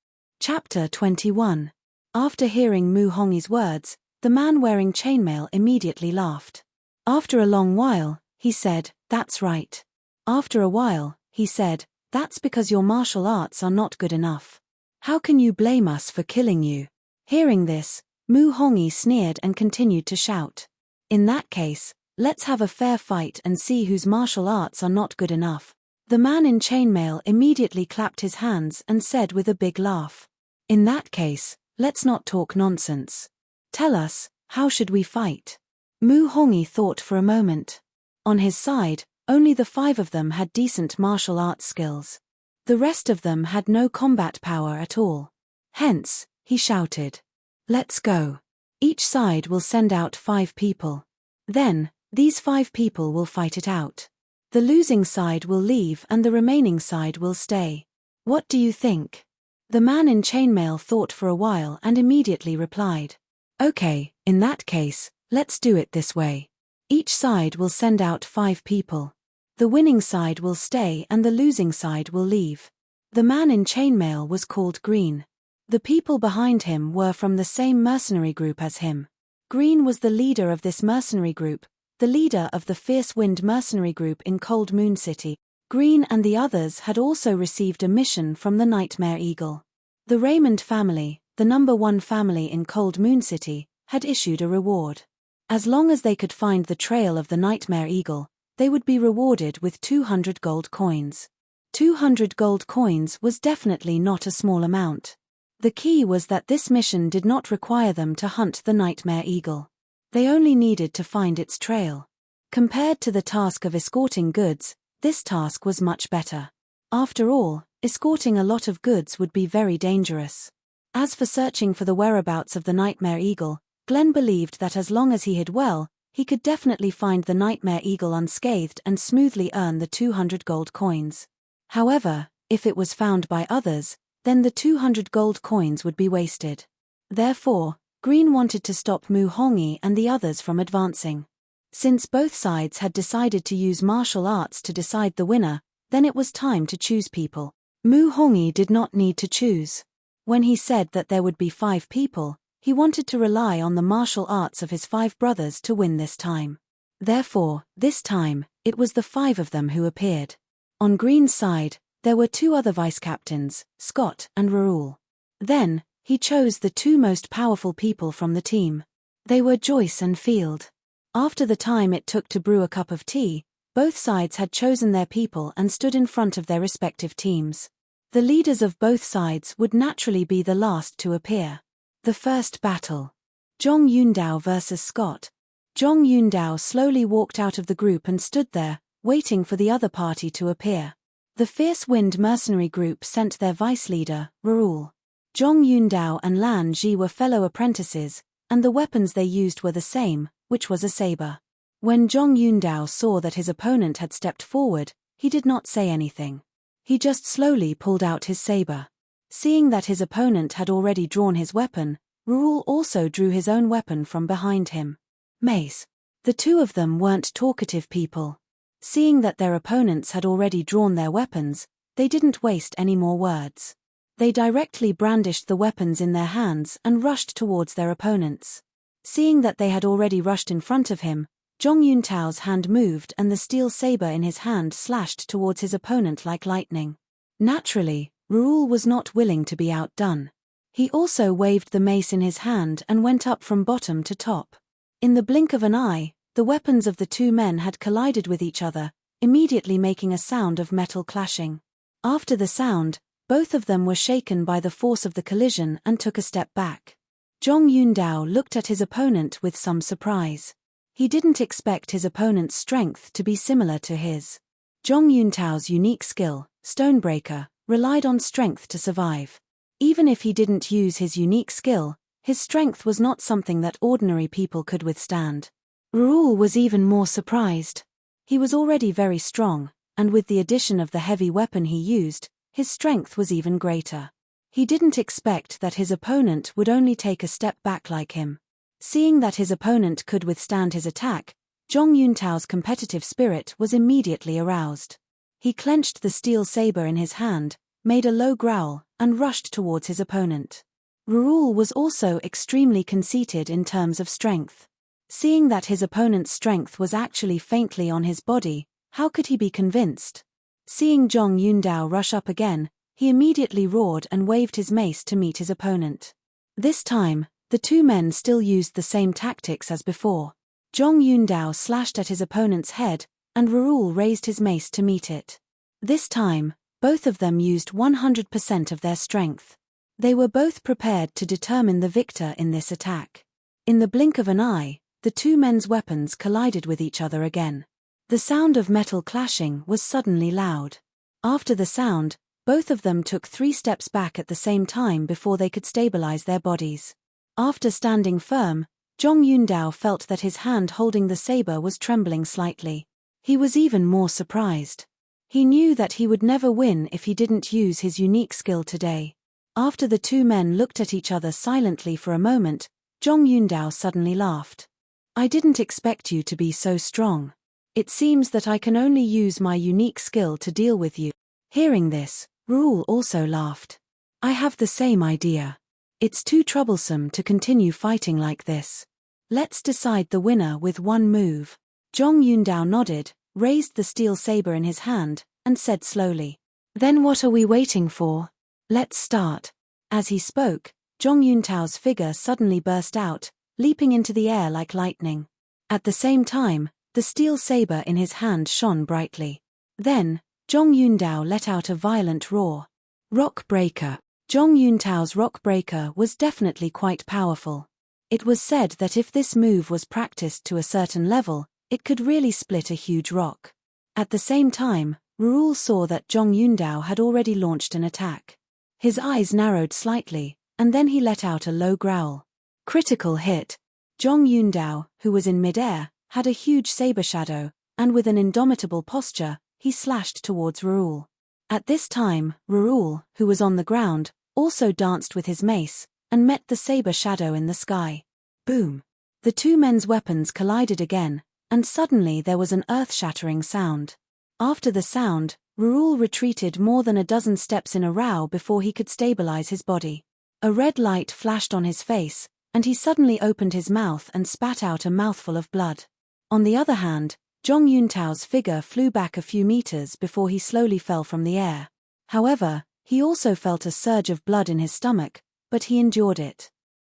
Chapter 21. After hearing Mu Hongyi's words, the man wearing chainmail immediately laughed. After a long while, he said, "That's right." After a while, he said, "That's because your martial arts are not good enough. How can you blame us for killing you?" Hearing this, Mu Hongyi sneered and continued to shout, "In that case, let's have a fair fight and see whose martial arts are not good enough." The man in chainmail immediately clapped his hands and said with a big laugh, "In that case, let's not talk nonsense. Tell us, how should we fight?" Mu Hongyi thought for a moment. On his side, only the 5 of them had decent martial arts skills. The rest of them had no combat power at all. Hence, he shouted, "Let's go. Each side will send out 5 people. Then, these 5 people will fight it out. The losing side will leave and the remaining side will stay. What do you think?" The man in chainmail thought for a while and immediately replied, "Okay, in that case, let's do it this way. Each side will send out 5 people. The winning side will stay and the losing side will leave." The man in chainmail was called Green. The people behind him were from the same mercenary group as him. Green was the leader of this mercenary group, the leader of the Fierce Wind mercenary group in Cold Moon City. Green and the others had also received a mission from the Nightmare Eagle. The Raymond family, the #1 family in Cold Moon City, had issued a reward. As long as they could find the trail of the Nightmare Eagle, they would be rewarded with 200 gold coins. 200 gold coins was definitely not a small amount. The key was that this mission did not require them to hunt the Nightmare Eagle. They only needed to find its trail. Compared to the task of escorting goods, this task was much better. After all, escorting a lot of goods would be very dangerous. As for searching for the whereabouts of the Nightmare Eagle, Glenn believed that as long as he hid well, he could definitely find the Nightmare Eagle unscathed and smoothly earn the 200 gold coins. However, if it was found by others, then the 200 gold coins would be wasted. Therefore, Green wanted to stop Mu Hongyi and the others from advancing. Since both sides had decided to use martial arts to decide the winner, then it was time to choose people. Mu Hongyi did not need to choose. When he said that there would be 5 people, he wanted to rely on the martial arts of his 5 brothers to win this time. Therefore, this time, it was the 5 of them who appeared. On Green's side, there were 2 other vice-captains, Scott and Raoul. Then, he chose the 2 most powerful people from the team. They were Joyce and Field. After the time it took to brew a cup of tea, Both sides had chosen their people and stood in front of their respective teams. The leaders of both sides would naturally be the last to appear. The first battle. Zhong Yundao vs. Scott. Zhong Yundao slowly walked out of the group and stood there, waiting for the other party to appear. The Fierce Wind mercenary group sent their vice leader, Raoul. Zhong Yundao and Lan Ji were fellow apprentices, and the weapons they used were the same, which was a saber. When Zhong Yundao saw that his opponent had stepped forward, he did not say anything. He just slowly pulled out his saber. Seeing that his opponent had already drawn his weapon, Raoul also drew his own weapon from behind him. Mace. The two of them weren't talkative people. Seeing that their opponents had already drawn their weapons, they didn't waste any more words. They directly brandished the weapons in their hands and rushed towards their opponents. Seeing that they had already rushed in front of him, Zhong Yuntao's hand moved and the steel saber in his hand slashed towards his opponent like lightning. Naturally, Raoul was not willing to be outdone. He also waved the mace in his hand and went up from bottom to top. In the blink of an eye, the weapons of the two men had collided with each other, immediately making a sound of metal clashing. After the sound, both of them were shaken by the force of the collision and took a step back. Zhong Yundao looked at his opponent with some surprise. He didn't expect his opponent's strength to be similar to his. Zhong Yuntao's unique skill, Stonebreaker, relied on strength to survive. Even if he didn't use his unique skill, his strength was not something that ordinary people could withstand. Raoul was even more surprised. He was already very strong, and with the addition of the heavy weapon he used, his strength was even greater. He didn't expect that his opponent would only take a step back like him. Seeing that his opponent could withstand his attack, Zhong Yuntao's competitive spirit was immediately aroused. He clenched the steel saber in his hand, made a low growl, and rushed towards his opponent. Raoul was also extremely conceited in terms of strength. Seeing that his opponent's strength was actually faintly on his body, how could he be convinced? Seeing Zhong Yundao rush up again, he immediately roared and waved his mace to meet his opponent. This time, the two men still used the same tactics as before. Zhong Yundao slashed at his opponent's head, and Raoul raised his mace to meet it. This time, both of them used 100% of their strength. They were both prepared to determine the victor in this attack. In the blink of an eye, the two men's weapons collided with each other again. The sound of metal clashing was suddenly loud. After the sound, both of them took 3 steps back at the same time before they could stabilize their bodies. After standing firm, Zhong Yundao felt that his hand holding the saber was trembling slightly. He was even more surprised. He knew that he would never win if he didn't use his unique skill today. After the two men looked at each other silently for a moment, Zhong Yundao suddenly laughed. "I didn't expect you to be so strong. It seems that I can only use my unique skill to deal with you." Hearing this, Raoul also laughed. "I have the same idea. It's too troublesome to continue fighting like this. Let's decide the winner with one move." Zhong Yundao nodded, raised the steel saber in his hand, and said slowly, "Then what are we waiting for? Let's start." As he spoke, Zhong Yuntao's figure suddenly burst out, leaping into the air like lightning. At the same time, the steel saber in his hand shone brightly. Then, Zhong Yundao let out a violent roar. Rock Breaker. Zhong Yuntao's Rock Breaker was definitely quite powerful. It was said that if this move was practiced to a certain level, it could really split a huge rock. At the same time, Raoul saw that Zhong Yundao had already launched an attack. His eyes narrowed slightly, and then he let out a low growl. Critical hit. Zhong Yundao, who was in mid-air, had a huge saber shadow, and with an indomitable posture, he slashed towards Raoul. At this time, Raoul, who was on the ground, also danced with his mace, and met the saber shadow in the sky. Boom! The two men's weapons collided again, and suddenly there was an earth-shattering sound. After the sound, Raoul retreated more than a dozen steps in a row before he could stabilize his body. A red light flashed on his face, and he suddenly opened his mouth and spat out a mouthful of blood. On the other hand, Zhong Yuntao's figure flew back a few meters before he slowly fell from the air. However, he also felt a surge of blood in his stomach, but he endured it.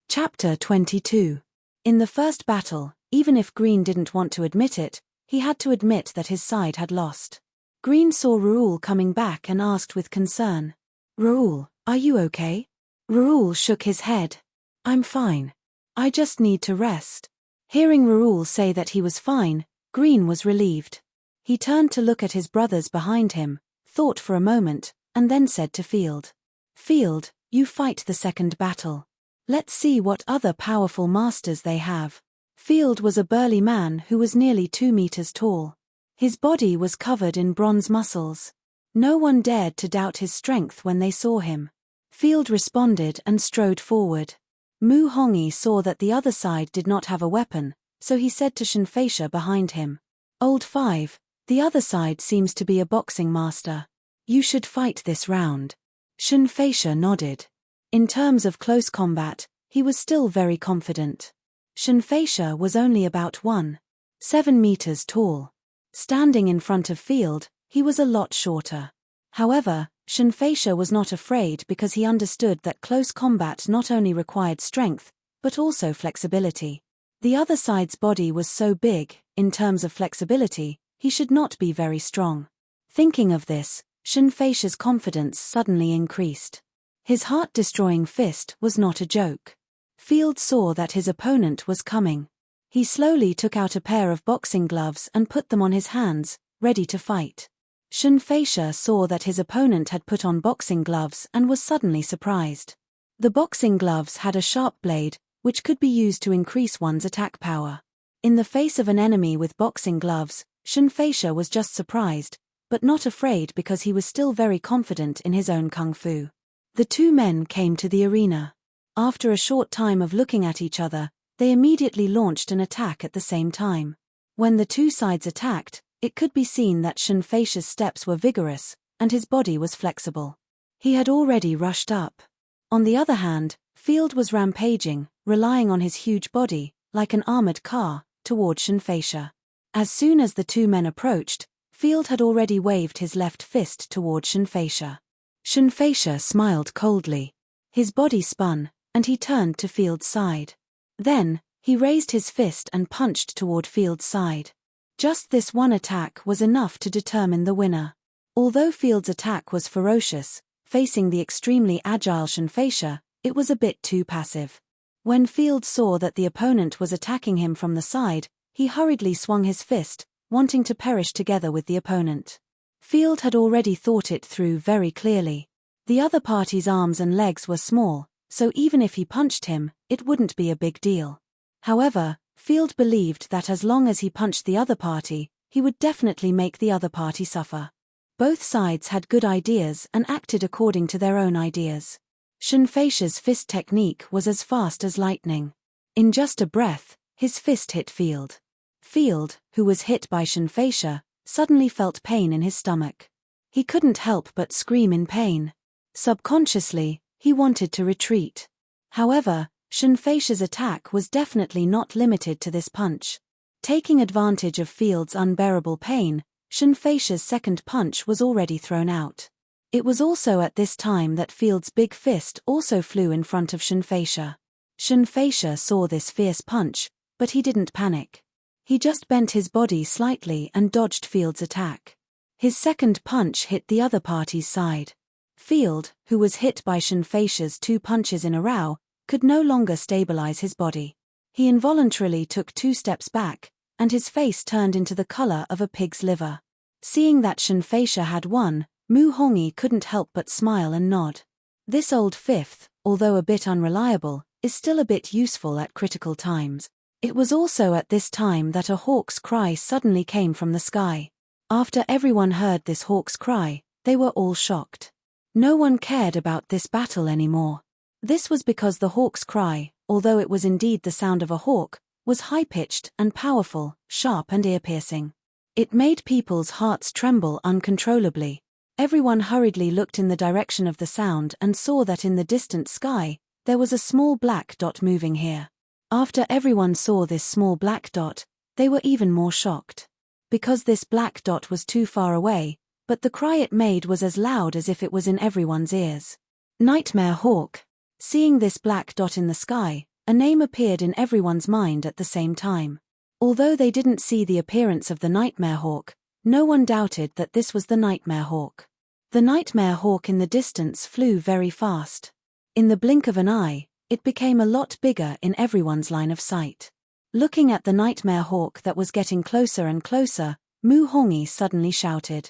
Chapter 22. In the first battle, even if Green didn't want to admit it, he had to admit that his side had lost. Green saw Raoul coming back and asked with concern, "Raoul, are you okay?" Raoul shook his head. "I'm fine. I just need to rest." Hearing Raoul say that he was fine, Green was relieved. He turned to look at his brothers behind him, thought for a moment, and then said to Field, "Field, you fight the second battle. Let's see what other powerful masters they have." Field was a burly man who was nearly 2 meters tall. His body was covered in bronze muscles. No one dared to doubt his strength when they saw him. Field responded and strode forward. Mu Hongi saw that the other side did not have a weapon, so he said to Shinfeisha behind him, "Old 5, the other side seems to be a boxing master. You should fight this round." Shinfeisha nodded. In terms of close combat, he was still very confident. Shinfeisha was only about 1.7 meters tall. Standing in front of Field, he was a lot shorter. However, Shinfeisha was not afraid because he understood that close combat not only required strength, but also flexibility. The other side's body was so big, in terms of flexibility, he should not be very strong. Thinking of this, Shinfeisha's confidence suddenly increased. His heart-destroying fist was not a joke. Field saw that his opponent was coming. He slowly took out a pair of boxing gloves and put them on his hands, ready to fight. Shinfeisha saw that his opponent had put on boxing gloves and was suddenly surprised. The boxing gloves had a sharp blade, which could be used to increase one's attack power. In the face of an enemy with boxing gloves, Shinfeisha was just surprised, but not afraid because he was still very confident in his own kung fu. The two men came to the arena. After a short time of looking at each other, they immediately launched an attack at the same time. When the two sides attacked, it could be seen that Shinfeisha's steps were vigorous, and his body was flexible. He had already rushed up. On the other hand, Field was rampaging, relying on his huge body, like an armored car, toward Shinfeisha. As soon as the two men approached, Field had already waved his left fist toward Shinfeisha. Shinfeisha smiled coldly. His body spun, and he turned to Field's side. Then, he raised his fist and punched toward Field's side. Just this one attack was enough to determine the winner. Although Field's attack was ferocious, facing the extremely agile Shinfeisha, it was a bit too passive. When Field saw that the opponent was attacking him from the side, he hurriedly swung his fist, wanting to perish together with the opponent. Field had already thought it through very clearly. The other party's arms and legs were small, so even if he punched him, it wouldn't be a big deal. However, Field believed that as long as he punched the other party, he would definitely make the other party suffer. Both sides had good ideas and acted according to their own ideas. Shinfeisha's fist technique was as fast as lightning. In just a breath, his fist hit Field. Field, who was hit by Shinfeisha, suddenly felt pain in his stomach. He couldn't help but scream in pain. Subconsciously, he wanted to retreat. However, Shinfeisha's attack was definitely not limited to this punch. Taking advantage of Field's unbearable pain, Shinfeisha's second punch was already thrown out. It was also at this time that Field's big fist also flew in front of Shinfeisha. Shinfeisha saw this fierce punch, but he didn't panic. He just bent his body slightly and dodged Field's attack. His second punch hit the other party's side. Field, who was hit by Shinfeisha's 2 punches in a row, could no longer stabilize his body. He involuntarily took 2 steps back, and his face turned into the color of a pig's liver. Seeing that Shinfeisha had won, Mu Hongi couldn't help but smile and nod. This old fifth, although a bit unreliable, is still a bit useful at critical times. It was also at this time that a hawk's cry suddenly came from the sky. After everyone heard this hawk's cry, they were all shocked. No one cared about this battle anymore. This was because the hawk's cry, although it was indeed the sound of a hawk, was high-pitched and powerful, sharp and ear-piercing. It made people's hearts tremble uncontrollably. Everyone hurriedly looked in the direction of the sound and saw that in the distant sky, there was a small black dot moving here. After everyone saw this small black dot, they were even more shocked. Because this black dot was too far away, but the cry it made was as loud as if it was in everyone's ears. Nightmare Hawk. Seeing this black dot in the sky, a name appeared in everyone's mind at the same time. Although they didn't see the appearance of the nightmare hawk, no one doubted that this was the nightmare hawk. The nightmare hawk in the distance flew very fast. In the blink of an eye, it became a lot bigger in everyone's line of sight. Looking at the nightmare hawk that was getting closer and closer, Mu Hongi suddenly shouted,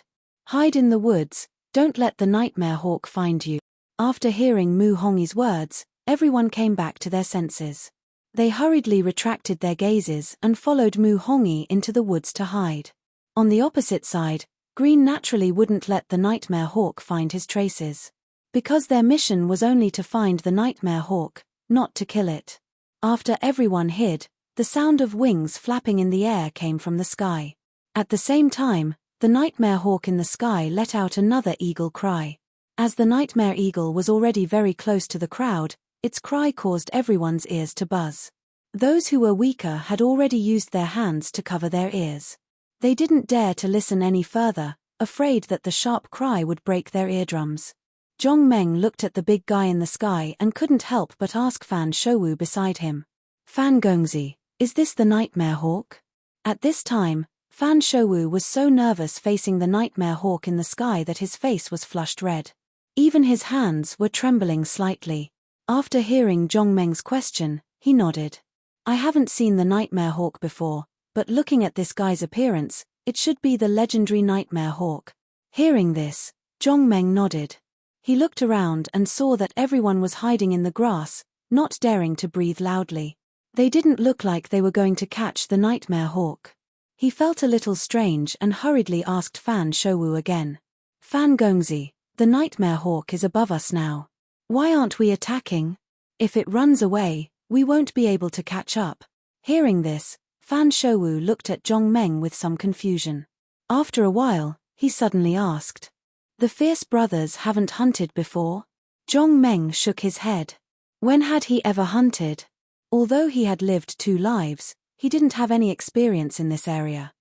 "Hide in the woods, don't let the nightmare hawk find you." After hearing Mu Hongi's words, everyone came back to their senses. They hurriedly retracted their gazes and followed Mu Hongi into the woods to hide. On the opposite side, Green naturally wouldn't let the nightmare hawk find his traces. Because their mission was only to find the nightmare hawk, not to kill it. After everyone hid, the sound of wings flapping in the air came from the sky. At the same time, the nightmare hawk in the sky let out another eagle cry. As the nightmare eagle was already very close to the crowd, its cry caused everyone's ears to buzz. Those who were weaker had already used their hands to cover their ears. They didn't dare to listen any further, afraid that the sharp cry would break their eardrums. Zhong Meng looked at the big guy in the sky and couldn't help but ask Fan Shouwu beside him, "Fan Gongzi, is this the nightmare hawk?" At this time, Fan Shouwu was so nervous facing the nightmare hawk in the sky that his face was flushed red. Even his hands were trembling slightly. After hearing Zhong Meng's question, he nodded. "I haven't seen the nightmare hawk before, but looking at this guy's appearance, it should be the legendary nightmare hawk." Hearing this, Zhong Meng nodded. He looked around and saw that everyone was hiding in the grass, not daring to breathe loudly. They didn't look like they were going to catch the nightmare hawk. He felt a little strange and hurriedly asked Fan Shouwu again. "Fan Gongzi, the nightmare hawk is above us now. Why aren't we attacking? If it runs away, we won't be able to catch up." Hearing this, Fan Shouwu looked at Zhong Meng with some confusion. After a while, he suddenly asked, "The fierce brothers haven't hunted before?" Zhong Meng shook his head. When had he ever hunted? Although he had lived 2 lives, he didn't have any experience in this area.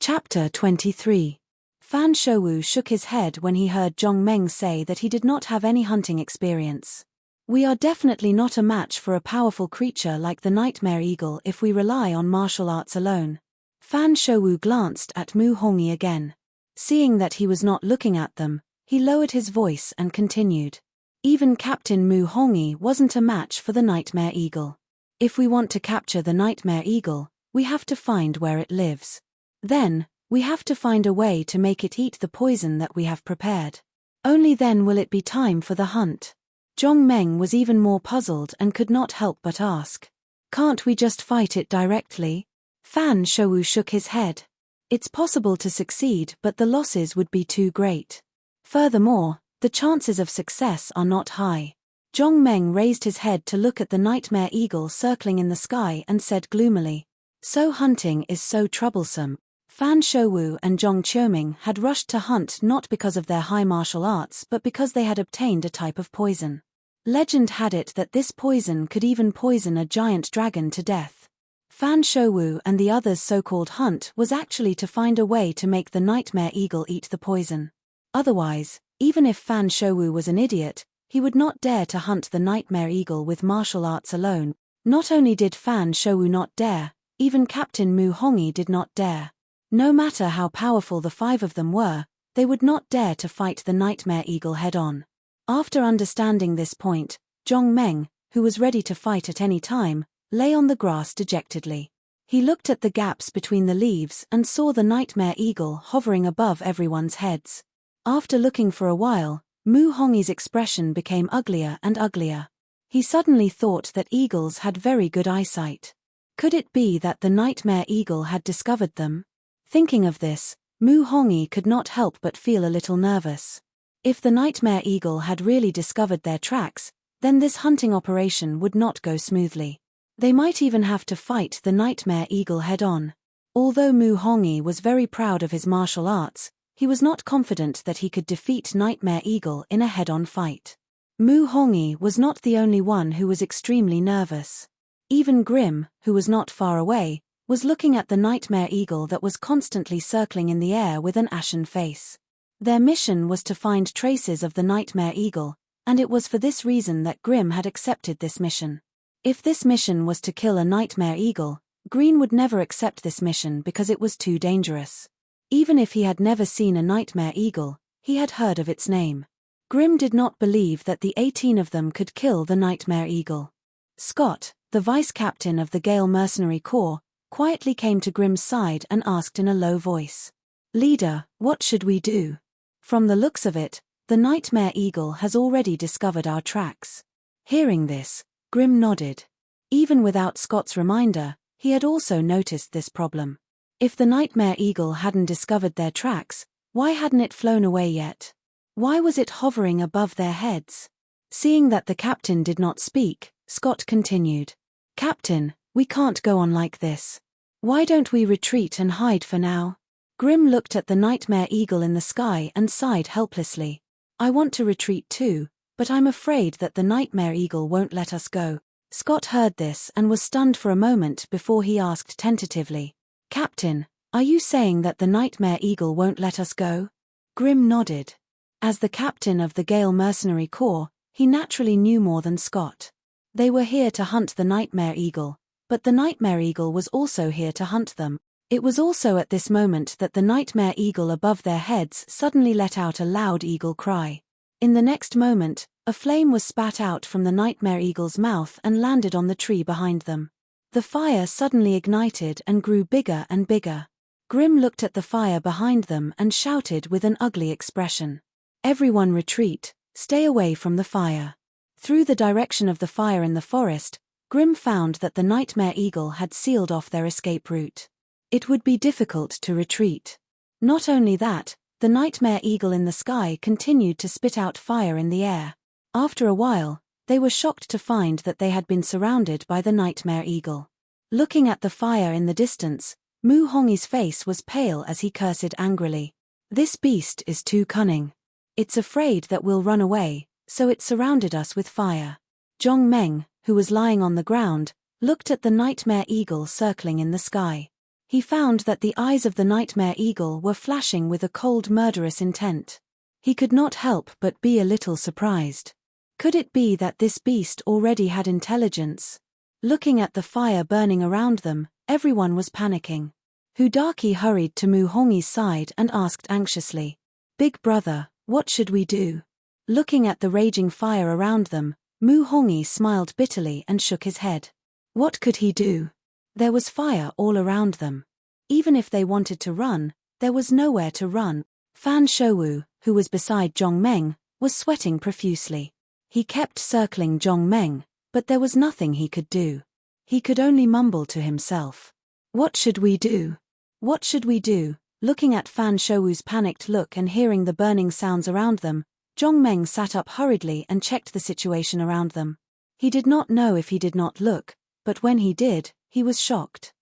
Chapter 23. Fan Shouwu shook his head when he heard Zhong Meng say that he did not have any hunting experience. "We are definitely not a match for a powerful creature like the nightmare eagle if we rely on martial arts alone." Fan Shouwu glanced at Mu Hongi again. Seeing that he was not looking at them, he lowered his voice and continued. "Even Captain Mu Hongi wasn't a match for the nightmare eagle. If we want to capture the nightmare eagle, we have to find where it lives. Then, we have to find a way to make it eat the poison that we have prepared. Only then will it be time for the hunt." Zhong Meng was even more puzzled and could not help but ask, "Can't we just fight it directly?" Fan Shouwu shook his head. "It's possible to succeed, but the losses would be too great. Furthermore, the chances of success are not high." Zhong Meng raised his head to look at the nightmare eagle circling in the sky and said gloomily, "So hunting is so troublesome." Fan Shouwu and Zhong Qiuming had rushed to hunt not because of their high martial arts but because they had obtained a type of poison. Legend had it that this poison could even poison a giant dragon to death. Fan Shouwu and the others' so-called hunt was actually to find a way to make the nightmare eagle eat the poison. Otherwise, even if Fan Shouwu was an idiot, he would not dare to hunt the nightmare eagle with martial arts alone. Not only did Fan Shouwu not dare, even Captain Mu Hongi did not dare. No matter how powerful the 5 of them were, they would not dare to fight the nightmare eagle head-on. After understanding this point, Zhong Meng, who was ready to fight at any time, lay on the grass dejectedly. He looked at the gaps between the leaves and saw the nightmare eagle hovering above everyone's heads. After looking for a while, Mu Hongi's expression became uglier and uglier. He suddenly thought that eagles had very good eyesight. Could it be that the nightmare eagle had discovered them? Thinking of this, Mu Hongi could not help but feel a little nervous. If the nightmare eagle had really discovered their tracks, then this hunting operation would not go smoothly. They might even have to fight the nightmare eagle head-on. Although Mu Hongi was very proud of his martial arts, he was not confident that he could defeat Nightmare Eagle in a head-on fight. Mu Hongi was not the only one who was extremely nervous. Even Grim, who was not far away, was looking at the Nightmare Eagle that was constantly circling in the air with an ashen face. Their mission was to find traces of the Nightmare Eagle, and it was for this reason that Grim had accepted this mission. If this mission was to kill a Nightmare Eagle, Green would never accept this mission because it was too dangerous. Even if he had never seen a nightmare eagle, he had heard of its name. Grim did not believe that the 18 of them could kill the nightmare eagle. Scott, the vice-captain of the Gale Mercenary Corps, quietly came to Grim's side and asked in a low voice, "Leader, what should we do? From the looks of it, the nightmare eagle has already discovered our tracks." Hearing this, Grim nodded. Even without Scott's reminder, he had also noticed this problem. If the nightmare eagle hadn't discovered their tracks, why hadn't it flown away yet? Why was it hovering above their heads? Seeing that the captain did not speak, Scott continued, "Captain, we can't go on like this. Why don't we retreat and hide for now?" Grim looked at the nightmare eagle in the sky and sighed helplessly. "I want to retreat too, but I'm afraid that the nightmare eagle won't let us go." Scott heard this and was stunned for a moment before he asked tentatively, "Captain, are you saying that the nightmare eagle won't let us go?" Grim nodded. As the captain of the Gale Mercenary Corps, he naturally knew more than Scott. They were here to hunt the nightmare eagle, but the nightmare eagle was also here to hunt them. It was also at this moment that the nightmare eagle above their heads suddenly let out a loud eagle cry. In the next moment, a flame was spat out from the nightmare eagle's mouth and landed on the tree behind them. The fire suddenly ignited and grew bigger and bigger. Grim looked at the fire behind them and shouted with an ugly expression, "Everyone retreat, stay away from the fire." Through the direction of the fire in the forest, Grim found that the nightmare eagle had sealed off their escape route. It would be difficult to retreat. Not only that, the nightmare eagle in the sky continued to spit out fire in the air. After a while, they were shocked to find that they had been surrounded by the nightmare eagle. Looking at the fire in the distance, Mu Hongi's face was pale as he cursed angrily. "This beast is too cunning. It's afraid that we'll run away, so it surrounded us with fire." Zhong Meng, who was lying on the ground, looked at the nightmare eagle circling in the sky. He found that the eyes of the nightmare eagle were flashing with a cold murderous intent. He could not help but be a little surprised. Could it be that this beast already had intelligence? Looking at the fire burning around them, everyone was panicking. Hudaki hurried to Mu Hongi's side and asked anxiously, "Big brother, what should we do?" Looking at the raging fire around them, Mu Hongi smiled bitterly and shook his head. What could he do? There was fire all around them. Even if they wanted to run, there was nowhere to run. Fan Shouwu, who was beside Zhong Meng, was sweating profusely. He kept circling Zhong Meng, but there was nothing he could do. He could only mumble to himself. "What should we do? What should we do?" Looking at Fan Shouwu's panicked look and hearing the burning sounds around them, Zhong Meng sat up hurriedly and checked the situation around them. He did not know if he did not look, but when he did, he was shocked.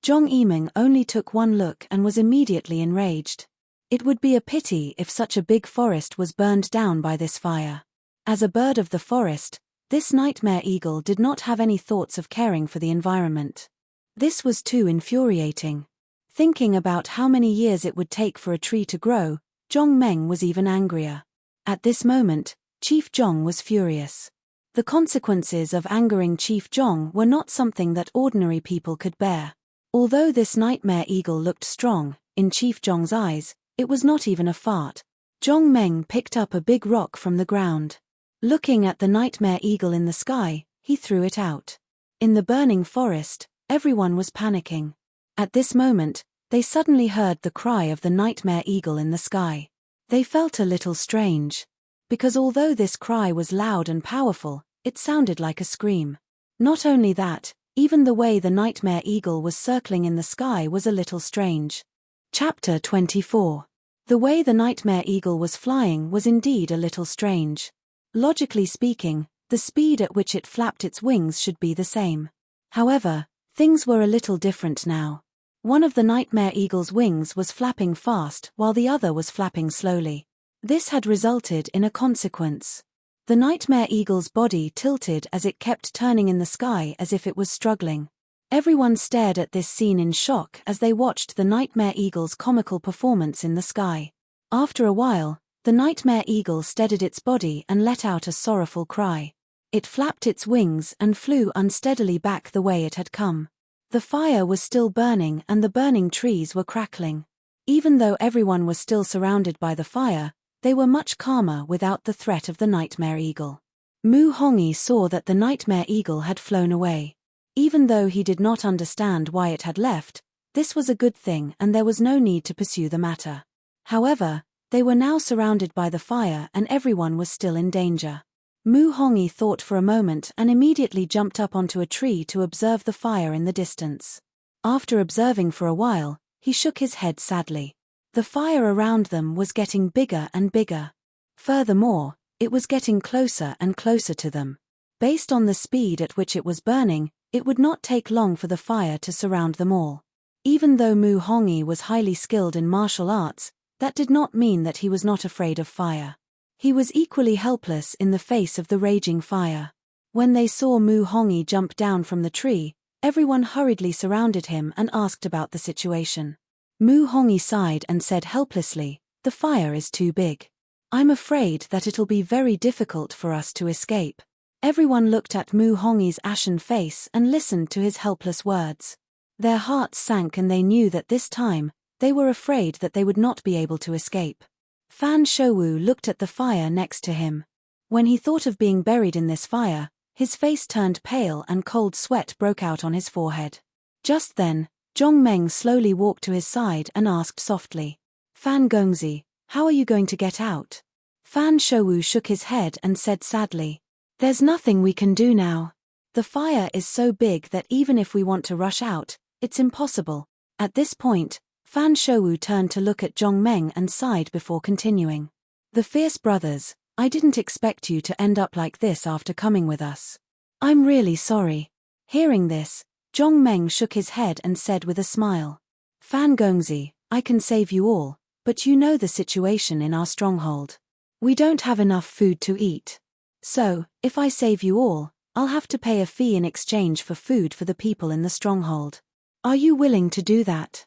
Zhong Yiming only took one look and was immediately enraged. It would be a pity if such a big forest was burned down by this fire. As a bird of the forest, this nightmare eagle did not have any thoughts of caring for the environment. This was too infuriating. Thinking about how many years it would take for a tree to grow, Zhong Meng was even angrier. At this moment, Chief Zhong was furious. The consequences of angering Chief Zhong were not something that ordinary people could bear. Although this nightmare eagle looked strong, in Chief Zhong's eyes, it was not even a fart. Zhong Meng picked up a big rock from the ground. Looking at the nightmare eagle in the sky, he threw it out. In the burning forest, everyone was panicking. At this moment, they suddenly heard the cry of the nightmare eagle in the sky. They felt a little strange. Because although this cry was loud and powerful, it sounded like a scream. Not only that, even the way the nightmare eagle was circling in the sky was a little strange. Chapter 24. The way the nightmare eagle was flying was indeed a little strange. Logically speaking, the speed at which it flapped its wings should be the same. However, things were a little different now. One of the nightmare eagle's wings was flapping fast while the other was flapping slowly. This had resulted in a consequence. The nightmare eagle's body tilted as it kept turning in the sky as if it was struggling. Everyone stared at this scene in shock as they watched the nightmare eagle's comical performance in the sky. After a while, the nightmare eagle steadied its body and let out a sorrowful cry. It flapped its wings and flew unsteadily back the way it had come. The fire was still burning and the burning trees were crackling. Even though everyone was still surrounded by the fire, they were much calmer without the threat of the nightmare eagle. Mu Hongi saw that the nightmare eagle had flown away. Even though he did not understand why it had left, this was a good thing and there was no need to pursue the matter. However, they were now surrounded by the fire and everyone was still in danger. Mu Hongi thought for a moment and immediately jumped up onto a tree to observe the fire in the distance. After observing for a while, he shook his head sadly. The fire around them was getting bigger and bigger. Furthermore, it was getting closer and closer to them. Based on the speed at which it was burning, it would not take long for the fire to surround them all. Even though Mu Hongi was highly skilled in martial arts, that did not mean that he was not afraid of fire. He was equally helpless in the face of the raging fire. When they saw Mu Hongi jump down from the tree, everyone hurriedly surrounded him and asked about the situation. Mu Hongi sighed and said helplessly, "The fire is too big. I'm afraid that it'll be very difficult for us to escape." Everyone looked at Mu Hongi's ashen face and listened to his helpless words. Their hearts sank and they knew that this time, they were afraid that they would not be able to escape. Fan Shouwu looked at the fire next to him. When he thought of being buried in this fire, his face turned pale and cold sweat broke out on his forehead. Just then, Zhong Meng slowly walked to his side and asked softly, "Fan Gongzi, how are you going to get out?" Fan Shouwu shook his head and said sadly, "There's nothing we can do now. The fire is so big that even if we want to rush out, it's impossible." At this point, Fan Shouwu turned to look at Zhong Meng and sighed before continuing. "The fierce brothers, I didn't expect you to end up like this after coming with us. I'm really sorry." Hearing this, Zhong Meng shook his head and said with a smile, "Fan Gongzi, I can save you all, but you know the situation in our stronghold. We don't have enough food to eat. So, if I save you all, I'll have to pay a fee in exchange for food for the people in the stronghold. Are you willing to do that?"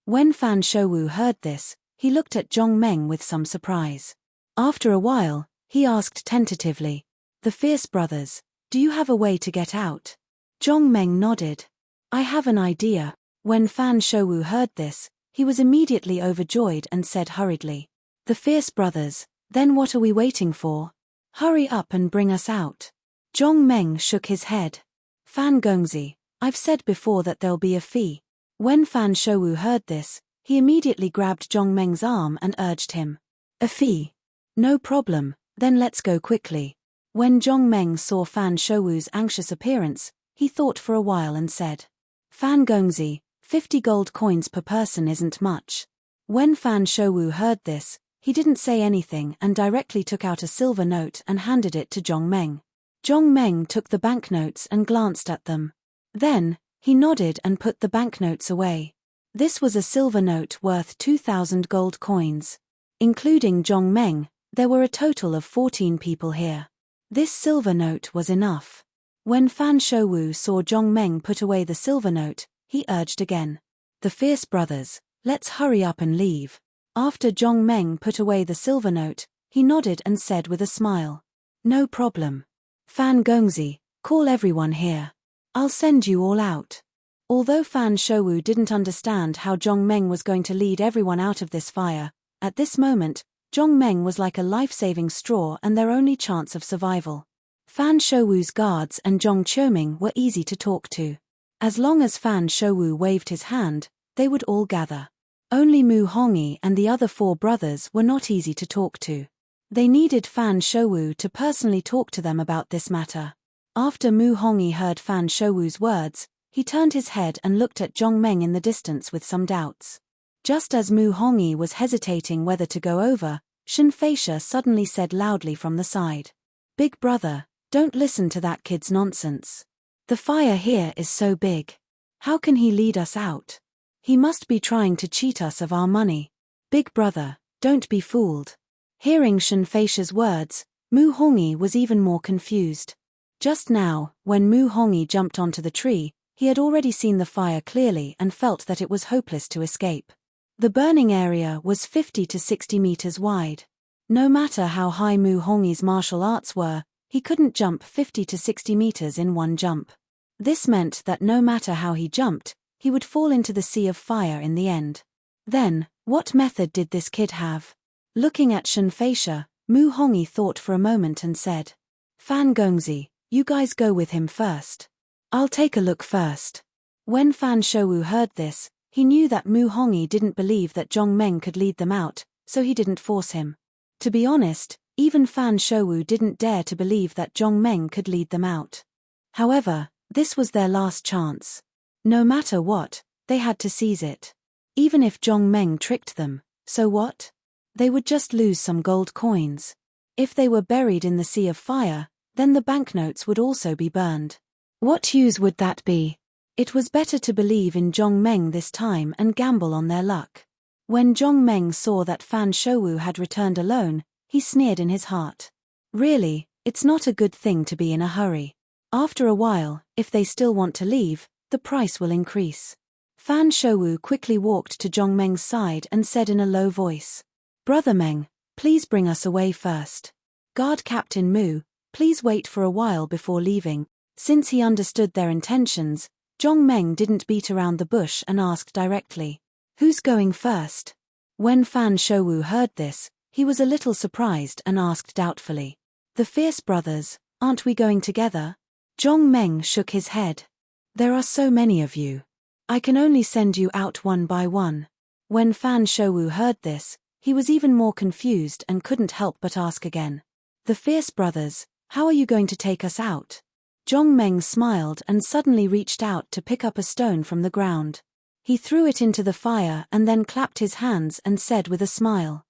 When Fan Shouwu heard this, he looked at Zhong Meng with some surprise. After a while, he asked tentatively, "The fierce brothers, do you have a way to get out?" Zhong Meng nodded. "I have an idea." When Fan Shouwu heard this, he was immediately overjoyed and said hurriedly, "The fierce brothers, then what are we waiting for? Hurry up and bring us out." Zhong Meng shook his head. "Fan Gongzi, I've said before that there'll be a fee." When Fan Shouwu heard this, he immediately grabbed Zhong Meng's arm and urged him. "A fee? No problem, then let's go quickly." When Zhong Meng saw Fan Shouwu's anxious appearance, he thought for a while and said, "Fan Gongzi, 50 gold coins per person isn't much." When Fan Shouwu heard this, he didn't say anything and directly took out a silver note and handed it to Zhong Meng. Zhong Meng took the banknotes and glanced at them. Then, he nodded and put the banknotes away. This was a silver note worth 2,000 gold coins. Including Zhong Meng, there were a total of 14 people here. This silver note was enough. When Fan Shouwu saw Zhong Meng put away the silver note, he urged again, "The fierce brothers, let's hurry up and leave." After Zhong Meng put away the silver note, he nodded and said with a smile, "No problem. Fan Gongzi, call everyone here. I'll send you all out." Although Fan Shouwu didn't understand how Zhong Meng was going to lead everyone out of this fire, at this moment, Zhong Meng was like a life-saving straw and their only chance of survival. Fan Shouwu's guards and Zhong Qiuming were easy to talk to. As long as Fan Shouwu waved his hand, they would all gather. Only Mu Hongi and the other 4 brothers were not easy to talk to. They needed Fan Shouwu to personally talk to them about this matter. After Mu Hongi heard Fan Shouwu's words, he turned his head and looked at Zhong Meng in the distance with some doubts. Just as Mu Hongi was hesitating whether to go over, Shenfeisha suddenly said loudly from the side, "Big brother, don't listen to that kid's nonsense. The fire here is so big. How can he lead us out? He must be trying to cheat us of our money. Big brother, don't be fooled." Hearing Shenfeisha's words, Mu Hongi was even more confused. Just now, when Mu Hongi jumped onto the tree, he had already seen the fire clearly and felt that it was hopeless to escape. The burning area was 50 to 60 meters wide. No matter how high Mu Hongi's martial arts were, he couldn't jump 50 to 60 meters in one jump. This meant that no matter how he jumped, he would fall into the sea of fire in the end. Then, what method did this kid have? Looking at Shenfeisha, Mu Hongyi thought for a moment and said, Fan Gongzi, you guys go with him first. I'll take a look first. When Fan Shouwu heard this, he knew that Mu Hongyi didn't believe that Zhong Meng could lead them out, so he didn't force him. To be honest, even Fan Shouwu didn't dare to believe that Zhong Meng could lead them out. However, this was their last chance. No matter what, they had to seize it. Even if Zhong Meng tricked them, so what? They would just lose some gold coins. If they were buried in the sea of fire, then the banknotes would also be burned. What use would that be? It was better to believe in Zhong Meng this time and gamble on their luck. When Zhong Meng saw that Fan Shouwu had returned alone, he sneered in his heart. Really, it's not a good thing to be in a hurry. After a while, if they still want to leave, the price will increase. Fan Shouwu quickly walked to Zhong Meng's side and said in a low voice, Brother Meng, please bring us away first. Guard Captain Mu, please wait for a while before leaving. Since he understood their intentions, Zhong Meng didn't beat around the bush and asked directly, Who's going first? When Fan Shouwu heard this, he was a little surprised and asked doubtfully, The Fierce Brothers, aren't we going together? Zhong Meng shook his head. There are so many of you. I can only send you out one by one. When Fan Shouwu heard this, he was even more confused and couldn't help but ask again. The Fierce Brothers, how are you going to take us out? Zhong Meng smiled and suddenly reached out to pick up a stone from the ground. He threw it into the fire and then clapped his hands and said with a smile.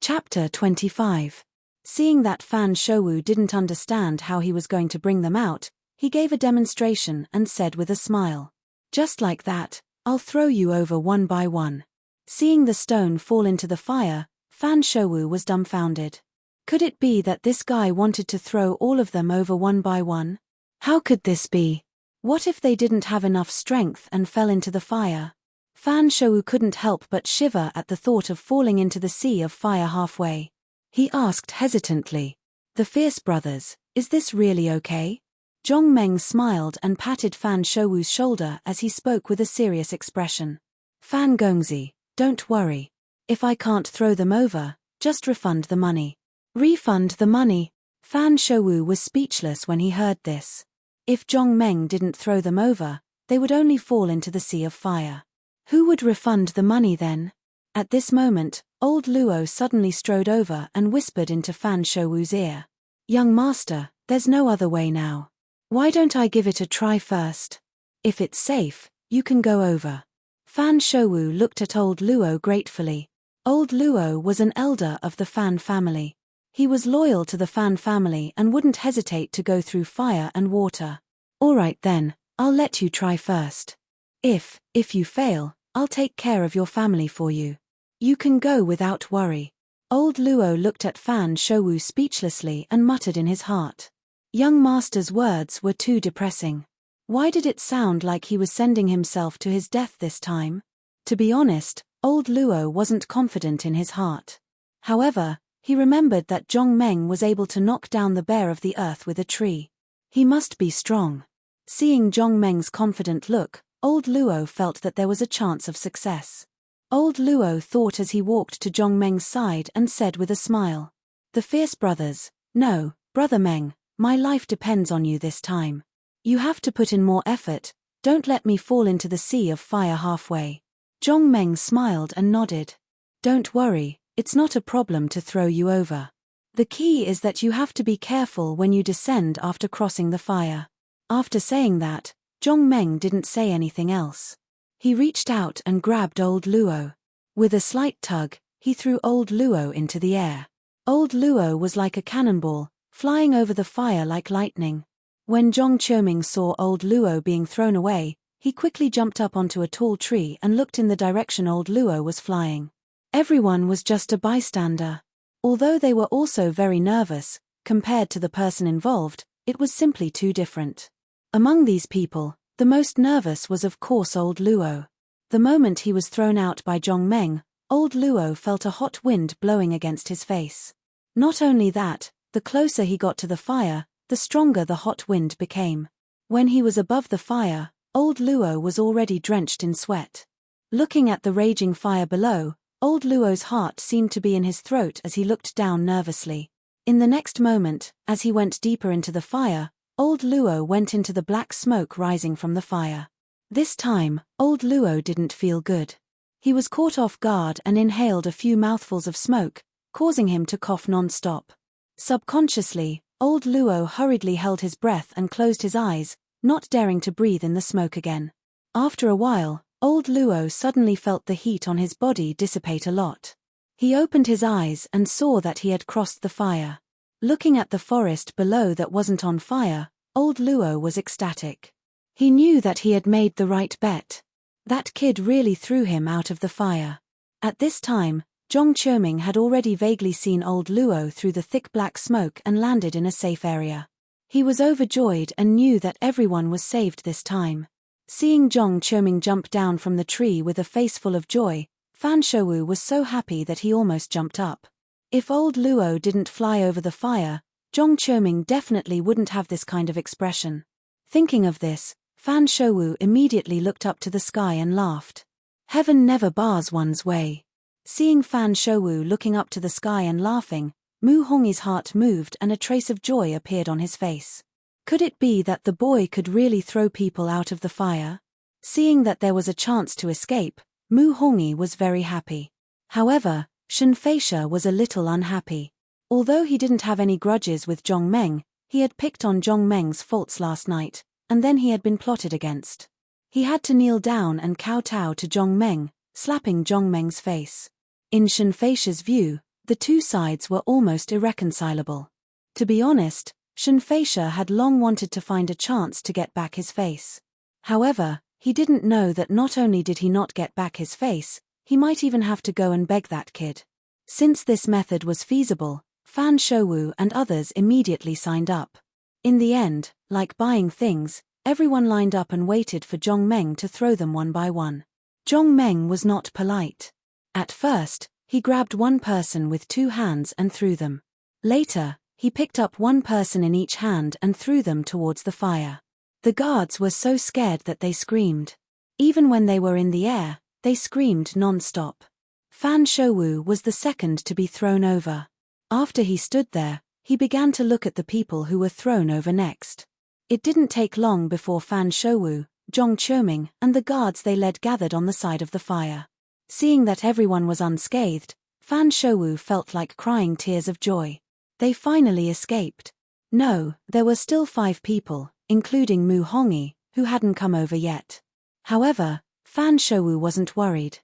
Chapter 25. Seeing that Fan Shouwu didn't understand how he was going to bring them out, he gave a demonstration and said with a smile. Just like that, I'll throw you over one by one. Seeing the stone fall into the fire, Fan Shouwu was dumbfounded. Could it be that this guy wanted to throw all of them over one by one? How could this be? What if they didn't have enough strength and fell into the fire? Fan Shouwu couldn't help but shiver at the thought of falling into the sea of fire halfway. He asked hesitantly, The Fierce Brothers, is this really okay? Zhong Meng smiled and patted Fan Shouwu's shoulder as he spoke with a serious expression. Fan Gongzi, don't worry. If I can't throw them over, just refund the money. Refund the money? Fan Shouwu was speechless when he heard this. If Zhong Meng didn't throw them over, they would only fall into the sea of fire. Who would refund the money then? At this moment, old Luo suddenly strode over and whispered into Fan Shouwu's ear. Young master, there's no other way now. Why don't I give it a try first? If it's safe, you can go over. Fan Shouwu looked at old Luo gratefully. Old Luo was an elder of the Fan family. He was loyal to the Fan family and wouldn't hesitate to go through fire and water. All right then, I'll let you try first. If you fail, I'll take care of your family for you. You can go without worry. Old Luo looked at Fan Shouwu speechlessly and muttered in his heart. Young master's words were too depressing. Why did it sound like he was sending himself to his death this time? To be honest, old Luo wasn't confident in his heart. However, he remembered that Zhong Meng was able to knock down the bear of the earth with a tree. He must be strong. Seeing Zhong Meng's confident look, old Luo felt that there was a chance of success. Old Luo thought as he walked to Zhong Meng's side and said with a smile. The Fierce Brothers, no, Brother Meng, my life depends on you this time. You have to put in more effort, don't let me fall into the sea of fire halfway. Zhong Meng smiled and nodded. Don't worry, it's not a problem to throw you over. The key is that you have to be careful when you descend after crossing the fire. After saying that, Zhong Meng didn't say anything else. He reached out and grabbed old Luo. With a slight tug, he threw old Luo into the air. Old Luo was like a cannonball, flying over the fire like lightning. When Zhong Qiuming saw old Luo being thrown away, he quickly jumped up onto a tall tree and looked in the direction old Luo was flying. Everyone was just a bystander. Although they were also very nervous, compared to the person involved, it was simply too different. Among these people, the most nervous was of course old Luo. The moment he was thrown out by Zhong Meng, old Luo felt a hot wind blowing against his face. Not only that, the closer he got to the fire, the stronger the hot wind became. When he was above the fire, old Luo was already drenched in sweat. Looking at the raging fire below, old Luo's heart seemed to be in his throat as he looked down nervously. In the next moment, as he went deeper into the fire, old Luo went into the black smoke rising from the fire. This time, old Luo didn't feel good. He was caught off guard and inhaled a few mouthfuls of smoke, causing him to cough non-stop. Subconsciously, old Luo hurriedly held his breath and closed his eyes, not daring to breathe in the smoke again. After a while, old Luo suddenly felt the heat on his body dissipate a lot. He opened his eyes and saw that he had crossed the fire. Looking at the forest below that wasn't on fire, old Luo was ecstatic. He knew that he had made the right bet. That kid really threw him out of the fire. At this time, Zhong Qiuming had already vaguely seen old Luo through the thick black smoke and landed in a safe area. He was overjoyed and knew that everyone was saved this time. Seeing Zhong Qiuming jump down from the tree with a face full of joy, Fan Shouwu was so happy that he almost jumped up. If old Luo didn't fly over the fire, Zhong Qiuming definitely wouldn't have this kind of expression. Thinking of this, Fan Shouwu immediately looked up to the sky and laughed. Heaven never bars one's way. Seeing Fan Shouwu looking up to the sky and laughing, Mu Hongyi's heart moved and a trace of joy appeared on his face. Could it be that the boy could really throw people out of the fire? Seeing that there was a chance to escape, Mu Hongyi was very happy. However, Shen Feisha was a little unhappy. Although he didn't have any grudges with Zhong Meng, he had picked on Zhong Meng's faults last night, and then he had been plotted against. He had to kneel down and kowtow to Zhong Meng, slapping Zhong Meng's face. In Shen Feisha's view, the two sides were almost irreconcilable. To be honest, Shen Feisha had long wanted to find a chance to get back his face. However, he didn't know that not only did he not get back his face, he might even have to go and beg that kid. Since this method was feasible, Fan Shouwu and others immediately signed up. In the end, like buying things, everyone lined up and waited for Zhong Meng to throw them one by one. Zhong Meng was not polite. At first, he grabbed one person with two hands and threw them. Later, he picked up one person in each hand and threw them towards the fire. The guards were so scared that they screamed. Even when they were in the air, they screamed non-stop. Fan Shouwu was the second to be thrown over. After he stood there, he began to look at the people who were thrown over next. It didn't take long before Fan Shouwu, Zhong Qiuming, and the guards they led gathered on the side of the fire. Seeing that everyone was unscathed, Fan Shouwu felt like crying tears of joy. They finally escaped. No, there were still 5 people, including Mu Hongyi, who hadn't come over yet. However, Fan Shouwu wasn't worried.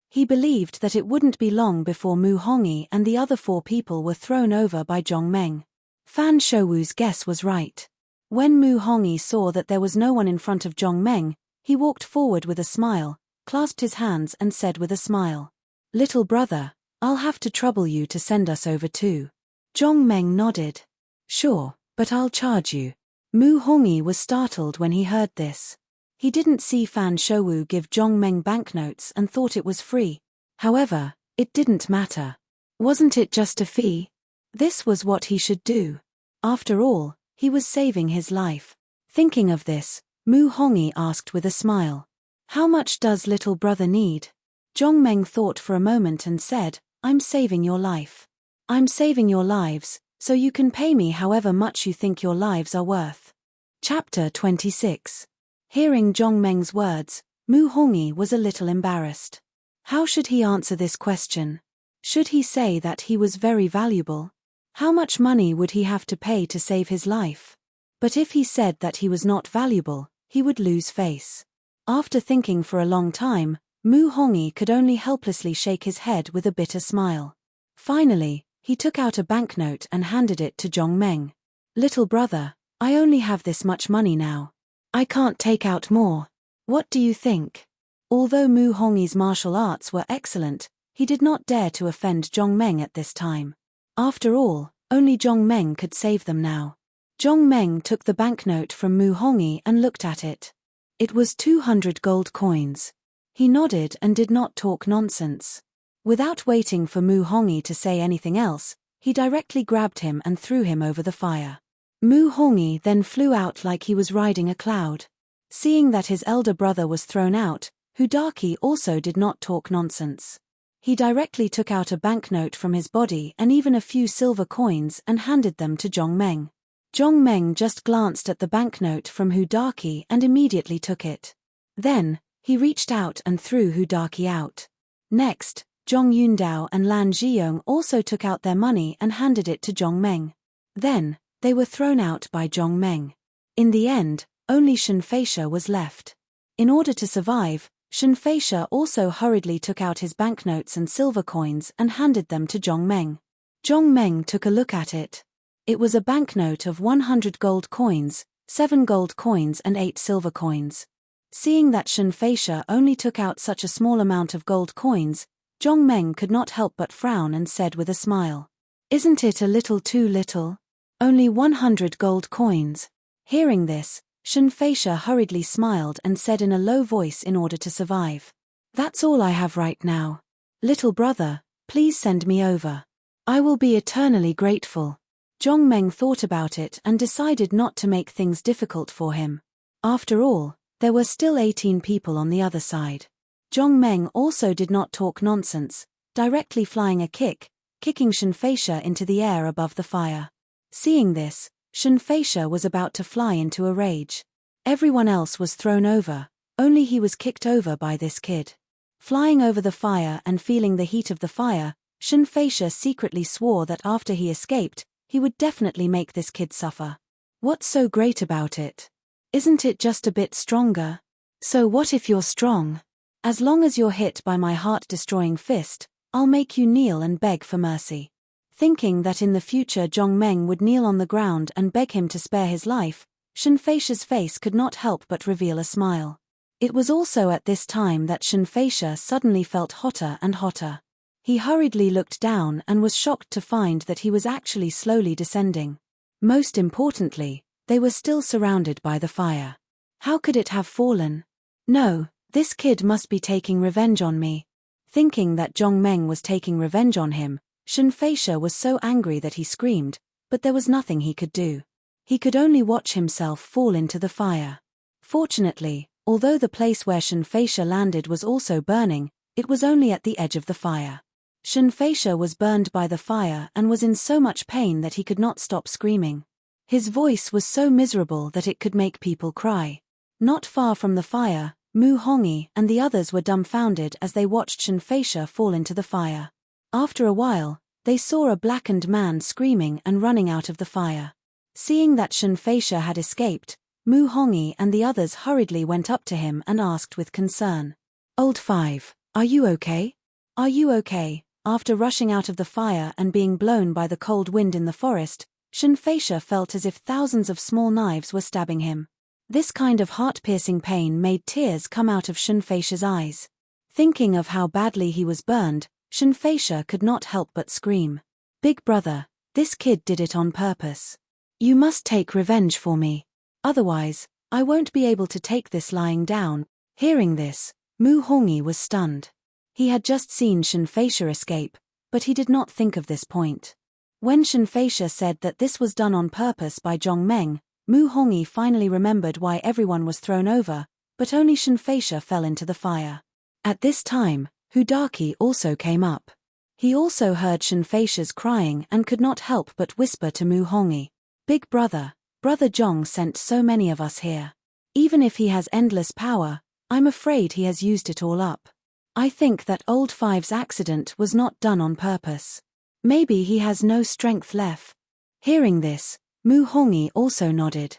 He believed that it wouldn't be long before Mu Hongyi and the other 4 people were thrown over by Zhong Meng. Fan Shouwu's guess was right. When Mu Hongyi saw that there was no one in front of Zhong Meng, he walked forward with a smile, clasped his hands and said with a smile, "Little brother, I'll have to trouble you to send us over too." Zhong Meng nodded. "Sure, but I'll charge you." Mu Hongyi was startled when he heard this. He didn't see Fan Shouwu give Zhong Meng banknotes and thought it was free. However, it didn't matter. Wasn't it just a fee? This was what he should do. After all, he was saving his life. Thinking of this, Mu Hongyi asked with a smile, "How much does little brother need?" Zhong Meng thought for a moment and said, "I'm saving your life. I'm saving your lives, so you can pay me however much you think your lives are worth." Chapter 26. Hearing Zhong Meng's words, Mu Hongyi was a little embarrassed. How should he answer this question? Should he say that he was very valuable? How much money would he have to pay to save his life? But if he said that he was not valuable, he would lose face. After thinking for a long time, Mu Hongyi could only helplessly shake his head with a bitter smile. Finally, he took out a banknote and handed it to Zhong Meng. "Little brother, I only have this much money now. I can't take out more. What do you think?" Although Mu Hongyi's martial arts were excellent, he did not dare to offend Zhong Meng at this time. After all, only Zhong Meng could save them now. Zhong Meng took the banknote from Mu Hongyi and looked at it. It was 200 gold coins. He nodded and did not talk nonsense. Without waiting for Mu Hongyi to say anything else, he directly grabbed him and threw him over the fire. Mu Hongyi then flew out like he was riding a cloud. Seeing that his elder brother was thrown out, Hudaki also did not talk nonsense. He directly took out a banknote from his body and even a few silver coins and handed them to Zhongmeng. Zhongmeng just glanced at the banknote from Hudaki and immediately took it. Then, he reached out and threw Hudaki out. Next, Zhong Yundao and Lan Zhiyong also took out their money and handed it to Zhongmeng. Then, they were thrown out by Zhongmeng. In the end, only Shen Feisha was left. In order to survive, Shen Feisha also hurriedly took out his banknotes and silver coins and handed them to Zhongmeng. Zhongmeng took a look at it. It was a banknote of 100 gold coins, 7 gold coins and 8 silver coins. Seeing that Shen Feisha only took out such a small amount of gold coins, Zhongmeng could not help but frown and said with a smile, "Isn't it a little too little? Only 100 gold coins." Hearing this, Shen Feisha hurriedly smiled and said in a low voice in order to survive, "That's all I have right now. Little brother, please send me over. I will be eternally grateful." Zhongmeng thought about it and decided not to make things difficult for him. After all, there were still 18 people on the other side. Zhongmeng also did not talk nonsense, directly flying a kicking Shen Feisha into the air above the fire. Seeing this, Shen Feisha was about to fly into a rage. Everyone else was thrown over, only he was kicked over by this kid. Flying over the fire and feeling the heat of the fire, Shen Feisha secretly swore that after he escaped, he would definitely make this kid suffer. What's so great about it? Isn't it just a bit stronger? So what if you're strong? As long as you're hit by my heart-destroying fist, I'll make you kneel and beg for mercy. Thinking that in the future Zhongmeng would kneel on the ground and beg him to spare his life, Shen Feisha's face could not help but reveal a smile. It was also at this time that Shen Feisha suddenly felt hotter and hotter. He hurriedly looked down and was shocked to find that he was actually slowly descending. Most importantly, they were still surrounded by the fire. How could it have fallen? No, this kid must be taking revenge on me. Thinking that Zhongmeng was taking revenge on him, Shen Feisha was so angry that he screamed, but there was nothing he could do. He could only watch himself fall into the fire. Fortunately, although the place where Shen Feisha landed was also burning, it was only at the edge of the fire. Shen Feisha was burned by the fire and was in so much pain that he could not stop screaming. His voice was so miserable that it could make people cry. Not far from the fire, Mu Hongyi and the others were dumbfounded as they watched Shen Feisha fall into the fire. After a while, they saw a blackened man screaming and running out of the fire. Seeing that Shen Feisha had escaped, Mu Hongyi and the others hurriedly went up to him and asked with concern, "Old Five, are you okay? Are you okay?" After rushing out of the fire and being blown by the cold wind in the forest, Shen Feisha felt as if thousands of small knives were stabbing him. This kind of heart-piercing pain made tears come out of Shen Feisha's eyes. Thinking of how badly he was burned, Shen Feisha could not help but scream, "Big brother, this kid did it on purpose. You must take revenge for me. Otherwise, I won't be able to take this lying down." Hearing this, Mu Hongyi was stunned. He had just seen Shen Feisha escape, but he did not think of this point. When Shen Feisha said that this was done on purpose by Zhongmeng, Mu Hongyi finally remembered why everyone was thrown over, but only Shen Feisha fell into the fire. At this time, Hudaki also came up. He also heard Shen Feisha's crying and could not help but whisper to Mu Hongyi, "Big brother, Brother Zhong sent so many of us here. Even if he has endless power, I'm afraid he has used it all up. I think that Old Five's accident was not done on purpose. Maybe he has no strength left." Hearing this, Mu Hongyi also nodded.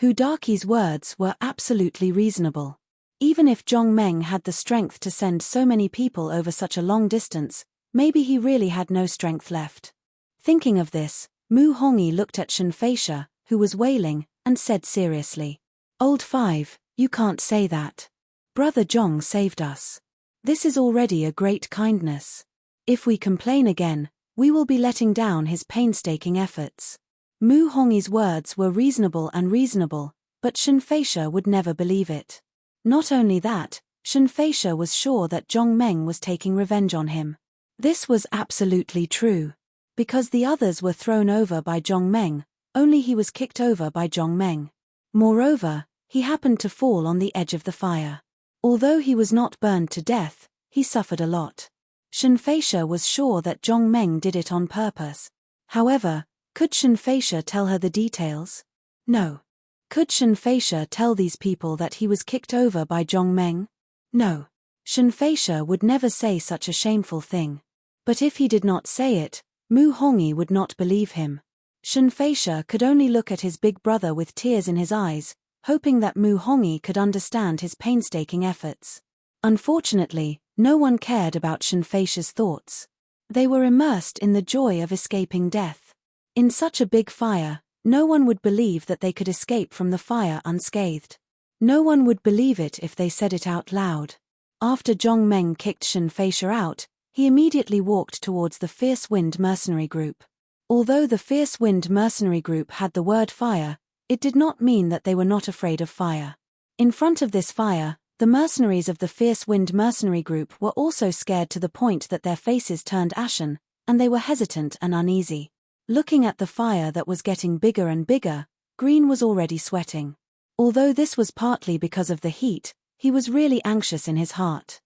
Hudaki's words were absolutely reasonable. Even if Zhongmeng had the strength to send so many people over such a long distance, maybe he really had no strength left. Thinking of this, Mu Hongyi looked at Shen Feisha, who was wailing, and said seriously, "Old Five, you can't say that. Brother Zhong saved us. This is already a great kindness. If we complain again, we will be letting down his painstaking efforts." Mu Hongyi's words were reasonable, but Shen Feisha would never believe it. Not only that, Shen Feisha was sure that Zhongmeng was taking revenge on him. This was absolutely true. Because the others were thrown over by Zhongmeng, only he was kicked over by Zhong Meng. Moreover, he happened to fall on the edge of the fire. Although he was not burned to death, he suffered a lot. Shenfeisha was sure that Zhong Meng did it on purpose. However, could Shenfeisha tell her the details? No. Could Shenfeisha tell these people that he was kicked over by Zhong Meng? No. Shenfeisha would never say such a shameful thing. But if he did not say it, Mu Hongyi would not believe him. Shenfeisha could only look at his big brother with tears in his eyes, hoping that Mu Hongyi could understand his painstaking efforts. Unfortunately, no one cared about Shenfeisha's thoughts. They were immersed in the joy of escaping death. In such a big fire, no one would believe that they could escape from the fire unscathed. No one would believe it if they said it out loud. After Zhong Meng kicked Shenfeisha out, he immediately walked towards the Fierce Wind mercenary group. Although the Fierce Wind mercenary group had the word fire, it did not mean that they were not afraid of fire. In front of this fire, the mercenaries of the Fierce Wind mercenary group were also scared to the point that their faces turned ashen, and they were hesitant and uneasy. Looking at the fire that was getting bigger and bigger, Green was already sweating. Although this was partly because of the heat, he was really anxious in his heart.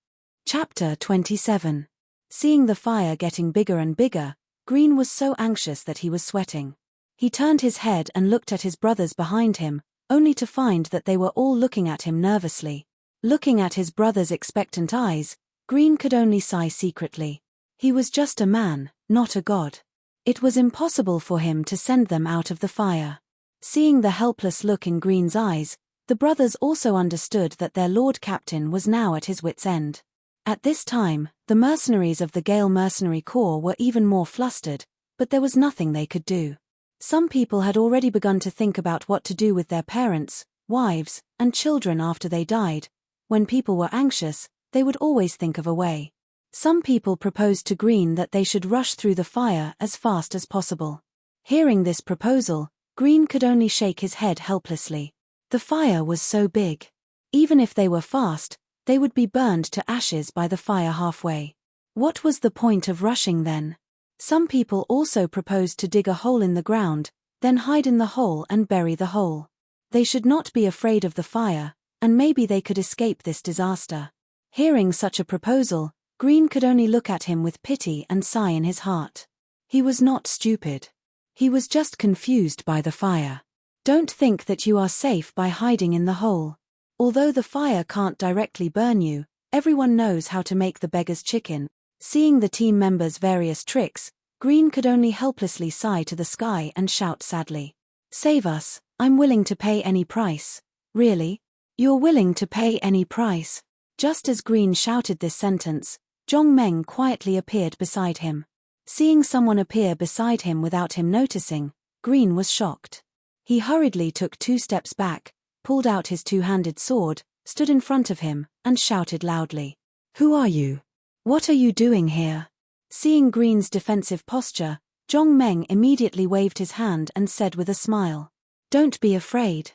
Chapter 27. Seeing the fire getting bigger and bigger, Green was so anxious that he was sweating. He turned his head and looked at his brothers behind him, only to find that they were all looking at him nervously. Looking at his brother's expectant eyes, Green could only sigh secretly. He was just a man, not a god. It was impossible for him to send them out of the fire. Seeing the helpless look in Green's eyes, the brothers also understood that their Lord Captain was now at his wits' end. At this time, the mercenaries of the Gale Mercenary Corps were even more flustered, but there was nothing they could do. Some people had already begun to think about what to do with their parents, wives, and children after they died. When people were anxious, they would always think of a way. Some people proposed to Green that they should rush through the fire as fast as possible. Hearing this proposal, Green could only shake his head helplessly. The fire was so big. Even if they were fast, they would be burned to ashes by the fire halfway. What was the point of rushing then? Some people also proposed to dig a hole in the ground, then hide in the hole and bury the hole. They should not be afraid of the fire, and maybe they could escape this disaster. Hearing such a proposal, Green could only look at him with pity and sigh in his heart. He was not stupid. He was just confused by the fire. Don't think that you are safe by hiding in the hole. Although the fire can't directly burn you, everyone knows how to make the beggar's chicken. Seeing the team members' various tricks, Green could only helplessly sigh to the sky and shout sadly. Save us, I'm willing to pay any price. Really? You're willing to pay any price? Just as Green shouted this sentence, Zhong Meng quietly appeared beside him. Seeing someone appear beside him without him noticing, Green was shocked. He hurriedly took 2 steps back, pulled out his 2-handed sword, stood in front of him, and shouted loudly. Who are you? What are you doing here? Seeing Green's defensive posture, Zhong Meng immediately waved his hand and said with a smile. Don't be afraid.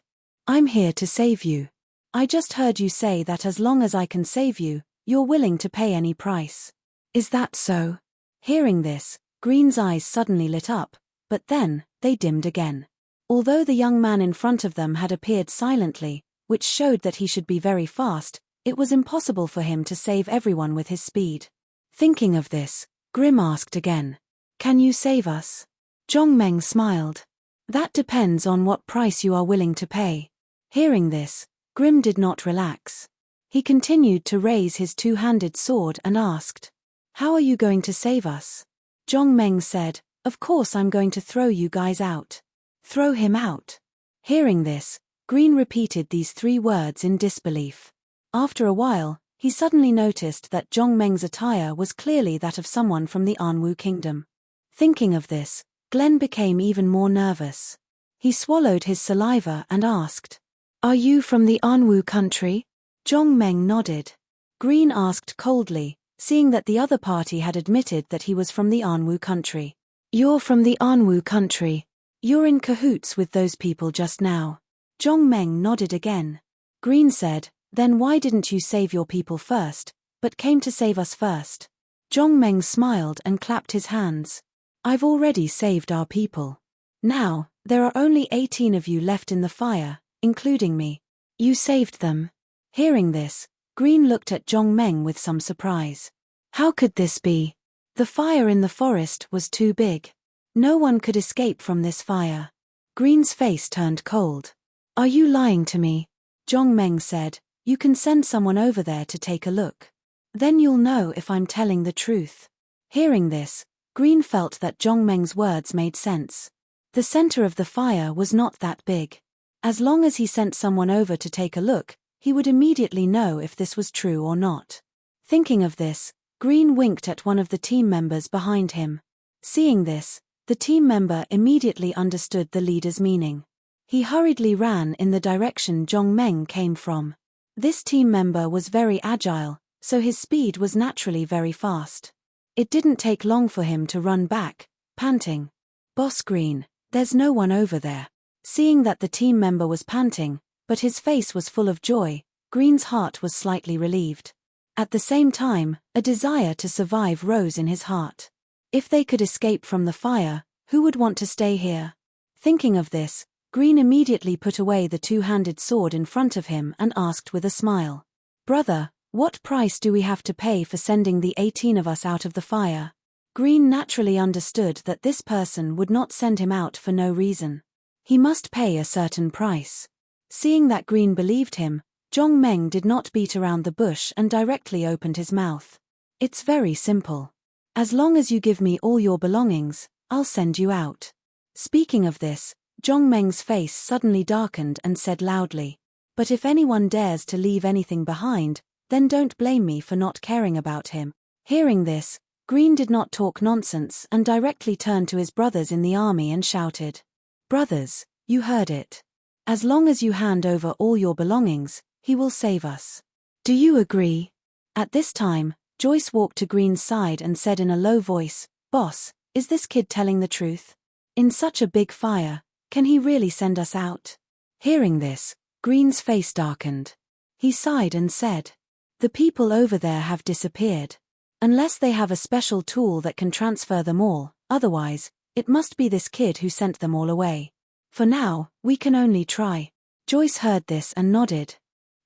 I'm here to save you. I just heard you say that as long as I can save you, you're willing to pay any price. Is that so? Hearing this, Green's eyes suddenly lit up, but then, they dimmed again. Although the young man in front of them had appeared silently, which showed that he should be very fast, it was impossible for him to save everyone with his speed. Thinking of this, Grim asked again. Can you save us? Zhong Meng smiled. That depends on what price you are willing to pay. Hearing this, Grim did not relax. He continued to raise his 2-handed sword and asked, How are you going to save us? Zhong Meng said, Of course I'm going to throw you guys out. Throw him out. Hearing this, Green repeated these 3 words in disbelief. After a while, he suddenly noticed that Zhong Meng's attire was clearly that of someone from the Anwu kingdom. Thinking of this, Glenn became even more nervous. He swallowed his saliva and asked, Are you from the Anwu country? Zhong Meng nodded. Green asked coldly, seeing that the other party had admitted that he was from the Anwu country. You're from the Anwu country. You're in cahoots with those people just now. Zhong Meng nodded again. Green said, Then why didn't you save your people first, but came to save us first? Zhong Meng smiled and clapped his hands. I've already saved our people. Now, There are only 18 of you left in the fire, including me. You saved them. Hearing this, Green looked at Zhongmeng with some surprise. How could this be? The fire in the forest was too big. No one could escape from this fire. Green's face turned cold. Are you lying to me? Zhongmeng said, you can send someone over there to take a look. Then you'll know if I'm telling the truth. Hearing this, Green felt that Zhongmeng's words made sense. The center of the fire was not that big. As long as he sent someone over to take a look, he would immediately know if this was true or not. Thinking of this, Green winked at one of the team members behind him. Seeing this, the team member immediately understood the leader's meaning. He hurriedly ran in the direction Zhongmeng came from. This team member was very agile, so his speed was naturally very fast. It didn't take long for him to run back, panting. Boss Green, there's no one over there. Seeing that the team member was panting, but his face was full of joy, Green's heart was slightly relieved. At the same time, a desire to survive rose in his heart. If they could escape from the fire, who would want to stay here? Thinking of this, Green immediately put away the two-handed sword in front of him and asked with a smile. Brother, what price do we have to pay for sending the 18 of us out of the fire? Green naturally understood that this person would not send him out for no reason. He must pay a certain price. Seeing that Green believed him, Zhongmeng did not beat around the bush and directly opened his mouth. It's very simple. As long as you give me all your belongings, I'll send you out. Speaking of this, Zhongmeng's face suddenly darkened and said loudly, but if anyone dares to leave anything behind, then don't blame me for not caring about him. Hearing this, Green did not talk nonsense and directly turned to his brothers in the army and shouted, brothers, you heard it. As long as you hand over all your belongings, he will save us. Do you agree? At this time, Joyce walked to Green's side and said in a low voice, Boss, is this kid telling the truth? In such a big fire, can he really send us out? Hearing this, Green's face darkened. He sighed and said, the people over there have disappeared. Unless they have a special tool that can transfer them all, otherwise, it must be this kid who sent them all away. For now, we can only try. Joyce heard this and nodded.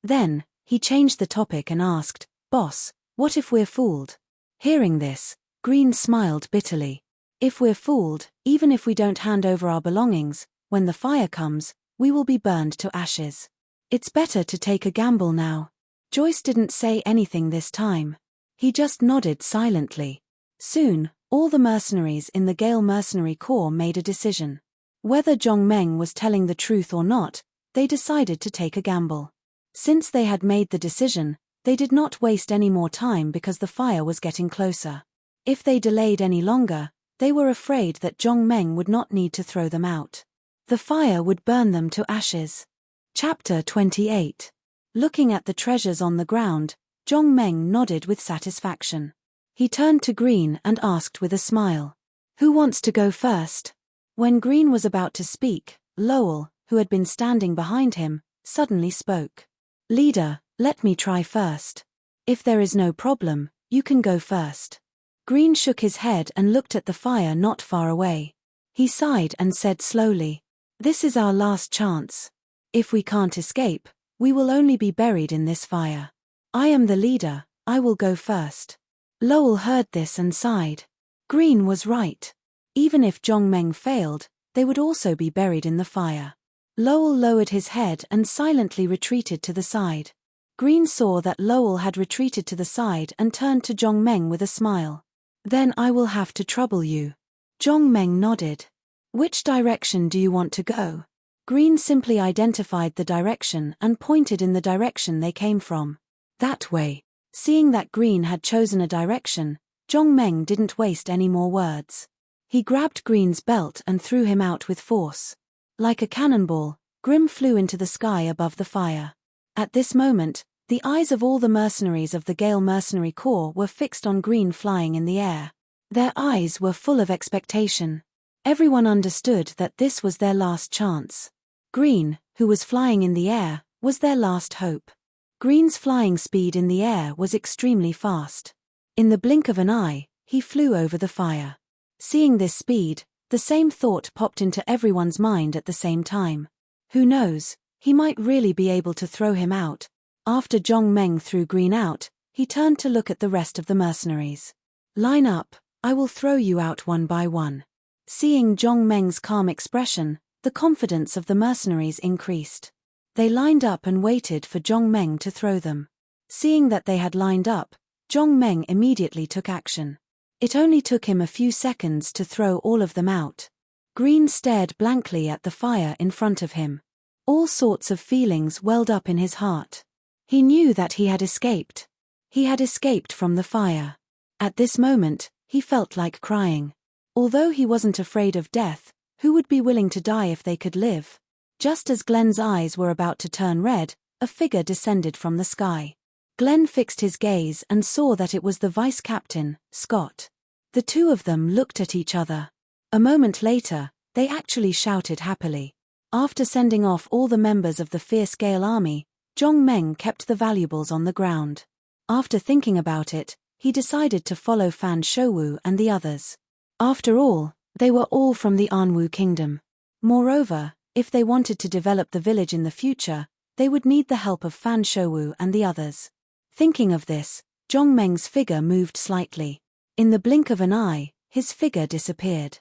Then, he changed the topic and asked, Boss, what if we're fooled? Hearing this, Green smiled bitterly. If we're fooled, even if we don't hand over our belongings, when the fire comes, we will be burned to ashes. It's better to take a gamble now. Joyce didn't say anything this time. He just nodded silently. Soon, all the mercenaries in the Gale Mercenary Corps made a decision. Whether Zhongmeng was telling the truth or not, they decided to take a gamble. Since they had made the decision, they did not waste any more time because the fire was getting closer. If they delayed any longer, they were afraid that Zhongmeng would not need to throw them out. The fire would burn them to ashes. Chapter 28. Looking at the treasures on the ground, Zhongmeng nodded with satisfaction. He turned to Green and asked with a smile, who wants to go first? When Green was about to speak, Lowell, who had been standing behind him, suddenly spoke. Leader, let me try first. If there is no problem, you can go first. Green shook his head and looked at the fire not far away. He sighed and said slowly, this is our last chance. If we can't escape, we will only be buried in this fire. I am the leader, I will go first. Lowell heard this and sighed. Green was right. Even if Zhongmeng failed, they would also be buried in the fire. Lowell lowered his head and silently retreated to the side. Green saw that Lowell had retreated to the side and turned to Zhongmeng with a smile. Then I will have to trouble you. Zhongmeng nodded. Which direction do you want to go? Green simply identified the direction and pointed in the direction they came from. That way. Seeing that Green had chosen a direction, Zhongmeng didn't waste any more words. He grabbed Green's belt and threw him out with force. Like a cannonball, Grim flew into the sky above the fire. At this moment, the eyes of all the mercenaries of the Gale Mercenary Corps were fixed on Green flying in the air. Their eyes were full of expectation. Everyone understood that this was their last chance. Green, who was flying in the air, was their last hope. Green's flying speed in the air was extremely fast. In the blink of an eye, he flew over the fire. Seeing this speed, The same thought popped into everyone's mind at the same time. Who knows, he might really be able to throw him out. After Zhong Meng threw Green out, he turned to look at the rest of the mercenaries. Line up, I will throw you out one by one. Seeing Zhong Meng's calm expression, the confidence of the mercenaries increased. They lined up and waited for Zhong Meng to throw them. Seeing that they had lined up, Zhong Meng immediately took action. It only took him a few seconds to throw all of them out. Green stared blankly at the fire in front of him. All sorts of feelings welled up in his heart. He knew that he had escaped. He had escaped from the fire. At this moment, he felt like crying. Although he wasn't afraid of death, who would be willing to die if they could live? Just as Glenn's eyes were about to turn red, a figure descended from the sky. Glenn fixed his gaze and saw that it was the vice captain, Scott. The two of them looked at each other. A moment later, they actually shouted happily. After sending off all the members of the fierce Gale army, Zhong Meng kept the valuables on the ground. After thinking about it, he decided to follow Fan Shouwu and the others. After all, they were all from the Anwu kingdom. Moreover, if they wanted to develop the village in the future, they would need the help of Fan Shouwu and the others. Thinking of this, Zhong Meng's figure moved slightly. In the blink of an eye, his figure disappeared.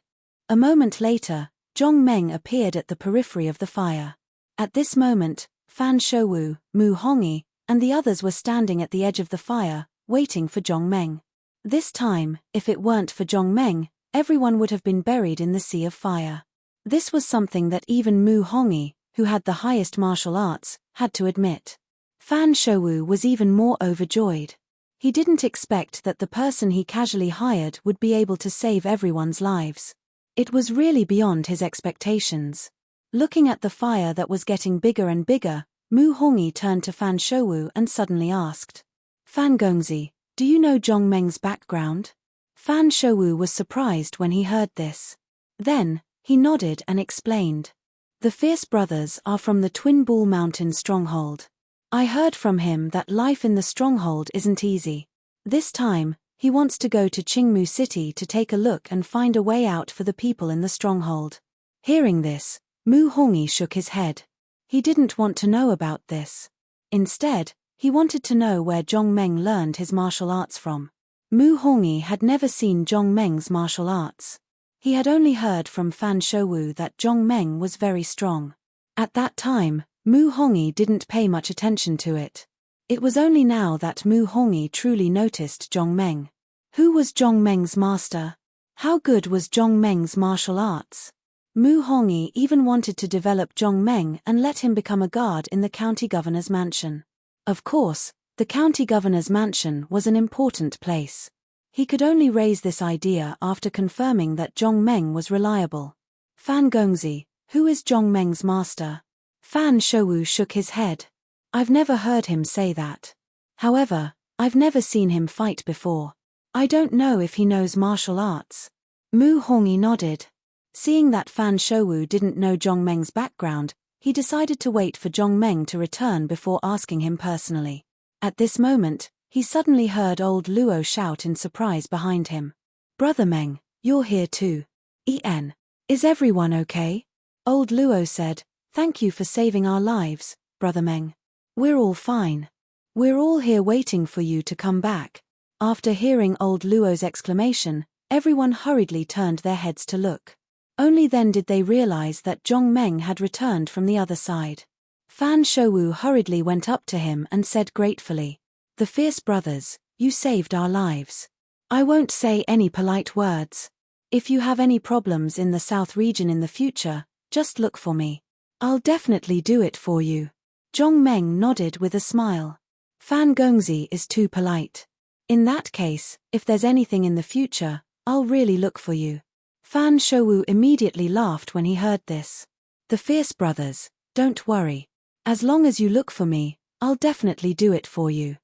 A moment later, Zhong Meng appeared at the periphery of the fire. At this moment, Fan Shouwu, Mu Hongyi, and the others were standing at the edge of the fire, waiting for Zhong Meng. This time, if it weren't for Zhong Meng, everyone would have been buried in the sea of fire. This was something that even Mu Hongyi, who had the highest martial arts, had to admit. Fan Shouwu was even more overjoyed. He didn't expect that the person he casually hired would be able to save everyone's lives. It was really beyond his expectations. Looking at the fire that was getting bigger and bigger, Mu Hongyi turned to Fan Shouwu and suddenly asked, Fan Gongzi, do you know Zhong Meng's background? Fan Shouwu was surprised when he heard this. Then, he nodded and explained. The Fierce Brothers are from the Twin Bull Mountain stronghold. I heard from him that life in the stronghold isn't easy. This time, he wants to go to Qingmu City to take a look and find a way out for the people in the stronghold. Hearing this, Mu Hongyi shook his head. He didn't want to know about this. Instead, he wanted to know where Zhong Meng learned his martial arts from. Mu Hongyi had never seen Zhong Meng's martial arts. He had only heard from Fan Shouwu that Zhong Meng was very strong. At that time, Mu Hongyi didn't pay much attention to it. It was only now that Mu Hongyi truly noticed Zhong Meng. Who was Zhong Meng's master? How good was Zhong Meng's martial arts? Mu Hongyi even wanted to develop Zhong Meng and let him become a guard in the county governor's mansion. Of course, the county governor's mansion was an important place. He could only raise this idea after confirming that Zhong Meng was reliable. Fan Gongzi, who is Zhong Meng's master? Fan Shouwu shook his head. I've never heard him say that. However, I've never seen him fight before. I don't know if he knows martial arts. Mu Hongyi nodded. Seeing that Fan Shouwu didn't know Zhong Meng's background, he decided to wait for Zhong Meng to return before asking him personally. At this moment, he suddenly heard old Luo shout in surprise behind him. Brother Meng, you're here too. Is everyone okay? Old Luo said, thank you for saving our lives, Brother Meng. We're all fine. We're all here waiting for you to come back. After hearing old Luo's exclamation, everyone hurriedly turned their heads to look. Only then did they realize that Zhong Meng had returned from the other side. Fan Shouwu hurriedly went up to him and said gratefully, The Fierce Brothers, you saved our lives. I won't say any polite words. If you have any problems in the South region in the future, just look for me. I'll definitely do it for you. Zhong Meng nodded with a smile. Fan Gongzi is too polite. In that case, if there's anything in the future, I'll really look for you. Fan Shouwu immediately laughed when he heard this. The Fierce Brothers, don't worry. As long as you look for me, I'll definitely do it for you.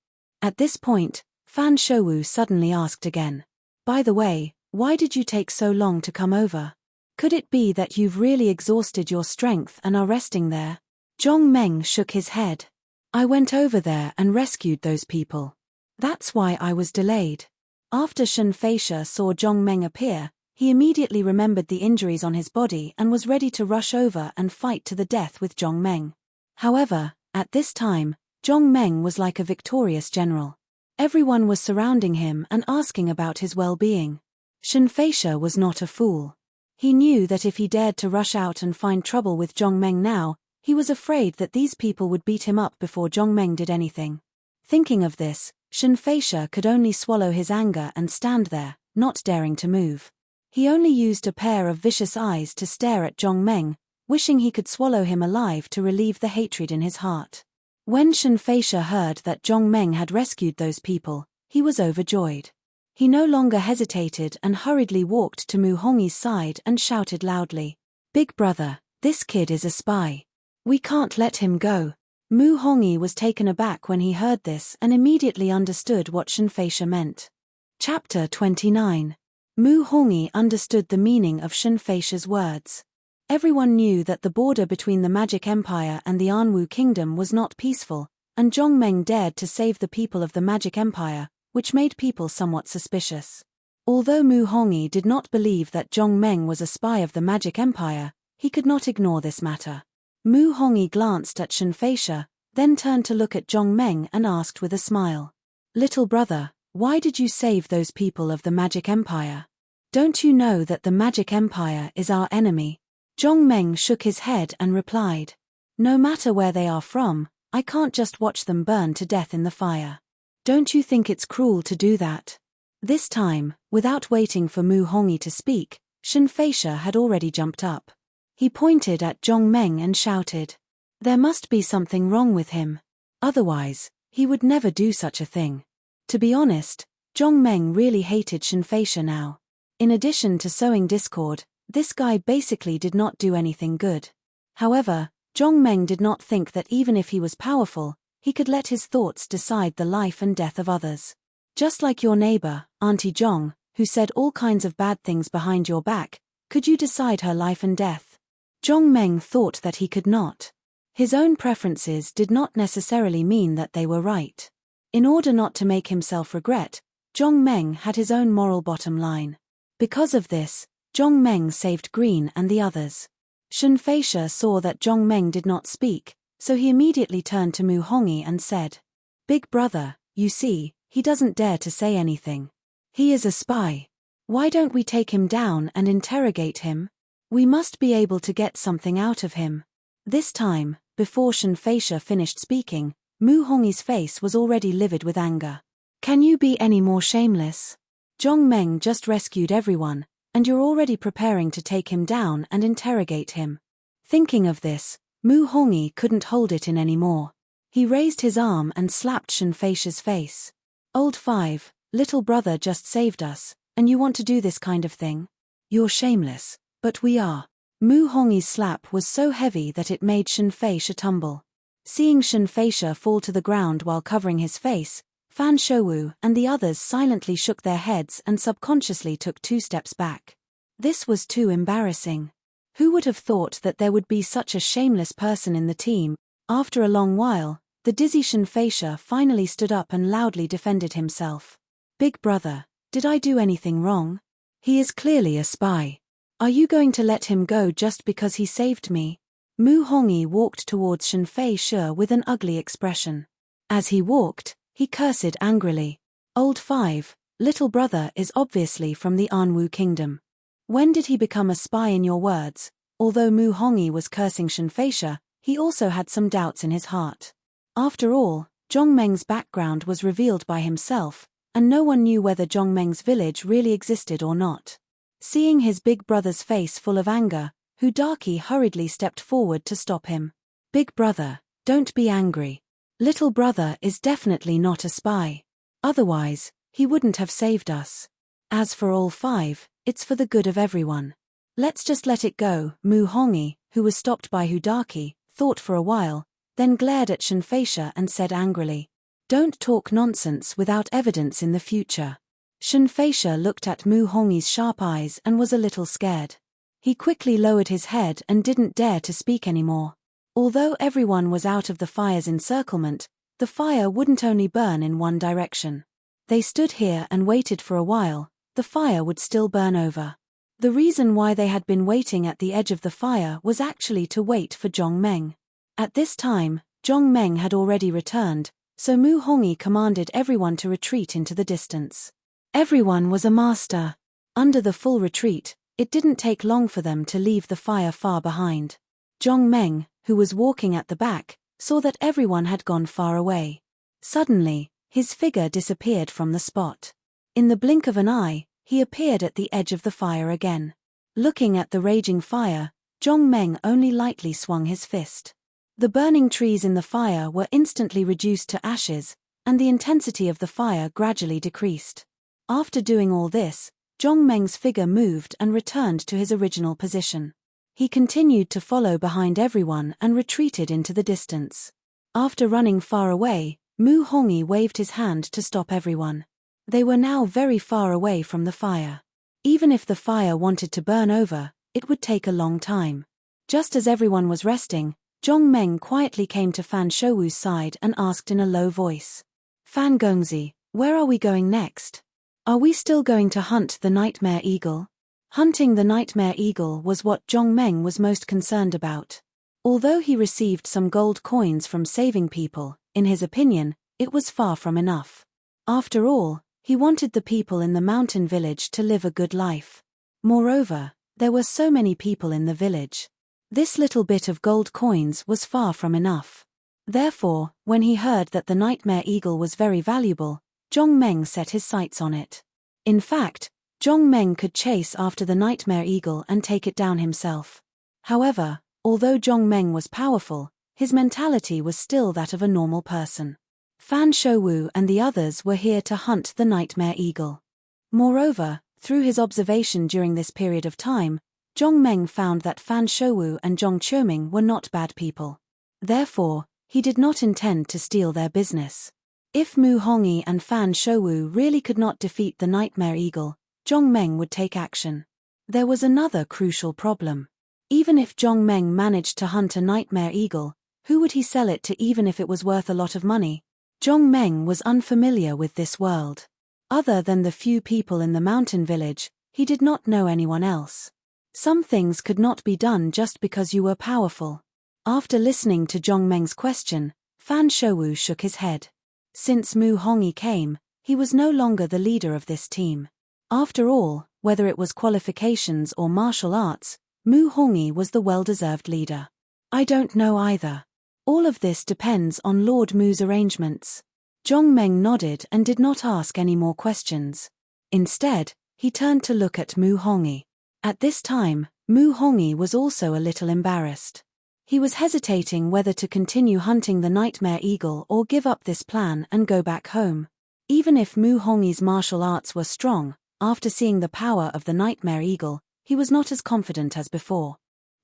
At this point, Fan Shouwu suddenly asked again. By the way, why did you take so long to come over? Could it be that you've really exhausted your strength and are resting there? Zhong Meng shook his head. I went over there and rescued those people. That's why I was delayed. After Shen Feisha saw Zhong Meng appear, He immediately remembered the injuries on his body and was ready to rush over and fight to the death with Zhong Meng. However, at this time, Zhong Meng was like a victorious general. Everyone was surrounding him and asking about his well-being. Shen Feisha was not a fool. He knew that if he dared to rush out and find trouble with Zhong Meng now, he was afraid that these people would beat him up before Zhong Meng did anything. Thinking of this, Shen Feisha could only swallow his anger and stand there, not daring to move. He only used a pair of vicious eyes to stare at Zhong Meng, wishing he could swallow him alive to relieve the hatred in his heart. When Shen Feisha heard that Zhong Meng had rescued those people, he was overjoyed. He no longer hesitated and hurriedly walked to Mu Hongyi's side and shouted loudly, "Big brother, this kid is a spy. We can't let him go." Mu Hongyi was taken aback when he heard this and immediately understood what Shen Feisha meant. Chapter 29. Mu Hongyi understood the meaning of Shen Feisha's words. Everyone knew that the border between the Magic Empire and the Anwu Kingdom was not peaceful, and Zhong Meng dared to save the people of the Magic Empire, which made people somewhat suspicious. Although Mu Hongyi did not believe that Zhong Meng was a spy of the Magic Empire, he could not ignore this matter. Mu Hongyi glanced at Shen Feisha, then turned to look at Zhong Meng and asked with a smile, "Little brother, why did you save those people of the Magic Empire? Don't you know that the Magic Empire is our enemy?" Zhong Meng shook his head and replied, "No matter where they are from, I can't just watch them burn to death in the fire. Don't you think it's cruel to do that?" This time, without waiting for Mu Hongyi to speak, Shen Feisha had already jumped up. He pointed at Zhong Meng and shouted, "There must be something wrong with him. Otherwise, he would never do such a thing." To be honest, Zhong Meng really hated Shen Feisha now. In addition to sowing discord, this guy basically did not do anything good. However, Zhong Meng did not think that even if he was powerful, he could let his thoughts decide the life and death of others. Just like your neighbor, Auntie Zhong, who said all kinds of bad things behind your back, could you decide her life and death? Zhong Meng thought that he could not. His own preferences did not necessarily mean that they were right. In order not to make himself regret, Zhong Meng had his own moral bottom line. Because of this, Zhong Meng saved Green and the others. Shen Feisha saw that Zhong Meng did not speak, so he immediately turned to Mu Hongyi and said, "Big brother, you see, he doesn't dare to say anything. He is a spy. Why don't we take him down and interrogate him? We must be able to get something out of him." This time, before Shen Feisha finished speaking, Mu Hongyi's face was already livid with anger. "Can you be any more shameless? Zhong Meng just rescued everyone, and you're already preparing to take him down and interrogate him." Thinking of this, Mu Hongyi couldn't hold it in anymore. He raised his arm and slapped Shen Feisha's face. "Old Five, little brother just saved us, and you want to do this kind of thing? You're shameless, but we are." Mu Hongyi's slap was so heavy that it made Shen Feisha tumble. Seeing Shen Feisha fall to the ground while covering his face, Fan Shouwu and the others silently shook their heads and subconsciously took 2 steps back. This was too embarrassing. Who would have thought that there would be such a shameless person in the team? After a long while, the dizzy Shen Feisha finally stood up and loudly defended himself. "Big brother, did I do anything wrong? He is clearly a spy. Are you going to let him go just because he saved me?" Mu Hongyi walked towards Shen Feisha with an ugly expression. As he walked, he cursed angrily. "Old Five, little brother is obviously from the Anwu Kingdom. When did he become a spy in your words?" Although Mu Hongyi was cursing Shen Feisha, he also had some doubts in his heart. After all, Zhong Meng's background was revealed by himself, and no one knew whether Zhong Meng's village really existed or not. Seeing his big brother's face full of anger, Hudarki hurriedly stepped forward to stop him. "Big brother, don't be angry. Little brother is definitely not a spy. Otherwise, he wouldn't have saved us. As for all 5, it's for the good of everyone. Let's just let it go." Mu Hongyi, who was stopped by Hudarki, thought for a while, then glared at Shen Feisha and said angrily, "Don't talk nonsense without evidence in the future." Shen Feisha looked at Mu Hongyi's sharp eyes and was a little scared. He quickly lowered his head and didn't dare to speak anymore. Although everyone was out of the fire's encirclement, the fire wouldn't only burn in one direction. They stood here and waited for a while, the fire would still burn over. The reason why they had been waiting at the edge of the fire was actually to wait for Zhong Meng. At this time, Zhong Meng had already returned, so Mu Hongyi commanded everyone to retreat into the distance. Everyone was a master. Under the full retreat, it didn't take long for them to leave the fire far behind. Zhong Meng, who was walking at the back, saw that everyone had gone far away. Suddenly, his figure disappeared from the spot. In the blink of an eye, he appeared at the edge of the fire again. Looking at the raging fire, Zhong Meng only lightly swung his fist. The burning trees in the fire were instantly reduced to ashes, and the intensity of the fire gradually decreased. After doing all this, Zhong Meng's figure moved and returned to his original position. He continued to follow behind everyone and retreated into the distance. After running far away, Mu Hongyi waved his hand to stop everyone. They were now very far away from the fire. Even if the fire wanted to burn over, it would take a long time. Just as everyone was resting, Zhong Meng quietly came to Fan Shouwu's side and asked in a low voice, "Fan Gongzi, where are we going next? Are we still going to hunt the nightmare eagle?" Hunting the nightmare eagle was what Zhong Meng was most concerned about. Although he received some gold coins from saving people, in his opinion, it was far from enough. After all, he wanted the people in the mountain village to live a good life. Moreover, there were so many people in the village. This little bit of gold coins was far from enough. Therefore, when he heard that the nightmare eagle was very valuable, Zhong Meng set his sights on it. In fact, Zhong Meng could chase after the nightmare eagle and take it down himself. However, although Zhong Meng was powerful, his mentality was still that of a normal person. Fan Shouwu and the others were here to hunt the nightmare eagle. Moreover, through his observation during this period of time, Zhong Meng found that Fan Shouwu and Zhong Qiuming were not bad people. Therefore, he did not intend to steal their business. If Mu Hongyi and Fan Shouwu really could not defeat the nightmare eagle, Zhong Meng would take action. There was another crucial problem. Even if Zhong Meng managed to hunt a nightmare eagle, who would he sell it to even if it was worth a lot of money? Zhong Meng was unfamiliar with this world. Other than the few people in the mountain village, he did not know anyone else. Some things could not be done just because you were powerful. After listening to Zhong Meng's question, Fan Shouwu shook his head. Since Mu Hongyi came, he was no longer the leader of this team. After all, whether it was qualifications or martial arts, Mu Hongyi was the well-deserved leader. I don't know either. All of this depends on Lord Mu's arrangements. Zhong Meng nodded and did not ask any more questions. Instead, he turned to look at Mu Hongyi. At this time, Mu Hongyi was also a little embarrassed. He was hesitating whether to continue hunting the nightmare eagle or give up this plan and go back home. Even if Mu Hongyi's martial arts were strong, after seeing the power of the nightmare eagle, he was not as confident as before.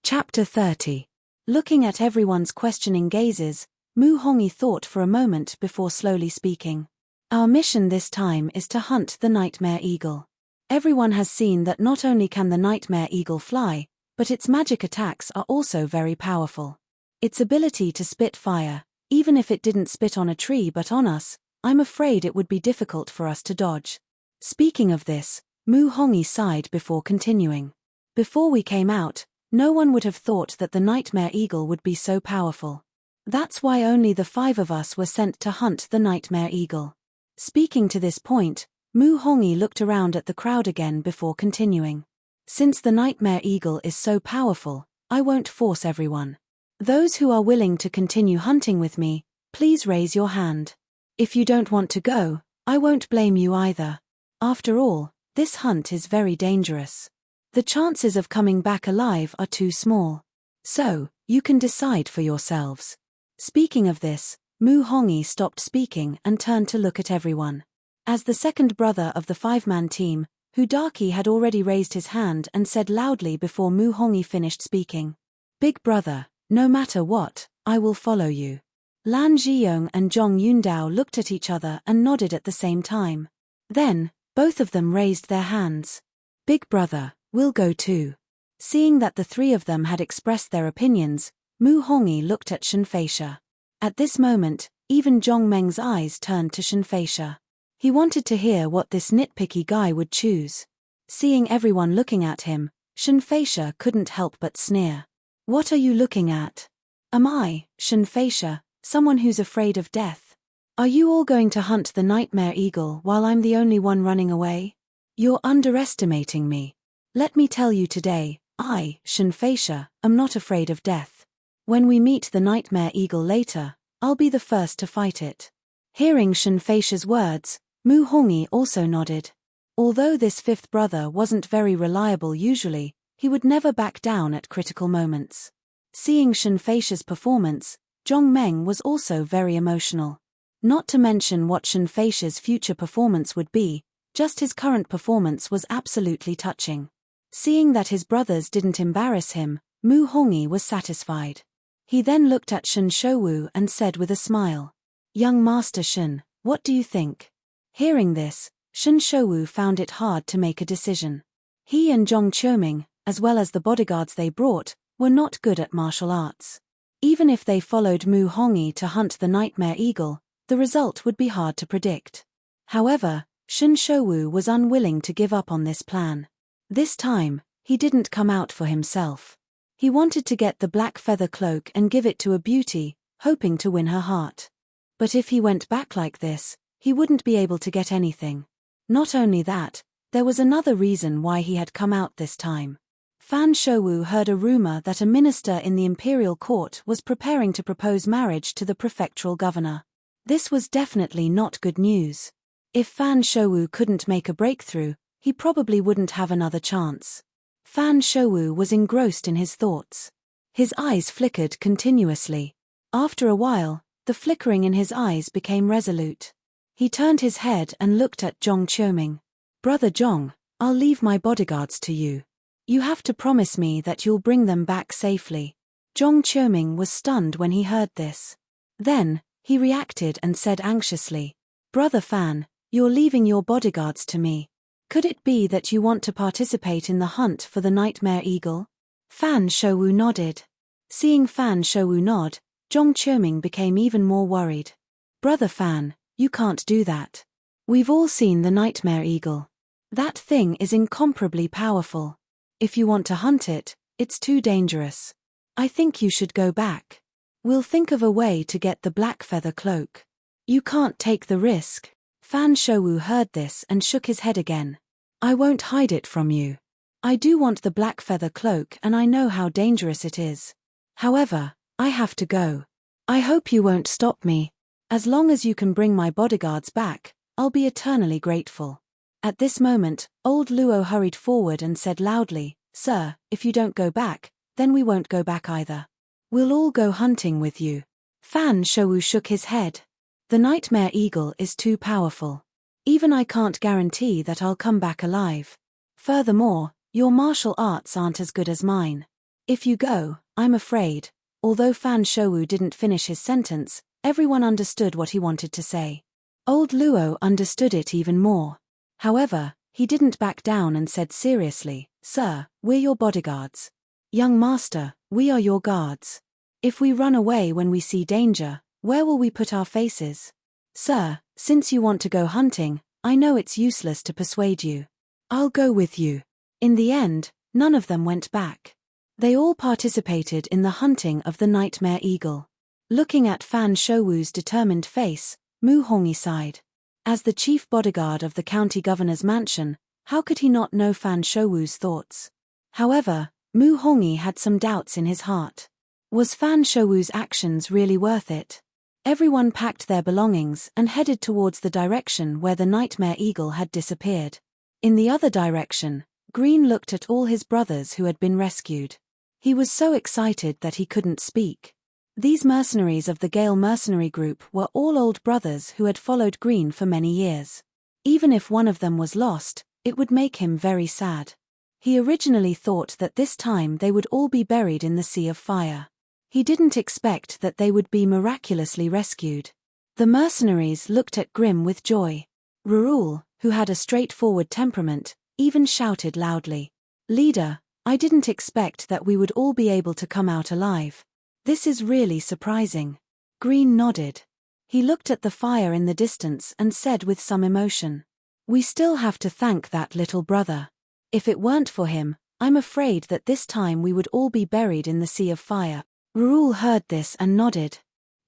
Chapter 30. Looking at everyone's questioning gazes, Mu Hongyi thought for a moment before slowly speaking. Our mission this time is to hunt the nightmare eagle. Everyone has seen that not only can the nightmare eagle fly, but its magic attacks are also very powerful. Its ability to spit fire, even if it didn't spit on a tree but on us, I'm afraid it would be difficult for us to dodge. Speaking of this, Mu Hongyi sighed before continuing. Before we came out, no one would have thought that the nightmare eagle would be so powerful. That's why only the 5 of us were sent to hunt the nightmare eagle. Speaking to this point, Mu Hongyi looked around at the crowd again before continuing. Since the nightmare eagle is so powerful, I won't force everyone. Those who are willing to continue hunting with me, please raise your hand. If you don't want to go, I won't blame you either. After all, this hunt is very dangerous. The chances of coming back alive are too small. So, you can decide for yourselves. Speaking of this, Mu Hongyi stopped speaking and turned to look at everyone. As the second brother of the 5-man team, Hudaki had already raised his hand and said loudly before Mu Hongyi finished speaking. Big brother, no matter what, I will follow you. Lan Zhiyong and Zhong Yundao looked at each other and nodded at the same time. Then, both of them raised their hands. Big brother, we'll go too. Seeing that the 3 of them had expressed their opinions, Mu Hongyi looked at Shenfeisha. At this moment, even Zhong Meng's eyes turned to Shenfeisha. He wanted to hear what this nitpicky guy would choose. Seeing everyone looking at him, Shenfeisha couldn't help but sneer. What are you looking at? Am I, Shenfeisha, someone who's afraid of death? Are you all going to hunt the nightmare eagle while I'm the only one running away? You're underestimating me. Let me tell you today, I, Shenfeisha, am not afraid of death. When we meet the nightmare eagle later, I'll be the first to fight it. Hearing Shenfeisha's words, Mu Hongi also nodded. Although this fifth brother wasn't very reliable usually, he would never back down at critical moments. Seeing Shenfeisha's performance, Zhongmeng was also very emotional. Not to mention what Shenfeisha's future performance would be, just his current performance was absolutely touching. Seeing that his brothers didn't embarrass him, Mu Hongi was satisfied. He then looked at Shen Shouwu and said with a smile, "Young Master Shen, what do you think?" Hearing this, Shen Shouwu found it hard to make a decision. He and Zhong Qiuming, as well as the bodyguards they brought, were not good at martial arts. Even if they followed Mu Hongi to hunt the nightmare eagle, the result would be hard to predict. However, Shen Shouwu was unwilling to give up on this plan. This time, he didn't come out for himself. He wanted to get the black feather cloak and give it to a beauty, hoping to win her heart. But if he went back like this, he wouldn't be able to get anything. Not only that, there was another reason why he had come out this time. Fan Shouwu heard a rumor that a minister in the imperial court was preparing to propose marriage to the prefectural governor. This was definitely not good news. If Fan Shouwu couldn't make a breakthrough, he probably wouldn't have another chance. Fan Shouwu was engrossed in his thoughts. His eyes flickered continuously. After a while, the flickering in his eyes became resolute. He turned his head and looked at Zhong Qiuming. "Brother Zhong, I'll leave my bodyguards to you. You have to promise me that you'll bring them back safely." Zhong Qiuming was stunned when he heard this. Then, he reacted and said anxiously, "Brother Fan, you're leaving your bodyguards to me. Could it be that you want to participate in the hunt for the nightmare eagle?" Fan Shouwu nodded. Seeing Fan Shouwu nod, Zhong Qiuming became even more worried. "Brother Fan, you can't do that. We've all seen the nightmare eagle. That thing is incomparably powerful. If you want to hunt it, it's too dangerous. I think you should go back. We'll think of a way to get the black feather cloak. You can't take the risk." Fan Shouwu heard this and shook his head again. "I won't hide it from you. I do want the black feather cloak and I know how dangerous it is. However, I have to go. I hope you won't stop me. As long as you can bring my bodyguards back, I'll be eternally grateful." At this moment, old Luo hurried forward and said loudly, "Sir, if you don't go back, then we won't go back either. We'll all go hunting with you." Fan Shouwu shook his head. "The nightmare eagle is too powerful. Even I can't guarantee that I'll come back alive. Furthermore, your martial arts aren't as good as mine. If you go, I'm afraid." Although Fan Shouwu didn't finish his sentence, everyone understood what he wanted to say. Old Luo understood it even more. However, he didn't back down and said seriously, "Sir, we're your bodyguards. Young master, we are your guards. If we run away when we see danger, where will we put our faces? Sir, since you want to go hunting, I know it's useless to persuade you. I'll go with you." In the end, none of them went back. They all participated in the hunting of the nightmare eagle. Looking at Fan Shouwu's determined face, Mu Hongi sighed. As the chief bodyguard of the county governor's mansion, how could he not know Fan Shouwu's thoughts? However, Mu Hongi had some doubts in his heart. Was Fan Shouwu's actions really worth it? Everyone packed their belongings and headed towards the direction where the nightmare eagle had disappeared. In the other direction, Green looked at all his brothers who had been rescued. He was so excited that he couldn't speak. These mercenaries of the Gale mercenary group were all old brothers who had followed Green for many years. Even if one of them was lost, it would make him very sad. He originally thought that this time they would all be buried in the sea of fire. He didn't expect that they would be miraculously rescued. The mercenaries looked at Grim with joy. Rurul, who had a straightforward temperament, even shouted loudly, "Leader, I didn't expect that we would all be able to come out alive. This is really surprising." Green nodded. He looked at the fire in the distance and said with some emotion, "We still have to thank that little brother. If it weren't for him, I'm afraid that this time we would all be buried in the sea of fire. Raoul heard this and nodded.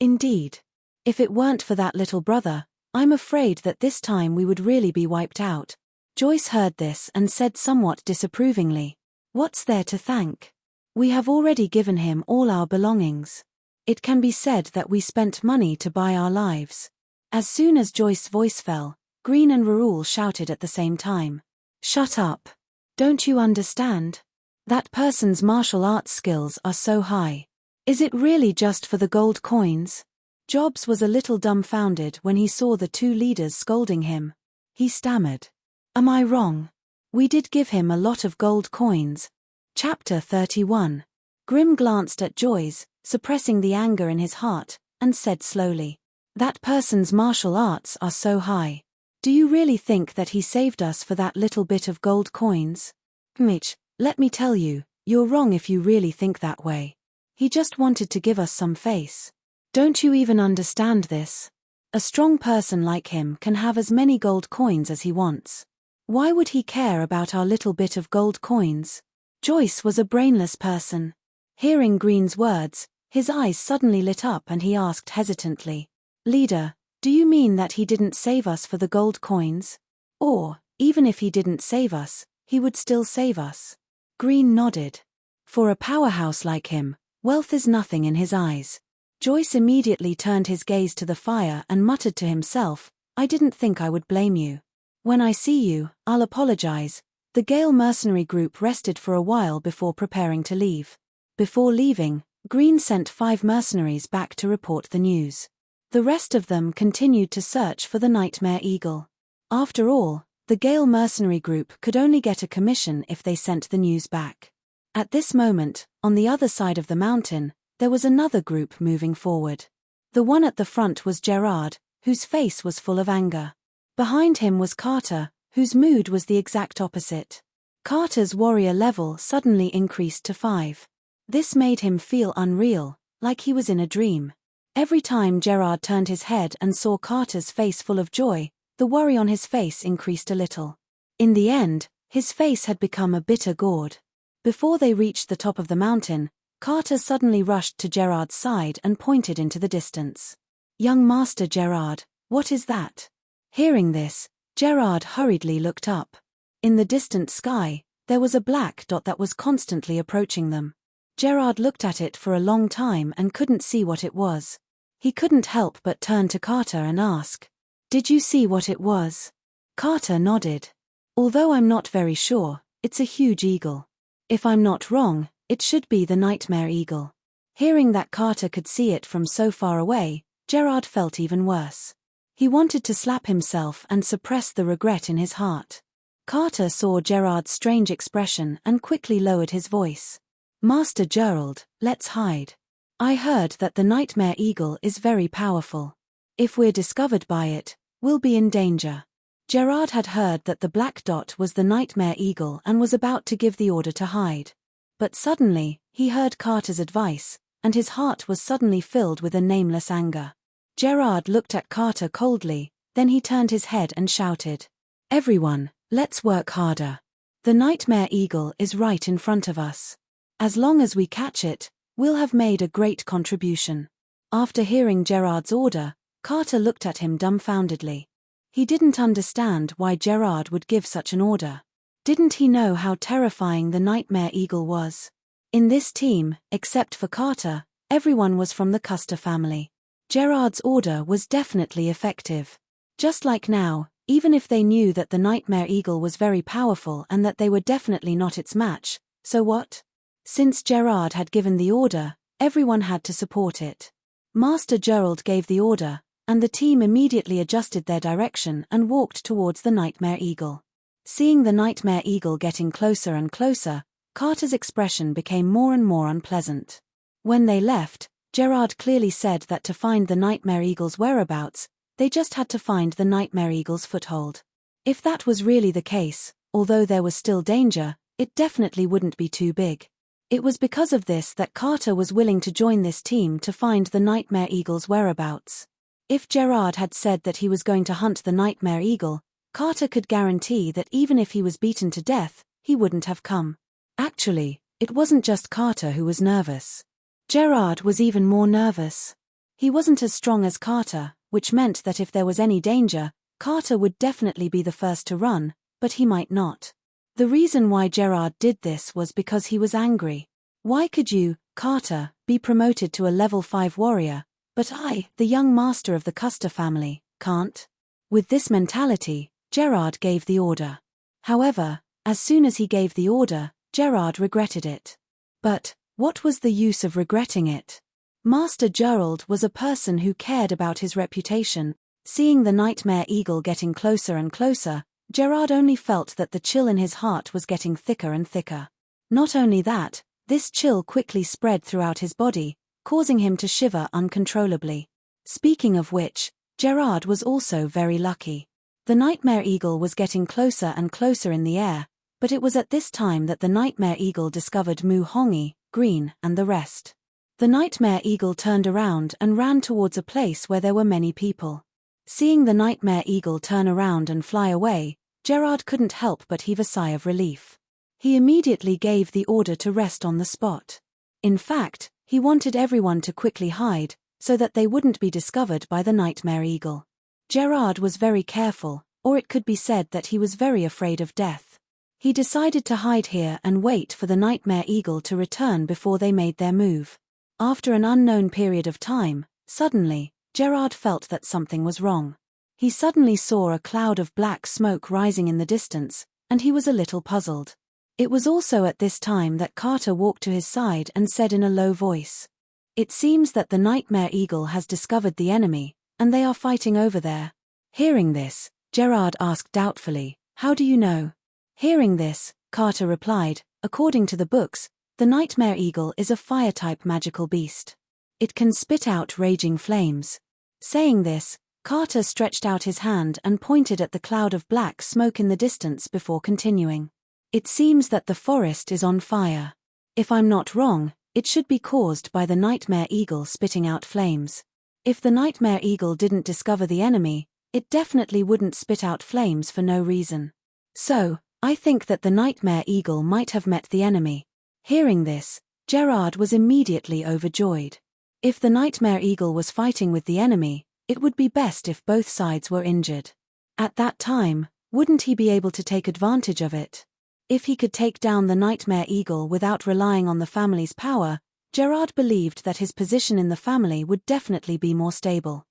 Indeed. If it weren't for that little brother, I'm afraid that this time we would really be wiped out. Joyce heard this and said somewhat disapprovingly, "What's there to thank? We have already given him all our belongings. It can be said that we spent money to buy our lives." As soon as Joyce's voice fell, Green and Raoul shouted at the same time. "Shut up. Don't you understand? That person's martial arts skills are so high. Is it really just for the gold coins?" Jobs was a little dumbfounded when he saw the two leaders scolding him. He stammered. "Am I wrong? We did give him a lot of gold coins." Chapter 31. Grim glanced at Joyce, suppressing the anger in his heart, and said slowly, "That person's martial arts are so high. Do you really think that he saved us for that little bit of gold coins? Mitch, let me tell you, you're wrong if you really think that way. He just wanted to give us some face. Don't you even understand this? A strong person like him can have as many gold coins as he wants. Why would he care about our little bit of gold coins?" Joyce was a brainless person. Hearing Green's words, his eyes suddenly lit up and he asked hesitantly, "Leader, do you mean that he didn't save us for the gold coins? Or, even if he didn't save us, he would still save us?" Green nodded. For a powerhouse like him, wealth is nothing in his eyes. Joyce immediately turned his gaze to the fire and muttered to himself, "I didn't think I would blame you. When I see you, I'll apologize." The Gale mercenary group rested for a while before preparing to leave. Before leaving, Green sent 5 mercenaries back to report the news. The rest of them continued to search for the Nightmare Eagle. After all, the Gale mercenary group could only get a commission if they sent the news back. At this moment, on the other side of the mountain, there was another group moving forward. The one at the front was Gerard, whose face was full of anger. Behind him was Carter, whose mood was the exact opposite. Carter's warrior level suddenly increased to 5. This made him feel unreal, like he was in a dream. Every time Gerard turned his head and saw Carter's face full of joy, the worry on his face increased a little. In the end, his face had become a bitter gourd. Before they reached the top of the mountain, Carter suddenly rushed to Gerard's side and pointed into the distance. "Young Master Gerard, what is that?" Hearing this, Gerard hurriedly looked up. In the distant sky, there was a black dot that was constantly approaching them. Gerard looked at it for a long time and couldn't see what it was. He couldn't help but turn to Carter and ask, "Did you see what it was?" Carter nodded. "Although I'm not very sure, it's a huge eagle. If I'm not wrong, it should be the Nightmare Eagle." Hearing that Carter could see it from so far away, Gerard felt even worse. He wanted to slap himself and suppress the regret in his heart. Carter saw Gerard's strange expression and quickly lowered his voice. "Master Gerald, let's hide. I heard that the Nightmare Eagle is very powerful. If we're discovered by it, we'll be in danger." Gerard had heard that the black dot was the Nightmare Eagle and was about to give the order to hide. But suddenly, he heard Carter's advice, and his heart was suddenly filled with a nameless anger. Gerard looked at Carter coldly, then he turned his head and shouted, "Everyone, let's work harder. The Nightmare Eagle is right in front of us. As long as we catch it, we'll have made a great contribution." After hearing Gerard's order, Carter looked at him dumbfoundedly. He didn't understand why Gerard would give such an order. Didn't he know how terrifying the Nightmare Eagle was? In this team, except for Carter, everyone was from the Custer family. Gerard's order was definitely effective. Just like now, even if they knew that the Nightmare Eagle was very powerful and that they were definitely not its match, so what? Since Gerard had given the order, everyone had to support it. Master Gerald gave the order, and the team immediately adjusted their direction and walked towards the Nightmare Eagle. Seeing the Nightmare Eagle getting closer and closer, Carter's expression became more and more unpleasant. When they left, Gerard clearly said that to find the Nightmare Eagle's whereabouts, they just had to find the Nightmare Eagle's foothold. If that was really the case, although there was still danger, it definitely wouldn't be too big. It was because of this that Carter was willing to join this team to find the Nightmare Eagle's whereabouts. If Gerard had said that he was going to hunt the Nightmare Eagle, Carter could guarantee that even if he was beaten to death, he wouldn't have come. Actually, it wasn't just Carter who was nervous. Gerard was even more nervous. He wasn't as strong as Carter, which meant that if there was any danger, Carter would definitely be the first to run, but he might not. The reason why Gerard did this was because he was angry. Why could you, Carter, be promoted to a level 5 warrior, but I, the young master of the Custer family, can't? With this mentality, Gerard gave the order. However, as soon as he gave the order, Gerard regretted it. But what was the use of regretting it? Master Gerald was a person who cared about his reputation. Seeing the nightmare eagle getting closer and closer, Gerard only felt that the chill in his heart was getting thicker and thicker. Not only that, this chill quickly spread throughout his body, causing him to shiver uncontrollably. Speaking of which, Gerard was also very lucky. The nightmare eagle was getting closer and closer in the air, but it was at this time that the nightmare eagle discovered Mu Hongi, Green, and the rest. The nightmare eagle turned around and ran towards a place where there were many people. Seeing the nightmare eagle turn around and fly away, Gerard couldn't help but heave a sigh of relief. He immediately gave the order to rest on the spot. In fact, he wanted everyone to quickly hide, so that they wouldn't be discovered by the nightmare eagle. Gerard was very careful, or it could be said that he was very afraid of death. He decided to hide here and wait for the nightmare eagle to return before they made their move. After an unknown period of time, suddenly, Gerard felt that something was wrong. He suddenly saw a cloud of black smoke rising in the distance, and he was a little puzzled. It was also at this time that Carter walked to his side and said in a low voice, "It seems that the nightmare eagle has discovered the enemy, and they are fighting over there." Hearing this, Gerard asked doubtfully, "How do you know?" Hearing this, Carter replied, "According to the books, the nightmare eagle is a fire-type magical beast. It can spit out raging flames." Saying this, Carter stretched out his hand and pointed at the cloud of black smoke in the distance before continuing. "It seems that the forest is on fire. If I'm not wrong, it should be caused by the nightmare eagle spitting out flames. If the nightmare eagle didn't discover the enemy, it definitely wouldn't spit out flames for no reason. So, I think that the nightmare eagle might have met the enemy." Hearing this, Gerard was immediately overjoyed. If the nightmare eagle was fighting with the enemy, it would be best if both sides were injured. At that time, wouldn't he be able to take advantage of it? If he could take down the nightmare eagle without relying on the family's power, Gerard believed that his position in the family would definitely be more stable.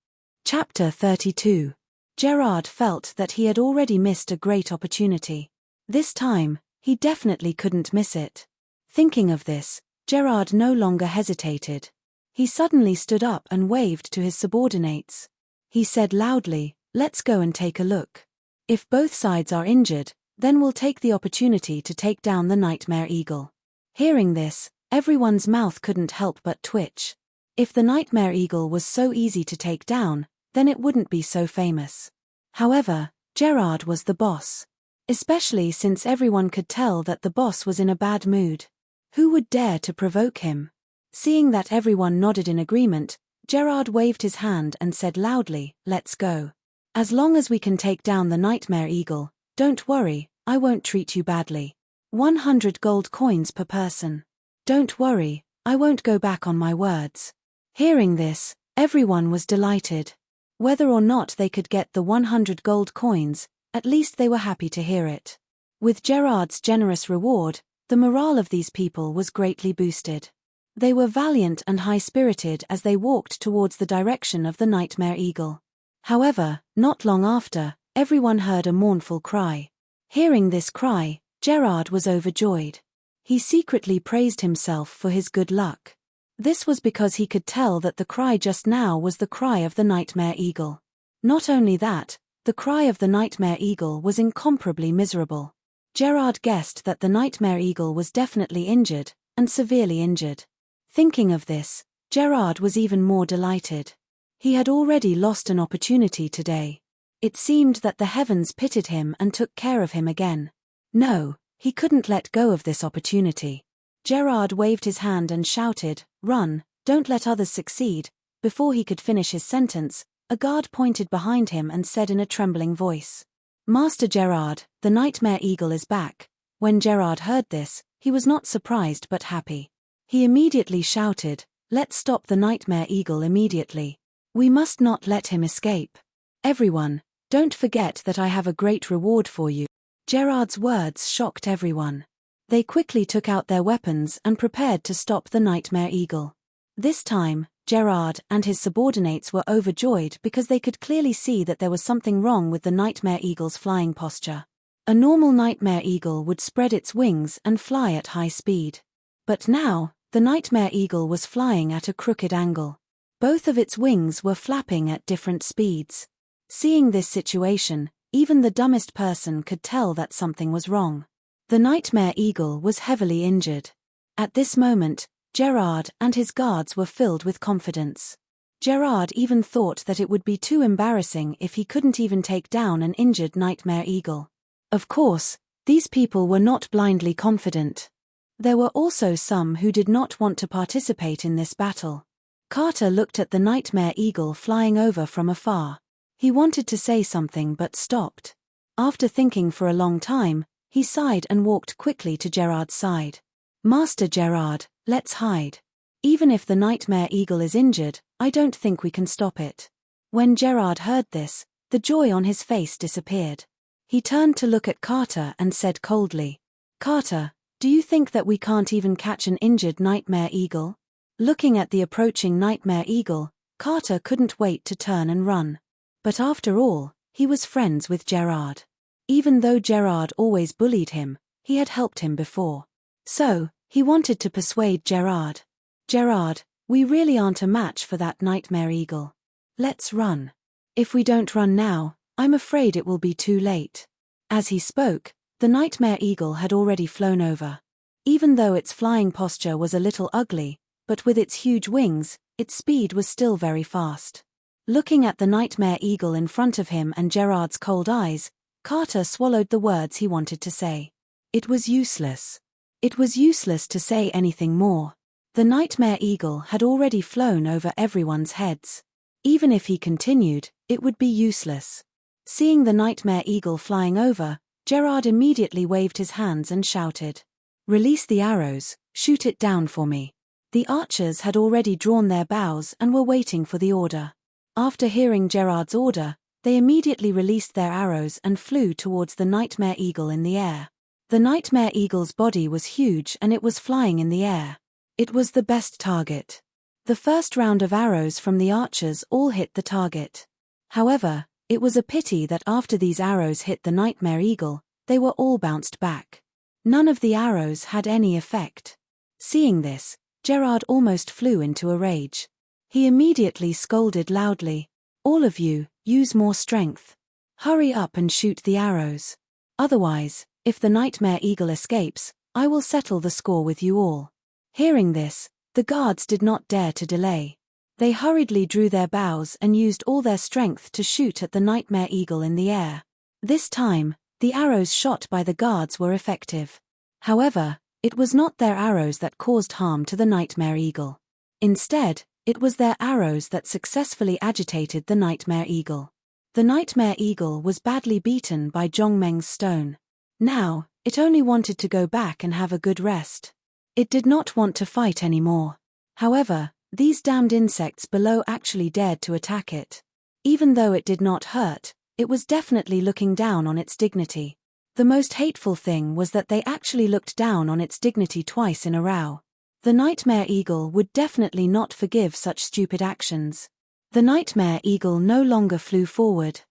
Chapter 32. Gerard felt that he had already missed a great opportunity. This time, he definitely couldn't miss it. Thinking of this, Gerard no longer hesitated. He suddenly stood up and waved to his subordinates. He said loudly, "Let's go and take a look. If both sides are injured, then we'll take the opportunity to take down the nightmare eagle." Hearing this, everyone's mouth couldn't help but twitch. If the nightmare eagle was so easy to take down, then it wouldn't be so famous. However, Gerard was the boss. Especially since everyone could tell that the boss was in a bad mood. Who would dare to provoke him? Seeing that everyone nodded in agreement, Gerard waved his hand and said loudly, "Let's go. As long as we can take down the nightmare eagle, don't worry, I won't treat you badly. 100 gold coins per person. Don't worry, I won't go back on my words." Hearing this, everyone was delighted. Whether or not they could get the 100 gold coins, at least they were happy to hear it. With Gerard's generous reward, the morale of these people was greatly boosted. They were valiant and high-spirited as they walked towards the direction of the nightmare eagle. However, not long after, everyone heard a mournful cry. Hearing this cry, Gerard was overjoyed. He secretly praised himself for his good luck. This was because he could tell that the cry just now was the cry of the nightmare eagle. Not only that, the cry of the nightmare eagle was incomparably miserable. Gerard guessed that the nightmare eagle was definitely injured, and severely injured. Thinking of this, Gerard was even more delighted. He had already lost an opportunity today. It seemed that the heavens pitied him and took care of him again. No, he couldn't let go of this opportunity. Gerard waved his hand and shouted, "Run, don't let others succeed." Before he could finish his sentence, a guard pointed behind him and said in a trembling voice, "Master Gerard, the nightmare eagle is back. When Gerard heard this, he was not surprised but happy. He immediately shouted, "Let's stop the nightmare eagle immediately. We must not let him escape. Everyone, don't forget that I have a great reward for you." Gerard's words shocked everyone. They quickly took out their weapons and prepared to stop the nightmare eagle. This time, Gerard and his subordinates were overjoyed because they could clearly see that there was something wrong with the nightmare eagle's flying posture. A normal nightmare eagle would spread its wings and fly at high speed. But now, the nightmare eagle was flying at a crooked angle. Both of its wings were flapping at different speeds. Seeing this situation, even the dumbest person could tell that something was wrong. The nightmare eagle was heavily injured. At this moment, Gerard and his guards were filled with confidence. Gerard even thought that it would be too embarrassing if he couldn't even take down an injured nightmare eagle. Of course, these people were not blindly confident. There were also some who did not want to participate in this battle. Carter looked at the nightmare eagle flying over from afar. He wanted to say something but stopped. After thinking for a long time, he sighed and walked quickly to Gerard's side. "Master Gerard, let's hide. Even if the nightmare eagle is injured, I don't think we can stop it." When Gerard heard this, the joy on his face disappeared. He turned to look at Carter and said coldly, "Carter, do you think that we can't even catch an injured nightmare eagle?" Looking at the approaching nightmare eagle, Carter couldn't wait to turn and run. But after all, he was friends with Gerard. Even though Gerard always bullied him, he had helped him before. So, he wanted to persuade Gerard. "Gerard, we really aren't a match for that nightmare eagle. Let's run. If we don't run now, I'm afraid it will be too late." As he spoke, the nightmare eagle had already flown over. Even though its flying posture was a little ugly, but with its huge wings, its speed was still very fast. Looking at the nightmare eagle in front of him and Gerard's cold eyes, Carter swallowed the words he wanted to say. It was useless. It was useless to say anything more. The nightmare eagle had already flown over everyone's heads. Even if he continued, it would be useless. Seeing the nightmare eagle flying over, Gerard immediately waved his hands and shouted, "Release the arrows, shoot it down for me." The archers had already drawn their bows and were waiting for the order. After hearing Gerard's order, they immediately released their arrows and flew towards the nightmare eagle in the air. The nightmare eagle's body was huge and it was flying in the air. It was the best target. The first round of arrows from the archers all hit the target. However, it was a pity that after these arrows hit the nightmare eagle, they were all bounced back. None of the arrows had any effect. Seeing this, Gerard almost flew into a rage. He immediately scolded loudly, "All of you, use more strength. Hurry up and shoot the arrows. Otherwise, if the nightmare eagle escapes, I will settle the score with you all." Hearing this, the guards did not dare to delay. They hurriedly drew their bows and used all their strength to shoot at the nightmare eagle in the air. This time, the arrows shot by the guards were effective. However, it was not their arrows that caused harm to the nightmare eagle. Instead, it was their arrows that successfully agitated the nightmare eagle. The nightmare eagle was badly beaten by Zhongmeng's stone. Now, it only wanted to go back and have a good rest. It did not want to fight anymore. However, these damned insects below actually dared to attack it. Even though it did not hurt, it was definitely looking down on its dignity. The most hateful thing was that they actually looked down on its dignity twice in a row. The nightmare eagle would definitely not forgive such stupid actions. The nightmare eagle no longer flew forward.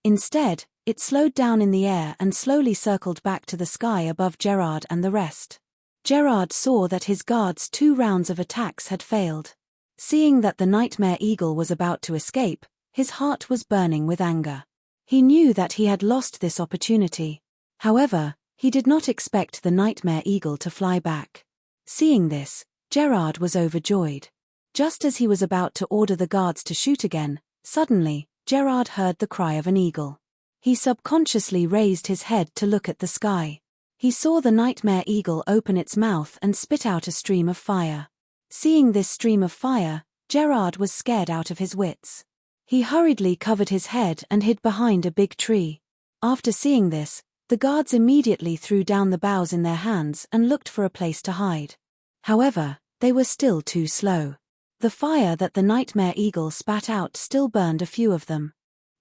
Instead, it slowed down in the air and slowly circled back to the sky above Gerard and the rest. Gerard saw that his guards' 2 rounds of attacks had failed. Seeing that the nightmare eagle was about to escape, his heart was burning with anger. He knew that he had lost this opportunity. However, he did not expect the nightmare eagle to fly back. Seeing this, Gerard was overjoyed. Just as he was about to order the guards to shoot again, suddenly, Gerard heard the cry of an eagle. He subconsciously raised his head to look at the sky. He saw the nightmare eagle open its mouth and spit out a stream of fire. Seeing this stream of fire, Gerard was scared out of his wits. He hurriedly covered his head and hid behind a big tree. After seeing this, The guards immediately threw down the boughs in their hands and looked for a place to hide. However, they were still too slow. The fire that the nightmare eagle spat out still burned a few of them.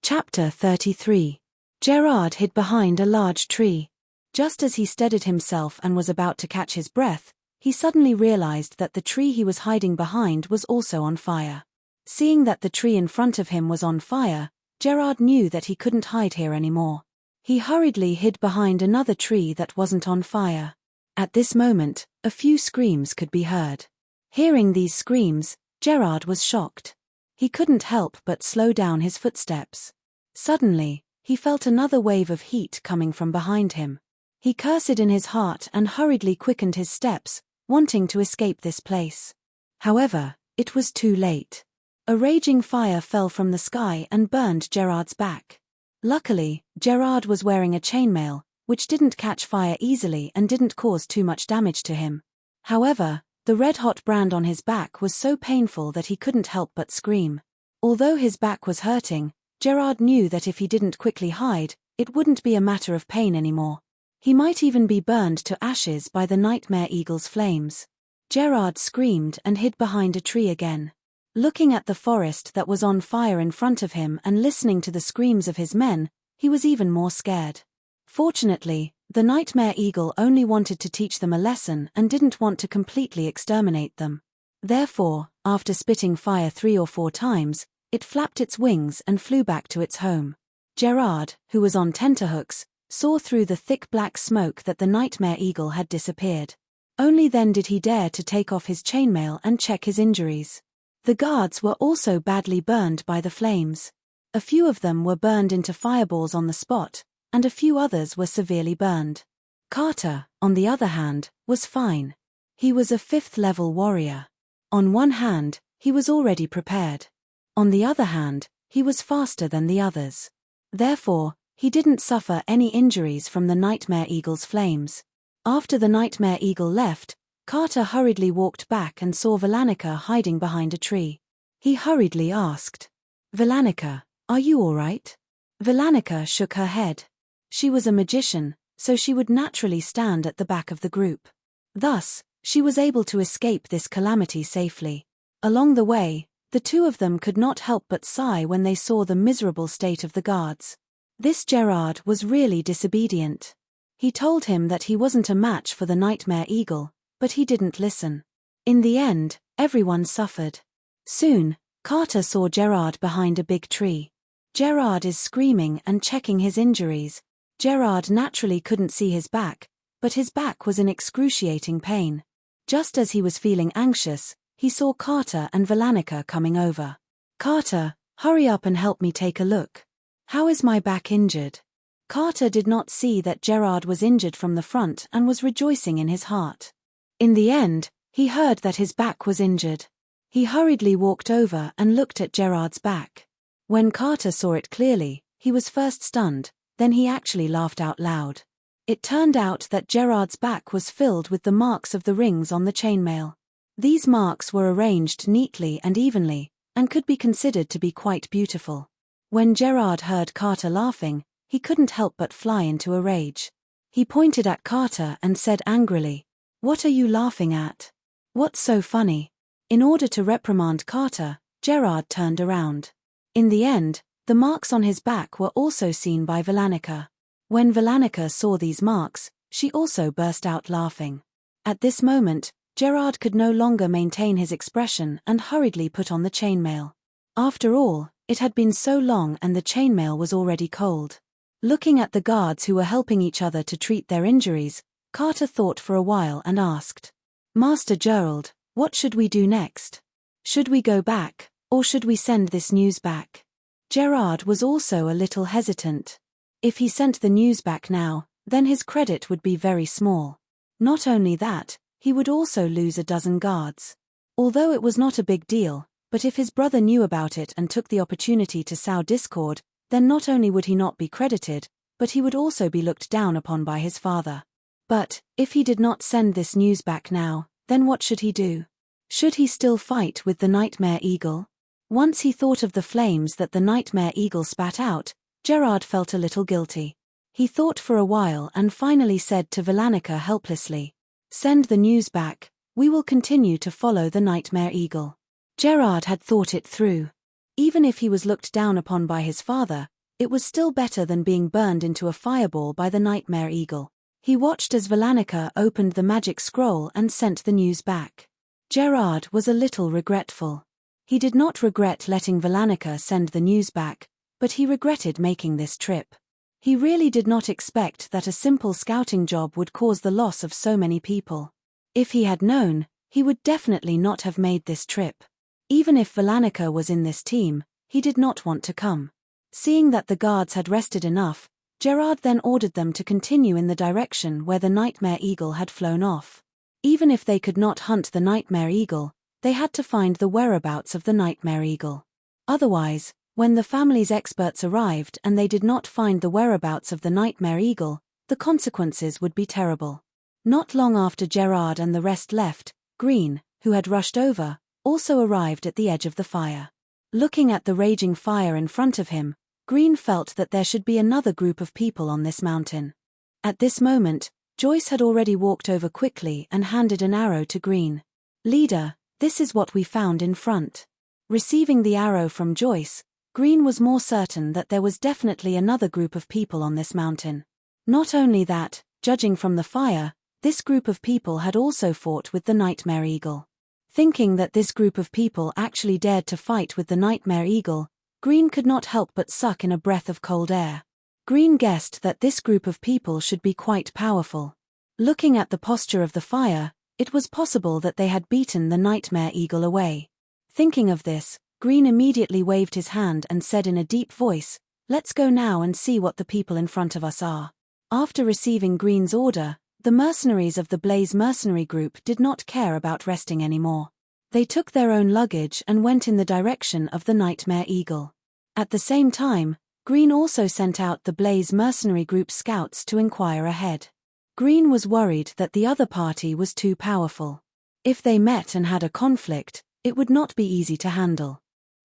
Chapter 33. Gerard hid behind a large tree. Just as he steadied himself and was about to catch his breath, he suddenly realized that the tree he was hiding behind was also on fire. Seeing that the tree in front of him was on fire, Gerard knew that he couldn't hide here anymore. He hurriedly hid behind another tree that wasn't on fire. At this moment, a few screams could be heard. Hearing these screams, Gerard was shocked. He couldn't help but slow down his footsteps. Suddenly, he felt another wave of heat coming from behind him. He cursed in his heart and hurriedly quickened his steps, wanting to escape this place. However, it was too late. A raging fire fell from the sky and burned Gerard's back. Luckily, Gerard was wearing a chainmail, which didn't catch fire easily and didn't cause too much damage to him. However, the red-hot brand on his back was so painful that he couldn't help but scream. Although his back was hurting, Gerard knew that if he didn't quickly hide, it wouldn't be a matter of pain anymore. He might even be burned to ashes by the nightmare eagle's flames. Gerard screamed and hid behind a tree again. Looking at the forest that was on fire in front of him and listening to the screams of his men, he was even more scared. Fortunately, the nightmare eagle only wanted to teach them a lesson and didn't want to completely exterminate them. Therefore, after spitting fire 3 or 4 times, it flapped its wings and flew back to its home. Gerard, who was on tenterhooks, saw through the thick black smoke that the nightmare eagle had disappeared. Only then did he dare to take off his chainmail and check his injuries. The guards were also badly burned by the flames. A few of them were burned into fireballs on the spot, and a few others were severely burned. Carter, on the other hand, was fine. He was a 5th-level warrior. On one hand, he was already prepared. On the other hand, he was faster than the others. Therefore, he didn't suffer any injuries from the nightmare eagle's flames. After the nightmare eagle left, Carter hurriedly walked back and saw Velanica hiding behind a tree. He hurriedly asked, "Velanica, are you all right?" Velanica shook her head. She was a magician, so she would naturally stand at the back of the group. Thus, she was able to escape this calamity safely. Along the way, the two of them could not help but sigh when they saw the miserable state of the guards. This Gerard was really disobedient. He told him that he wasn't a match for the nightmare eagle, but he didn't listen. In the end, everyone suffered. Soon, Carter saw Gerard behind a big tree. Gerard is screaming and checking his injuries. Gerard naturally couldn't see his back, but his back was in excruciating pain. Just as he was feeling anxious, he saw Carter and Velanica coming over. "Carter, hurry up and help me take a look. How is my back injured?" Carter did not see that Gerard was injured from the front and was rejoicing in his heart. In the end, he heard that his back was injured. He hurriedly walked over and looked at Gerard's back. When Carter saw it clearly, he was first stunned, then he actually laughed out loud. It turned out that Gerard's back was filled with the marks of the rings on the chainmail. These marks were arranged neatly and evenly, and could be considered to be quite beautiful. When Gerard heard Carter laughing, he couldn't help but fly into a rage. He pointed at Carter and said angrily, "What are you laughing at? What's so funny?" In order to reprimand Carter, Gerard turned around. In the end, the marks on his back were also seen by Velanica. When Velanica saw these marks, she also burst out laughing. At this moment, Gerard could no longer maintain his expression and hurriedly put on the chainmail. After all, it had been so long and the chainmail was already cold. Looking at the guards who were helping each other to treat their injuries, Carter thought for a while and asked, "Master Gerald, what should we do next? Should we go back, or should we send this news back?" Gerard was also a little hesitant. If he sent the news back now, then his credit would be very small. Not only that, he would also lose a dozen guards. Although it was not a big deal, but if his brother knew about it and took the opportunity to sow discord, then not only would he not be credited, but he would also be looked down upon by his father. But, if he did not send this news back now, then what should he do? Should he still fight with the nightmare eagle? Once he thought of the flames that the nightmare eagle spat out, Gerard felt a little guilty. He thought for a while and finally said to Villanica helplessly, "Send the news back, we will continue to follow the nightmare eagle." Gerard had thought it through. Even if he was looked down upon by his father, it was still better than being burned into a fireball by the nightmare eagle. He watched as Villanica opened the magic scroll and sent the news back. Gerard was a little regretful. He did not regret letting Villanica send the news back, but he regretted making this trip. He really did not expect that a simple scouting job would cause the loss of so many people. If he had known, he would definitely not have made this trip. Even if Villanica was in this team, he did not want to come. Seeing that the guards had rested enough, Gerard then ordered them to continue in the direction where the nightmare eagle had flown off. Even if they could not hunt the nightmare eagle, they had to find the whereabouts of the nightmare eagle. Otherwise, when the family's experts arrived and they did not find the whereabouts of the nightmare eagle, the consequences would be terrible. Not long after Gerard and the rest left, Green, who had rushed over, also arrived at the edge of the fire. Looking at the raging fire in front of him, Green felt that there should be another group of people on this mountain. At this moment, Joyce had already walked over quickly and handed an arrow to Green. "Leader, this is what we found in front." Receiving the arrow from Joyce, Green was more certain that there was definitely another group of people on this mountain. Not only that, judging from the fire, this group of people had also fought with the nightmare eagle. Thinking that this group of people actually dared to fight with the nightmare eagle, Green could not help but suck in a breath of cold air. Green guessed that this group of people should be quite powerful. Looking at the posture of the fire, it was possible that they had beaten the nightmare eagle away. Thinking of this, Green immediately waved his hand and said in a deep voice, "Let's go now and see what the people in front of us are." After receiving Green's order, the mercenaries of the Blaze mercenary group did not care about resting anymore. They took their own luggage and went in the direction of the nightmare eagle. At the same time, Green also sent out the Blaze mercenary group scouts to inquire ahead. Green was worried that the other party was too powerful. If they met and had a conflict, it would not be easy to handle.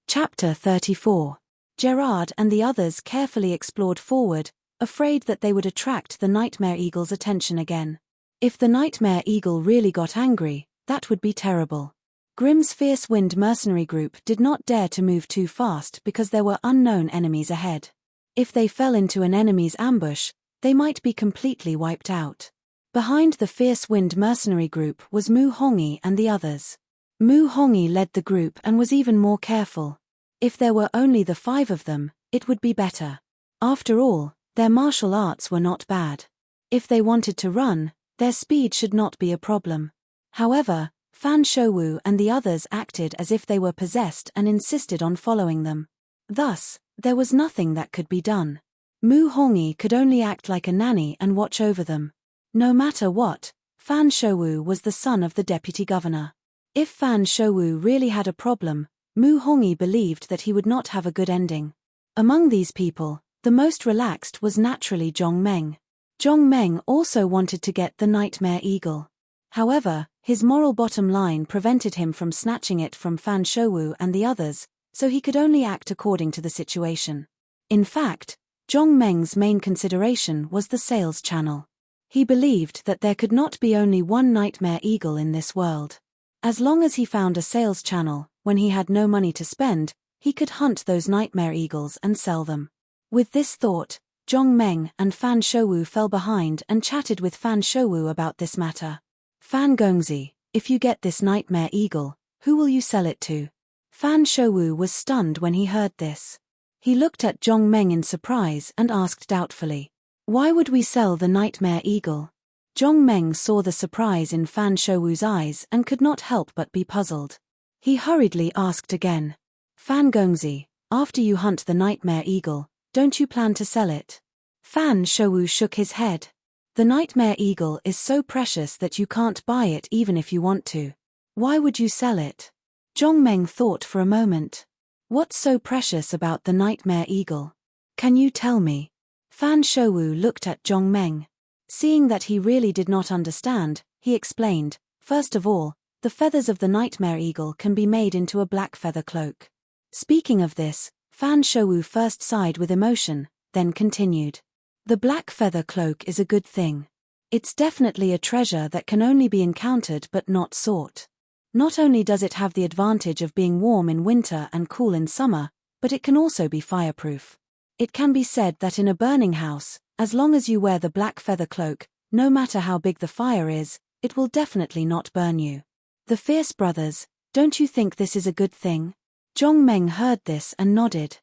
Chapter 34. Gerard and the others carefully explored forward, afraid that they would attract the nightmare eagle's attention again. If the nightmare eagle really got angry, that would be terrible. Grimm's Fierce Wind mercenary group did not dare to move too fast because there were unknown enemies ahead. If they fell into an enemy's ambush, they might be completely wiped out. Behind the Fierce Wind mercenary group was Mu Hongi and the others. Mu Hongi led the group and was even more careful. If there were only the 5 of them, it would be better. After all, their martial arts were not bad. If they wanted to run, their speed should not be a problem. However, Fan Shouwu and the others acted as if they were possessed and insisted on following them. Thus, there was nothing that could be done. Mu Hongi could only act like a nanny and watch over them. No matter what, Fan Shouwu was the son of the deputy governor. If Fan Shouwu really had a problem, Mu Hongi believed that he would not have a good ending. Among these people, the most relaxed was naturally Zhong Meng. Zhong Meng also wanted to get the nightmare eagle. However, his moral bottom line prevented him from snatching it from Fan Shouwu and the others, so he could only act according to the situation. In fact, Zhong Meng's main consideration was the sales channel. He believed that there could not be only one nightmare eagle in this world. As long as he found a sales channel, when he had no money to spend, he could hunt those nightmare eagles and sell them. With this thought, Zhong Meng and Fan Shouwu fell behind and chatted with Fan Shouwu about this matter. "Fan Gongzi, if you get this nightmare eagle, who will you sell it to?" Fan Shouwu was stunned when he heard this. He looked at Zhong Meng in surprise and asked doubtfully, "Why would we sell the nightmare eagle?" Zhong Meng saw the surprise in Fan Shouwu's eyes and could not help but be puzzled. He hurriedly asked again, "Fan Gongzi, after you hunt the nightmare eagle, don't you plan to sell it?" Fan Shouwu shook his head. "The nightmare eagle is so precious that you can't buy it even if you want to. Why would you sell it?" Zhong Meng thought for a moment. "What's so precious about the nightmare eagle? Can you tell me?" Fan Shouwu looked at Zhong Meng. Seeing that he really did not understand, he explained, "First of all, the feathers of the nightmare eagle can be made into a black feather cloak." Speaking of this, Fan Shouwu first sighed with emotion, then continued, The black feather cloak is a good thing. It's definitely a treasure that can only be encountered but not sought. Not only does it have the advantage of being warm in winter and cool in summer, but it can also be fireproof. It can be said that in a burning house, as long as you wear the black feather cloak, no matter how big the fire is, it will definitely not burn you. The fierce brothers, don't you think this is a good thing? Zhong Meng heard this and nodded.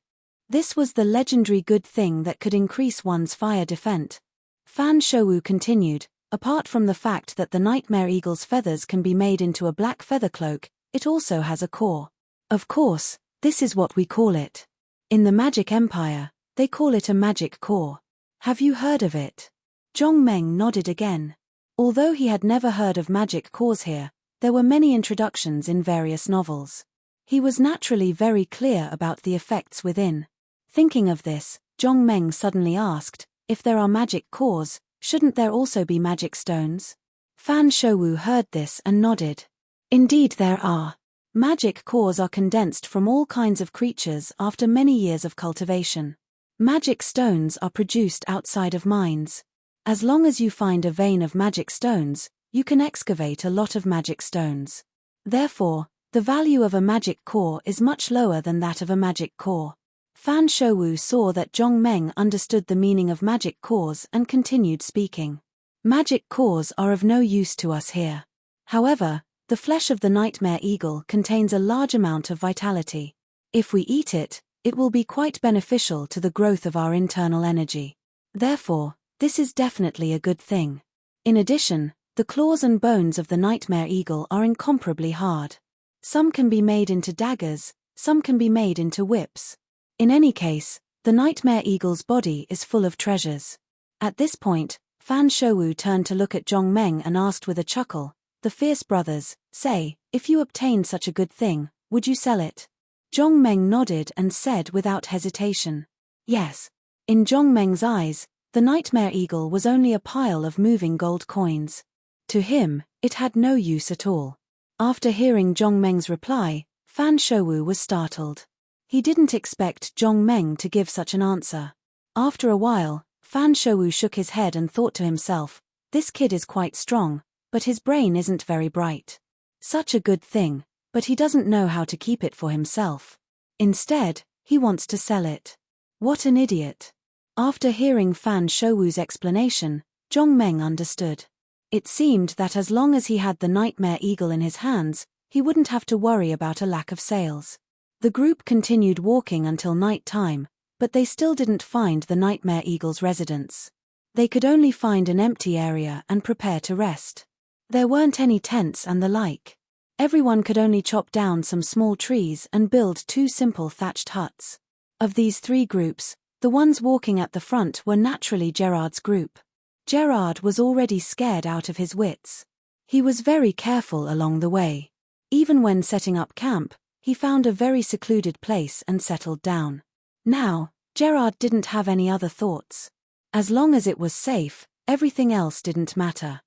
This was the legendary good thing that could increase one's fire defense. Fan Shouwu continued, apart from the fact that the nightmare eagle's feathers can be made into a black feather cloak, it also has a core. Of course, this is what we call it. In the Magic Empire, they call it a magic core. Have you heard of it? Zhong Meng nodded again. Although he had never heard of magic cores here, there were many introductions in various novels. He was naturally very clear about the effects within. Thinking of this, Zhong Meng suddenly asked, if there are magic cores, shouldn't there also be magic stones? Fan Shouwu heard this and nodded. Indeed there are. Magic cores are condensed from all kinds of creatures after many years of cultivation. Magic stones are produced outside of mines. As long as you find a vein of magic stones, you can excavate a lot of magic stones. Therefore, the value of a magic core is much lower than that of a magic core. Fan Shouwu saw that Zhong Meng understood the meaning of magic cores and continued speaking. Magic cores are of no use to us here. However, the flesh of the nightmare eagle contains a large amount of vitality. If we eat it, it will be quite beneficial to the growth of our internal energy. Therefore, this is definitely a good thing. In addition, the claws and bones of the nightmare eagle are incomparably hard. Some can be made into daggers, some can be made into whips. In any case, the nightmare eagle's body is full of treasures. At this point, Fan Shouwu turned to look at Zhong Meng and asked with a chuckle, the fierce brothers, say, if you obtained such a good thing, would you sell it? Zhong Meng nodded and said without hesitation, yes. In Zhong Meng's eyes, the nightmare eagle was only a pile of moving gold coins. To him, it had no use at all. After hearing Zhong Meng's reply, Fan Shouwu was startled. He didn't expect Zhong Meng to give such an answer. After a while, Fan Shouwu shook his head and thought to himself, this kid is quite strong, but his brain isn't very bright. Such a good thing, but he doesn't know how to keep it for himself. Instead, he wants to sell it. What an idiot. After hearing Fan Shouwu's explanation, Zhong Meng understood. It seemed that as long as he had the nightmare eagle in his hands, he wouldn't have to worry about a lack of sales. The group continued walking until night time, but they still didn't find the nightmare eagle's residence. They could only find an empty area and prepare to rest. There weren't any tents and the like. Everyone could only chop down some small trees and build 2 simple thatched huts. Of these 3 groups, the ones walking at the front were naturally Gerard's group. Gerard was already scared out of his wits. He was very careful along the way. Even when setting up camp, he found a very secluded place and settled down. Now, Gerard didn't have any other thoughts. As long as it was safe, everything else didn't matter.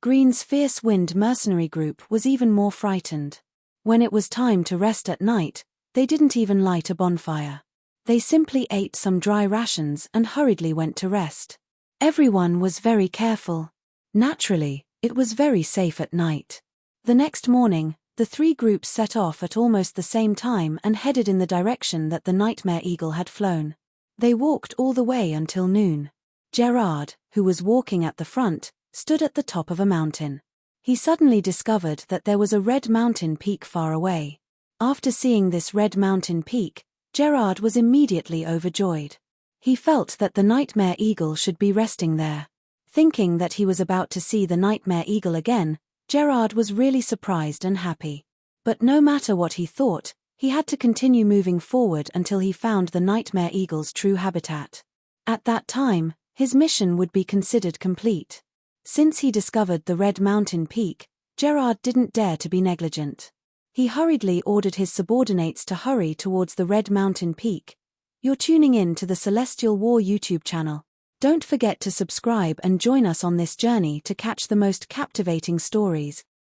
Green's fierce wind mercenary group was even more frightened. When it was time to rest at night, they didn't even light a bonfire. They simply ate some dry rations and hurriedly went to rest. Everyone was very careful. Naturally, it was very safe at night. The next morning, the 3 groups set off at almost the same time and headed in the direction that the nightmare eagle had flown. They walked all the way until noon. Gerard, who was walking at the front, stood at the top of a mountain. He suddenly discovered that there was a red mountain peak far away. After seeing this red mountain peak, Gerard was immediately overjoyed. He felt that the nightmare eagle should be resting there. Thinking that he was about to see the nightmare eagle again, Gerard was really surprised and happy. But no matter what he thought, he had to continue moving forward until he found the nightmare eagle's true habitat. At that time, his mission would be considered complete. Since he discovered the red mountain peak, Gerard didn't dare to be negligent. He hurriedly ordered his subordinates to hurry towards the red mountain peak. You're tuning in to the Celestial War YouTube channel. Don't forget to subscribe and join us on this journey to catch the most captivating stories,